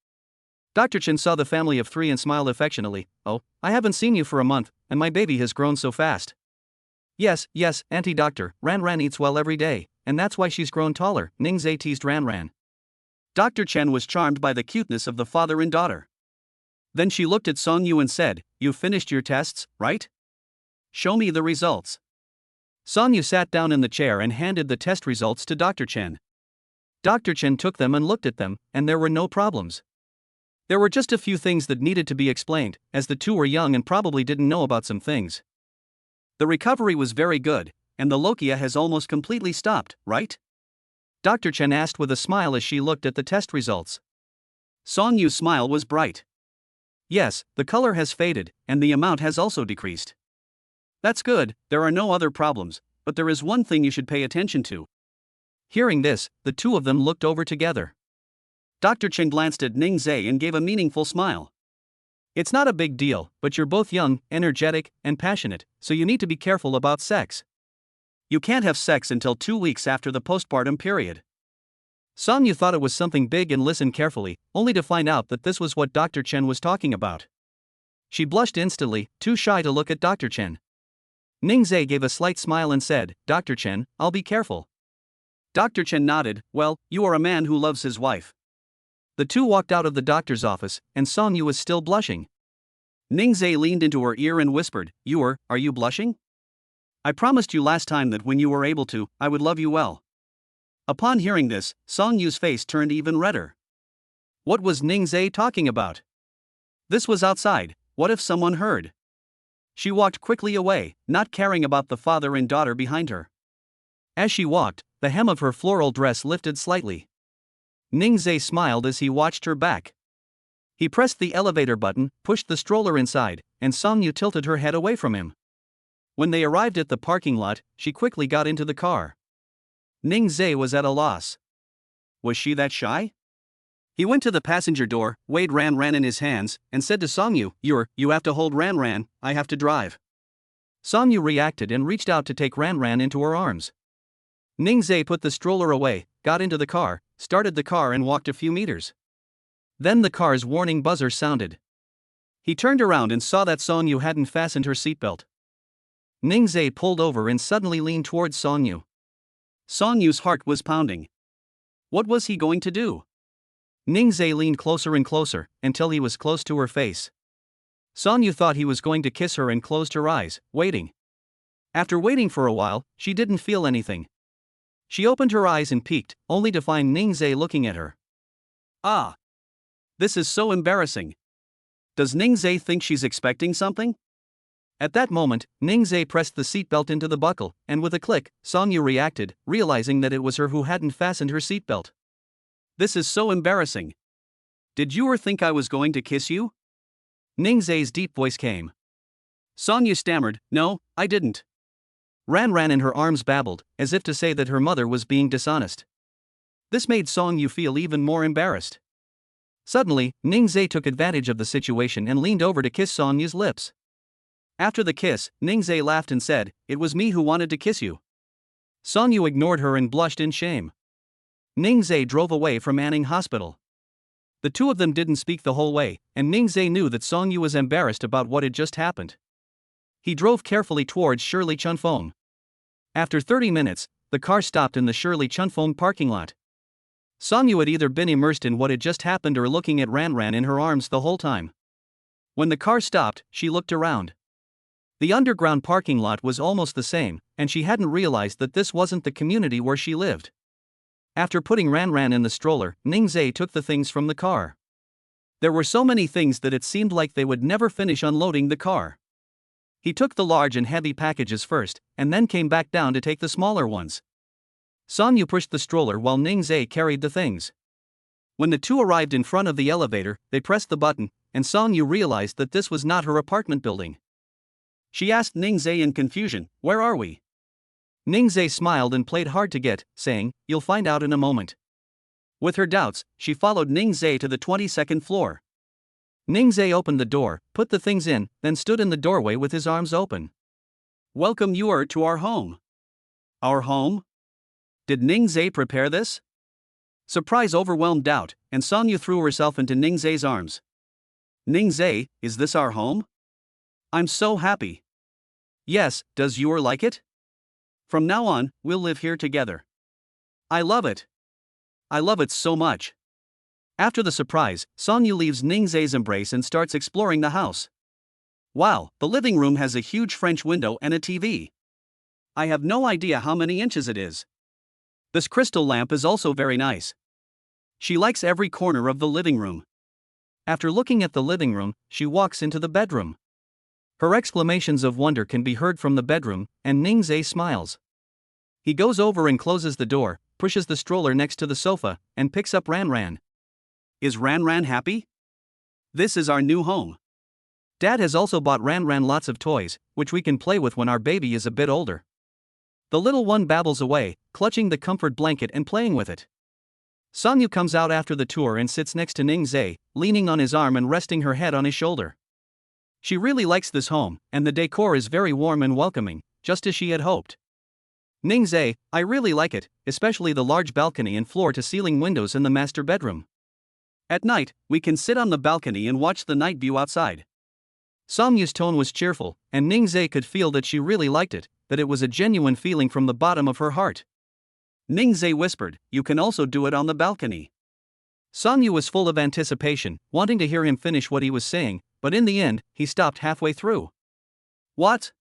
Dr. Chen saw the family of 3 and smiled affectionately. "Oh, I haven't seen you for a month, and my baby has grown so fast." Yes, Auntie Doctor, Ran Ran eats well every day, and that's why she's grown taller," Ning Zees teased Ran Ran. Dr. Chen was charmed by the cuteness of the father and daughter. Then she looked at Song-yu and said, "You've finished your tests, right? Show me the results." Song-yu sat down in the chair and handed the test results to Dr. Chen. Dr. Chen took them and looked at them, and there were no problems. There were just a few things that needed to be explained, as the two were young and probably didn't know about some things. "The recovery was very good, and the lochia has almost completely stopped, right?" Dr. Chen asked with a smile as she looked at the test results. Song-yu's smile was bright. "Yes, the color has faded, and the amount has also decreased." "That's good, there are no other problems, but there is one thing you should pay attention to." Hearing this, the two of them looked over together. Dr. Chen glanced at Ning Zees and gave a meaningful smile. "It's not a big deal, but you're both young, energetic, and passionate, so you need to be careful about sex. You can't have sex until 2 weeks after the postpartum period." Song-yu thought it was something big and listened carefully, only to find out that this was what Dr. Chen was talking about. She blushed instantly, too shy to look at Dr. Chen. Ning Zees gave a slight smile and said, "Dr. Chen, I'll be careful." Dr. Chen nodded. "Well, you are a man who loves his wife." The two walked out of the doctor's office, and Song-yu was still blushing. Ning Zees leaned into her ear and whispered, Are you blushing? I promised you last time that when you were able to, I would love you well." Upon hearing this, Song-yu's face turned even redder. What was Ning Zees talking about? This was outside. What if someone heard? She walked quickly away, not caring about the father and daughter behind her. As she walked, the hem of her floral dress lifted slightly. Ning Zees smiled as he watched her back. He pressed the elevator button, pushed the stroller inside, and Song-yu tilted her head away from him. When they arrived at the parking lot, she quickly got into the car. Ning Zees was at a loss. Was she that shy? He went to the passenger door, weighed Ran Ran in his hands, and said to Song-yu, You have to hold Ran Ran, I have to drive." Song-yu reacted and reached out to take Ran Ran into her arms. Ning Zees put the stroller away, got into the car, started the car and walked a few meters. Then the car's warning buzzer sounded. He turned around and saw that Song-yu hadn't fastened her seatbelt. Ning Zees pulled over and suddenly leaned towards Song-yu. Song-yu's heart was pounding. What was he going to do? Ning Zees leaned closer and closer, until he was close to her face. Song-yu thought he was going to kiss her and closed her eyes, waiting. After waiting for a while, she didn't feel anything. She opened her eyes and peeked, only to find Ning Zees looking at her. Ah! This is so embarrassing. Does Ning Zees think she's expecting something? At that moment, Ning Zee pressed the seatbelt into the buckle, and with a click, Song Yu reacted, realizing that it was her who hadn't fastened her seatbelt. This is so embarrassing. Did you think I was going to kiss you? Ning Zee's deep voice came. Song Yu stammered, no, I didn't. Ran Ran in her arms babbled, as if to say that her mother was being dishonest. This made Song Yu feel even more embarrassed. Suddenly, Ning Zee took advantage of the situation and leaned over to kiss Song Yu's lips. After the kiss, Ning Zee laughed and said, "It was me who wanted to kiss you." Song Yu ignored her and blushed in shame. Ning Zee drove away from Anning Hospital. The two of them didn't speak the whole way, and Ning Zee knew that Song Yu was embarrassed about what had just happened. He drove carefully towards Shirley Chunfeng. After 30 minutes, the car stopped in the Shirley Chunfeng parking lot. Song Yu had either been immersed in what had just happened or looking at Ran Ran in her arms the whole time. When the car stopped, she looked around. The underground parking lot was almost the same, and she hadn't realized that this wasn't the community where she lived. After putting Ran Ran in the stroller, Ning Zee took the things from the car. There were so many things that it seemed like they would never finish unloading the car. He took the large and heavy packages first, and then came back down to take the smaller ones. Song Yu pushed the stroller while Ning Zee carried the things. When the two arrived in front of the elevator, they pressed the button, and Song Yu realized that this was not her apartment building. She asked Ning Zee in confusion, "Where are we?" Ning Zee smiled and played hard to get, saying, "You'll find out in a moment." With her doubts, she followed Ning Zee to the 22nd floor. Ning Zee opened the door, put the things in, then stood in the doorway with his arms open. "Welcome you to our home." "Our home? Did Ning Zee prepare this?" Surprise overwhelmed doubt, and Song Yu threw herself into Ning Zee's arms. "Ning Zee, is this our home? I'm so happy." "Yes, does you like it? From now on, we'll live here together." "I love it. I love it so much." After the surprise, Song Yu leaves Ning Zee's embrace and starts exploring the house. Wow, the living room has a huge French window and a TV. I have no idea how many inches it is. This crystal lamp is also very nice. She likes every corner of the living room. After looking at the living room, she walks into the bedroom. Her exclamations of wonder can be heard from the bedroom, and Ning Zee smiles. He goes over and closes the door, pushes the stroller next to the sofa, and picks up Ran Ran. Is Ran Ran happy? This is our new home. Dad has also bought Ran Ran lots of toys, which we can play with when our baby is a bit older. The little one babbles away, clutching the comfort blanket and playing with it. Song Yu comes out after the tour and sits next to Ning Zee, leaning on his arm and resting her head on his shoulder. She really likes this home, and the decor is very warm and welcoming, just as she had hoped. "Ning Zee, I really like it, especially the large balcony and floor-to-ceiling windows in the master bedroom. At night, we can sit on the balcony and watch the night view outside." Song Yu's tone was cheerful, and Ning Zee could feel that she really liked it, that it was a genuine feeling from the bottom of her heart. Ning Zee whispered, "You can also do it on the balcony." Song Yu was full of anticipation, wanting to hear him finish what he was saying, but in the end, he stopped halfway through. "What?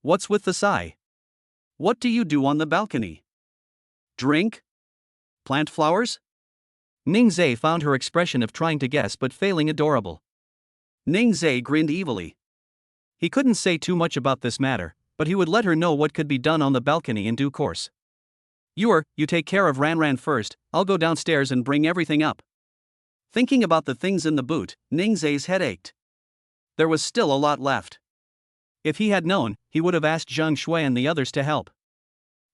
What's with the sigh? What do you do on the balcony? Drink? Plant flowers?" Ning Zee found her expression of trying to guess but failing adorable. Ning Zee grinned evilly. He couldn't say too much about this matter, but he would let her know what could be done on the balcony in due course. You take care of Ran Ran first, I'll go downstairs and bring everything up." Thinking about the things in the boot, Ning Zee's head ached. There was still a lot left. If he had known, he would have asked Zhang Shui and the others to help.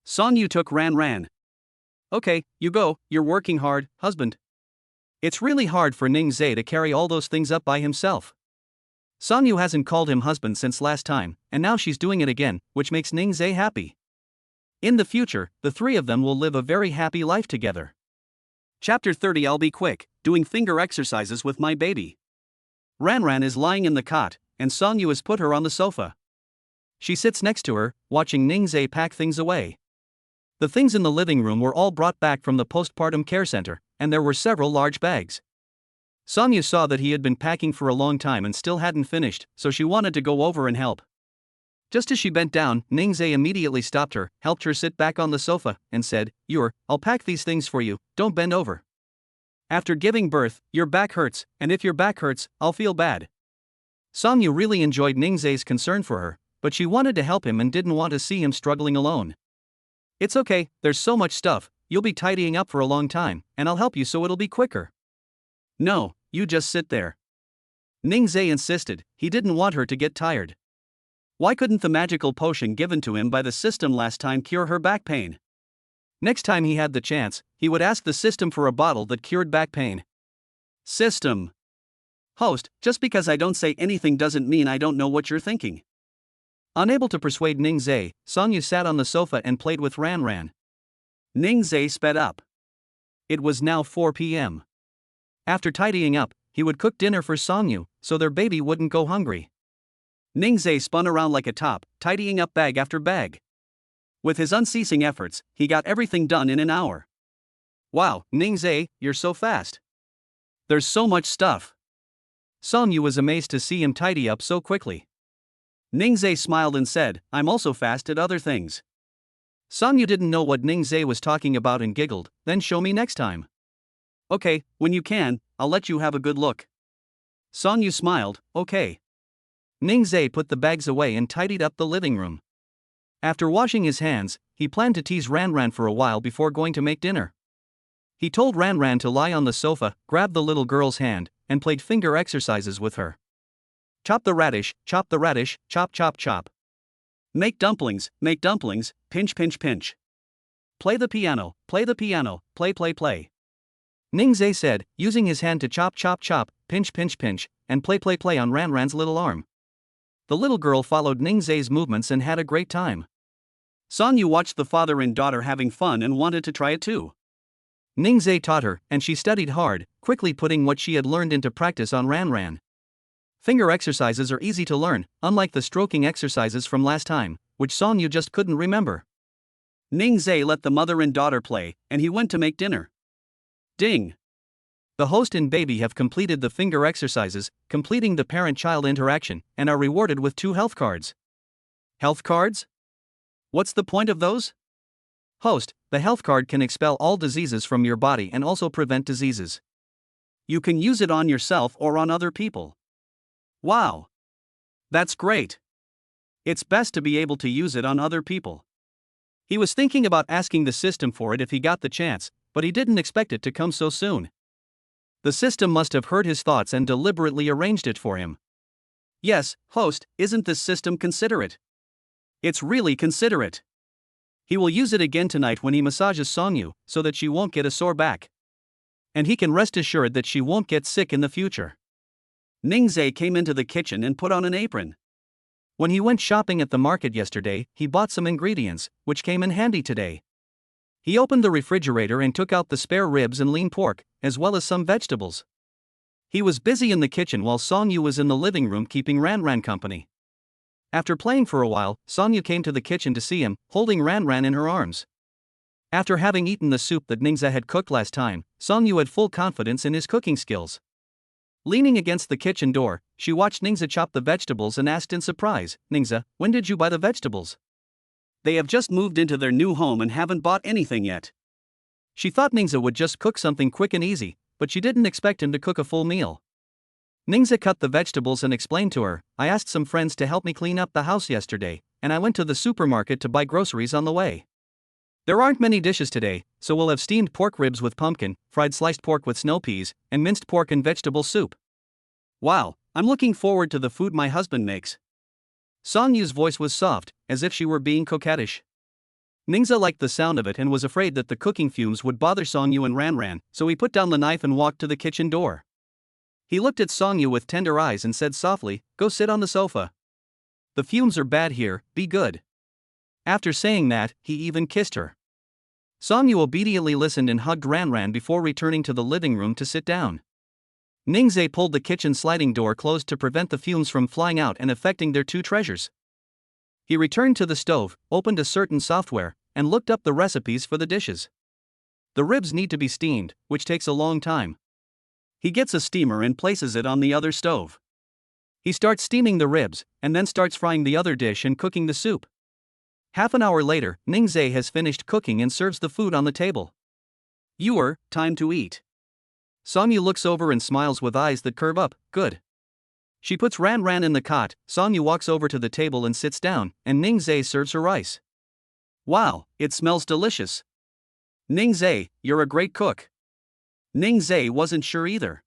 Song Yu took Ran Ran. "Okay, you go, you're working hard, husband." It's really hard for Ning Zee to carry all those things up by himself. Song Yu hasn't called him husband since last time, and now she's doing it again, which makes Ning Zee happy. In the future, the three of them will live a very happy life together. Chapter 30. I'll be quick, doing finger exercises with my baby. Ran Ran is lying in the cot, and Song Yu has put her on the sofa. She sits next to her, watching Ning Zee pack things away. The things in the living room were all brought back from the postpartum care center, and there were several large bags. Song Yu saw that he had been packing for a long time and still hadn't finished, so she wanted to go over and help. Just as she bent down, Ning Zee immediately stopped her, helped her sit back on the sofa, and said, I'll pack these things for you, don't bend over. After giving birth, your back hurts, and if your back hurts, I'll feel bad. Songyu really enjoyed Ning Zee's concern for her, but she wanted to help him and didn't want to see him struggling alone. It's okay, there's so much stuff, you'll be tidying up for a long time, and I'll help you so it'll be quicker. No, you just sit there. Ning Zee insisted, he didn't want her to get tired. Why couldn't the magical potion given to him by the system last time cure her back pain? Next time he had the chance, he would ask the system for a bottle that cured back pain. System. Host, just because I don't say anything doesn't mean I don't know what you're thinking. Unable to persuade Ning Zee, Songyu sat on the sofa and played with Ran Ran. Ning Zee sped up. It was now 4 p.m. After tidying up, he would cook dinner for Songyu, so their baby wouldn't go hungry. Ning Zee spun around like a top, tidying up bag after bag. With his unceasing efforts, he got everything done in an hour. Wow, Ning Zee, you're so fast. There's so much stuff. Songyu was amazed to see him tidy up so quickly. Ning Zee smiled and said, I'm also fast at other things. Songyu didn't know what Ning Zee was talking about and giggled, then show me next time. Okay, when you can, I'll let you have a good look. Songyu smiled, okay. Ning Zee put the bags away and tidied up the living room. After washing his hands, he planned to tease Ran Ran for a while before going to make dinner. He told Ran Ran to lie on the sofa, grabbed the little girl's hand, and played finger exercises with her. Chop the radish, chop, chop chop chop. Make dumplings, pinch pinch pinch. Play the piano, play, play play. Ning Zee said, using his hand to chop chop chop, pinch pinch pinch, and play on Ran Ran's little arm. The little girl followed Ning Zee's movements and had a great time. Songyu watched the father and daughter having fun and wanted to try it too. Ning Zee taught her, and she studied hard, quickly putting what she had learned into practice on Ran Ran. Finger exercises are easy to learn, unlike the stroking exercises from last time, which Songyu just couldn't remember. Ning Zee let the mother and daughter play, and he went to make dinner. Ding! The host and baby have completed the finger exercises, completing the parent-child interaction, and are rewarded with 2 health cards. Health cards? What's the point of those? Host, the health card can expel all diseases from your body and also prevent diseases. You can use it on yourself or on other people. Wow! That's great! It's best to be able to use it on other people. He was thinking about asking the system for it if he got the chance, but he didn't expect it to come so soon. The system must have heard his thoughts and deliberately arranged it for him. Yes, host, isn't this system considerate? It's really considerate. He will use it again tonight when he massages Songyu, so that she won't get a sore back. And he can rest assured that she won't get sick in the future. Ning Zee came into the kitchen and put on an apron. When he went shopping at the market yesterday, he bought some ingredients, which came in handy today. He opened the refrigerator and took out the spare ribs and lean pork, as well as some vegetables. He was busy in the kitchen while Songyu was in the living room keeping Ran Ran company. After playing for a while, Songyu came to the kitchen to see him, holding Ran Ran in her arms. After having eaten the soup that Ning Zee had cooked last time, Songyu had full confidence in his cooking skills. Leaning against the kitchen door, she watched Ning Zee chop the vegetables and asked in surprise, Ning Zee, when did you buy the vegetables? They have just moved into their new home and haven't bought anything yet. She thought Ning Zee would just cook something quick and easy, but she didn't expect him to cook a full meal. Ning Zee cut the vegetables and explained to her, I asked some friends to help me clean up the house yesterday, and I went to the supermarket to buy groceries on the way. There aren't many dishes today, so we'll have steamed pork ribs with pumpkin, fried sliced pork with snow peas, and minced pork and vegetable soup. Wow, I'm looking forward to the food my husband makes. Songyu's voice was soft, as if she were being coquettish. Ning Zee liked the sound of it and was afraid that the cooking fumes would bother Songyu and Ran Ran, so he put down the knife and walked to the kitchen door. He looked at Songyu with tender eyes and said softly, Go sit on the sofa. The fumes are bad here, be good. After saying that, he even kissed her. Songyu obediently listened and hugged Ran Ran before returning to the living room to sit down. Ning Zee pulled the kitchen sliding door closed to prevent the fumes from flying out and affecting their 2 treasures. He returned to the stove, opened a certain software, and looked up the recipes for the dishes. The ribs need to be steamed, which takes a long time. He gets a steamer and places it on the other stove. He starts steaming the ribs, and then starts frying the other dish and cooking the soup. Half an hour later, Ning Zee has finished cooking and serves the food on the table. Time to eat. Songyu looks over and smiles with eyes that curve up, good. She puts Ran Ran in the cot, Songyu walks over to the table and sits down, and Ning Zees serves her rice. Wow, it smells delicious. Ning Zees, you're a great cook. Ning Zees wasn't sure either.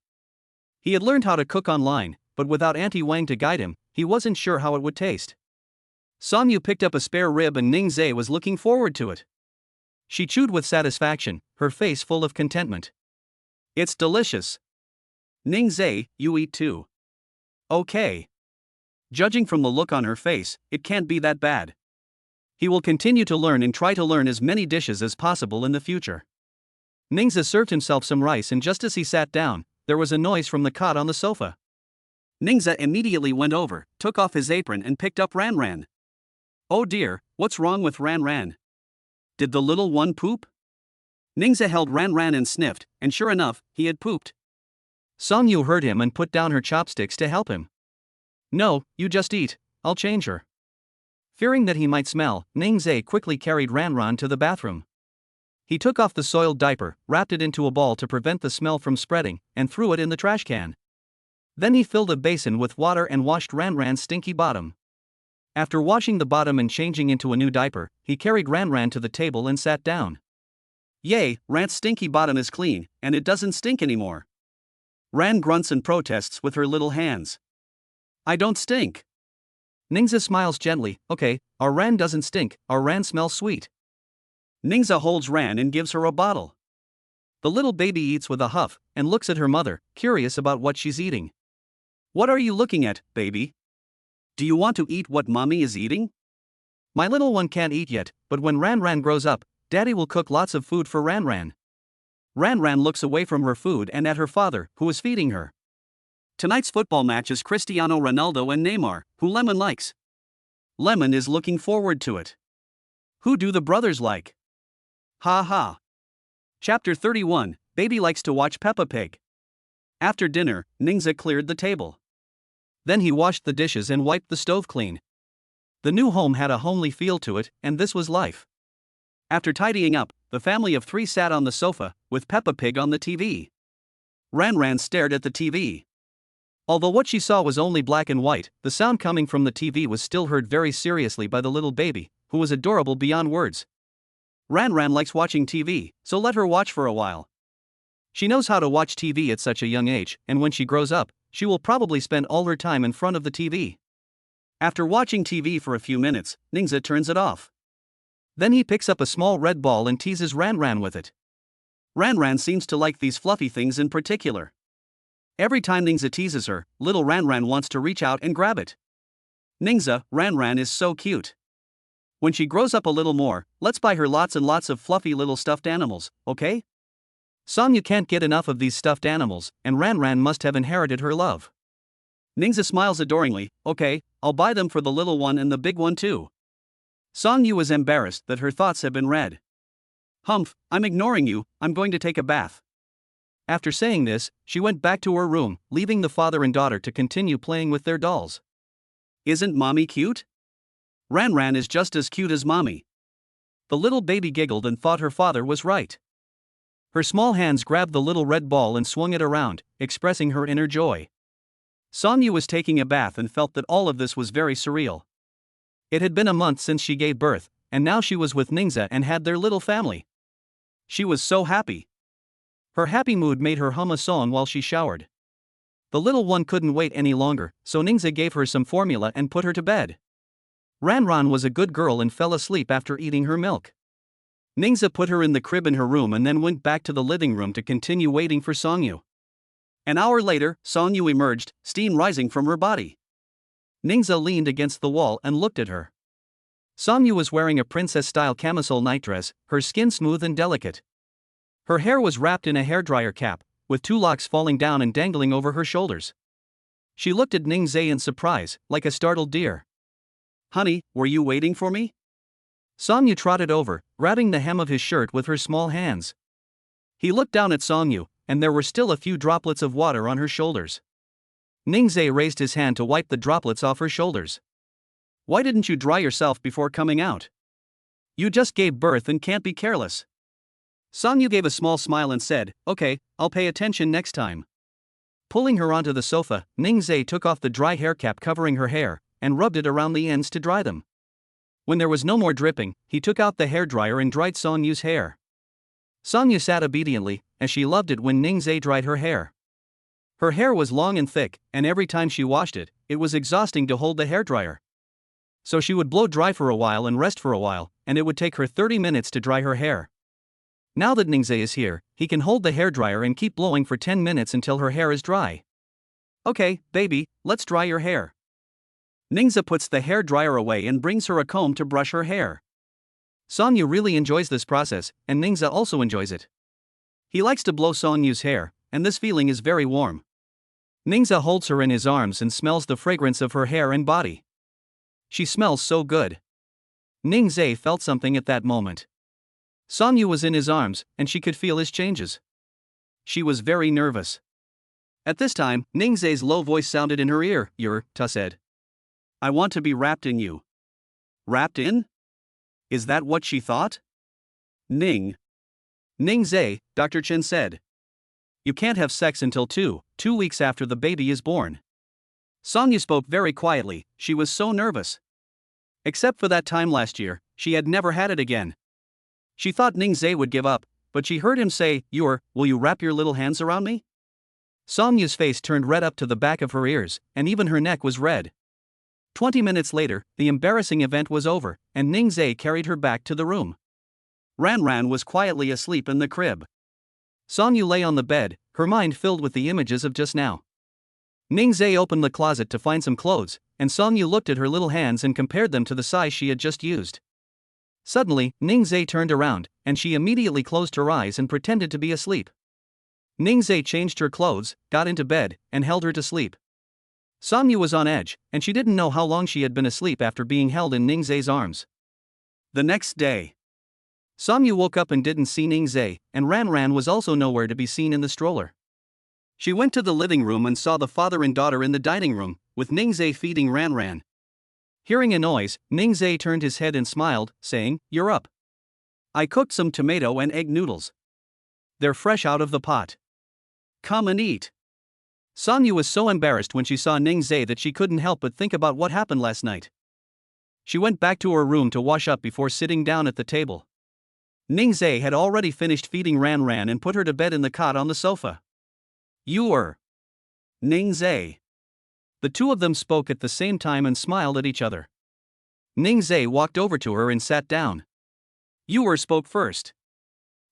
He had learned how to cook online, but without Auntie Wang to guide him, he wasn't sure how it would taste. Songyu picked up a spare rib and Ning Zees was looking forward to it. She chewed with satisfaction, her face full of contentment. It's delicious. Ning Zees, you eat too. Okay. Judging from the look on her face, it can't be that bad. He will continue to learn and try to learn as many dishes as possible in the future. Ning Zees served himself some rice and just as he sat down, there was a noise from the cot on the sofa. Ning Zees immediately went over, took off his apron and picked up Ran Ran. Oh dear, what's wrong with Ran Ran? Did the little one poop? Ning Zees held Ran Ran and sniffed, and sure enough, he had pooped. Songyu heard him and put down her chopsticks to help him. No, you just eat, I'll change her. Fearing that he might smell, Ning Zees quickly carried Ran Ran to the bathroom. He took off the soiled diaper, wrapped it into a ball to prevent the smell from spreading, and threw it in the trash can. Then he filled a basin with water and washed Ran Ran's stinky bottom. After washing the bottom and changing into a new diaper, he carried Ran Ran to the table and sat down. Yay, Ran's stinky bottom is clean, and it doesn't stink anymore. Ran grunts and protests with her little hands. I don't stink. Ning Zees smiles gently, okay, our Ran doesn't stink, our Ran smells sweet. Ning Zees holds Ran and gives her a bottle. The little baby eats with a huff, and looks at her mother, curious about what she's eating. What are you looking at, baby? Do you want to eat what mommy is eating? My little one can't eat yet, but when Ran Ran grows up, Daddy will cook lots of food for Ran Ran. Ran Ran looks away from her food and at her father, who is feeding her. Tonight's football match is Cristiano Ronaldo and Neymar, who Lemon likes. Lemon is looking forward to it. Who do the brothers like? Ha ha. Chapter 31, Baby likes to watch Peppa Pig. After dinner, Ning Zees cleared the table. Then he washed the dishes and wiped the stove clean. The new home had a homely feel to it, and this was life. After tidying up, the family of 3 sat on the sofa, with Peppa Pig on the TV. Ran Ran stared at the TV. Although what she saw was only black and white, the sound coming from the TV was still heard very seriously by the little baby, who was adorable beyond words. Ran Ran likes watching TV, so let her watch for a while. She knows how to watch TV at such a young age, and when she grows up, she will probably spend all her time in front of the TV. After watching TV for a few minutes, Ning Zees turns it off. Then he picks up a small red ball and teases Ran Ran with it. Ran Ran seems to like these fluffy things in particular. Every time Ning Zees teases her, little Ran Ran wants to reach out and grab it. Ning Zees, Ran Ran is so cute. When she grows up a little more, let's buy her lots and lots of fluffy little stuffed animals, okay? Songyu can't get enough of these stuffed animals, and Ran Ran must have inherited her love. Ning Zees smiles adoringly, okay, I'll buy them for the little one and the big one too. Songyu is embarrassed that her thoughts have been read. Humph, I'm ignoring you, I'm going to take a bath. After saying this, she went back to her room, leaving the father and daughter to continue playing with their dolls. Isn't mommy cute? Ran Ran is just as cute as mommy. The little baby giggled and thought her father was right. Her small hands grabbed the little red ball and swung it around, expressing her inner joy. Songyu was taking a bath and felt that all of this was very surreal. It had been a month since she gave birth, and now she was with Ning Zees and had their little family. She was so happy. Her happy mood made her hum a song while she showered. The little one couldn't wait any longer, so Ning Zees gave her some formula and put her to bed. Ran Ran was a good girl and fell asleep after eating her milk. Ning Zees put her in the crib in her room and then went back to the living room to continue waiting for Songyu. An hour later, Songyu emerged, steam rising from her body. Ning Zees leaned against the wall and looked at her. Songyu was wearing a princess-style camisole nightdress, her skin smooth and delicate. Her hair was wrapped in a hairdryer cap, with 2 locks falling down and dangling over her shoulders. She looked at Ning Zees in surprise, like a startled deer. Honey, were you waiting for me? Songyu trotted over, grabbing the hem of his shirt with her small hands. He looked down at Songyu, and there were still a few droplets of water on her shoulders. Ning Zees raised his hand to wipe the droplets off her shoulders. Why didn't you dry yourself before coming out? You just gave birth and can't be careless. Songyu gave a small smile and said, okay, I'll pay attention next time. Pulling her onto the sofa, Ning Zee took off the dry hair cap covering her hair, and rubbed it around the ends to dry them. When there was no more dripping, he took out the hairdryer and dried Songyu's hair. Songyu sat obediently, as she loved it when Ning Zee dried her hair. Her hair was long and thick, and every time she washed it, it was exhausting to hold the hairdryer. So she would blow dry for a while and rest for a while, and it would take her 30 minutes to dry her hair. Now that Ning Zee is here, he can hold the hairdryer and keep blowing for 10 minutes until her hair is dry. Okay, baby, let's dry your hair. Ning Zee puts the hairdryer away and brings her a comb to brush her hair. Songyu really enjoys this process, and Ning Zee also enjoys it. He likes to blow Songyu's hair, and this feeling is very warm. Ning Zee holds her in his arms and smells the fragrance of her hair and body. She smells so good. Ning Zee felt something at that moment. Songyu was in his arms, and she could feel his changes. She was very nervous. At this time, Ning Zee's low voice sounded in her ear. Ta said. I want to be wrapped in you. Wrapped in? Is that what she thought? Ning Zee, Dr. Chen said. You can't have sex until 2 weeks after the baby is born. Songyu spoke very quietly, she was so nervous. Except for that time last year, she had never had it again. She thought Ning Zee would give up, but she heard him say, will you wrap your little hands around me? Songyu's face turned red up to the back of her ears, and even her neck was red. 20 minutes later, the embarrassing event was over, and Ning Zee carried her back to the room. Ran was quietly asleep in the crib. Songyu lay on the bed, her mind filled with the images of just now. Ning Zee opened the closet to find some clothes, and Songyu looked at her little hands and compared them to the size she had just used. Suddenly, Ning Zee turned around, and she immediately closed her eyes and pretended to be asleep. Ning Zee changed her clothes, got into bed, and held her to sleep. Songyu was on edge, and she didn't know how long she had been asleep after being held in Ning Zee's arms. The next day, Songyu woke up and didn't see Ning Zee, and Ran was also nowhere to be seen in the stroller. She went to the living room and saw the father and daughter in the dining room, with Ning Zee feeding Ran. Hearing a noise, Ning Zee turned his head and smiled, saying, You're up. I cooked some tomato and egg noodles. They're fresh out of the pot. Come and eat. Songyu was so embarrassed when she saw Ning Zee that she couldn't help but think about what happened last night. She went back to her room to wash up before sitting down at the table. Ning Zee had already finished feeding Ran and put her to bed in the cot on the sofa. Ning Zee. The two of them spoke at the same time and smiled at each other. Ning Zee walked over to her and sat down. Spoke first.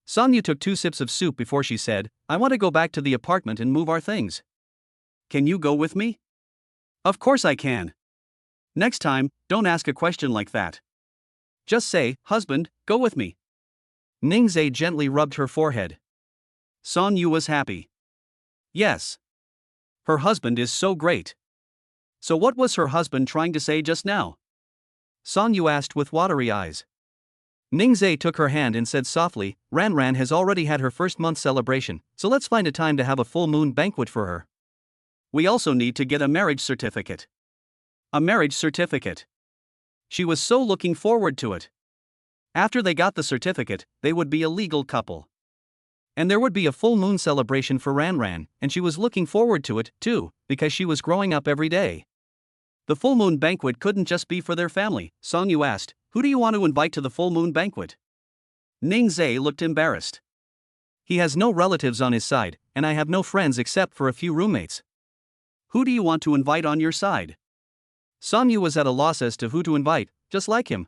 Songyu took 2 sips of soup before she said, I want to go back to the apartment and move our things. Can you go with me? Of course I can. Next time, don't ask a question like that. Just say, husband, go with me. Ning Zee gently rubbed her forehead. Songyu was happy. Yes. Her husband is so great. So what was her husband trying to say just now? Songyu asked with watery eyes. Ning Zee took her hand and said softly, Ran has already had her first month celebration, so let's find a time to have a full moon banquet for her. We also need to get a marriage certificate. A marriage certificate. She was so looking forward to it. After they got the certificate, they would be a legal couple. And there would be a full moon celebration for Ran, and she was looking forward to it, too, because she was growing up every day. The full moon banquet couldn't just be for their family, Songyu asked, who do you want to invite to the full moon banquet? Ning Zee looked embarrassed. He has no relatives on his side, and I have no friends except for a few roommates. Who do you want to invite on your side? Songyu was at a loss as to who to invite, just like him.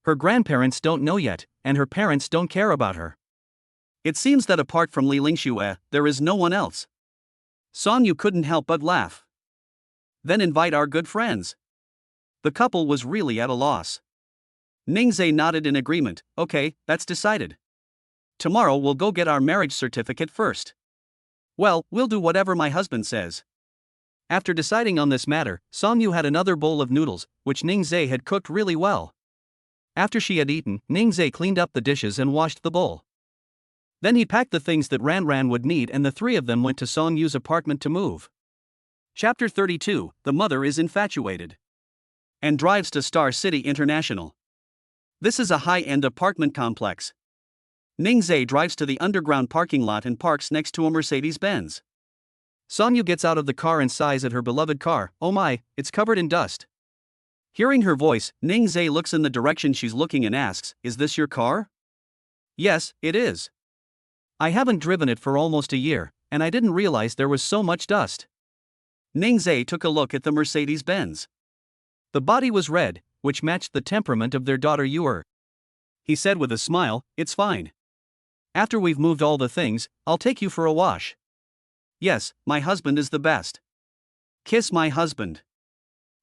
Her grandparents don't know yet, and her parents don't care about her. It seems that apart from Li Lingxue, there is no one else. Songyu couldn't help but laugh. Then invite our good friends. The couple was really at a loss. Ning Zee nodded in agreement. Okay, that's decided. Tomorrow we'll go get our marriage certificate first. Well, we'll do whatever my husband says. After deciding on this matter, Songyu had another bowl of noodles, which Ning Zee had cooked really well. After she had eaten, Ning Zee cleaned up the dishes and washed the bowl. Then he packed the things that Ran would need, and the three of them went to Songyu's apartment to move. Chapter 32, The Mother is Infatuated. And drives to Star City International. This is a high-end apartment complex. Ning Zee drives to the underground parking lot and parks next to a Mercedes-Benz. Sonyu gets out of the car and sighs at her beloved car. Oh my, it's covered in dust. Hearing her voice, Ning Zees looks in the direction she's looking and asks, "Is this your car?" "Yes, it is. I haven't driven it for almost a year, and I didn't realize there was so much dust." Ning Zees took a look at the Mercedes-Benz. The body was red, which matched the temperament of their daughter Yuer. He said with a smile, "It's fine. After we've moved all the things, I'll take you for a wash." "Yes, my husband is the best. Kiss my husband."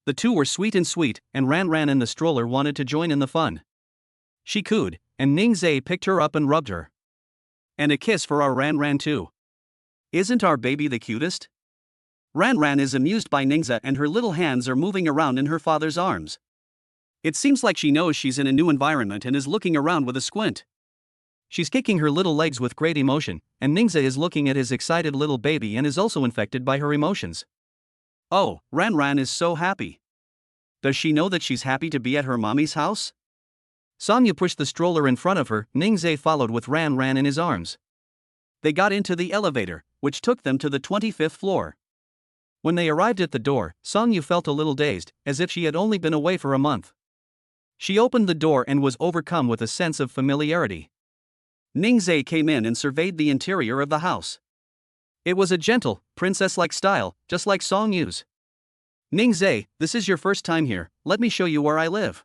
The two were sweet, and Ran in the stroller wanted to join in the fun. She cooed, and Ning Zees picked her up and rubbed her. "And a kiss for our Ran too. Isn't our baby the cutest?" Ran is amused by Ning Zees and her little hands are moving around in her father's arms. It seems like she knows she's in a new environment and is looking around with a squint. She's kicking her little legs with great emotion, and Ning Zees is looking at his excited little baby and is also infected by her emotions. Oh, Ran is so happy. Does she know that she's happy to be at her mommy's house? Sonyu pushed the stroller in front of her. Ning Zees followed with Ran in his arms. They got into the elevator, which took them to the 25th floor. When they arrived at the door, Sonyu felt a little dazed, as if she had only been away for a month. She opened the door and was overcome with a sense of familiarity. Ning Zees came in and surveyed the interior of the house. It was a gentle, princess-like style, just like Sonyu's. "Ning Zees, this is your first time here, let me show you where I live."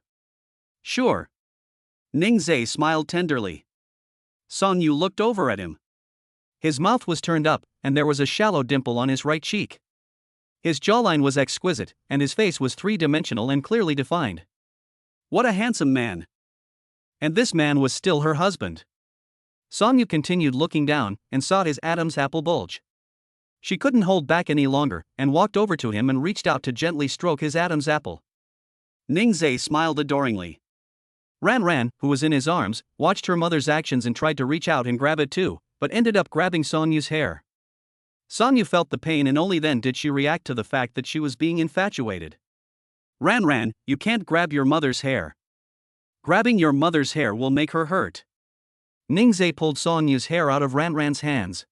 "Sure." Ning Zees smiled tenderly. Sonyu looked over at him. His mouth was turned up, and there was a shallow dimple on his right cheek. His jawline was exquisite, and his face was three-dimensional and clearly defined. What a handsome man! And this man was still her husband. Sonyu continued looking down, and saw his Adam's apple bulge. She couldn't hold back any longer, and walked over to him and reached out to gently stroke his Adam's apple. Ning Zees smiled adoringly. Ran, who was in his arms, watched her mother's actions and tried to reach out and grab it too, but ended up grabbing Sonyu's hair. Sonyu felt the pain and only then did she react to the fact that she was being infatuated. Ran, you can't grab your mother's hair. Grabbing your mother's hair will make her hurt." Ning Zees pulled Sonyu's hair out of Ran's hands.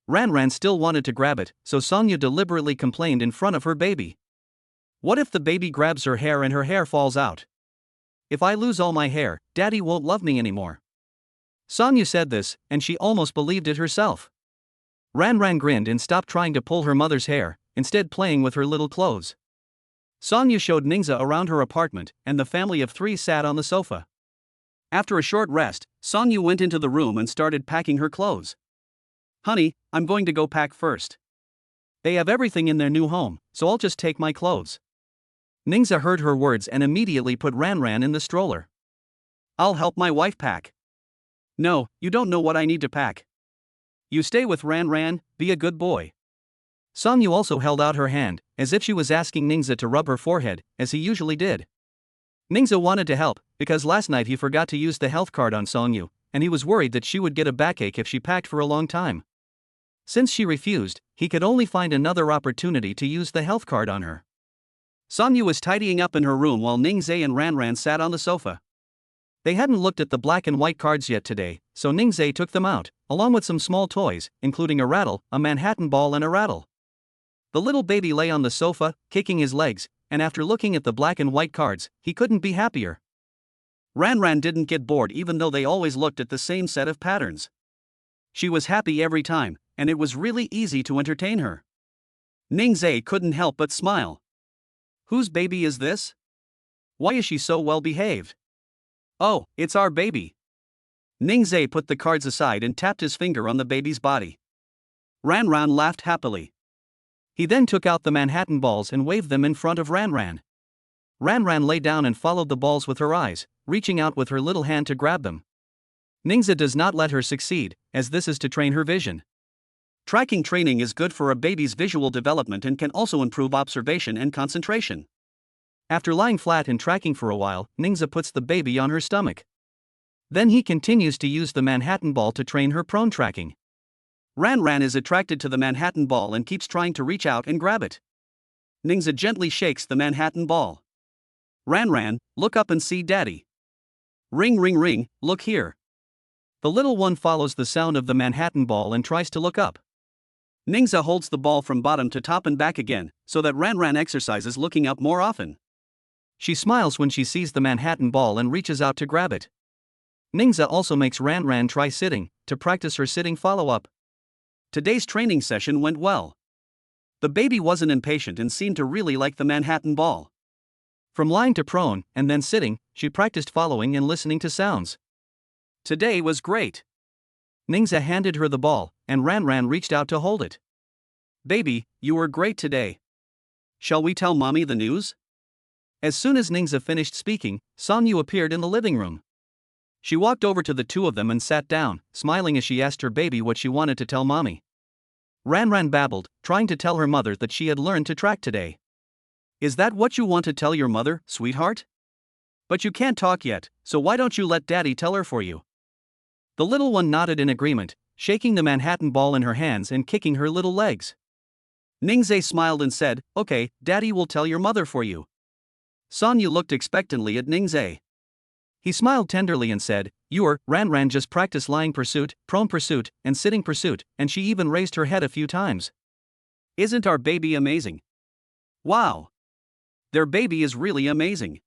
Ran still wanted to grab it, so Sonyu deliberately complained in front of her baby. "What if the baby grabs her hair and her hair falls out? If I lose all my hair, Daddy won't love me anymore." Sonyu said this, and she almost believed it herself. Ran grinned and stopped trying to pull her mother's hair, instead playing with her little clothes. Sonyu showed Ning Zees around her apartment, and the family of three sat on the sofa. After a short rest, Sonyu went into the room and started packing her clothes. "Honey, I'm going to go pack first. They have everything in their new home, so I'll just take my clothes." Ning Zees heard her words and immediately put Ran in the stroller. "I'll help my wife pack." "No, you don't know what I need to pack. You stay with Ran, be a good boy." Sonyu also held out her hand, as if she was asking Ning Zees to rub her forehead, as he usually did. Ning Zees wanted to help, because last night he forgot to use the health card on Sonyu, and he was worried that she would get a backache if she packed for a long time. Since she refused, he could only find another opportunity to use the health card on her. Sonyu was tidying up in her room while Ning Zees and Ran sat on the sofa. They hadn't looked at the black and white cards yet today, so Ning Zees took them out, along with some small toys, including a rattle, a Manhattan ball and a rattle. The little baby lay on the sofa, kicking his legs, and after looking at the black and white cards, he couldn't be happier. Ran didn't get bored even though they always looked at the same set of patterns. She was happy every time, and it was really easy to entertain her. Ning Zees couldn't help but smile. Whose baby is this? Why is she so well behaved? Oh, it's our baby. Ning Zees put the cards aside and tapped his finger on the baby's body. Ran laughed happily. He then took out the Manhattan balls and waved them in front of Ran. Ran lay down and followed the balls with her eyes, reaching out with her little hand to grab them. Ning Zees does not let her succeed, as this is to train her vision. Tracking training is good for a baby's visual development and can also improve observation and concentration. After lying flat and tracking for a while, Ning Zees puts the baby on her stomach. Then he continues to use the Manhattan ball to train her prone tracking. Ran is attracted to the Manhattan ball and keeps trying to reach out and grab it. Ning Zees gently shakes the Manhattan ball. Ran, look up and see Daddy. Ring, look here. The little one follows the sound of the Manhattan ball and tries to look up. Ning Zee holds the ball from bottom to top and back again, so that Ran Ran exercises looking up more often. She smiles when she sees the Manhattan ball and reaches out to grab it. Ning Zee also makes Ran Ran try sitting, to practice her sitting follow-up. Today's training session went well. The baby wasn't impatient and seemed to really like the Manhattan ball. From lying to prone, and then sitting, she practiced following and listening to sounds. Today was great. Ning Zee handed her the ball, and Ran Ran reached out to hold it. Baby, you were great today. Shall we tell mommy the news? As soon as Ning Zee finished speaking, Song Yu appeared in the living room. She walked over to the two of them and sat down, smiling as she asked her baby what she wanted to tell mommy. Ran Ran babbled, trying to tell her mother that she had learned to track today. Is that what you want to tell your mother, sweetheart? But you can't talk yet, so why don't you let Daddy tell her for you? The little one nodded in agreement, shaking the Manhattan ball in her hands and kicking her little legs. Ning Zee smiled and said, okay, Daddy will tell your mother for you. Song Yu looked expectantly at Ning Zee. He smiled tenderly and said, Ran Ran just practiced lying pursuit, prone pursuit, and sitting pursuit, and she even raised her head a few times. Isn't our baby amazing? Wow! Their baby is really amazing.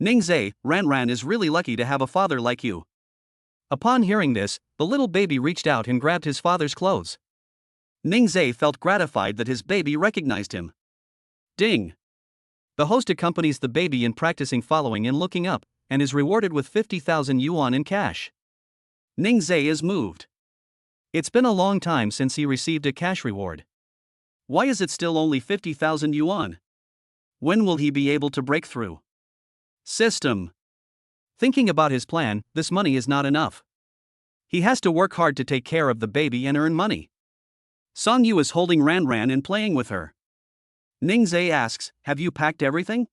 Ning Zee, Ran Ran is really lucky to have a father like you. Upon hearing this, the little baby reached out and grabbed his father's clothes. Ning Zee felt gratified that his baby recognized him. Ding! The host accompanies the baby in practicing following and looking up, and is rewarded with 50,000 yuan in cash. Ning Zee is moved. It's been a long time since he received a cash reward. Why is it still only 50,000 yuan? When will he be able to break through? System. Thinking about his plan, this money is not enough. He has to work hard to take care of the baby and earn money. Song Yu is holding Ran Ran and playing with her. Ning Zee asks, have you packed everything?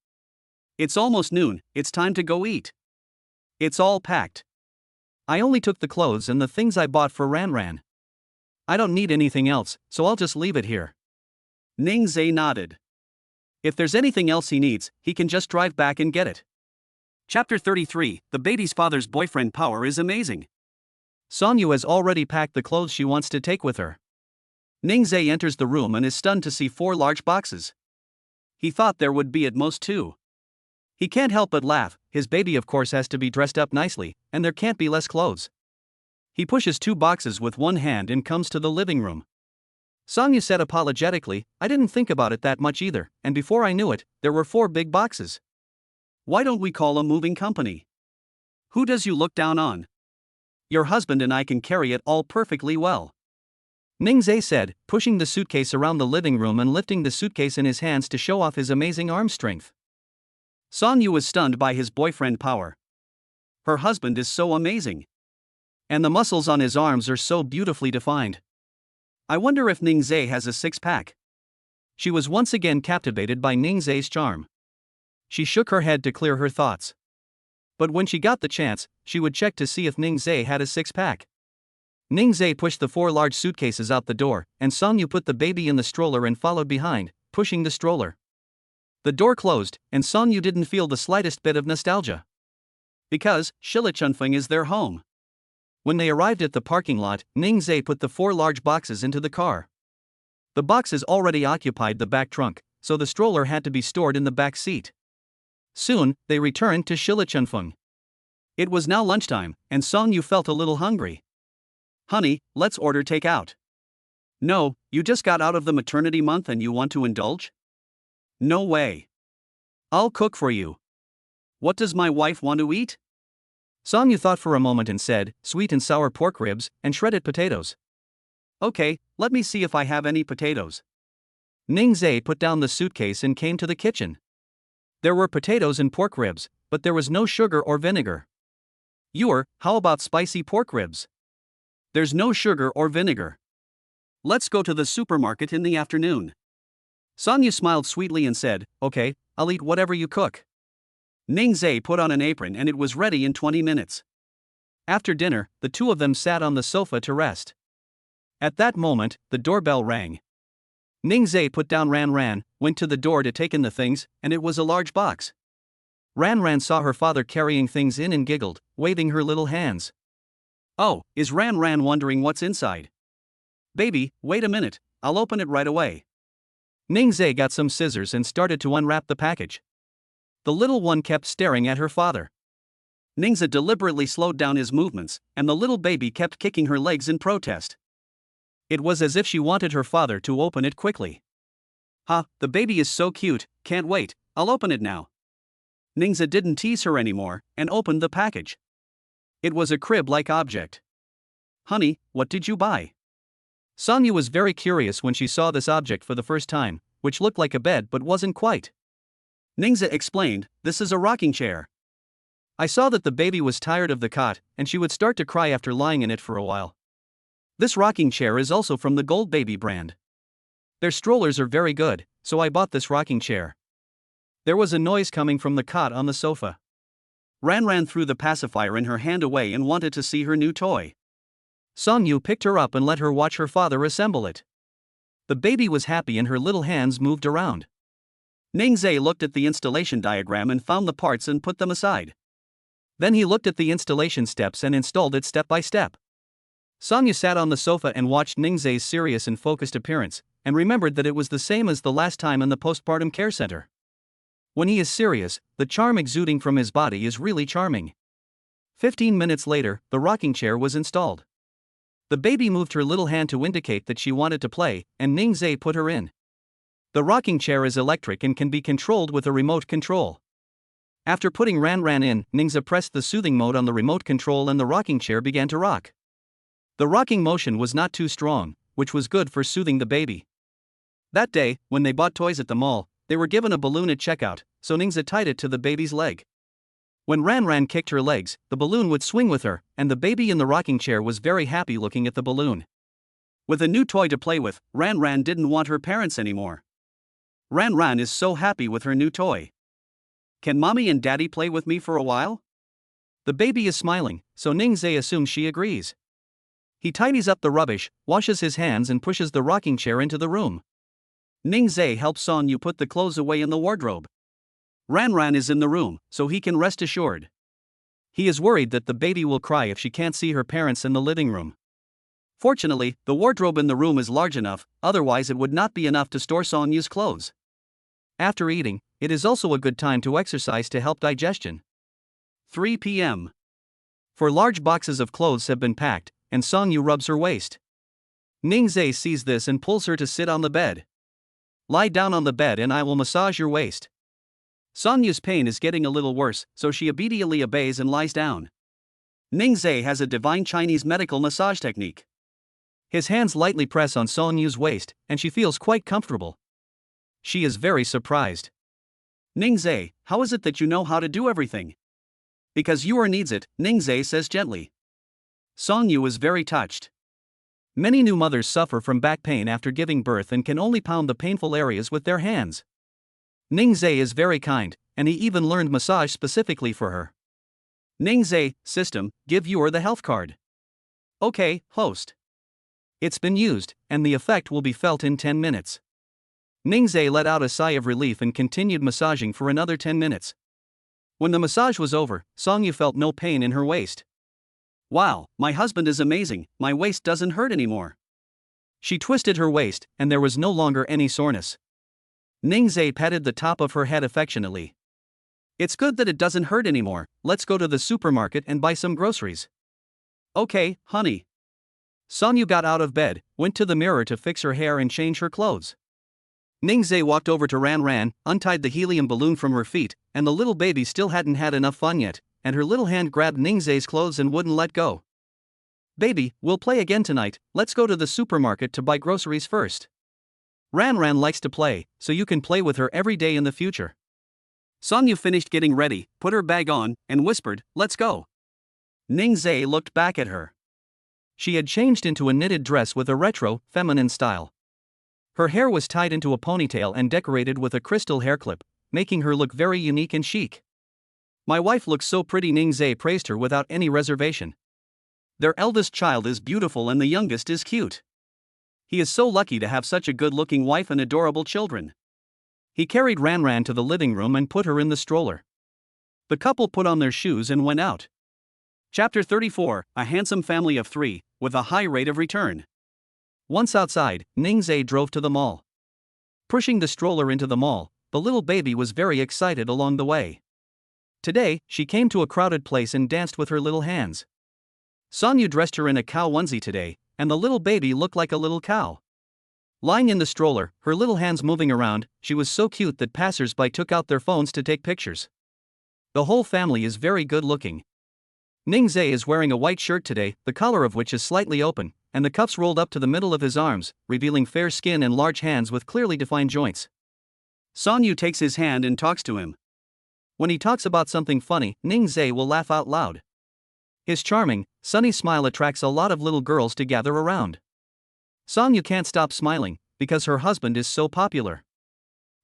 It's almost noon, it's time to go eat. It's all packed. I only took the clothes and the things I bought for Ran Ran. I don't need anything else, so I'll just leave it here. Ning Zee nodded. If there's anything else he needs, he can just drive back and get it. Chapter 33, The baby's father's boyfriend power is amazing. Song Yu has already packed the clothes she wants to take with her. Ning Zee enters the room and is stunned to see 4 large boxes. He thought there would be at most 2. He can't help but laugh, his baby of course has to be dressed up nicely, and there can't be less clothes. He pushes 2 boxes with one hand and comes to the living room. Song Yu said apologetically, I didn't think about it that much either, and before I knew it, there were 4 big boxes. Why don't we call a moving company? Who does you look down on? Your husband and I can carry it all perfectly well. Ning Zee said, pushing the suitcase around the living room and lifting the suitcase in his hands to show off his amazing arm strength. Song Yu was stunned by his boyfriend power. Her husband is so amazing. And the muscles on his arms are so beautifully defined. I wonder if Ning Zee has a 6-pack. She was once again captivated by Ning Zee's charm. She shook her head to clear her thoughts. But when she got the chance, she would check to see if Ning Zee had a 6-pack. Ning Zee pushed the 4 large suitcases out the door, and Song Yu put the baby in the stroller and followed behind, pushing the stroller. The door closed, and Song Yu didn't feel the slightest bit of nostalgia. Because Shilichunfeng is their home. When they arrived at the parking lot, Ning Zee put the 4 large boxes into the car. The boxes already occupied the back trunk, so the stroller had to be stored in the back seat. Soon, they returned to Shilichunfeng. It was now lunchtime, and Song Yu felt a little hungry. Honey, let's order takeout. No, you just got out of the maternity month and you want to indulge? No way. I'll cook for you. What does my wife want to eat? Song Yu thought for a moment and said, sweet and sour pork ribs, and shredded potatoes. Okay, let me see if I have any potatoes. Ning Zee put down the suitcase and came to the kitchen. There were potatoes and pork ribs, but there was no sugar or vinegar. How about spicy pork ribs? There's no sugar or vinegar. Let's go to the supermarket in the afternoon. Song Yu smiled sweetly and said, okay, I'll eat whatever you cook. Ning Zee put on an apron and it was ready in 20 minutes. After dinner, the two of them sat on the sofa to rest. At that moment, the doorbell rang. Ning Zee put down Ran Ran, went to the door to take in the things, and it was a large box. Ran Ran saw her father carrying things in and giggled, waving her little hands. Oh, is Ran Ran wondering what's inside? Baby, wait a minute, I'll open it right away. Ning Zee got some scissors and started to unwrap the package. The little one kept staring at her father. Ning Zee deliberately slowed down his movements, and the little baby kept kicking her legs in protest. It was as if she wanted her father to open it quickly. "Ha, the baby is so cute, can't wait, I'll open it now." Ning Zee didn't tease her anymore, and opened the package. It was a crib-like object. "Honey, what did you buy?" Sonya was very curious when she saw this object for the first time, which looked like a bed but wasn't quite. Ning Zee explained, "This is a rocking chair. I saw that the baby was tired of the cot, and she would start to cry after lying in it for a while. This rocking chair is also from the Gold Baby brand. Their strollers are very good, so I bought this rocking chair." There was a noise coming from the cot on the sofa. Ran threw the pacifier in her hand away and wanted to see her new toy. Sonyu picked her up and let her watch her father assemble it. The baby was happy and her little hands moved around. Ning Zee looked at the installation diagram and found the parts and put them aside. Then he looked at the installation steps and installed it step by step. Sonya sat on the sofa and watched Ning Zee's serious and focused appearance, and remembered that it was the same as the last time in the postpartum care center. When he is serious, the charm exuding from his body is really charming. 15 minutes later, the rocking chair was installed. The baby moved her little hand to indicate that she wanted to play, and Ning Zee put her in. The rocking chair is electric and can be controlled with a remote control. After putting Ran in, Ning Zee pressed the soothing mode on the remote control and the rocking chair began to rock. The rocking motion was not too strong, which was good for soothing the baby. That day, when they bought toys at the mall, they were given a balloon at checkout, so Ning Zee tied it to the baby's leg. When Ran kicked her legs, the balloon would swing with her, and the baby in the rocking chair was very happy looking at the balloon. With a new toy to play with, Ran didn't want her parents anymore. Ran is so happy with her new toy. "Can mommy and daddy play with me for a while?" The baby is smiling, so Ning Zee assumes she agrees. He tidies up the rubbish, washes his hands and pushes the rocking chair into the room. Ning Zee helps Sonyu put the clothes away in the wardrobe. Ran is in the room, so he can rest assured. He is worried that the baby will cry if she can't see her parents in the living room. Fortunately, the wardrobe in the room is large enough, otherwise it would not be enough to store Sonyu's clothes. After eating, it is also a good time to exercise to help digestion. 3 p.m. 4 large boxes of clothes have been packed, and Sonyu rubs her waist. Ning Zee sees this and pulls her to sit on the bed. "Lie down on the bed and I will massage your waist." Sonyu's pain is getting a little worse, so she obediently obeys and lies down. Ning Zee has a divine Chinese medical massage technique. His hands lightly press on Sonyu's waist, and she feels quite comfortable. She is very surprised. "Ning Zee, how is it that you know how to do everything?" "Because you needs it," Ning Zee says gently. Sonyu is very touched. Many new mothers suffer from back pain after giving birth and can only pound the painful areas with their hands. Ning Zee is very kind, and he even learned massage specifically for her. Ning Zee, system, give you the health card. Okay, host. It's been used, and the effect will be felt in 10 minutes. Ning Zee let out a sigh of relief and continued massaging for another 10 minutes. When the massage was over, Sonyu felt no pain in her waist. "Wow, my husband is amazing, my waist doesn't hurt anymore." She twisted her waist, and there was no longer any soreness. Ning Zee patted the top of her head affectionately. "It's good that it doesn't hurt anymore, let's go to the supermarket and buy some groceries." "Okay, honey." Sonyu got out of bed, went to the mirror to fix her hair and change her clothes. Ning Zee walked over to Ran, untied the helium balloon from her feet, and the little baby still hadn't had enough fun yet, and her little hand grabbed Ning Zee's clothes and wouldn't let go. "Baby, we'll play again tonight, let's go to the supermarket to buy groceries first." Ran likes to play, so you can play with her every day in the future. Sonyu finished getting ready, put her bag on, and whispered, "Let's go." Ning Zee looked back at her. She had changed into a knitted dress with a retro, feminine style. Her hair was tied into a ponytail and decorated with a crystal hair clip, making her look very unique and chic. "My wife looks so pretty," Ning Zee praised her without any reservation. Their eldest child is beautiful and the youngest is cute. He is so lucky to have such a good-looking wife and adorable children. He carried Ran to the living room and put her in the stroller. The couple put on their shoes and went out. Chapter 34, A handsome family of 3, with a high rate of return. Once outside, Ning Zees drove to the mall. Pushing the stroller into the mall, the little baby was very excited along the way. Today, she came to a crowded place and danced with her little hands. Sonyu dressed her in a cow onesie today, and the little baby looked like a little cow. Lying in the stroller, her little hands moving around, she was so cute that passers-by took out their phones to take pictures. The whole family is very good looking. Ning Zees is wearing a white shirt today, the collar of which is slightly open, and the cuffs rolled up to the middle of his arms, revealing fair skin and large hands with clearly defined joints. Sonyu takes his hand and talks to him. When he talks about something funny, Ning Zees will laugh out loud. His charming, sunny smile attracts a lot of little girls to gather around. Sonyu can't stop smiling, because her husband is so popular.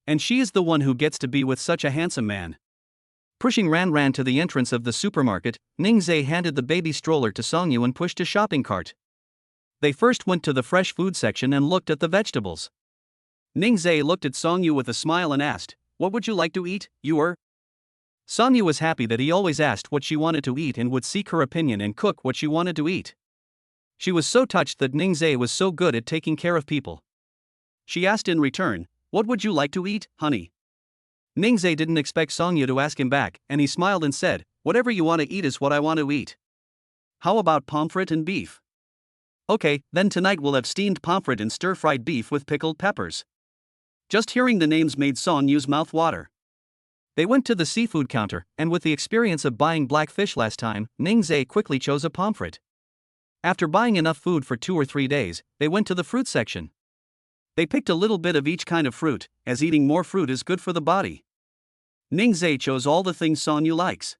And she is the one who gets to be with such a handsome man. Pushing Ran to the entrance of the supermarket, Ning Zees handed the baby stroller to Sonyu and pushed a shopping cart. They first went to the fresh food section and looked at the vegetables. Ning Zees looked at Sonyu with a smile and asked, "What would you like to eat, you?" Sonyu was happy that he always asked what she wanted to eat and would seek her opinion and cook what she wanted to eat. She was so touched that Ning Zees was so good at taking care of people. She asked in return, "What would you like to eat, honey?" Ning Zees didn't expect Sonyu to ask him back, and he smiled and said, "Whatever you want to eat is what I want to eat. How about pomfret and beef?" "Okay, then tonight we'll have steamed pomfret and stir-fried beef with pickled peppers." Just hearing the names made Sonyu's mouth water. They went to the seafood counter, and with the experience of buying black fish last time, Ning Zees quickly chose a pomfret. After buying enough food for 2 or 3 days, they went to the fruit section. They picked a little bit of each kind of fruit, as eating more fruit is good for the body. Ning Zees chose all the things Sonyu likes.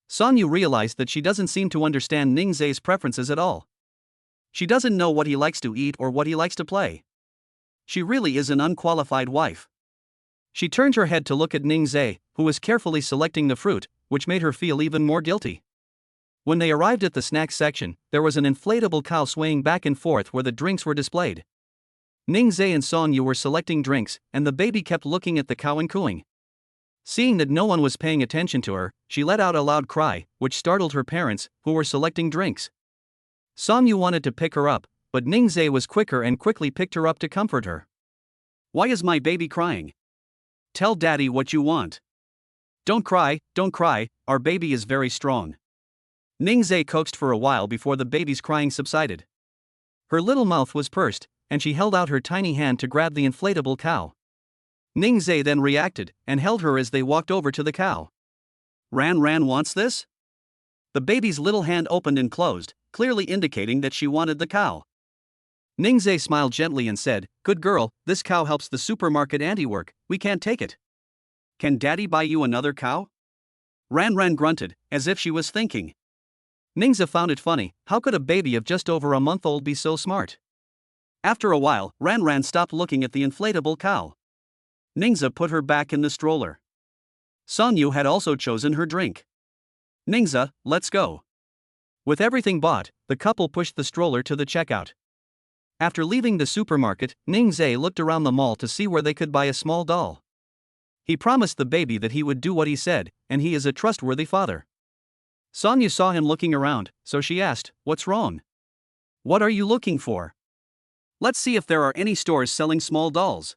Sonyu realized that she doesn't seem to understand Ning Zees' preferences at all. She doesn't know what he likes to eat or what he likes to play. She really is an unqualified wife. She turned her head to look at Ning Zees, who was carefully selecting the fruit, which made her feel even more guilty. When they arrived at the snacks section, there was an inflatable cow swaying back and forth where the drinks were displayed. Ning Zees and Sonyu were selecting drinks, and the baby kept looking at the cow and cooing. Seeing that no one was paying attention to her, she let out a loud cry, which startled her parents, who were selecting drinks. Sonyu wanted to pick her up, but Ning Zees was quicker and quickly picked her up to comfort her. "Why is my baby crying? Tell daddy what you want. Don't cry, our baby is very strong." Ning Zees coaxed for a while before the baby's crying subsided. Her little mouth was pursed, and she held out her tiny hand to grab the inflatable cow. Ning Zees then reacted, and held her as they walked over to the cow. Ran wants this?" The baby's little hand opened and closed, clearly indicating that she wanted the cow. Ning Zees smiled gently and said, "Good girl, this cow helps the supermarket auntie work, we can't take it. Can daddy buy you another cow?" Ran grunted, as if she was thinking. Ning Zees found it funny, how could a baby of just over a month old be so smart? After a while, Ran stopped looking at the inflatable cow. Ning Zees put her back in the stroller. Sonyu had also chosen her drink. "Ning Zees, let's go." With everything bought, the couple pushed the stroller to the checkout. After leaving the supermarket, Ning Zees looked around the mall to see where they could buy a small doll. He promised the baby that he would do what he said, and he is a trustworthy father. Sonyu saw him looking around, so she asked, "What's wrong? What are you looking for? Let's see if there are any stores selling small dolls."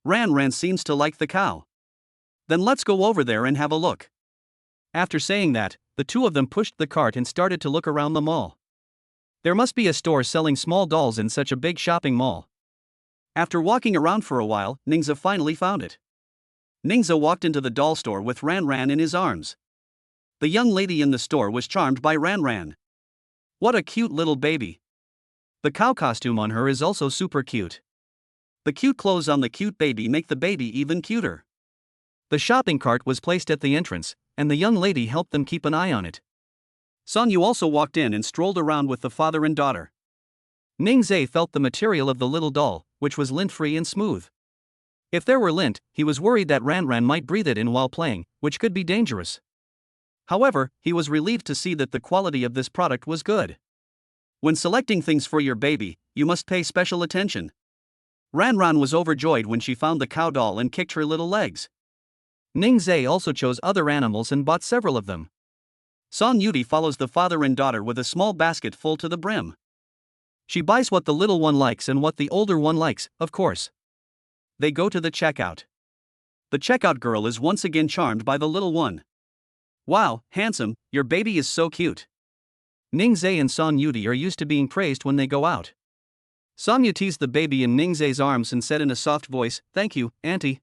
Ran seems to like the cow. "Then let's go over there and have a look." After saying that, the two of them pushed the cart and started to look around the mall. There must be a store selling small dolls in such a big shopping mall. After walking around for a while, Ning Zees finally found it. Ning Zees walked into the doll store with Ran in his arms. The young lady in the store was charmed by Ran. "What a cute little baby. The cow costume on her is also super cute. The cute clothes on the cute baby make the baby even cuter." The shopping cart was placed at the entrance, and the young lady helped them keep an eye on it. Sonyu also walked in and strolled around with the father and daughter. Ning Zees felt the material of the little doll, which was lint-free and smooth. If there were lint, he was worried that Ran might breathe it in while playing, which could be dangerous. However, he was relieved to see that the quality of this product was good. When selecting things for your baby, you must pay special attention. Ran was overjoyed when she found the cow doll and kicked her little legs. Ning Zees also chose other animals and bought several of them. Son Yudi follows the father and daughter with a small basket full to the brim. She buys what the little one likes and what the older one likes, of course. They go to the checkout. The checkout girl is once again charmed by the little one. Wow, handsome, your baby is so cute. Ning Zee and Song Yuti are used to being praised when they go out. Song Yu teased the baby in Ning Zee's arms and said in a soft voice, "Thank you, auntie.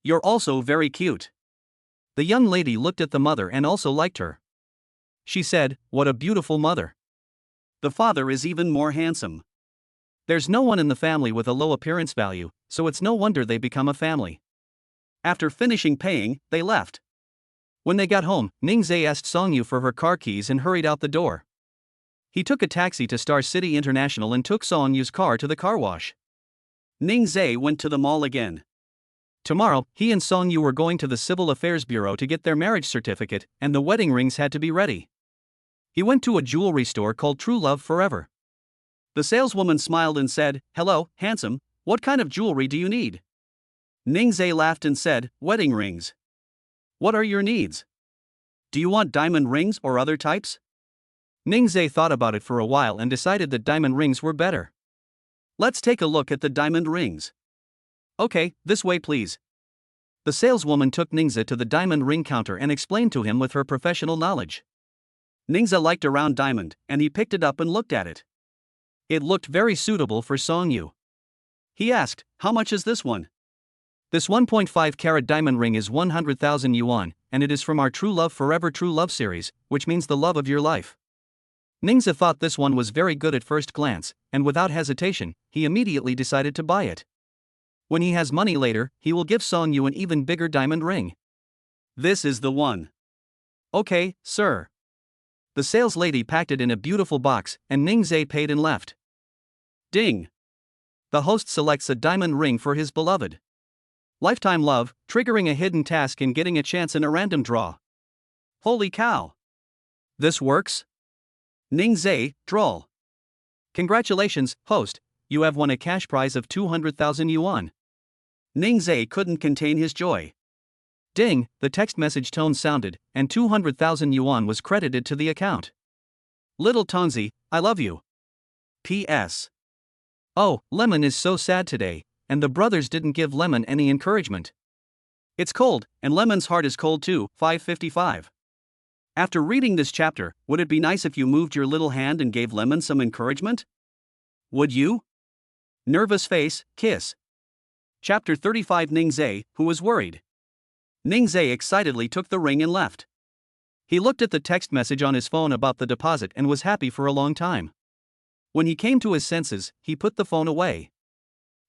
You're also very cute." The young lady looked at the mother and also liked her. She said, "What a beautiful mother. The father is even more handsome." There's no one in the family with a low appearance value, so it's no wonder they become a family. After finishing paying, they left. When they got home, Ning Zee asked Song Yu for her car keys and hurried out the door. He took a taxi to Star City International and took Song Yu's car to the car wash. Ning Zee went to the mall again. Tomorrow, he and Song Yu were going to the Civil Affairs Bureau to get their marriage certificate, and the wedding rings had to be ready. He went to a jewelry store called True Love Forever. The saleswoman smiled and said, "Hello, handsome, what kind of jewelry do you need?" Ning Zee laughed and said, "Wedding rings." "What are your needs? Do you want diamond rings or other types?" Ning Zee thought about it for a while and decided that diamond rings were better. "Let's take a look at the diamond rings." "Okay, this way please." The saleswoman took Ning Zee to the diamond ring counter and explained to him with her professional knowledge. Ning Zee liked a round diamond, and he picked it up and looked at it. It looked very suitable for Song Yu. He asked, "How much is this one?" "This 1.5 carat diamond ring is 100,000 yuan, and it is from our True Love Forever True Love series, which means the love of your life." Ning Zee thought this one was very good at first glance, and without hesitation, he immediately decided to buy it. When he has money later, he will give Song Yu an even bigger diamond ring. "This is the one." "Okay, sir." The sales lady packed it in a beautiful box, and Ning Zee paid and left. Ding! The host selects a diamond ring for his beloved. Lifetime love, triggering a hidden task and getting a chance in a random draw. Holy cow! This works? Ning Zee, droll. Congratulations, host, you have won a cash prize of 200,000 yuan. Ning Zee couldn't contain his joy. Ding, the text message tone sounded, and 200,000 yuan was credited to the account. Little Tonzi, I love you. P.S. Oh, Lemon is so sad today, and the brothers didn't give Lemon any encouragement. It's cold, and Lemon's heart is cold too. 555. After reading this chapter, would it be nice if you moved your little hand and gave Lemon some encouragement? Would you? Nervous face, kiss. Chapter 35. Ning Zee, who was worried. Ning Zee excitedly took the ring and left. He looked at the text message on his phone about the deposit and was happy for a long time. When he came to his senses, he put the phone away.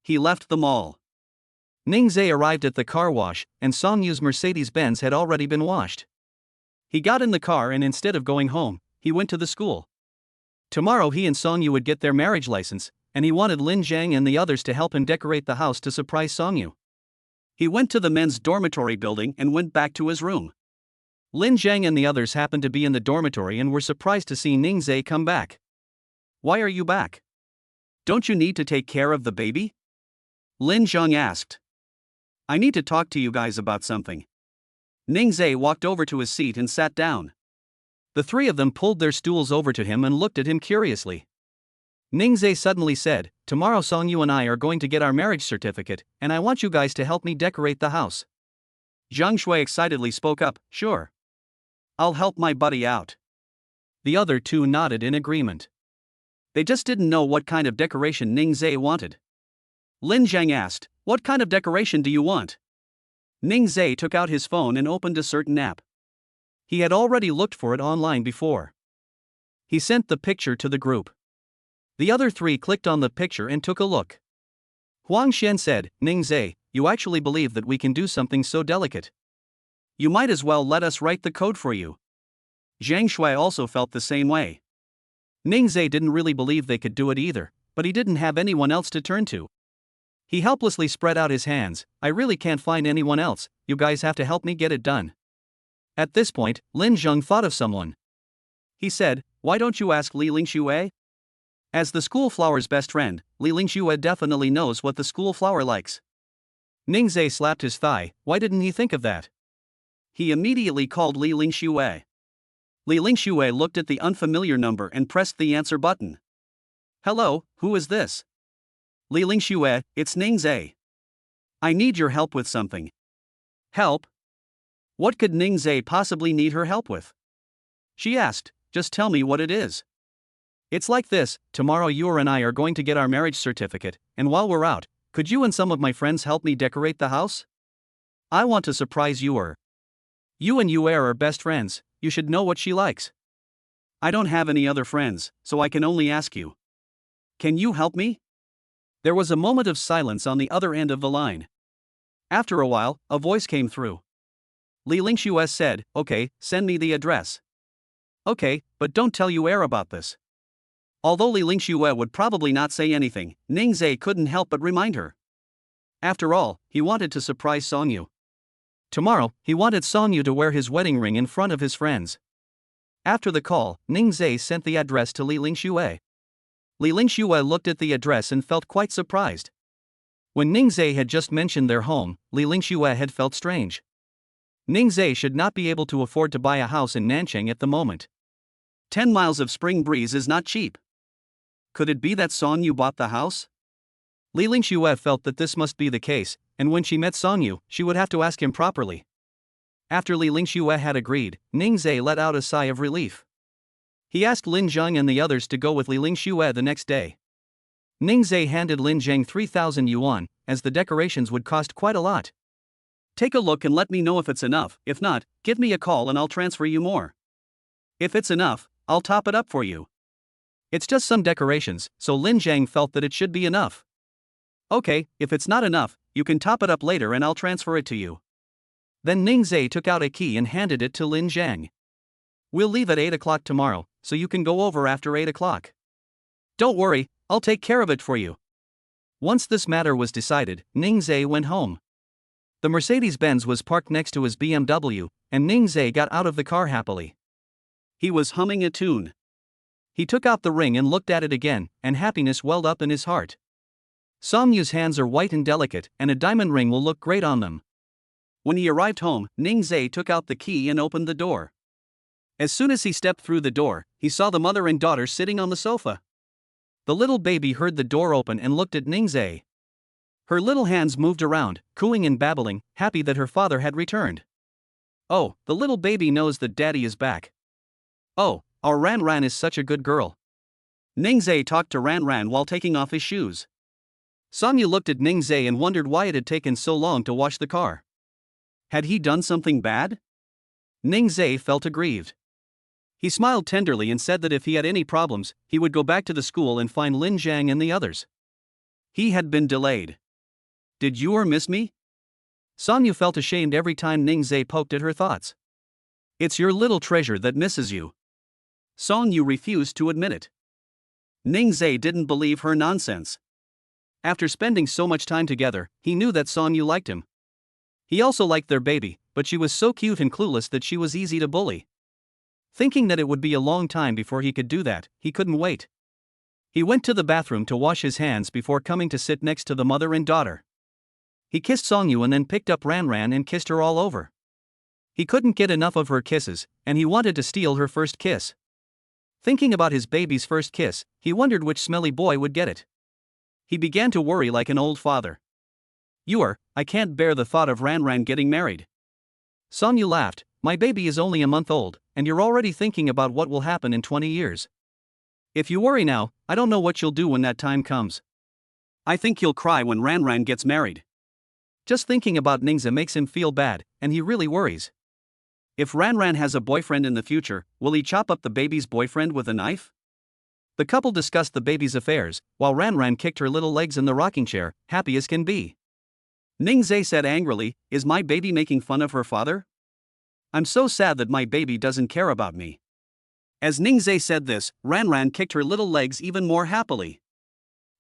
He left the mall. Ning Zee arrived at the car wash, and Song Yu's Mercedes-Benz had already been washed. He got in the car and instead of going home, he went to the school. Tomorrow he and Song Yu would get their marriage license, and he wanted Lin Zhang and the others to help him decorate the house to surprise Song Yu. He went to the men's dormitory building and went back to his room. Lin Zhang and the others happened to be in the dormitory and were surprised to see Ning Zee come back. "Why are you back? Don't you need to take care of the baby?" Lin Zhang asked. "I need to talk to you guys about something." Ning Zee walked over to his seat and sat down. The three of them pulled their stools over to him and looked at him curiously. Ning Zee suddenly said, "Tomorrow Song Yu and I are going to get our marriage certificate, and I want you guys to help me decorate the house." Zhang Shui excitedly spoke up, "Sure. I'll help my buddy out." The other two nodded in agreement. They just didn't know what kind of decoration Ning Zee wanted. Lin Zhang asked, "What kind of decoration do you want?" Ning Zee took out his phone and opened a certain app. He had already looked for it online before. He sent the picture to the group. The other three clicked on the picture and took a look. Huang Xian said, "Ning Zee, you actually believe that we can do something so delicate? You might as well let us write the code for you." Zhang Shui also felt the same way. Ning Zee didn't really believe they could do it either, but he didn't have anyone else to turn to. He helplessly spread out his hands. "I really can't find anyone else, you guys have to help me get it done." At this point, Lin Zheng thought of someone. He said, "Why don't you ask Li Lingxue? As the school flower's best friend, Li Lingxue definitely knows what the school flower likes." Ning Zee slapped his thigh. Why didn't he think of that? He immediately called Li Lingxue. Li Lingxue looked at the unfamiliar number and pressed the answer button. Hello, who is this? Li Lingxue, it's Ning Zees. I need your help with something. Help? What could Ning Zees possibly need her help with? She asked, just tell me what it is. It's like this, tomorrow you and I are going to get our marriage certificate, and while we're out, could you and some of my friends help me decorate the house? I want to surprise you. You and you are best friends, you should know what she likes. I don't have any other friends, so I can only ask you. Can you help me? There was a moment of silence on the other end of the line. After a while, a voice came through. Li Lingxue said, okay, send me the address. Okay, but don't tell Yuer about this. Although Li Lingxue would probably not say anything, Ning Zees couldn't help but remind her. After all, he wanted to surprise Songyu. Tomorrow, he wanted Songyu to wear his wedding ring in front of his friends. After the call, Ning Zees sent the address to Li Lingxue. Li Lingxue looked at the address and felt quite surprised. When Ning Zees had just mentioned their home, Li Lingxue had felt strange. Ning Zees should not be able to afford to buy a house in Nanchang at the moment. 10 miles of spring breeze is not cheap. Could it be that Songyu bought the house? Li Lingxue felt that this must be the case, and when she met Songyu, she would have to ask him properly. After Li Lingxue had agreed, Ning Zees let out a sigh of relief. He asked Lin Zheng and the others to go with Li Lingxue the next day. Ning Zees handed Lin Zheng 3,000 yuan, as the decorations would cost quite a lot. Take a look and let me know if it's enough, if not, give me a call and I'll transfer you more. If it's enough, I'll top it up for you. It's just some decorations, so Lin Zheng felt that it should be enough. Okay, if it's not enough, you can top it up later and I'll transfer it to you. Then Ning Zees took out a key and handed it to Lin Zheng. We'll leave at 8 o'clock tomorrow, so you can go over after 8 o'clock. Don't worry, I'll take care of it for you. Once this matter was decided, Ning Zees went home. The Mercedes-Benz was parked next to his BMW, and Ning Zees got out of the car happily. He was humming a tune. He took out the ring and looked at it again, and happiness welled up in his heart. Songyu's hands are white and delicate, and a diamond ring will look great on them. When he arrived home, Ning Zees took out the key and opened the door. As soon as he stepped through the door, he saw the mother and daughter sitting on the sofa. The little baby heard the door open and looked at Ning Zees. Her little hands moved around, cooing and babbling, happy that her father had returned. Oh, the little baby knows that daddy is back. Oh, our Ran Ran is such a good girl. Ning Zees talked to Ran Ran while taking off his shoes. Songyu looked at Ning Zees and wondered why it had taken so long to wash the car. Had he done something bad? Ning Zees felt aggrieved. He smiled tenderly and said that if he had any problems, he would go back to the school and find Lin Zhang and the others. He had been delayed. Did you miss me? Songyu felt ashamed every time Ning Zees poked at her thoughts. It's your little treasure that misses you. Songyu refused to admit it. Ning Zees didn't believe her nonsense. After spending so much time together, he knew that Songyu liked him. He also liked their baby, but she was so cute and clueless that she was easy to bully. Thinking that it would be a long time before he could do that, he couldn't wait. He went to the bathroom to wash his hands before coming to sit next to the mother and daughter. He kissed Songyu and then picked up Ran Ran and kissed her all over. He couldn't get enough of her kisses, and he wanted to steal her first kiss. Thinking about his baby's first kiss, he wondered which smelly boy would get it. He began to worry like an old father. I can't bear the thought of Ran Ran getting married. Songyu laughed, my baby is only a month old, and you're already thinking about what will happen in 20 years. If you worry now, I don't know what you'll do when that time comes. I think you'll cry when Ran Ran gets married. Just thinking about Ning Zees makes him feel bad, and he really worries. If Ran Ran has a boyfriend in the future, will he chop up the baby's boyfriend with a knife? The couple discussed the baby's affairs, while Ran Ran kicked her little legs in the rocking chair, happy as can be. Ning Zees said angrily, is my baby making fun of her father? I'm so sad that my baby doesn't care about me. As Ning Zees said this, Ran Ran kicked her little legs even more happily.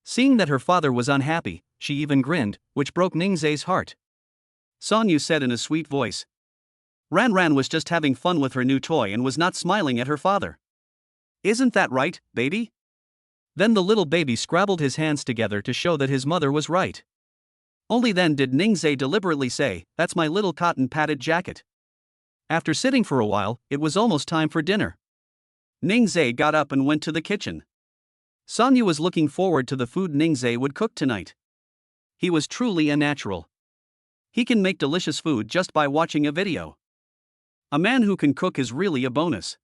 Seeing that her father was unhappy, she even grinned, which broke Ning Zees' heart. Songyu said in a sweet voice. Ran Ran was just having fun with her new toy and was not smiling at her father. Isn't that right, baby? Then the little baby scrabbled his hands together to show that his mother was right. Only then did Ning Zees deliberately say, that's my little cotton padded jacket. After sitting for a while, it was almost time for dinner. Ning Zees got up and went to the kitchen. Sonyu was looking forward to the food Ning Zee would cook tonight. He was truly a natural. He can make delicious food just by watching a video. A man who can cook is really a bonus.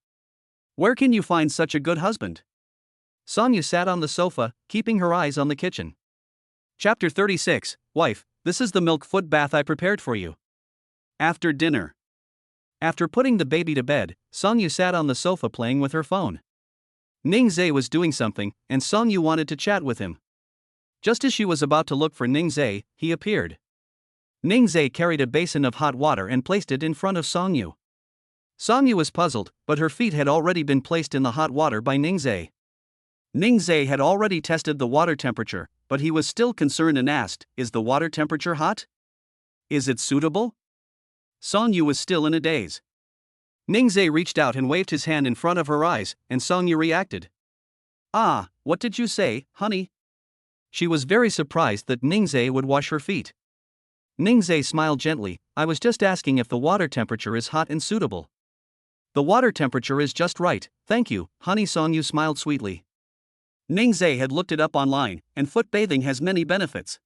Where can you find such a good husband? Sonyu sat on the sofa, keeping her eyes on the kitchen. Chapter 36, Wife, this is the milk foot bath I prepared for you. After dinner. After putting the baby to bed, Sonyu sat on the sofa playing with her phone. Ning Zee was doing something, and Sonyu wanted to chat with him. Just as she was about to look for Ning Zee, he appeared. Ning Zee carried a basin of hot water and placed it in front of Sonyu. Sonyu was puzzled, but her feet had already been placed in the hot water by Ning Zee. Ning Zee had already tested the water temperature, but he was still concerned and asked, "Is the water temperature hot? Is it suitable?" Sonyu was still in a daze. Ning Zee reached out and waved his hand in front of her eyes, and Sonyu reacted. "Ah, what did you say, honey?" She was very surprised that Ning Zee would wash her feet. Ning Zee smiled gently, "I was just asking if the water temperature is hot and suitable." "The water temperature is just right, thank you, honey." Sonyu smiled sweetly. Ning Zee had looked it up online, and foot bathing has many benefits.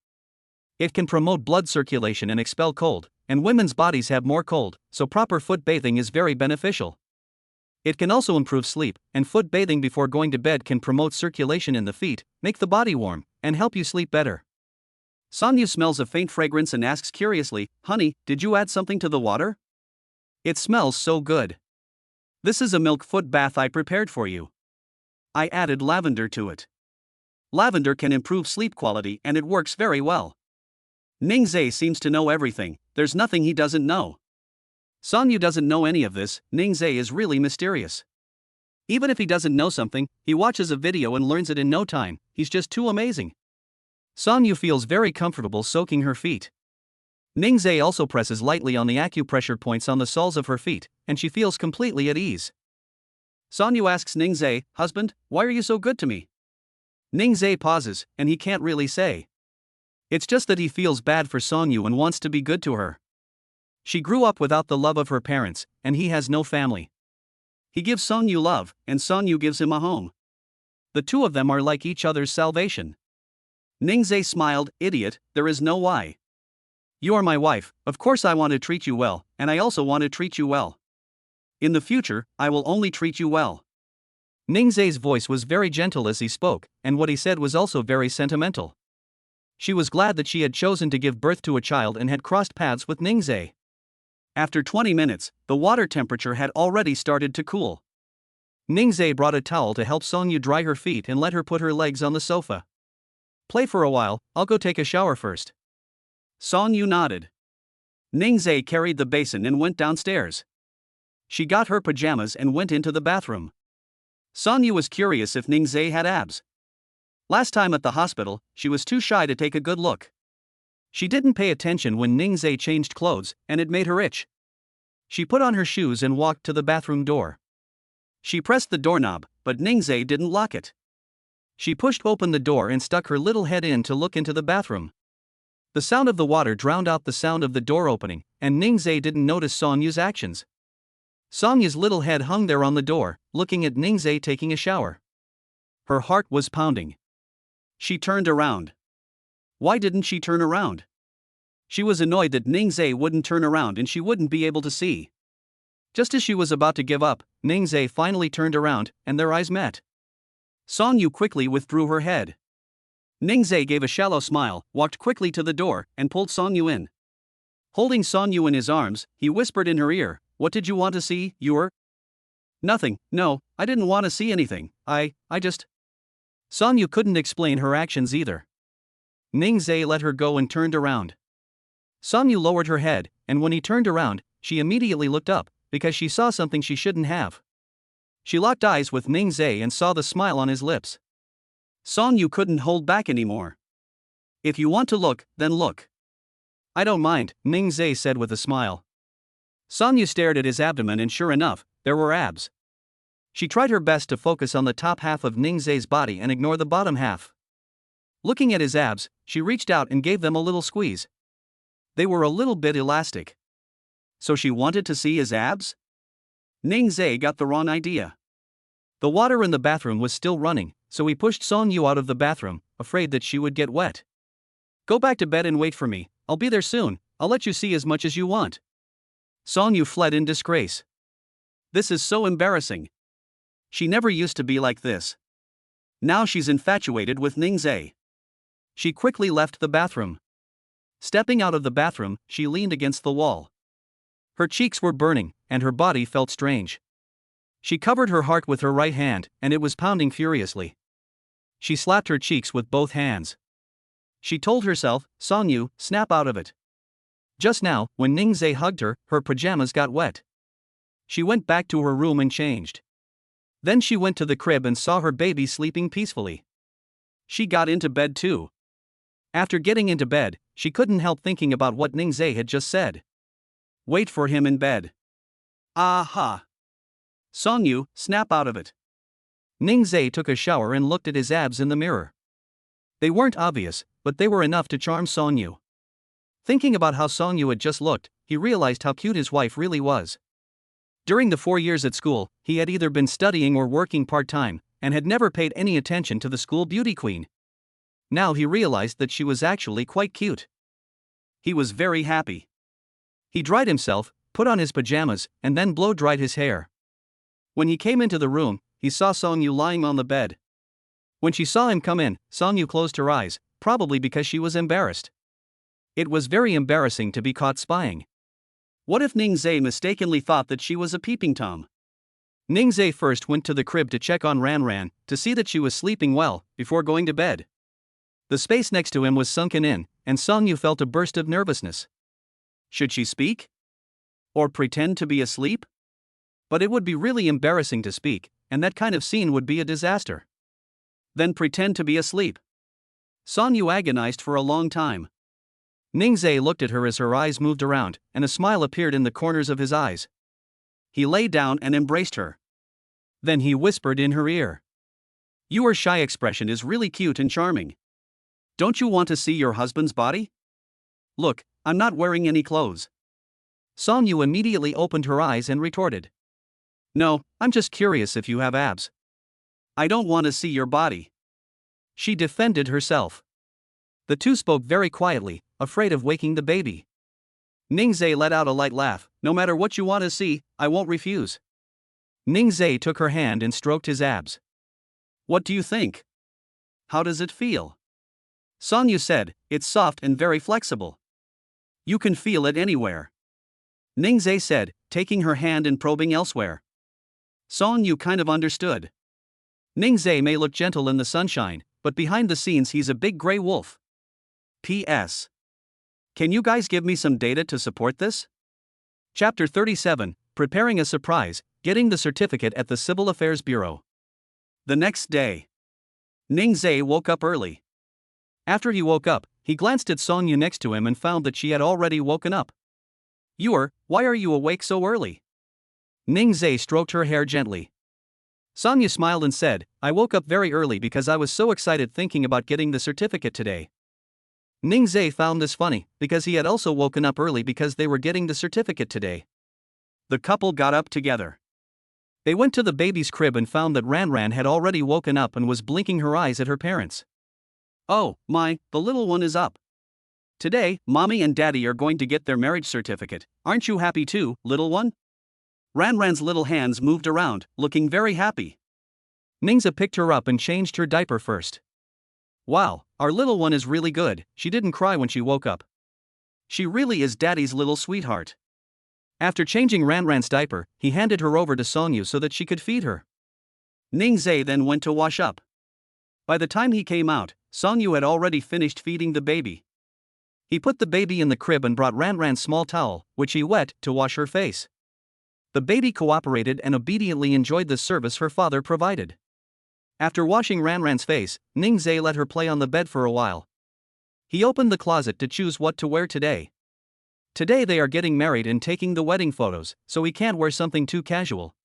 It can promote blood circulation and expel cold, and women's bodies have more cold, so proper foot bathing is very beneficial. It can also improve sleep, and foot bathing before going to bed can promote circulation in the feet, make the body warm, and help you sleep better. Sonyu smells a faint fragrance and asks curiously, "Honey, did you add something to the water? It smells so good." "This is a milk foot bath I prepared for you. I added lavender to it. Lavender can improve sleep quality and it works very well." Ning Zee seems to know everything, there's nothing he doesn't know. Sonyu doesn't know any of this. Ning Zee is really mysterious. Even if he doesn't know something, he watches a video and learns it in no time, he's just too amazing. Sonyu feels very comfortable soaking her feet. Ning Zee also presses lightly on the acupressure points on the soles of her feet, and she feels completely at ease. Sonyu asks Ning Zee, "Husband, why are you so good to me?" Ning Zee pauses, and he can't really say. It's just that he feels bad for Sonyu and wants to be good to her. She grew up without the love of her parents, and he has no family. He gives Sonyu love, and Sonyu gives him a home. The two of them are like each other's salvation. Ning Zee smiled, "Idiot, there is no why. You are my wife, of course I want to treat you well, and I also want to treat you well. In the future, I will only treat you well." Ning Zee's voice was very gentle as he spoke, and what he said was also very sentimental. She was glad that she had chosen to give birth to a child and had crossed paths with Ning Zee. After 20 minutes, the water temperature had already started to cool. Ning Zee brought a towel to help Sonyu dry her feet and let her put her legs on the sofa. "Play for a while, I'll go take a shower first." Sonyu nodded. Ning Zee carried the basin and went downstairs. She got her pajamas and went into the bathroom. Sonyu was curious if Ning Zee had abs. Last time at the hospital, she was too shy to take a good look. She didn't pay attention when Ning Zee changed clothes, and it made her itch. She put on her shoes and walked to the bathroom door. She pressed the doorknob, but Ning Zee didn't lock it. She pushed open the door and stuck her little head in to look into the bathroom. The sound of the water drowned out the sound of the door opening, and Ning Zee didn't notice Sonyu's actions. Sonyu's little head hung there on the door, looking at Ning Zee taking a shower. Her heart was pounding. She turned around. Why didn't she turn around? She was annoyed that Ning Zee wouldn't turn around and she wouldn't be able to see. Just as she was about to give up, Ning Zee finally turned around, and their eyes met. Sonyu quickly withdrew her head. Ning Zee gave a shallow smile, walked quickly to the door, and pulled Sonyu in. Holding Sonyu in his arms, he whispered in her ear, "What did you want to see, Yor?" "Nothing, no, I didn't want to see anything, I just..." Sonyu couldn't explain her actions either. Ning Zee let her go and turned around. Sonyu lowered her head, and when he turned around, she immediately looked up, because she saw something she shouldn't have. She locked eyes with Ning Zee and saw the smile on his lips. Sonyu couldn't hold back anymore. "If you want to look, then look." "I don't mind," Ning Zee said with a smile. Sonyu stared at his abdomen and sure enough, there were abs. She tried her best to focus on the top half of Ning Zee's body and ignore the bottom half. Looking at his abs, she reached out and gave them a little squeeze. They were a little bit elastic. So she wanted to see his abs? Ning Zee got the wrong idea. The water in the bathroom was still running, so he pushed Song Yu out of the bathroom, afraid that she would get wet. Go back to bed and wait for me, I'll be there soon, I'll let you see as much as you want. Song Yu fled in disgrace. This is so embarrassing. She never used to be like this. Now she's infatuated with Ning Zees. She quickly left the bathroom. Stepping out of the bathroom, she leaned against the wall. Her cheeks were burning, and her body felt strange. She covered her heart with her right hand, and it was pounding furiously. She slapped her cheeks with both hands. She told herself, Song Yu, snap out of it. Just now, when Ning Zees hugged her, her pajamas got wet. She went back to her room and changed. Then she went to the crib and saw her baby sleeping peacefully. She got into bed too. After getting into bed, she couldn't help thinking about what Ning Zees had just said. Wait for him in bed. Aha! Song Yu, snap out of it. Ning Zees took a shower and looked at his abs in the mirror. They weren't obvious, but they were enough to charm Song Yu. Thinking about how Song Yu had just looked, he realized how cute his wife really was. During the 4 years at school, he had either been studying or working part-time, and had never paid any attention to the school beauty queen. Now he realized that she was actually quite cute. He was very happy. He dried himself, put on his pajamas, and then blow-dried his hair. When he came into the room, he saw Song Yu lying on the bed. When she saw him come in, Song Yu closed her eyes, probably because she was embarrassed. It was very embarrassing to be caught spying. What if Ning Zees mistakenly thought that she was a peeping Tom? Ning Zees first went to the crib to check on Ran Ran, to see that she was sleeping well, before going to bed. The space next to him was sunken in, and Song Yu felt a burst of nervousness. Should she speak? Or pretend to be asleep? But it would be really embarrassing to speak, and that kind of scene would be a disaster. Then pretend to be asleep. Song Yu agonized for a long time. Ning Zees looked at her as her eyes moved around, and a smile appeared in the corners of his eyes. He lay down and embraced her. Then he whispered in her ear. Your shy expression is really cute and charming. Don't you want to see your husband's body? Look, I'm not wearing any clothes. Song Yu immediately opened her eyes and retorted. No, I'm just curious if you have abs. I don't want to see your body. She defended herself. The two spoke very quietly, afraid of waking the baby. Ning Zees let out a light laugh. No matter what you want to see, I won't refuse. Ning Zees took her hand and stroked his abs. What do you think? How does it feel? Song Yu said, it's soft and very flexible. You can feel it anywhere. Ning Zees said, taking her hand and probing elsewhere. Song Yu kind of understood. Ning Zees may look gentle in the sunshine, but behind the scenes he's a big gray wolf. P.S. Can you guys give me some data to support this? Chapter 37, Preparing a Surprise, Getting the Certificate at the Civil Affairs Bureau. The next day. Ning Zees woke up early. After he woke up, he glanced at Song Yu next to him and found that she had already woken up. Why are you awake so early? Ning Zees stroked her hair gently. Song Yu smiled and said, I woke up very early because I was so excited thinking about getting the certificate today. Ning Zees found this funny, because he had also woken up early because they were getting the certificate today. The couple got up together. They went to the baby's crib and found that Ran Ran had already woken up and was blinking her eyes at her parents. Oh, my, the little one is up. Today, Mommy and Daddy are going to get their marriage certificate. Aren't you happy too, little one? Ran Ran's little hands moved around, looking very happy. Ning Zees picked her up and changed her diaper first. Wow, our little one is really good, she didn't cry when she woke up. She really is Daddy's little sweetheart. After changing Ran Ran's diaper, he handed her over to Song Yu so that she could feed her. Ning Zees then went to wash up. By the time he came out, Song Yu had already finished feeding the baby. He put the baby in the crib and brought Ran Ran's small towel, which he wet, to wash her face. The baby cooperated and obediently enjoyed the service her father provided. After washing Ran Ran's face, Ning Zees let her play on the bed for a while. He opened the closet to choose what to wear today. Today they are getting married and taking the wedding photos, so he can't wear something too casual.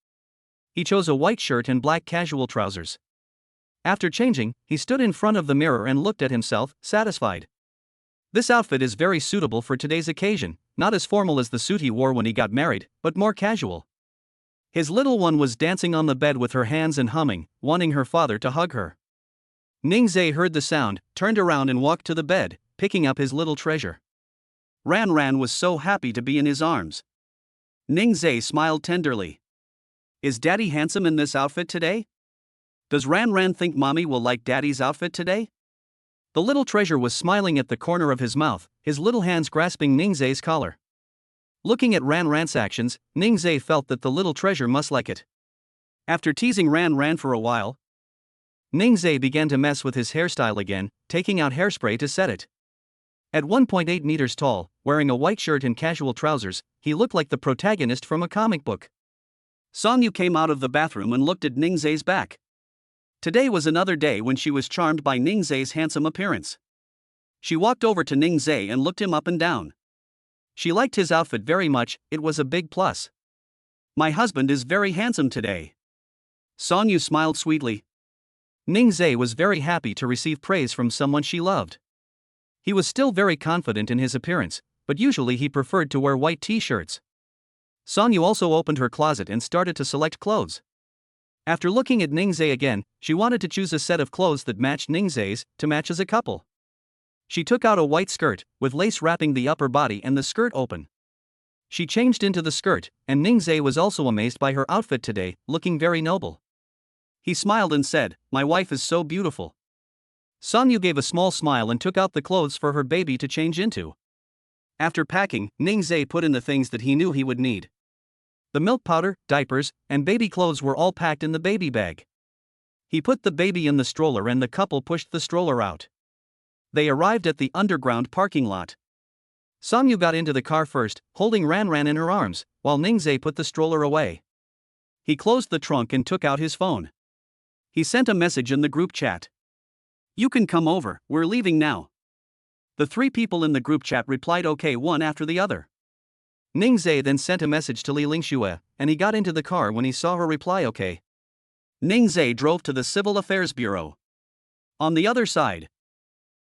He chose a white shirt and black casual trousers. After changing, he stood in front of the mirror and looked at himself, satisfied. This outfit is very suitable for today's occasion, not as formal as the suit he wore when he got married, but more casual. His little one was dancing on the bed with her hands and humming, wanting her father to hug her. Ning Zee heard the sound, turned around and walked to the bed, picking up his little treasure. Ran Ran was so happy to be in his arms. Ning Zee smiled tenderly. Is Daddy handsome in this outfit today? Does Ran Ran think Mommy will like Daddy's outfit today? The little treasure was smiling at the corner of his mouth, his little hands grasping Ning Zee's collar. Looking at Ran Ran's actions, Ning Zee felt that the little treasure must like it. After teasing Ran Ran for a while, Ning Zee began to mess with his hairstyle again, taking out hairspray to set it. At 1.8 meters tall, wearing a white shirt and casual trousers, he looked like the protagonist from a comic book. Songyu came out of the bathroom and looked at Ning Zee's back. Today was another day when she was charmed by Ning Zee's handsome appearance. She walked over to Ning Zee and looked him up and down. She liked his outfit very much, it was a big plus. My husband is very handsome today. Songyu smiled sweetly. Ning Zee was very happy to receive praise from someone she loved. He was still very confident in his appearance, but usually he preferred to wear white t-shirts. Songyu also opened her closet and started to select clothes. After looking at Ning Zee again, she wanted to choose a set of clothes that matched Ning Zee's, to match as a couple. She took out a white skirt, with lace wrapping the upper body and the skirt open. She changed into the skirt, and Ning Zee was also amazed by her outfit today, looking very noble. He smiled and said, "My wife is so beautiful." Songyu gave a small smile and took out the clothes for her baby to change into. After packing, Ning Zee put in the things that he knew he would need. The milk powder, diapers, and baby clothes were all packed in the baby bag. He put the baby in the stroller and the couple pushed the stroller out. They arrived at the underground parking lot. Songyu got into the car first, holding Ran Ran in her arms, while Ning Zee put the stroller away. He closed the trunk and took out his phone. He sent a message in the group chat. "You can come over, we're leaving now." The three people in the group chat replied okay one after the other. Ning Zee then sent a message to Li Lingxue, and he got into the car when he saw her reply okay. Ning Zee drove to the Civil Affairs Bureau. On the other side,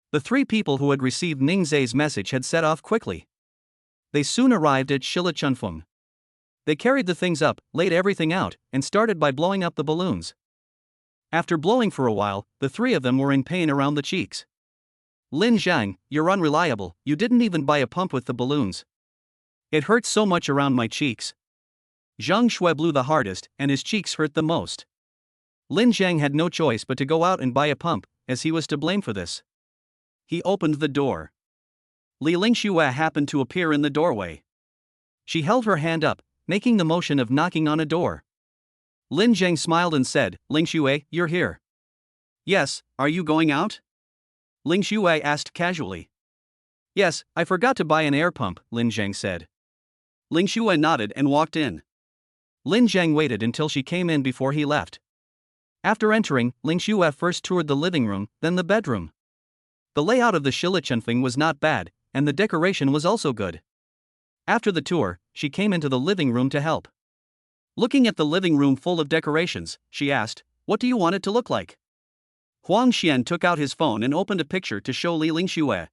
the three people who had received Ning Zee's message had set off quickly. They soon arrived at Shilichunfeng. They carried the things up, laid everything out, and started by blowing up the balloons. After blowing for a while, the three of them were in pain around the cheeks. "Lin Zhang, you're unreliable, you didn't even buy a pump with the balloons. It hurts so much around my cheeks." Zhang Shui blew the hardest, and his cheeks hurt the most. Lin Zhang had no choice but to go out and buy a pump, as he was to blame for this. He opened the door. Li Lingxue happened to appear in the doorway. She held her hand up, making the motion of knocking on a door. Lin Zhang smiled and said, "Lingxue, you're here." "Yes, are you going out?" Lingxue asked casually. "Yes, I forgot to buy an air pump," Lin Zhang said. Lingxue nodded and walked in. Lin Zhang waited until she came in before he left. After entering, Lingxue first toured the living room, then the bedroom. The layout of the Shilichunfeng was not bad, and the decoration was also good. After the tour, she came into the living room to help. Looking at the living room full of decorations, she asked, "What do you want it to look like?" Huang Xian took out his phone and opened a picture to show Li Lingxue.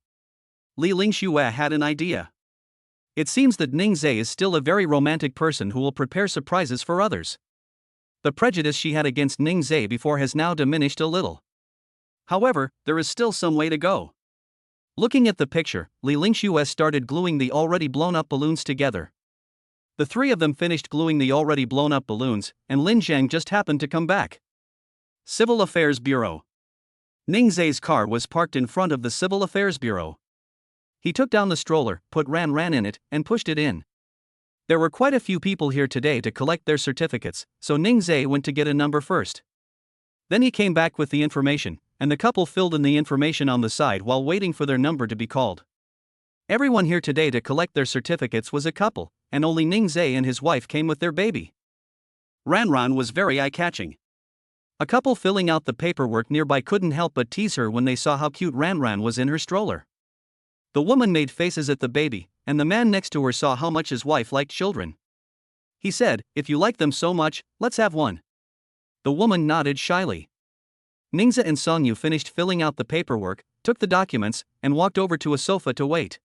Li Lingxue had an idea. It seems that Ning Zee is still a very romantic person who will prepare surprises for others. The prejudice she had against Ning Zee before has now diminished a little. However, there is still some way to go. Looking at the picture, Li Lingxue started gluing the already blown up balloons together. The three of them finished gluing the already blown up balloons, and Lin Zhang just happened to come back. Civil Affairs Bureau. Ning Zee's car was parked in front of the Civil Affairs Bureau. He took down the stroller, put Ran Ran in it, and pushed it in. There were quite a few people here today to collect their certificates, so Ning Zee went to get a number first. Then he came back with the information, and the couple filled in the information on the side while waiting for their number to be called. Everyone here today to collect their certificates was a couple, and only Ning Zee and his wife came with their baby. Ran Ran was very eye-catching. A couple filling out the paperwork nearby couldn't help but tease her when they saw how cute Ran Ran was in her stroller. The woman made faces at the baby, and the man next to her saw how much his wife liked children. He said, "If you like them so much, let's have one." The woman nodded shyly. Ning Zee and Songyu finished filling out the paperwork, took the documents, and walked over to a sofa to wait.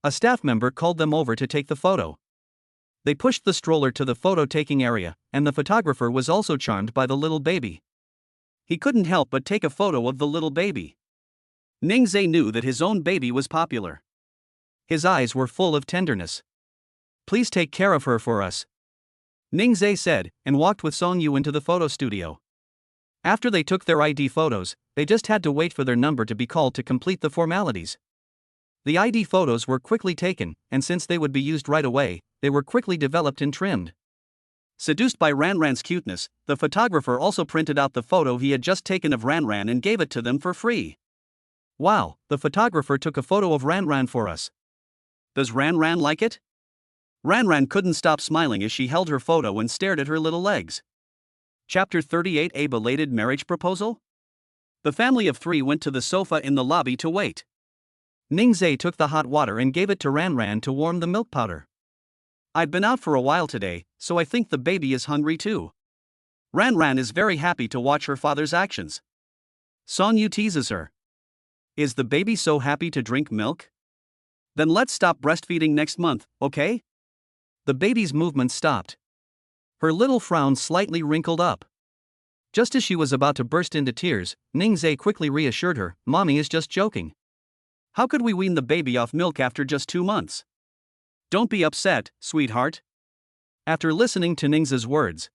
A staff member called them over to take the photo. They pushed the stroller to the photo-taking area, and the photographer was also charmed by the little baby. He couldn't help but take a photo of the little baby. Ning Zee knew that his own baby was popular. His eyes were full of tenderness. "Please take care of her for us," Ning Zee said, and walked with Song Yu into the photo studio. After they took their ID photos, they just had to wait for their number to be called to complete the formalities. The ID photos were quickly taken, and since they would be used right away, they were quickly developed and trimmed. Seduced by Ranran's cuteness, the photographer also printed out the photo he had just taken of Ranran and gave it to them for free. "Wow, the photographer took a photo of Ranran for us. Does Ranran like it?" Ranran couldn't stop smiling as she held her photo and stared at her little legs. Chapter 38: A Belated Marriage Proposal? The family of 3 went to the sofa in the lobby to wait. Ning Zee took the hot water and gave it to Ranran to warm the milk powder. "I've been out for a while today, so I think the baby is hungry too." Ranran is very happy to watch her father's actions. Song Yu teases her. "Is the baby so happy to drink milk? Then let's stop breastfeeding next month, okay?" The baby's movements stopped. Her little frown slightly wrinkled up. Just as she was about to burst into tears, Ning Zee quickly reassured her, "Mommy is just joking. How could we wean the baby off milk after just 2 months? Don't be upset, sweetheart." After listening to Ning Zee's words,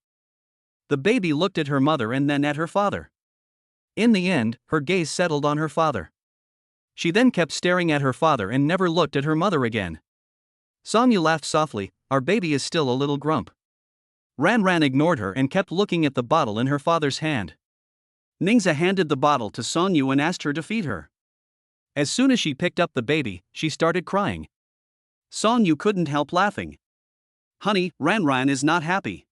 the baby looked at her mother and then at her father. In the end, her gaze settled on her father. She then kept staring at her father and never looked at her mother again. Song Yu laughed softly. "Our baby is still a little grump." Ranran ignored her and kept looking at the bottle in her father's hand. Ning Zee handed the bottle to Song Yu and asked her to feed her. As soon as she picked up the baby, she started crying. Song Yu couldn't help laughing. "Honey, Ranran is not happy.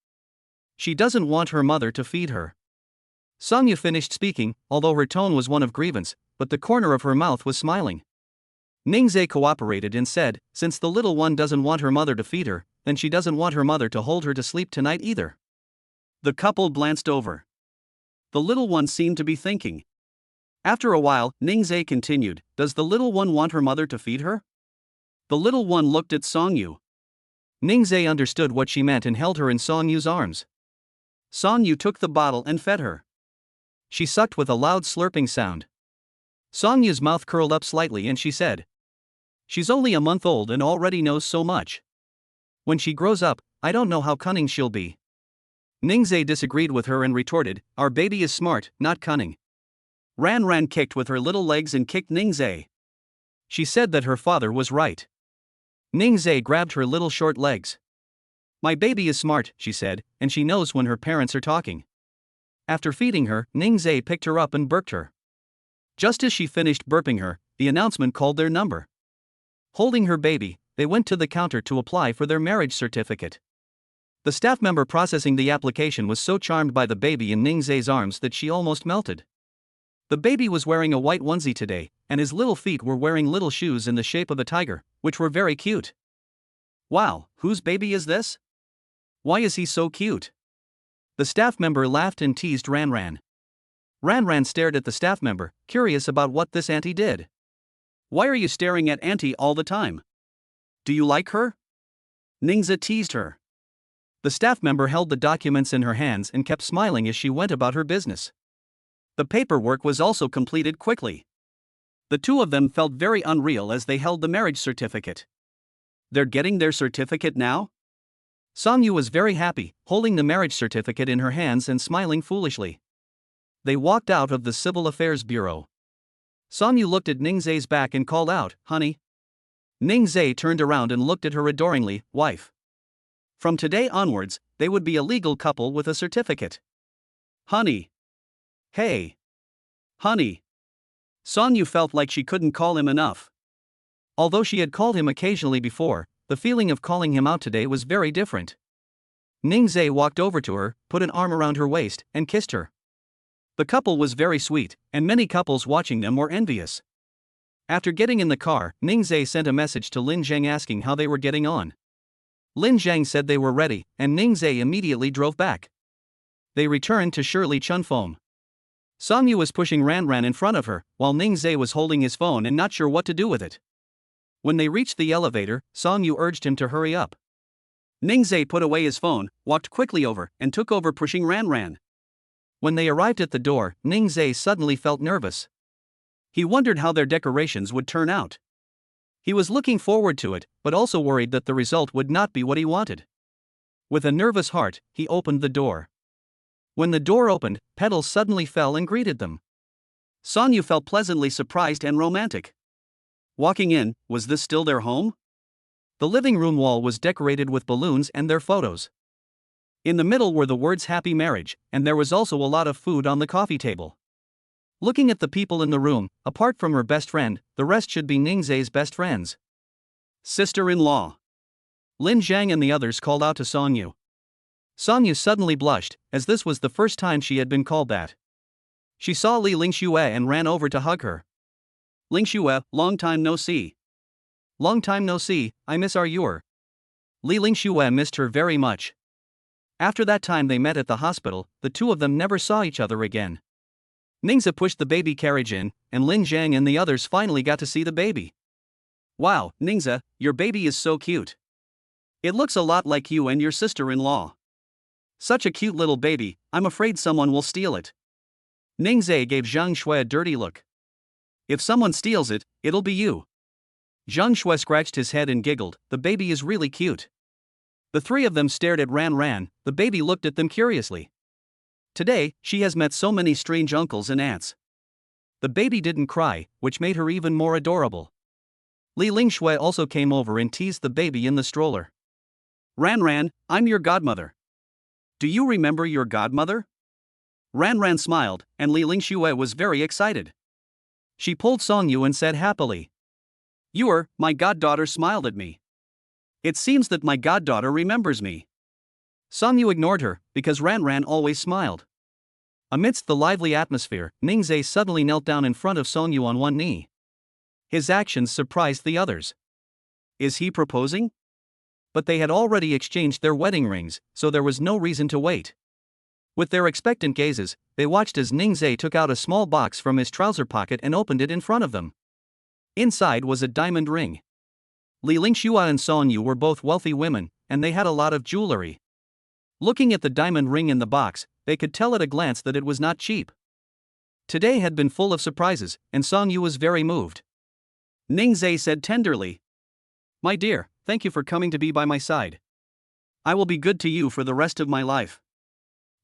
She doesn't want her mother to feed her." Song Yu finished speaking, although her tone was one of grievance, but the corner of her mouth was smiling. Ning Zee cooperated and said, "Since the little one doesn't want her mother to feed her, then she doesn't want her mother to hold her to sleep tonight either." The couple glanced over. The little one seemed to be thinking. After a while, Ning Zee continued, "Does the little one want her mother to feed her?" The little one looked at Song Yu. Ning Zee understood what she meant and held her in Song Yu's arms. Song Yu took the bottle and fed her. She sucked with a loud slurping sound. Song Yu's mouth curled up slightly and she said, "She's only a month old and already knows so much. When she grows up, I don't know how cunning she'll be." Ning Zee disagreed with her and retorted, "Our baby is smart, not cunning." Ranran kicked with her little legs and kicked Ning Zee. She said that her father was right. Ning Zee grabbed her little short legs. "My baby is smart," she said, "and she knows when her parents are talking." After feeding her, Ning Zee picked her up and burped her. Just as she finished burping her, the announcement called their number. Holding her baby, they went to the counter to apply for their marriage certificate. The staff member processing the application was so charmed by the baby in Ning Zee's arms that she almost melted. The baby was wearing a white onesie today, and his little feet were wearing little shoes in the shape of a tiger, which were very cute. "Wow, whose baby is this? Why is he so cute?" The staff member laughed and teased Ranran. Ranran stared at the staff member, curious about what this auntie did. "Why are you staring at auntie all the time? Do you like her?" Ning Zee teased her. The staff member held the documents in her hands and kept smiling as she went about her business. The paperwork was also completed quickly. The two of them felt very unreal as they held the marriage certificate. They're getting their certificate now? Song Yu was very happy, holding the marriage certificate in her hands and smiling foolishly. They walked out of the Civil Affairs Bureau. Song Yu looked at Ning Zee's back and called out, "Honey." Ning Zee turned around and looked at her adoringly, "Wife." From today onwards, they would be a legal couple with a certificate. "Honey." "Hey. Honey." Song Yu felt like she couldn't call him enough. Although she had called him occasionally before, the feeling of calling him out today was very different. Ning Zee walked over to her, put an arm around her waist, and kissed her. The couple was very sweet, and many couples watching them were envious. After getting in the car, Ning Zee sent a message to Lin Zhang asking how they were getting on. Lin Zhang said they were ready, and Ning Zee immediately drove back. They returned to Shirley Chunfoam. Song Yu was pushing Ranran in front of her, while Ning Zee was holding his phone and not sure what to do with it. When they reached the elevator, Song Yu urged him to hurry up. Ning Zee put away his phone, walked quickly over, and took over pushing Ranran. When they arrived at the door, Ning Zees suddenly felt nervous. He wondered how their decorations would turn out. He was looking forward to it, but also worried that the result would not be what he wanted. With a nervous heart, he opened the door. When the door opened, petals suddenly fell and greeted them. Sonyu felt pleasantly surprised and romantic. Walking in, was this still their home? The living room wall was decorated with balloons and their photos. In the middle were the words "Happy Marriage," and there was also a lot of food on the coffee table. Looking at the people in the room, apart from her best friend, the rest should be Ning Zees' best friends. Sister-in-law. Lin Zhang and the others called out to Sonyu. Sonyu suddenly blushed, as this was the first time she had been called that. She saw Li Lingxue and ran over to hug her. Lingxue, long time no see. Long time no see, I miss our Yur. Li Lingxue missed her very much. After that time they met at the hospital, the two of them never saw each other again. Ning Zees pushed the baby carriage in, and Lin Zhang and the others finally got to see the baby. Wow, Ning Zees, your baby is so cute. It looks a lot like you and your sister-in-law. Such a cute little baby, I'm afraid someone will steal it. Ning Zees gave Zhang Shui a dirty look. If someone steals it, it'll be you. Zhang Shui scratched his head and giggled, the baby is really cute. The three of them stared at Ran Ran, the baby looked at them curiously. Today, she has met so many strange uncles and aunts. The baby didn't cry, which made her even more adorable. Li Lingxue also came over and teased the baby in the stroller. Ran Ran, I'm your godmother. Do you remember your godmother? Ran Ran smiled, and Li Lingxue was very excited. She pulled Sonyu and said happily. My goddaughter smiled at me. It seems that my goddaughter remembers me. Sonyu ignored her, because Ran Ran always smiled. Amidst the lively atmosphere, Ning Zees suddenly knelt down in front of Sonyu on one knee. His actions surprised the others. Is he proposing? But they had already exchanged their wedding rings, so there was no reason to wait. With their expectant gazes, they watched as Ning Zees took out a small box from his trouser pocket and opened it in front of them. Inside was a diamond ring. Li Lingxue and Sonyu were both wealthy women, and they had a lot of jewelry. Looking at the diamond ring in the box, they could tell at a glance that it was not cheap. Today had been full of surprises, and Sonyu was very moved. Ning Zees said tenderly, My dear, thank you for coming to be by my side. I will be good to you for the rest of my life.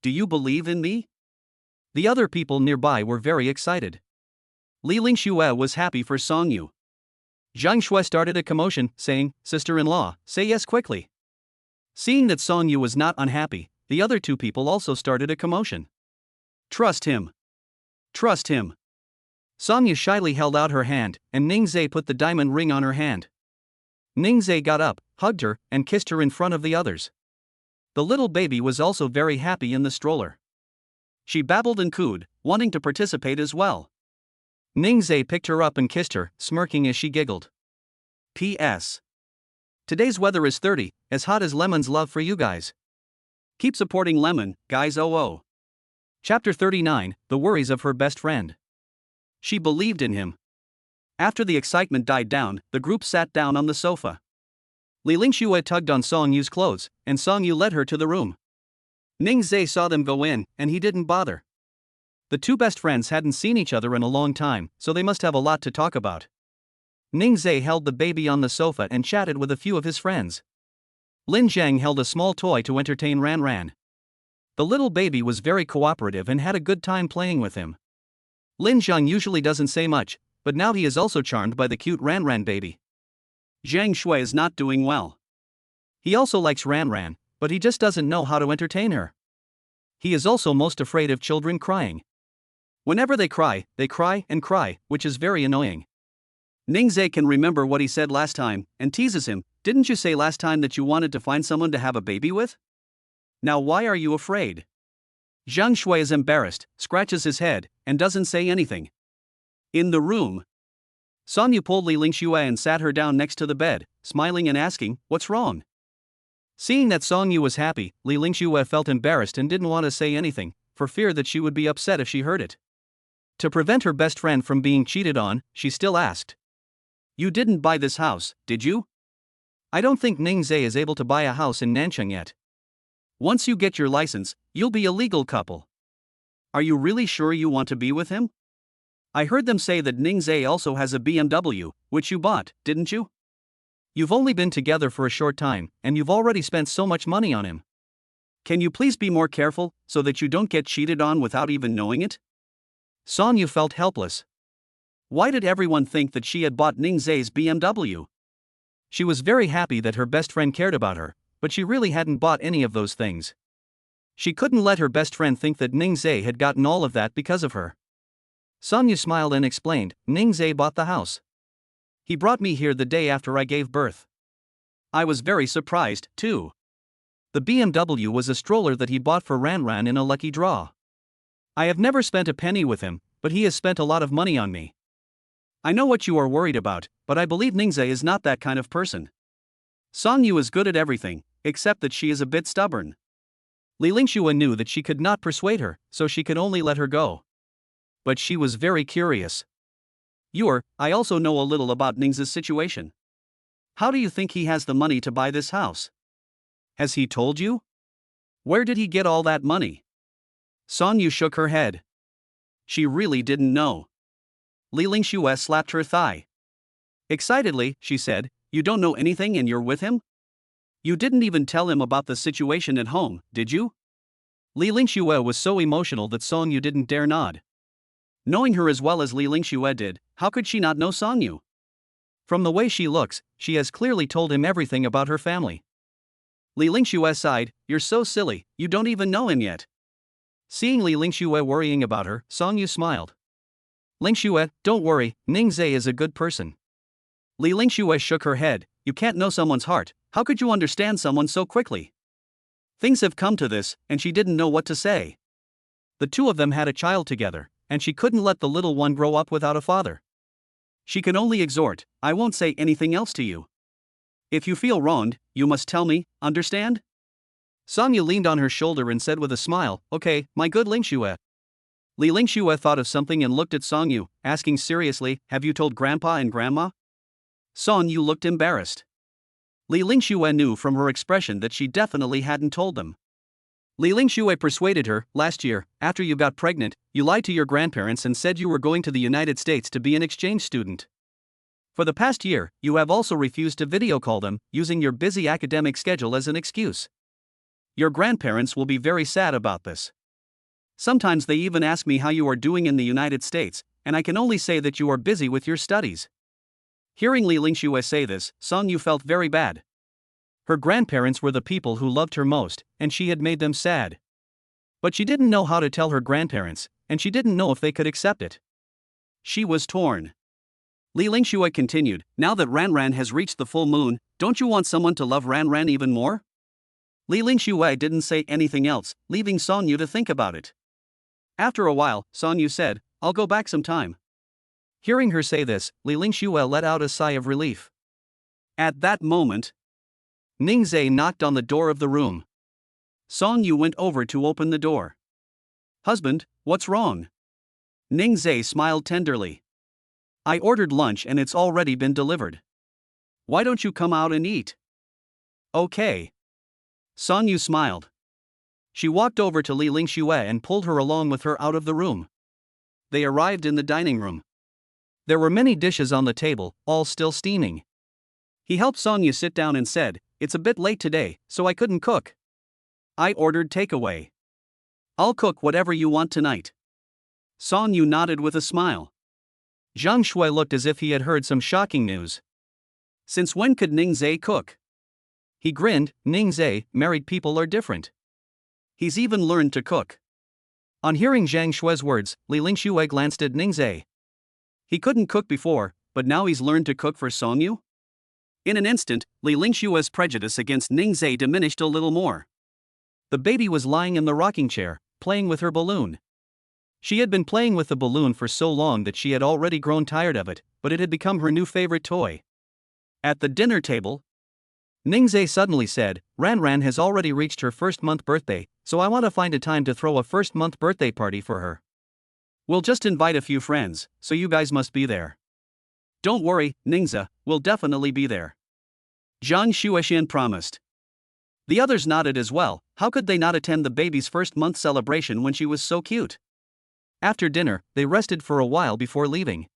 Do you believe in me? The other people nearby were very excited. Li Lingxue was happy for Sonyu. Zhang Shui started a commotion, saying, Sister-in-law, say yes quickly. Seeing that Sonyu was not unhappy, the other two people also started a commotion. Trust him. Trust him. Sonyu shyly held out her hand, and Ning Zees put the diamond ring on her hand. Ning Zees got up, hugged her, and kissed her in front of the others. The little baby was also very happy in the stroller. She babbled and cooed, wanting to participate as well. Ning Zees picked her up and kissed her, smirking as she giggled. P.S. Today's weather is 30, as hot as Lemon's love for you guys. Keep supporting Lemon, guys. Chapter 39, The Worries of Her Best Friend. She believed in him. After the excitement died down, the group sat down on the sofa. Li Lingxue tugged on Songyu's clothes, and Sonyu led her to the room. Ning Zees saw them go in, and he didn't bother. The two best friends hadn't seen each other in a long time, so they must have a lot to talk about. Ning Zees held the baby on the sofa and chatted with a few of his friends. Lin Zhang held a small toy to entertain Ran Ran. The little baby was very cooperative and had a good time playing with him. Lin Zhang usually doesn't say much, but now he is also charmed by the cute Ran Ran baby. Zhang Shui is not doing well. He also likes Ran Ran, but he just doesn't know how to entertain her. He is also most afraid of children crying. Whenever they cry and cry, which is very annoying. Ning Zees can remember what he said last time, and teases him, didn't you say last time that you wanted to find someone to have a baby with? Now why are you afraid? Zhang Shui is embarrassed, scratches his head, and doesn't say anything. In the room, Sonyu pulled Li Lingxue and sat her down next to the bed, smiling and asking, what's wrong? Seeing that Sonyu was happy, Li Lingxue felt embarrassed and didn't want to say anything, for fear that she would be upset if she heard it. To prevent her best friend from being cheated on, she still asked. You didn't buy this house, did you? I don't think Ning Zees is able to buy a house in Nanchang yet. Once you get your license, you'll be a legal couple. Are you really sure you want to be with him? I heard them say that Ning Zees also has a BMW, which you bought, didn't you? You've only been together for a short time, and you've already spent so much money on him. Can you please be more careful, so that you don't get cheated on without even knowing it? Sonyu felt helpless. Why did everyone think that she had bought Ning Zees' BMW? She was very happy that her best friend cared about her, but she really hadn't bought any of those things. She couldn't let her best friend think that Ning Zees had gotten all of that because of her. Sonyu smiled and explained, Ning Zees bought the house. He brought me here the day after I gave birth. I was very surprised, too. The BMW was a stroller that he bought for Ranran in a lucky draw. I have never spent a penny with him, but he has spent a lot of money on me. I know what you are worried about, but I believe Ning Zees is not that kind of person. Sonyu is good at everything, except that she is a bit stubborn. Li Lingxue knew that she could not persuade her, so she could only let her go. But she was very curious. I also know a little about Ning Zees' situation. How do you think he has the money to buy this house? Has he told you? Where did he get all that money? Sonyu shook her head. She really didn't know. Li Lingxue slapped her thigh. Excitedly, she said, You don't know anything and you're with him? You didn't even tell him about the situation at home, did you? Li Lingxue was so emotional that Sonyu didn't dare nod. Knowing her as well as Li Lingxue did, how could she not know Sonyu? From the way she looks, she has clearly told him everything about her family. Li Lingxue sighed, You're so silly, you don't even know him yet. Seeing Li Lingxue worrying about her, Sonyu smiled. Lingxue, don't worry, Ning Zees is a good person. Li Lingxue shook her head, You can't know someone's heart, how could you understand someone so quickly? Things have come to this, and she didn't know what to say. The two of them had a child together, and she couldn't let the little one grow up without a father. She can only exhort, I won't say anything else to you. If you feel wronged, you must tell me, understand? Sonyu leaned on her shoulder and said with a smile, Okay, my good Lingxue. Li Lingxue thought of something and looked at Sonyu, asking seriously, Have you told Grandpa and Grandma? Sonyu looked embarrassed. Li Lingxue knew from her expression that she definitely hadn't told them. Li Lingxue persuaded her, Last year, after you got pregnant, you lied to your grandparents and said you were going to the United States to be an exchange student. For the past year, you have also refused to video call them, using your busy academic schedule as an excuse. Your grandparents will be very sad about this. Sometimes they even ask me how you are doing in the United States, and I can only say that you are busy with your studies. Hearing Li Lingxue say this, Sonyu felt very bad. Her grandparents were the people who loved her most, and she had made them sad. But she didn't know how to tell her grandparents, and she didn't know if they could accept it. She was torn. Li Lingxue continued, Now that Ranran has reached the full moon, don't you want someone to love Ranran even more? Li Lingxue didn't say anything else, leaving Sonyu to think about it. After a while, Sonyu said, I'll go back some time. Hearing her say this, Li Lingxue let out a sigh of relief. At that moment, Ning Zees knocked on the door of the room. Sonyu went over to open the door. Husband, what's wrong? Ning Zees smiled tenderly. I ordered lunch and it's already been delivered. Why don't you come out and eat? Okay. Sonyu smiled. She walked over to Li Lingxue and pulled her along with her out of the room. They arrived in the dining room. There were many dishes on the table, all still steaming. He helped Sonyu sit down and said, It's a bit late today, so I couldn't cook. I ordered takeaway. I'll cook whatever you want tonight. Sonyu nodded with a smile. Zhang Shui looked as if he had heard some shocking news. Since when could Ning Zees cook? He grinned, Ning Zees, married people are different. He's even learned to cook. On hearing Zhang Shui's words, Li Lingxue glanced at Ning Zees. He couldn't cook before, but now he's learned to cook for Sonyu? In an instant, Li Lingxue's prejudice against Ning Zees diminished a little more. The baby was lying in the rocking chair, playing with her balloon. She had been playing with the balloon for so long that she had already grown tired of it, but it had become her new favorite toy. At the dinner table, Ning Zees suddenly said, Ranran has already reached her first-month birthday, so I want to find a time to throw a first-month birthday party for her. We'll just invite a few friends, so you guys must be there. Don't worry, Ning Zees, we'll definitely be there. Zhang Shuixian promised. The others nodded as well. How could they not attend the baby's first-month celebration when she was so cute? After dinner, they rested for a while before leaving.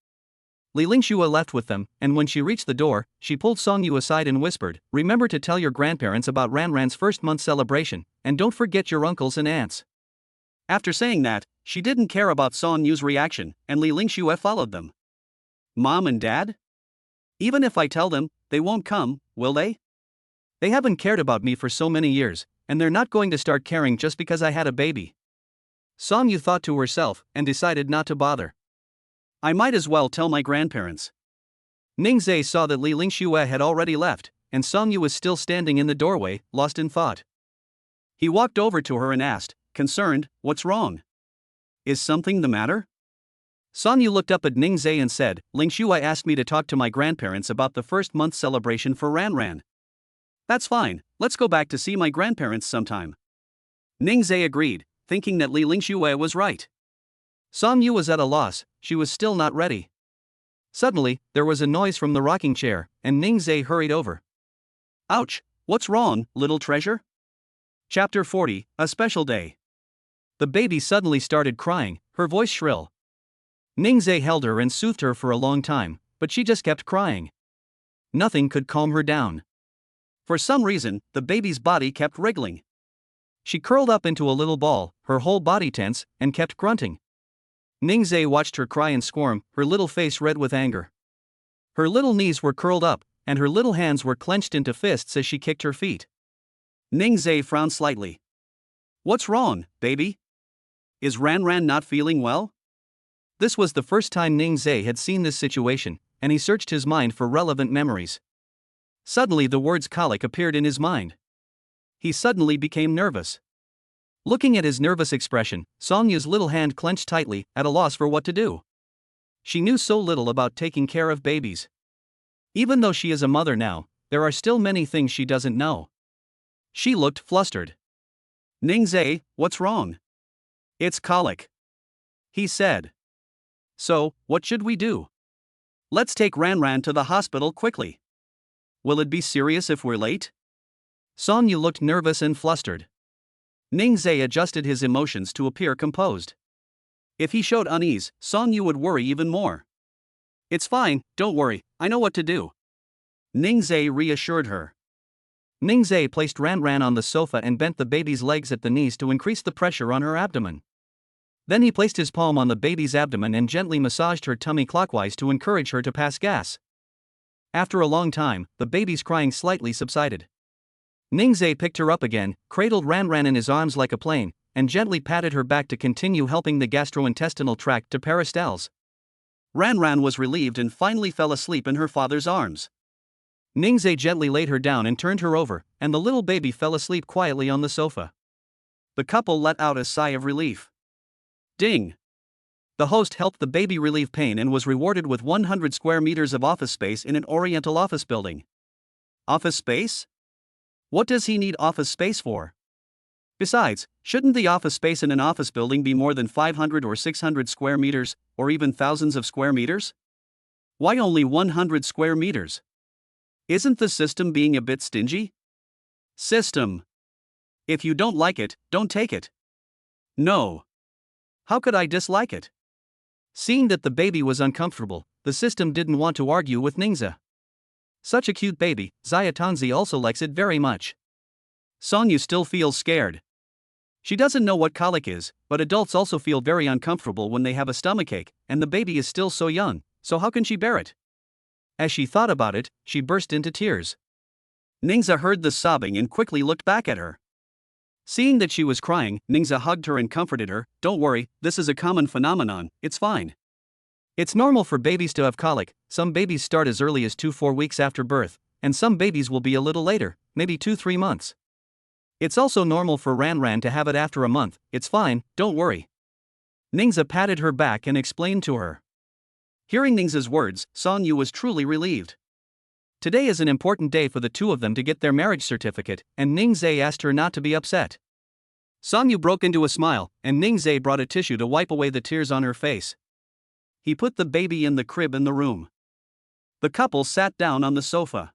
Li Lingxue left with them, and when she reached the door, she pulled Song Yu aside and whispered, "Remember to tell your grandparents about Ranran's first month celebration, and don't forget your uncles and aunts." After saying that, she didn't care about Song Yu's reaction, and Li Lingxue followed them. Mom and Dad? Even if I tell them, they won't come, will they? They haven't cared about me for so many years, and they're not going to start caring just because I had a baby. Song Yu thought to herself and decided not to bother. I might as well tell my grandparents. Ning Zees saw that Li Lingxue had already left, and Song Yu was still standing in the doorway, lost in thought. He walked over to her and asked, concerned, "What's wrong? Is something the matter?" Song Yu looked up at Ning Zees and said, "Lingxue asked me to talk to my grandparents about the first month celebration for Ranran." "That's fine, let's go back to see my grandparents sometime." Ning Zees agreed, thinking that Li Lingxue was right. Song Yu was at a loss, she was still not ready. Suddenly, there was a noise from the rocking chair, and Ning Zees hurried over. Ouch, what's wrong, little treasure? Chapter 40, A Special Day. The baby suddenly started crying, her voice shrill. Ning Zees held her and soothed her for a long time, but she just kept crying. Nothing could calm her down. For some reason, the baby's body kept wriggling. She curled up into a little ball, her whole body tense, and kept grunting. Ning Zees watched her cry and squirm, her little face red with anger. Her little knees were curled up, and her little hands were clenched into fists as she kicked her feet. Ning Zees frowned slightly. What's wrong, baby? Is Ranran not feeling well? This was the first time Ning Zees had seen this situation, and he searched his mind for relevant memories. Suddenly the words colic appeared in his mind. He suddenly became nervous. Looking at his nervous expression, Song Yu's little hand clenched tightly, at a loss for what to do. She knew so little about taking care of babies. Even though she is a mother now, there are still many things she doesn't know. She looked flustered. Ning Zees, what's wrong? It's colic, he said. So, what should we do? Let's take Ranran to the hospital quickly. Will it be serious if we're late? Song Yu looked nervous and flustered. Ning Zees adjusted his emotions to appear composed. If he showed unease, Song Yu would worry even more. It's fine, don't worry, I know what to do. Ning Zees reassured her. Ning Zees placed Ranran on the sofa and bent the baby's legs at the knees to increase the pressure on her abdomen. Then he placed his palm on the baby's abdomen and gently massaged her tummy clockwise to encourage her to pass gas. After a long time, the baby's crying slightly subsided. Ning Zees picked her up again, cradled Ranran in his arms like a plane, and gently patted her back to continue helping the gastrointestinal tract to peristalse. Ranran was relieved and finally fell asleep in her father's arms. Ning Zees gently laid her down and turned her over, and the little baby fell asleep quietly on the sofa. The couple let out a sigh of relief. Ding! The host helped the baby relieve pain and was rewarded with 100 square meters of office space in an Oriental office building. Office space? What does he need office space for? Besides, shouldn't the office space in an office building be more than 500 or 600 square meters, or even thousands of square meters? Why only 100 square meters? Isn't the system being a bit stingy? System. If you don't like it, don't take it. No. How could I dislike it? Seeing that the baby was uncomfortable, the system didn't want to argue with Ning Zees. Such a cute baby, Xiaotanzi also likes it very much. Song Yu still feels scared. She doesn't know what colic is, but adults also feel very uncomfortable when they have a stomachache, and the baby is still so young, so how can she bear it? As she thought about it, she burst into tears. Ning Zees heard the sobbing and quickly looked back at her. Seeing that she was crying, Ning Zees hugged her and comforted her. Don't worry, this is a common phenomenon, it's fine. It's normal for babies to have colic. Some babies start as early as 2-4 weeks after birth, and some babies will be a little later, maybe 2-3 months. It's also normal for Ranran to have it after a month, it's fine, don't worry. Ning Zees patted her back and explained to her. Hearing Ning Zees' words, Song Yu was truly relieved. Today is an important day for the two of them to get their marriage certificate, and Ning Zees asked her not to be upset. Song Yu broke into a smile, and Ning Zees brought a tissue to wipe away the tears on her face. He put the baby in the crib in the room. The couple sat down on the sofa.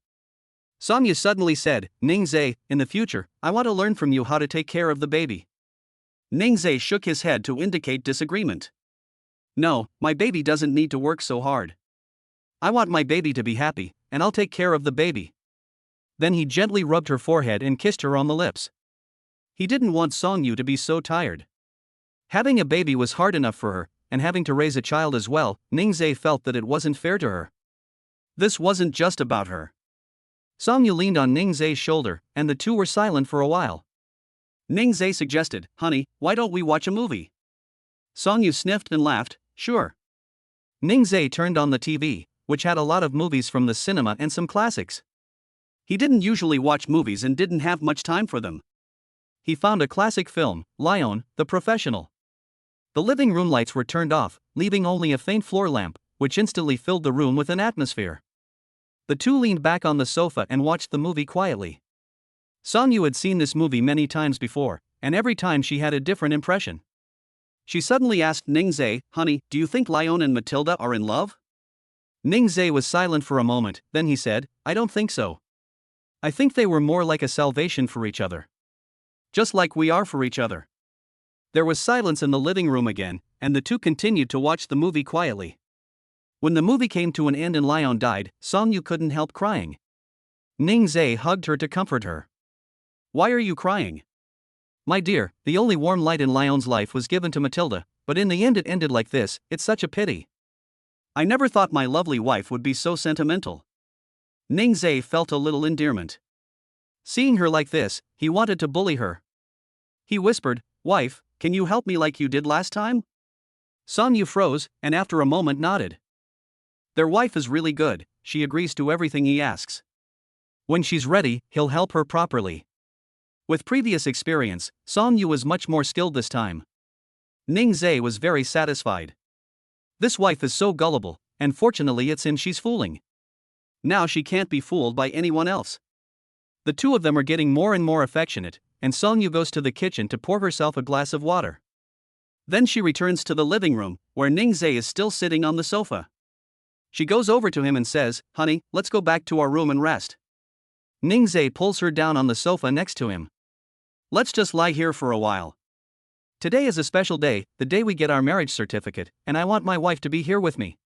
Song Yu suddenly said, Ning Zees, in the future, I want to learn from you how to take care of the baby. Ning Zees shook his head to indicate disagreement. No, my baby doesn't need to work so hard. I want my baby to be happy, and I'll take care of the baby. Then he gently rubbed her forehead and kissed her on the lips. He didn't want Songyu to be so tired. Having a baby was hard enough for her, and having to raise a child as well. Ning Zees felt that it wasn't fair to her. This wasn't just about her. Songyu leaned on Ning Zees' shoulder, and the two were silent for a while. Ning Zees suggested, "Honey, why don't we watch a movie?" Songyu sniffed and laughed, "Sure." Ning Zees turned on the TV, which had a lot of movies from the cinema and some classics. He didn't usually watch movies and didn't have much time for them. He found a classic film, Lion, the Professional. The living room lights were turned off, leaving only a faint floor lamp, which instantly filled the room with an atmosphere. The two leaned back on the sofa and watched the movie quietly. Songyu had seen this movie many times before, and every time she had a different impression. She suddenly asked Ning Zees, "Honey, do you think Lion and Matilda are in love?" Ning Zees was silent for a moment, then he said, "I don't think so. I think they were more like a salvation for each other. Just like we are for each other." There was silence in the living room again, and the two continued to watch the movie quietly. When the movie came to an end and Lion died, Songyu couldn't help crying. Ning Zees hugged her to comfort her. "Why are you crying?" "My dear, the only warm light in Lion's life was given to Matilda, but in the end it ended like this. It's such a pity. I never thought my lovely wife would be so sentimental." Ning Zees felt a little endearment. Seeing her like this, he wanted to bully her. He whispered, "Wife, can you help me like you did last time?" Songyu froze, and after a moment nodded. Their wife is really good, she agrees to everything he asks. When she's ready, he'll help her properly. With previous experience, Songyu was much more skilled this time. Ning Zees was very satisfied. This wife is so gullible, and fortunately it's him she's fooling. Now she can't be fooled by anyone else. The two of them are getting more and more affectionate, and Songyu goes to the kitchen to pour herself a glass of water. Then she returns to the living room, where Ning Zees is still sitting on the sofa. She goes over to him and says, "Honey, let's go back to our room and rest." Ning Zees pulls her down on the sofa next to him. "Let's just lie here for a while. Today is a special day, the day we get our marriage certificate, and I want my wife to be here with me."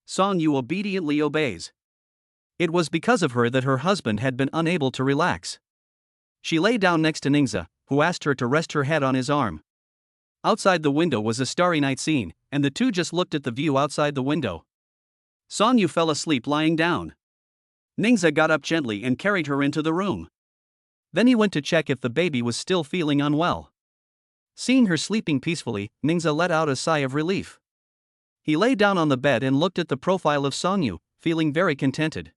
Songyu obediently obeys. It was because of her that her husband had been unable to relax. She lay down next to Ning Zees, who asked her to rest her head on his arm. Outside the window was a starry night scene, and the two just looked at the view outside the window. Songyu fell asleep lying down. Ning Zees got up gently and carried her into the room. Then he went to check if the baby was still feeling unwell. Seeing her sleeping peacefully, Ning Zees let out a sigh of relief. He lay down on the bed and looked at the profile of Songyu, feeling very contented.